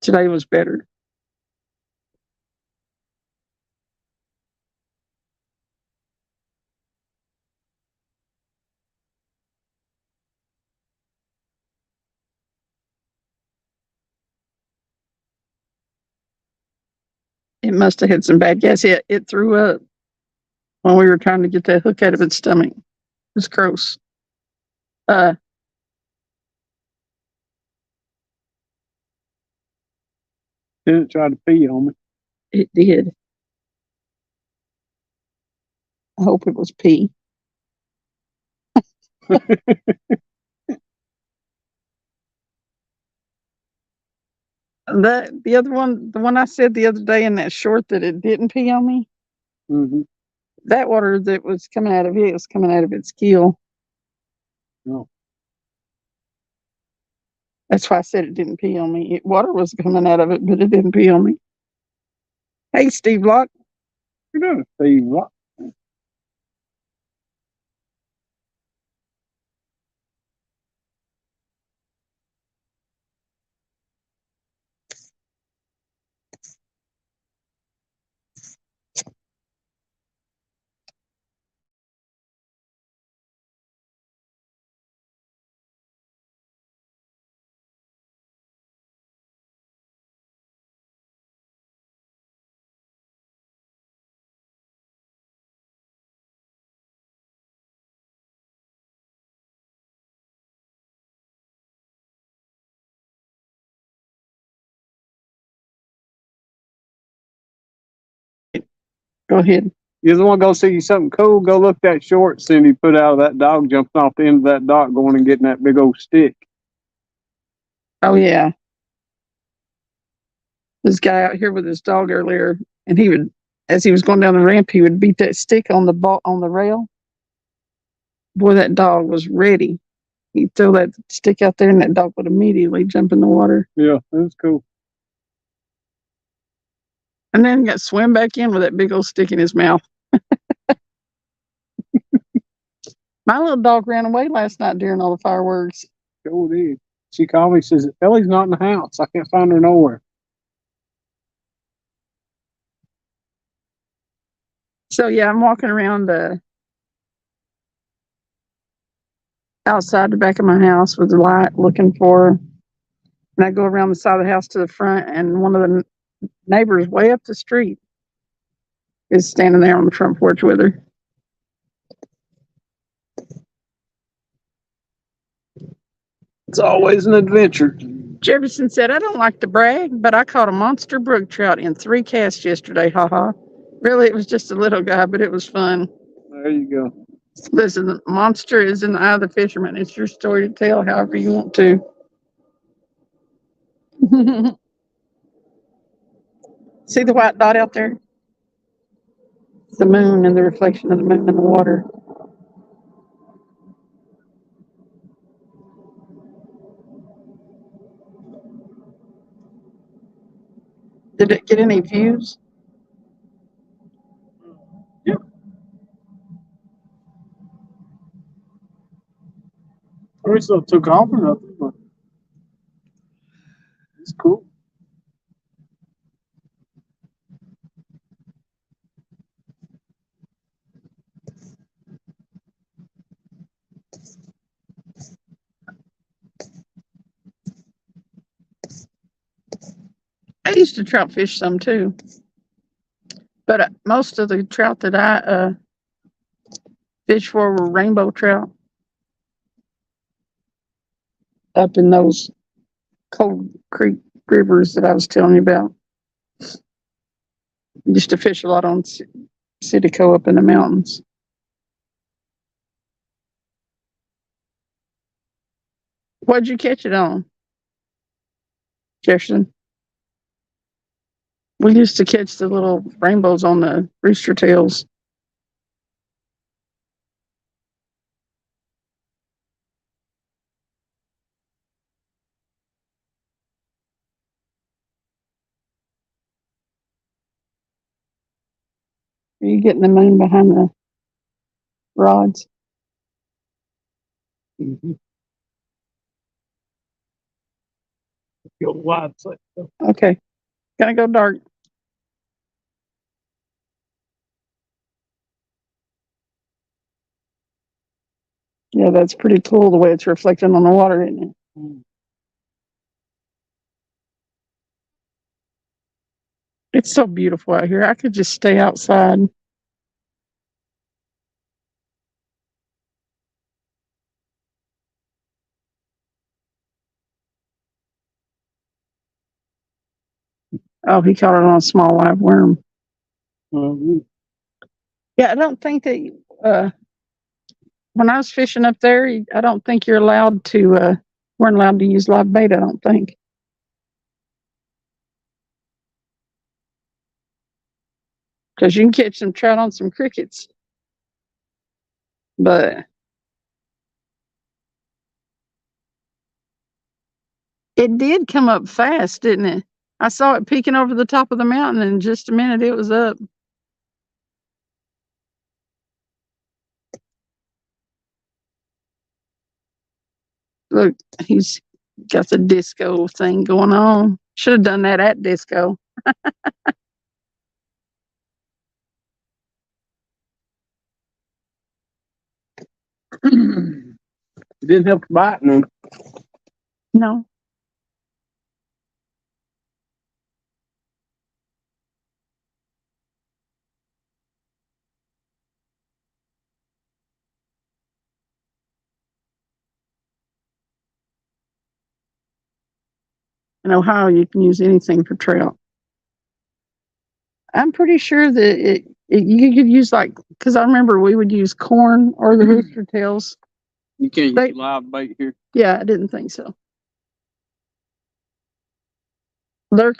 Today was better. It must have had some bad gas. It threw up when we were trying to get that hook out of its stomach. It was gross. Didn't try to pee on me. It did. I hope it was pee. The other one, the one I said the other day in that short that it didn't pee on me. Mm-hmm. That water that was coming out of it was coming out of its keel. No. That's why I said it didn't pee on me. Water was coming out of it, but it didn't pee on me. Hey, Steve Locke. You're doing it, Steve. What? Go ahead. You just want to go see something cool? Go look that short Cindy put out of that dog jumping off the end of that dock, going and getting that big old stick. Oh, yeah. This guy out here with his dog earlier, and he would, as he was going down the ramp, he would beat that stick on the rail. Boy, that dog was ready. He'd throw that stick out there and that dog would immediately jump in the water. Yeah, it was cool. And then got swim back in with that big old stick in his mouth. My little dog ran away last night during all the fireworks. Sure did. She called me, says, Ellie's not in the house. I can't find her nowhere. So yeah, I'm walking around outside the back of my house with the light looking for her. And I go around the side of the house to the front, and one of the neighbors way up the street is standing there on the front porch with her. It's always an adventure. Jefferson said, I don't like to brag, but I caught a monster brook trout in 3 casts yesterday. Ha. Really, it was just a little guy, but it was fun. There you go. Listen, the monster is in the eye of the fisherman. It's your story to tell however you want to. See the white dot out there? It's the moon and the reflection of the moon in the water. Did it get any views? Yeah. I wish I took off or nothing, but it's cool. I used to trout fish some too. But most of the trout that I fished for were rainbow trout. Up in those cold creek rivers that I was telling you about. Used to fish a lot on Citico up in the mountains. What'd you catch it on, Jefferson? We used to catch the little rainbows on the rooster tails. Are you getting the moon behind the rods? Mm-hmm. Go wide. Okay. Gonna go dark. Yeah, that's pretty cool the way it's reflecting on the water, isn't it? Mm. It's so beautiful out here. I could just stay outside. Oh, he caught it on a small live worm. Yeah, I don't think that when I was fishing up there, I don't think you're allowed to, weren't allowed to use live bait, I don't think. Because you can catch some trout on some crickets. But it did come up fast, didn't it? I saw it peeking over the top of the mountain, and in just a minute it was up. Look, he's got the disco thing going on. Should have done that at disco. It didn't help biting them. No. In Ohio, you can use anything for trout. I'm pretty sure that you could use because I remember we would use corn or the rooster tails. You can't use live bait here. Yeah, I didn't think so. They're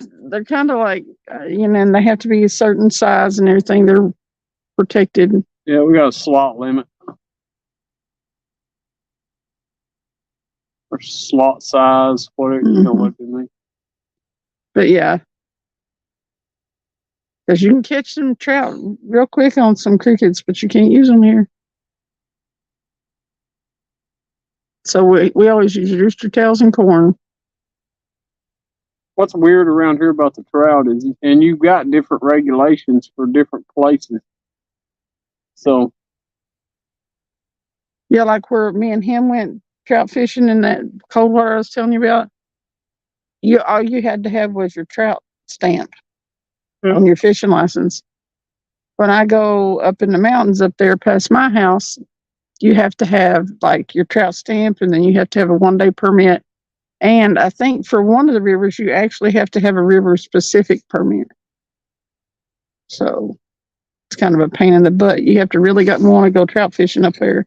kind of like, and they have to be a certain size and everything. They're protected. Yeah, we got a slot limit. or slot size, whatever, you know what they mean. But yeah, because you can catch some trout real quick on some crickets, but you can't use them here. So we always use rooster tails and corn. What's weird around here about the trout is, and you've got different regulations for different places. So Yeah, like where me and him went trout fishing in that cold water I was telling you about. All you had to have was your trout stamp on your fishing license. When I go up in the mountains up there past my house, you have to have like your trout stamp, and then you have to have a 1-day permit. And I think for one of the rivers, you actually have to have a river specific permit. So it's kind of a pain in the butt. You have to really want to go trout fishing up there.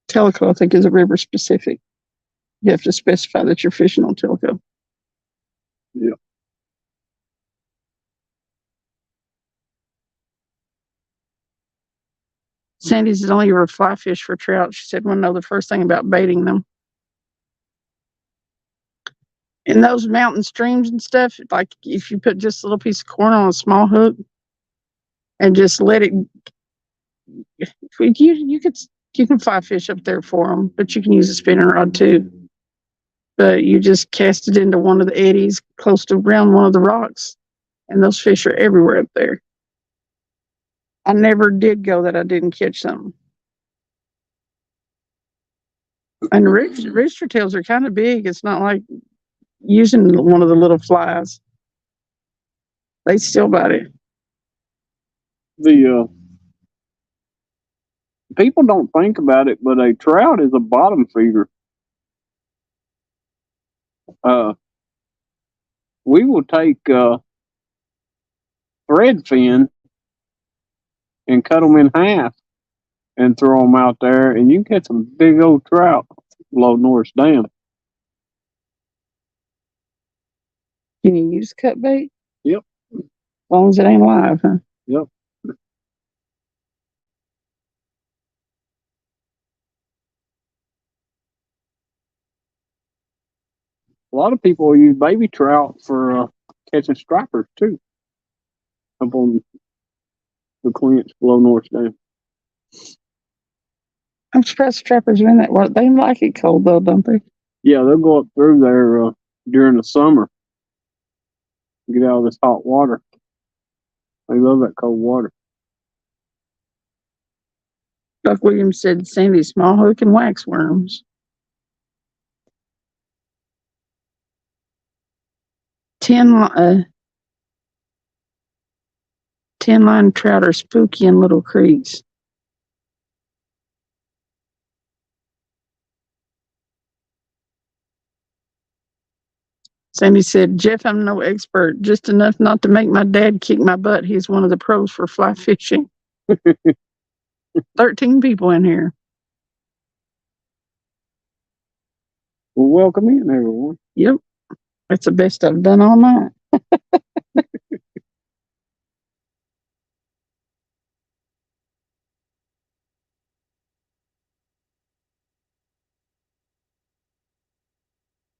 Tellico, I think, is a river specific. You have to specify that you're fishing on Tellico. Yeah. Sandy's has only ever fly fish for trout. She said, "Want to know the first thing about baiting them." In those mountain streams and stuff, like if you put just a little piece of corn on a small hook and just let it, you can fly fish up there for them, but you can use a spinning rod too. But you just cast it into one of the eddies close to around one of the rocks, and those fish are everywhere up there. I never did go that I didn't catch something. And rooster tails are kind of big. It's not like using one of the little flies. They still bite it. The people don't think about it, but a trout is a bottom feeder. We will take thread fin and cut them in half and throw them out there, and you can catch some big old trout below Norris Dam. Can you use cut bait? Yep. As long as it ain't live, huh? Yep. A lot of people use baby trout for catching stripers too, up on the clinch below North Dam. I'm surprised trappers are in that water. They like it cold though, don't they? Yeah, they'll go up through there during the summer, get out of this hot water. They love that cold water. Buck Williams said Sandy small hook and wax worms. 10 line trout are spooky in little creeks. Sandy said, "Jeff, I'm no expert, just enough not to make my dad kick my butt. He's one of the pros for fly fishing." 13 people in here. Well, welcome in, everyone. Yep. That's the best I've done all night.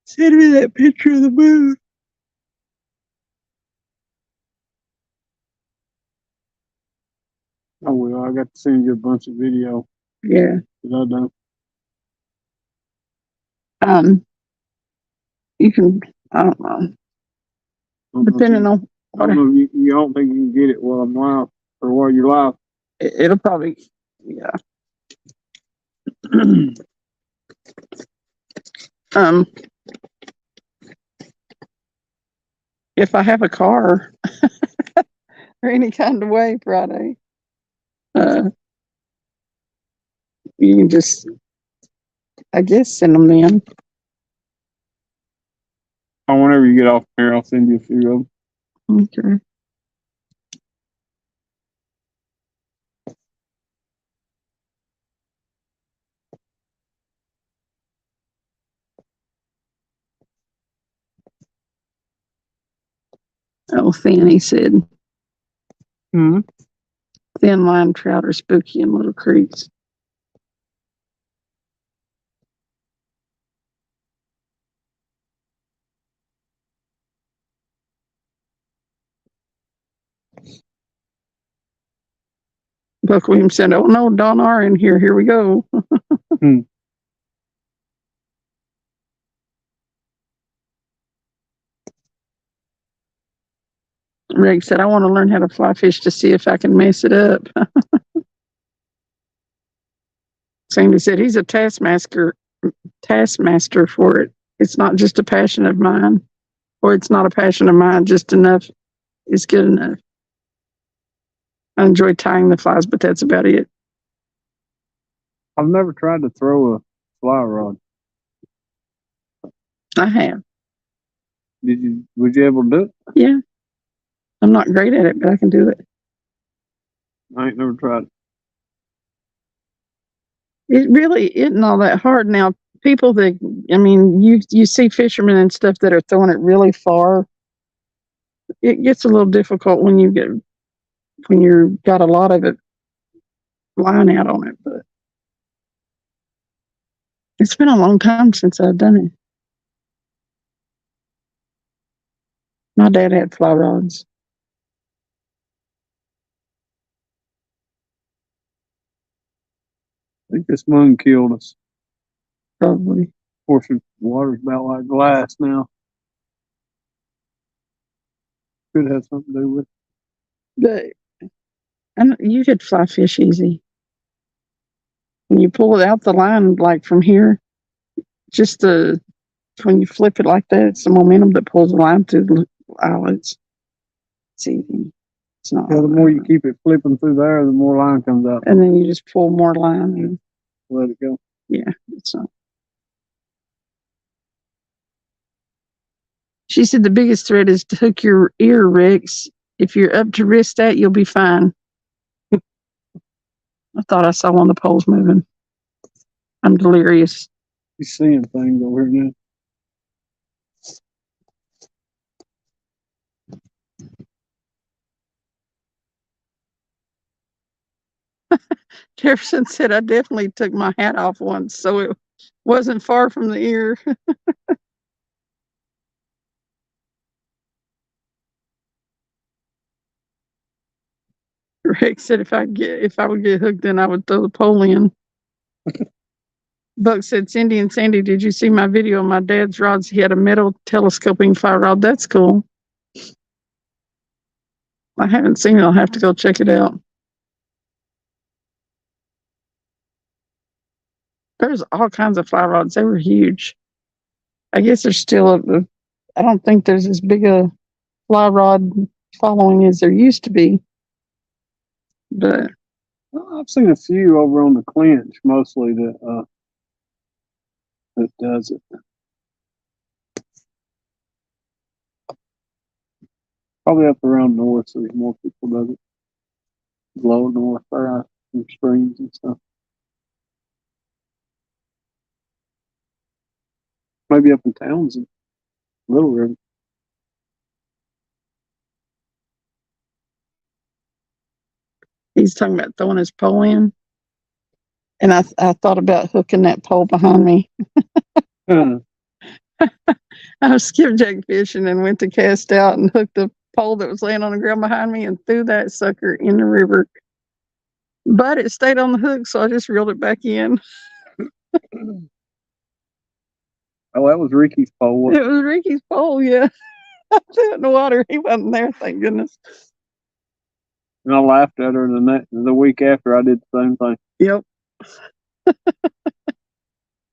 Send me that picture of the moon. Oh, well, I got to send you a bunch of video. Yeah. That I done. You can, I don't know. Depending on I don't know if you don't think you can get it while I'm live or while you're live. It'll probably, yeah. If I have a car or any kind of way Friday, you can just, I guess, send them in. Whenever you get off here, I'll send you a few of them. Okay. Oh, Fanny said, thin line trout are spooky in little creeks. Buck Williams said, "Oh no, Don R in here. Here we go." Rick said, "I want to learn how to fly fish to see if I can mess it up." Sandy said he's a taskmaster for it. It's not just a passion of mine, or it's not a passion of mine. Just enough is good enough. I enjoy tying the flies, but that's about it. I've never tried to throw a fly rod. I have. Was you able to do it? Yeah. I'm not great at it, but I can do it. I ain't never tried it. It really isn't all that hard. Now, people that, I mean, you see fishermen and stuff that are throwing it really far. It gets a little difficult when you've got a lot of it lying out on it, but it's been a long time since I've done it. My dad had fly rods. I think this moon killed us. Probably. Of course, the water's about like glass now. Could have something to do with it. But you could fly fish easy. When you pull it out the line, like from here, when you flip it like that, it's the momentum that pulls the line through the eyelets. It's easy. It's not. Yeah, the more you keep it flipping through there, the more line comes out. And then you just pull more line and let it go. Yeah, it's not. She said the biggest threat is to hook your ear, Rex. If you're up to risk that, you'll be fine. I thought I saw one of the poles moving. I'm delirious. You're seeing things over here now. Jefferson said I definitely took my hat off once, so it wasn't far from the ear. Rex said if I would get hooked, then I would throw the pole in. Buck said, Cindy and Sandy, did you see my video of my dad's rods? He had a metal telescoping fly rod. That's cool. I haven't seen it. I'll have to go check it out. There's all kinds of fly rods. They were huge. I guess there's still I don't think there's as big a fly rod following as there used to be. But well, I've seen a few over on the clinch, mostly that does it. Probably up around north, so there's more people does it. Low north there, some streams and stuff. Maybe up in Townsend, Little River. he's talking about throwing his pole in. And I thought about hooking that pole behind me. I was skipjack fishing and went to cast out and hooked the pole that was laying on the ground behind me and threw that sucker in the river. But it stayed on the hook, so I just reeled it back in. Oh, that was Ricky's pole. It was Ricky's pole, yeah. I threw it in the water. He wasn't there, thank goodness. And I laughed at her the week after I did the same thing. Yep.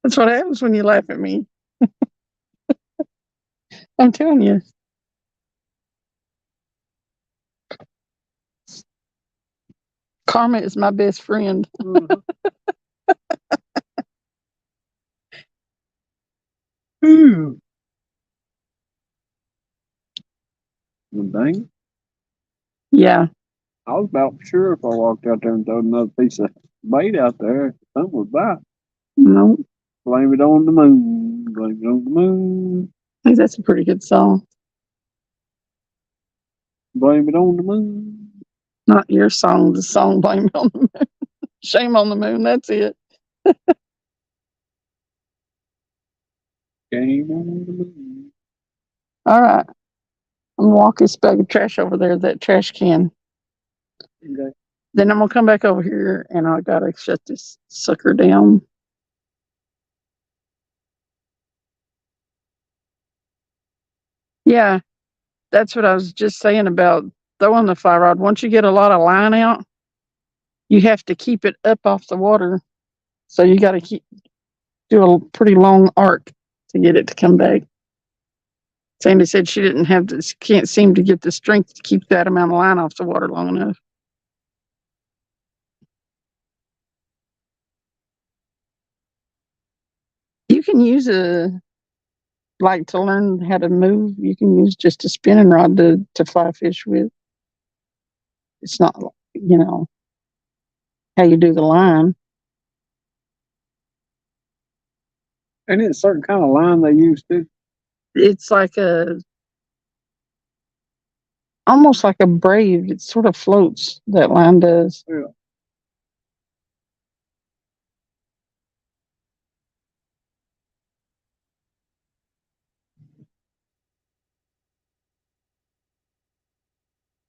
That's what happens when you laugh at me. I'm telling you. Karma is my best friend. Well, dang. Yeah. I was about sure if I walked out there and threw another piece of bait out there, something would bite. No. Blame it on the moon. Blame it on the moon. I think that's a pretty good song. Blame it on the moon. Not your song, the song Blame It on the Moon. Shame on the Moon, that's it. Game on the moon. All right. I'm gonna walk this bag of trash over there, that trash can. Okay. Then I'm gonna come back over here and I gotta shut this sucker down. Yeah, that's what I was just saying about throwing the fly rod. Once you get a lot of line out, you have to keep it up off the water. So you gotta do a pretty long arc to get it to come back. Sandy said she didn't have this, can't seem to get the strength to keep that amount of line off the water long enough. You can use like to learn how to move, you can use just a spinning rod to fly fish with. It's not, how you do the line. And it's a certain kind of line they use too. It's like almost like a braid. It sort of floats, that line does.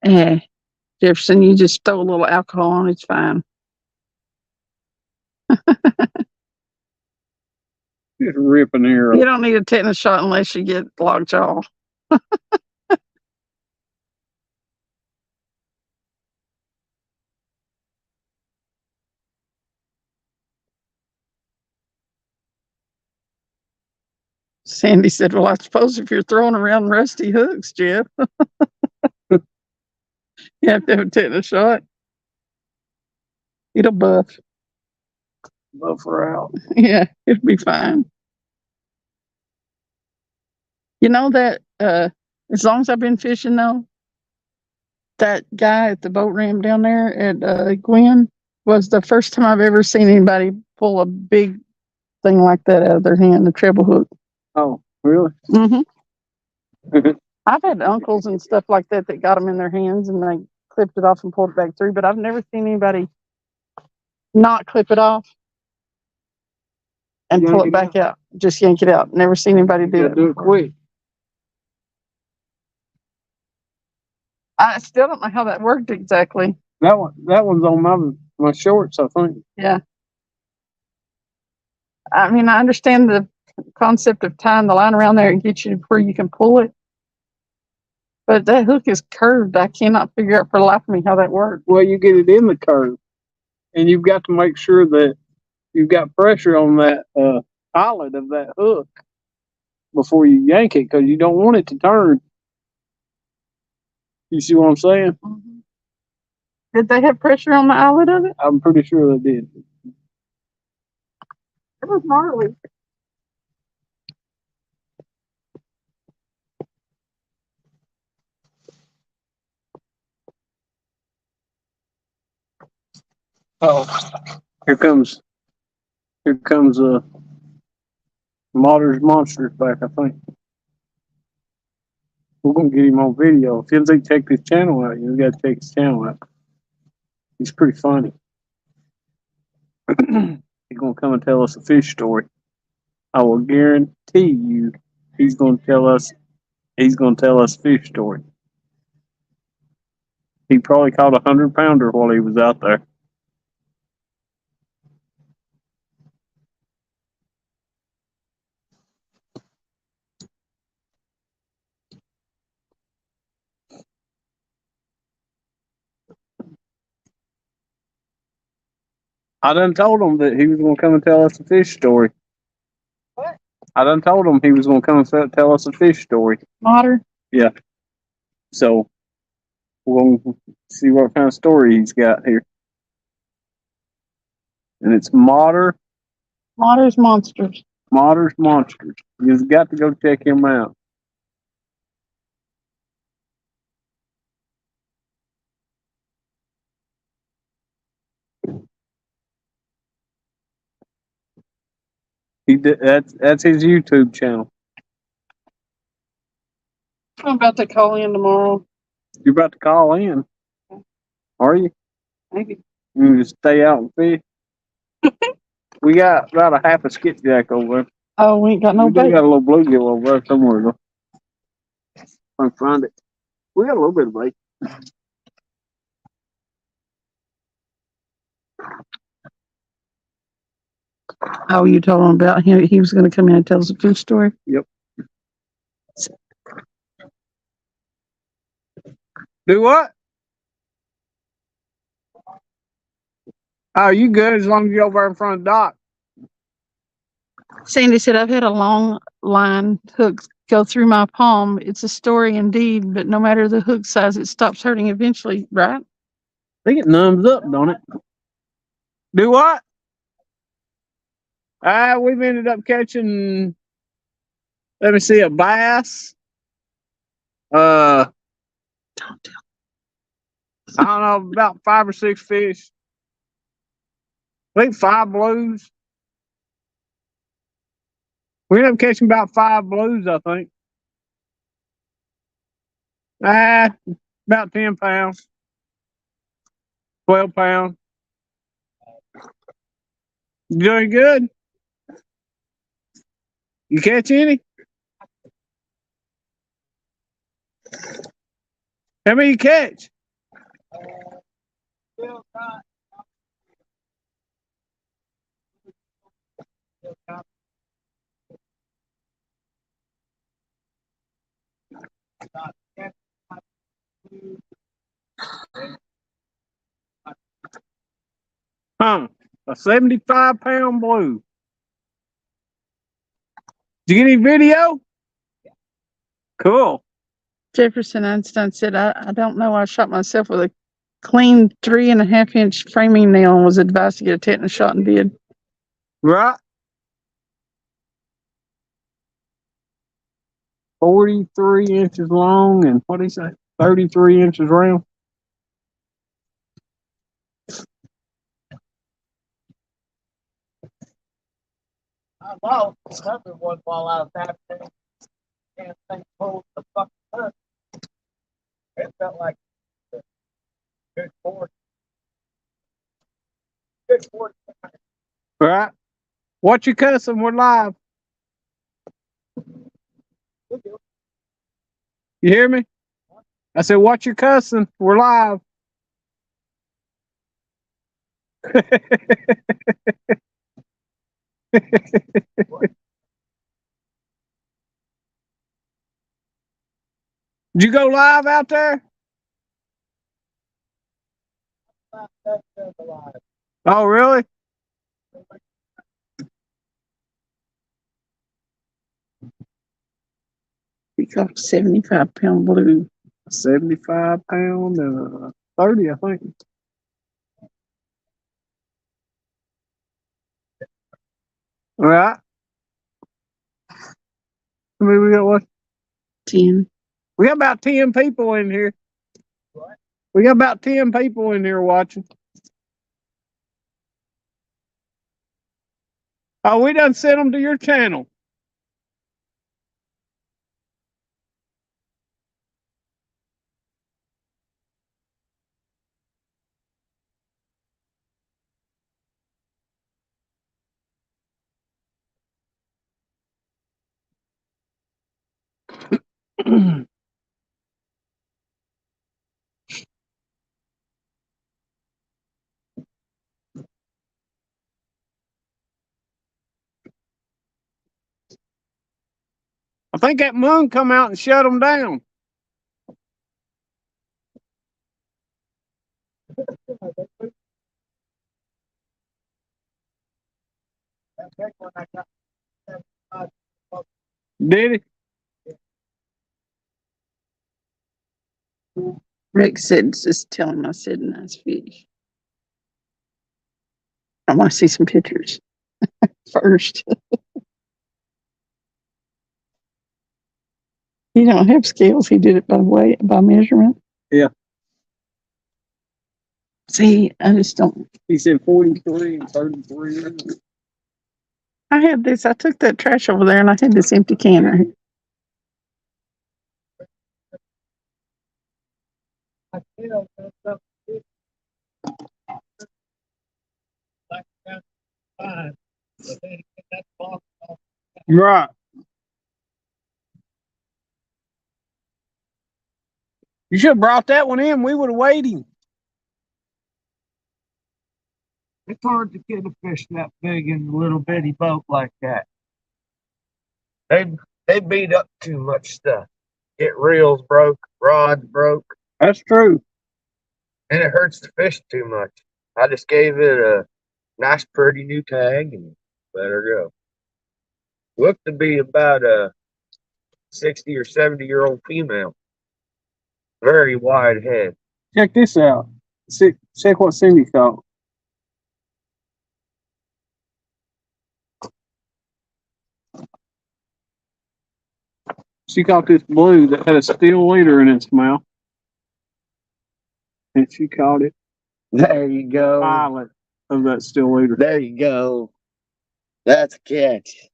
Yeah. Jefferson, you just throw a little alcohol on, it's fine. Just ripping air You up. don't need a tetanus shot unless you get lockjaw. Sandy said, well, I suppose if you're throwing around rusty hooks, Jeff, you have to have a tetanus shot. It'll buff. Buffer out. Yeah, it'll be fine. You know that as long as I've been fishing though, that guy at the boat ramp down there at Gwen was the first time I've ever seen anybody pull a big thing like that out of their hand, a treble hook. Oh, really? Mm-hmm. I've had uncles and stuff like that got them in their hands and they clipped it off and pulled it back through, but I've never seen anybody not clip it off and pull it back out. Just yank it out. Never seen anybody do it. Do it quick. I still don't know how that worked exactly. That one's on my shorts, I think. Yeah. I mean, I understand the concept of tying the line around there and get you to where you can pull it. But that hook is curved. I cannot figure out for the life of me how that works. Well, you get it in the curve, and you've got to make sure that you've got pressure on that eyelet of that hook before you yank it, because you don't want it to turn. You see what I'm saying? Mm-hmm. Did they have pressure on the eyelet of it? I'm pretty sure they did. It was gnarly. Oh, here comes Motter's Monsters back, I think. We're gonna get him on video. If you didn't check his channel out, you gotta check his channel out. He's pretty funny. He's gonna come and tell us a fish story. I will guarantee you he's gonna tell us a fish story. He probably caught 100-pounder while he was out there. I done told him that he was going to come and tell us a fish story. What? I done told him he was going to come and tell us a fish story. Otter? Yeah. So, we'll see what kind of story he's got here. And it's Otter's Monsters. Motter's Monsters. You've got to go check him out. That's his YouTube channel. I'm about to call in tomorrow. You're about to call in. Are you? Maybe. You just stay out and fish. We got about a half a skipjack over there. Oh, we ain't got no bait. We got a little bluegill over there somewhere though. Trying to find it. We got a little bit of bait. Oh, you told him about him. He was going to come in and tell us a food story. Yep. Do what? Oh, you good as long as you're over in front of Doc. Sandy said, I've had a long line hook go through my palm. It's a story indeed, but no matter the hook size, it stops hurting eventually, right? I think it numbs up, don't it? Do what? We've ended up catching, let me see, a bass. I don't know, about 5 or 6 fish. I think 5 blues. We ended up catching about 5 blues, I think. About 10 pounds, 12 pounds. You doing good? You catch any? How many you catch? Huh? A 75-pound blue. Did you get any video? Cool. Jefferson Einstein said, I don't know. I shot myself with a clean 3.5-inch framing nail and was advised to get a tetanus shot and did. Right? 43 inches long and what do you say? 33 inches round. I lost another one while I was having and thing pulled the fucking hook. It felt like a good 40. Good 40. Right? What you cussing? We're live. You hear me? I said, what you cussing? We're live. Did you go live out there? Oh, really? He caught a 75-pound blue. 75 pound and 30, I think. All right. I mean, we got what? 10. We got about 10 people in here. What? We got about 10 people in here watching. Oh, we done sent them to your channel. I think that moon come out and shut them down. That big one I got. Did it? Rick said, just tell him I said nice fish. I want to see some pictures first. He don't have scales. He did it by weight, by measurement. Yeah. See, I just don't. He said 43 and 33. I had this. I took that trash over there and I had this empty can right here. I feel that like that fine. But then get that box off. Right. You should have brought that one in. We would have weighed him. It's hard to get a fish that big in a little bitty boat like that. They beat up too much stuff. Get reels broke, rods broke, That's true. and it hurts the fish too much. I just gave it a nice, pretty new tag and let her go. Looked to be about a 60 or 70-year-old female. Very wide head. Check this out. Check what Cindy caught. She caught this blue that had a steel leader in its mouth. And she caught it. There you go. Pilot of that steel leader. There you go. That's a catch.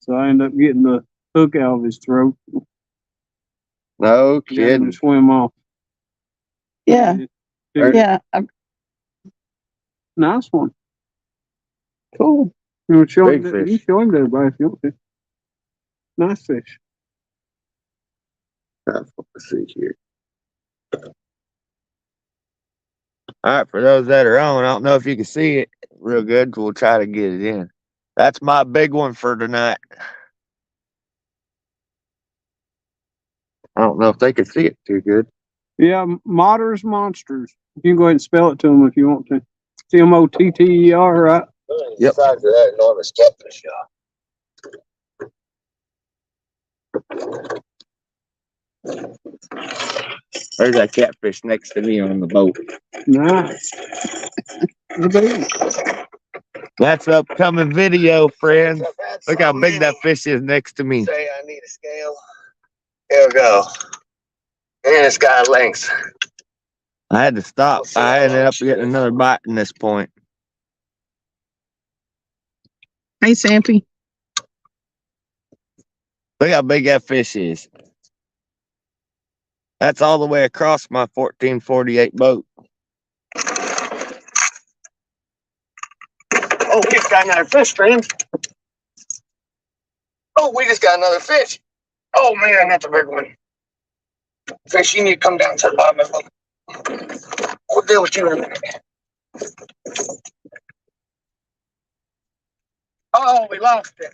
So I ended up getting the hook out of his throat. No Got him kidding. to swim off. Yeah. Yeah. Nice one. Cool. You know, show Big him, fish. you show him to everybody if you want to. Nice fish. Let's see here. All right, for those that are on, I don't know if you can see it real good. We'll try to get it in. That's my big one for tonight. I don't know if they can see it too good. Yeah, Motter's Monsters. You can go ahead and spell it to them if you want to. Motter, right? Yep. Besides of that enormous catfish There's that catfish next to me on the boat. Nice. That's upcoming video, friends. Look how big that fish is next to me. Say I need a scale. Here we go. And it's got length. I had to stop. I ended up getting another bite in this point. Hey, Sampy. Look how big that fish is. That's all the way across my 1448 boat. Oh, we just got another fish, friends. Oh, we just got another fish. Oh, man, that's a big one. Fish, you need to come down to the bottom of them. We'll deal with you in a minute. Oh, we lost it.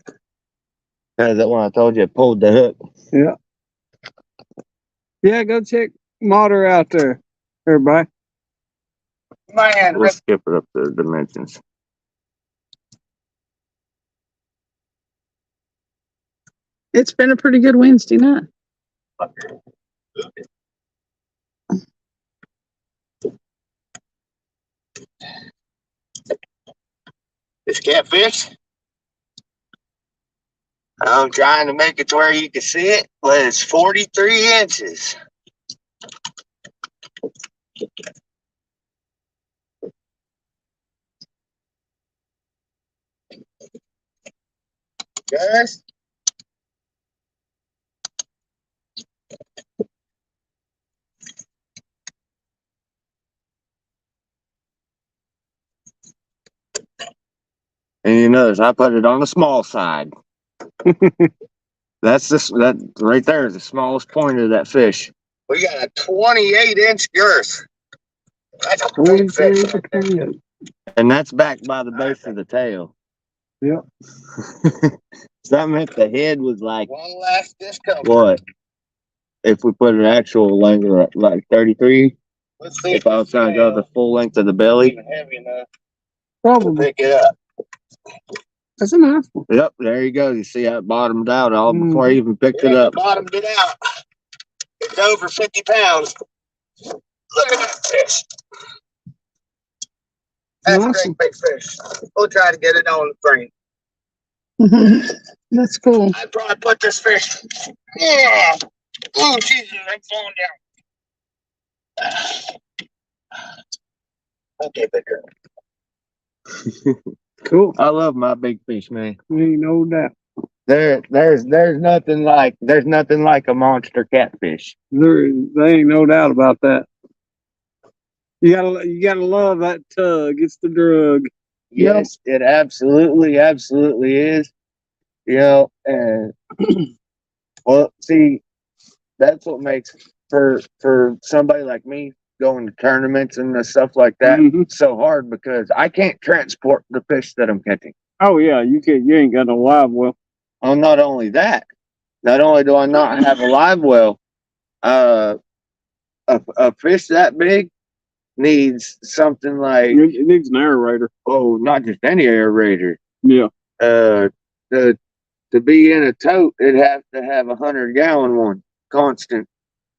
Is that one I told you I pulled the hook? Yeah. Yeah, go check Motter out there, everybody. Man, let's skip it up to the dimensions. It's been a pretty good Wednesday night. This catfish. I'm trying to make it to where you can see it, but it's 43 inches. Guys? And you notice I put it on the small side. That right there is the smallest point of that fish. We got a 28-inch girth. That's a big fish. And that's backed by the base of the tail. Yep. Something if the head was like one last discomfort. What? If we put an actual length like 33, let's see if I was trying to go the full length of the belly, even heavy enough Probably. to pick it up. That's a nice one. Yep, there you go. You see how it bottomed out all before I even picked it up. Bottomed it out. It's over 50 pounds. Look at that fish. That's a great big fish. We'll try to get it on the frame. That's cool. I'd probably put this fish. Yeah. Oh, Jesus, I'm falling down. Okay, big girl. Cool. I love my big fish, man. Ain't no doubt. There's nothing like a monster catfish. There ain't no doubt about that. You gotta love that tug. It's the drug. Yes, it absolutely is. You know, and well, see, that's what makes for somebody like me going to tournaments and stuff like that Mhm. so hard because I can't transport the fish that I'm catching. Oh yeah, you ain't got no live well. Oh, not only that, not only do I not have a live well, uh, a fish that big needs something like, It needs an aerator. oh, not just any aerator. Yeah. Uh, to to be in a tote, it'd have to have 100-gallon one constant,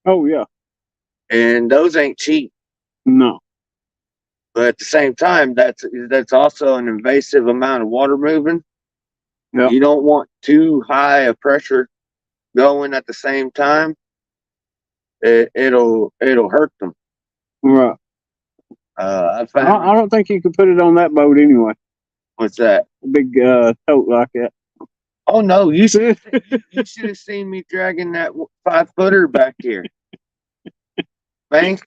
Oh yeah. and those ain't cheap. No. But at the same time, that's also an invasive amount of water moving. Yeah. You don't want too high a pressure going at the same time. It'll hurt them. Right. I I found don't think you could put it on that boat anyway. what's that? A big tote like that. Oh no, you should have seen me dragging that 5-footer back here. Man,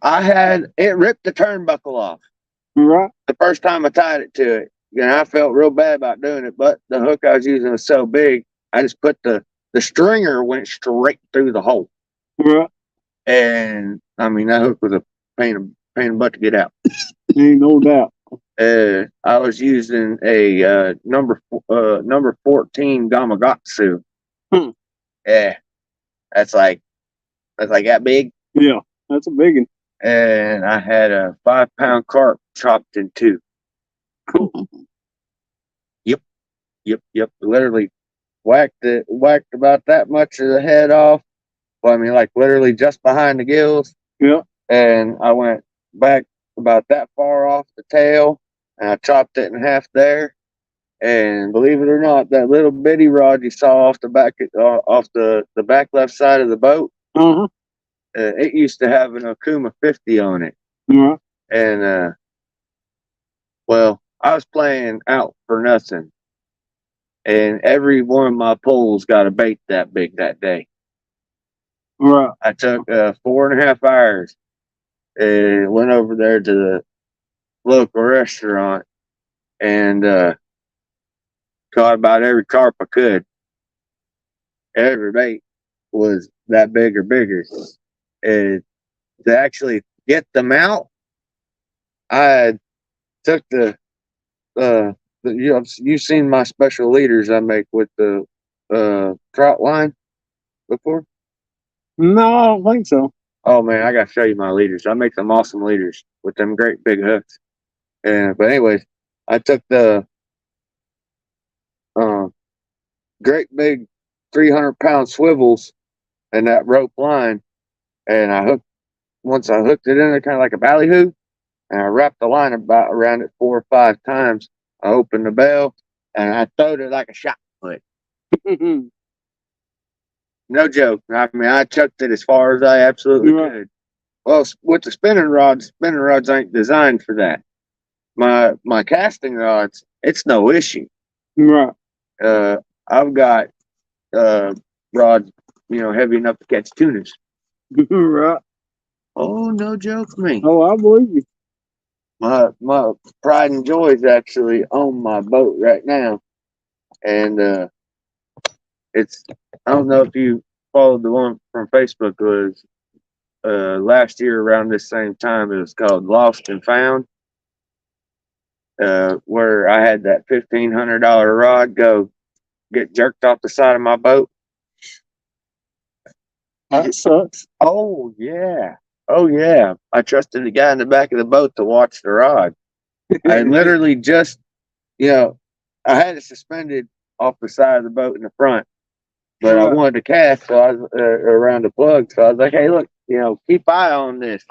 I had it ripped the turnbuckle off Right. the first time I tied it to it. And I felt real bad about doing it, but the hook I was using was so big, I just put the stringer went straight through the hole. Right. And I mean that hook was a pain in the butt to get out. Ain't no doubt. I was using a number 14 Gamakatsu. Hmm. Yeah, that's like that big. Yeah, that's a big one. And I had a 5-pound carp chopped in two. Cool. Yep. Literally whacked about that much of the head off. Well, I mean, like literally just behind the gills. Yeah. And I went back about that far off the tail, and I chopped it in half there. And believe it or not, that little bitty rod you saw off the back, off the back left side of the boat, Uh-huh. It used to have an Okuma 50 on it. Right. And well, I was playing out for nothing, and every one of my poles got a bait that big that day. Right. I took 4.5 hours and went over there to the local restaurant and caught about every carp I could. Every bait was that big or bigger. And to actually get them out, I took you've seen my special leaders I make with the trout line before? No, I don't think so. Oh man, I gotta show you my leaders. I make some awesome leaders with them great big hooks. But anyways, I took the great big 300-pound swivels and that rope line, and once I hooked it in there kind of like a ballyhoo, and I wrapped the line around it 4 or 5 times. I opened the bell and I throwed it like a shot put. No joke. I mean, I chucked it as far as I absolutely could. Well, with the spinning rods ain't designed for that. My casting rods, it's no issue. Right. I've got rods, heavy enough to catch tunas. Right. Oh, no joke, me. Oh, I believe you. My pride and joy is actually on my boat right now, and it's I don't know if you followed the one from Facebook. It was last year around this same time. It was called Lost and Found, where I had that $1,500 rod go get jerked off the side of my boat. That sucks. Oh yeah. I trusted the guy in the back of the boat to watch the rod. I literally just, I had it suspended off the side of the boat in the front, but I wanted to cast, so I was around the plug. So I was like, hey, look, keep eye on this.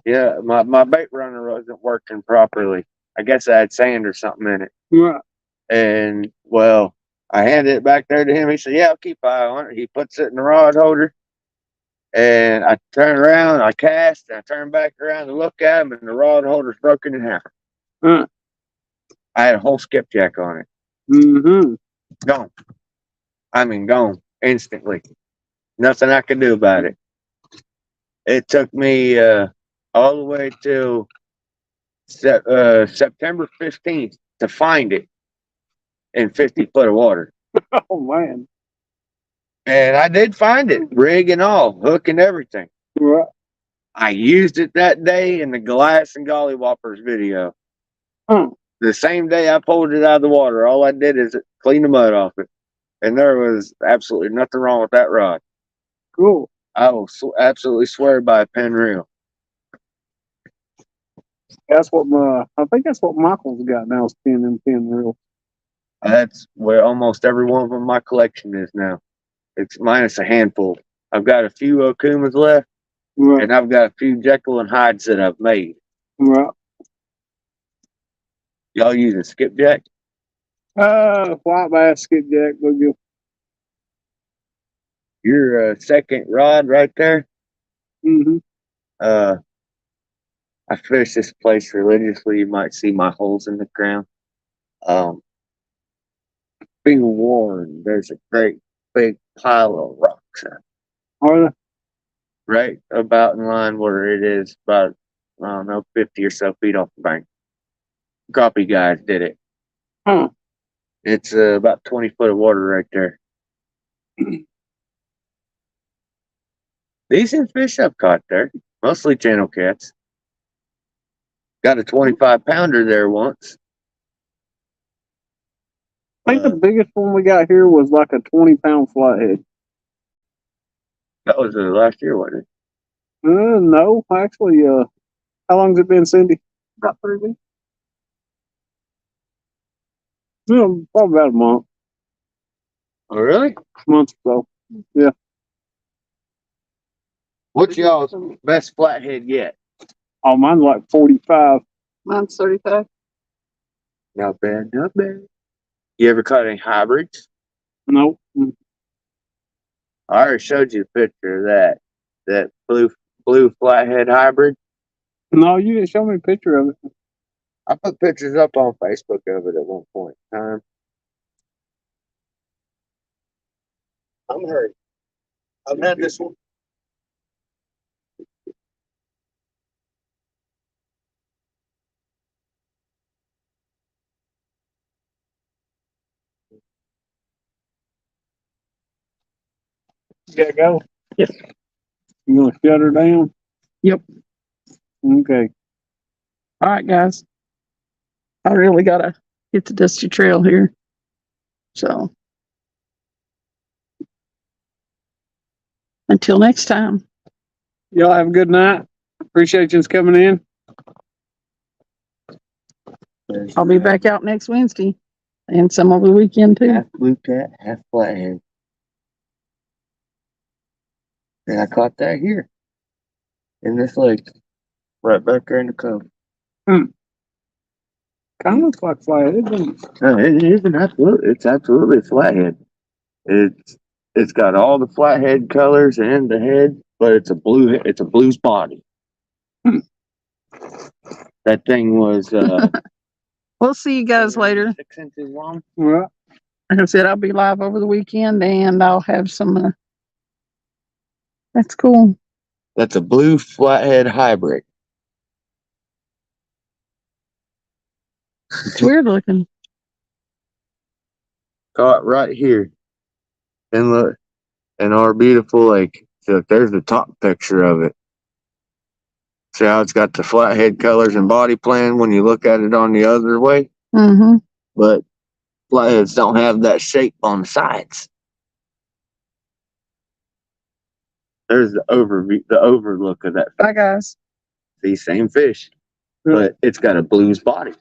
Yeah, my bait runner wasn't working properly. I guess I had sand or something in it. Right. And well, I handed it back there to him. He said, yeah, I'll keep eye on it. He puts it in the rod holder. And I turn around, I cast, and I turn back around to look at him, and the rod holder's broken in half. Huh. I had a whole skipjack on it. Mm-hmm. Gone. I mean, gone instantly. Nothing I could do about it. It took me all the way till September 15th to find it in 50 foot of water. Oh, man. And I did find it, rig and all, hook and everything. Right. I used it that day in the Glass and Gollywoppers video. Huh. The same day I pulled it out of the water, all I did is clean the mud off it. And there was absolutely nothing wrong with that rod. Cool. I will absolutely swear by a pen reel. That's what I think that's what Michael's got now is pin reel. That's where almost every one of them in my collection is now. It's minus a handful. I've got a few Okumas left, Right. and I've got a few Jekyll and Hydes that I've made. Right. Y'all using skipjack? White bass, skipjack, bluegill. Your second rod right there. Mm-hmm. I fish this place religiously. You might see my holes in the ground. Be warned, there's a great big pile of rocks Are they? right about in line where it is, about, I don't know, 50 or so feet off the bank. Crappie guys did it. Huh. It's about 20 foot of water right there. Decent fish I've caught there, mostly channel cats. Got a 25 pounder there once. I think the biggest one we got here was like a 20-pound flathead. That was last year, wasn't it? No, actually, how long's it been, Cindy? About 3 weeks. Probably about a month. Oh, really? Month or so. Yeah. What's y'all's best flathead yet? Oh, mine's like 45. Mine's 35. Not bad, not bad. You ever caught any hybrids? Nope. I already showed you a picture of that blue flathead hybrid. No, you didn't show me a picture of it. I put pictures up on Facebook of it at one point in time. I'm hurt. I've had this one. You gotta go? Yes. You gonna shut her down? Yep. Okay. All right, guys. I really gotta hit the dusty trail here. So until next time. Y'all have a good night. Appreciate you coming in. I'll be back out next Wednesday and some over the weekend too. Half blue cat, half flathead. And I caught that here in this lake, right back there in the cove. Kind of looks like flathead, doesn't it? No, it is an absolute. It's absolutely a flathead. It's got all the flathead colors and the head, but it's a blue. It's a blue's body. That thing was. We'll see you guys later. 6 inches long. Well, Like I said, I'll be live over the weekend and I'll have some. That's cool. That's a blue flathead hybrid. It's weird looking. Caught right here. And look, in our beautiful lake. So there's the top picture of it. See how it's got the flathead colors and body plan when you look at it on the other way? Mm-hmm. But flatheads don't have that shape on the sides. There's the overview, the overlook of that. Bye, guys. See, same fish, but it's got a blues body.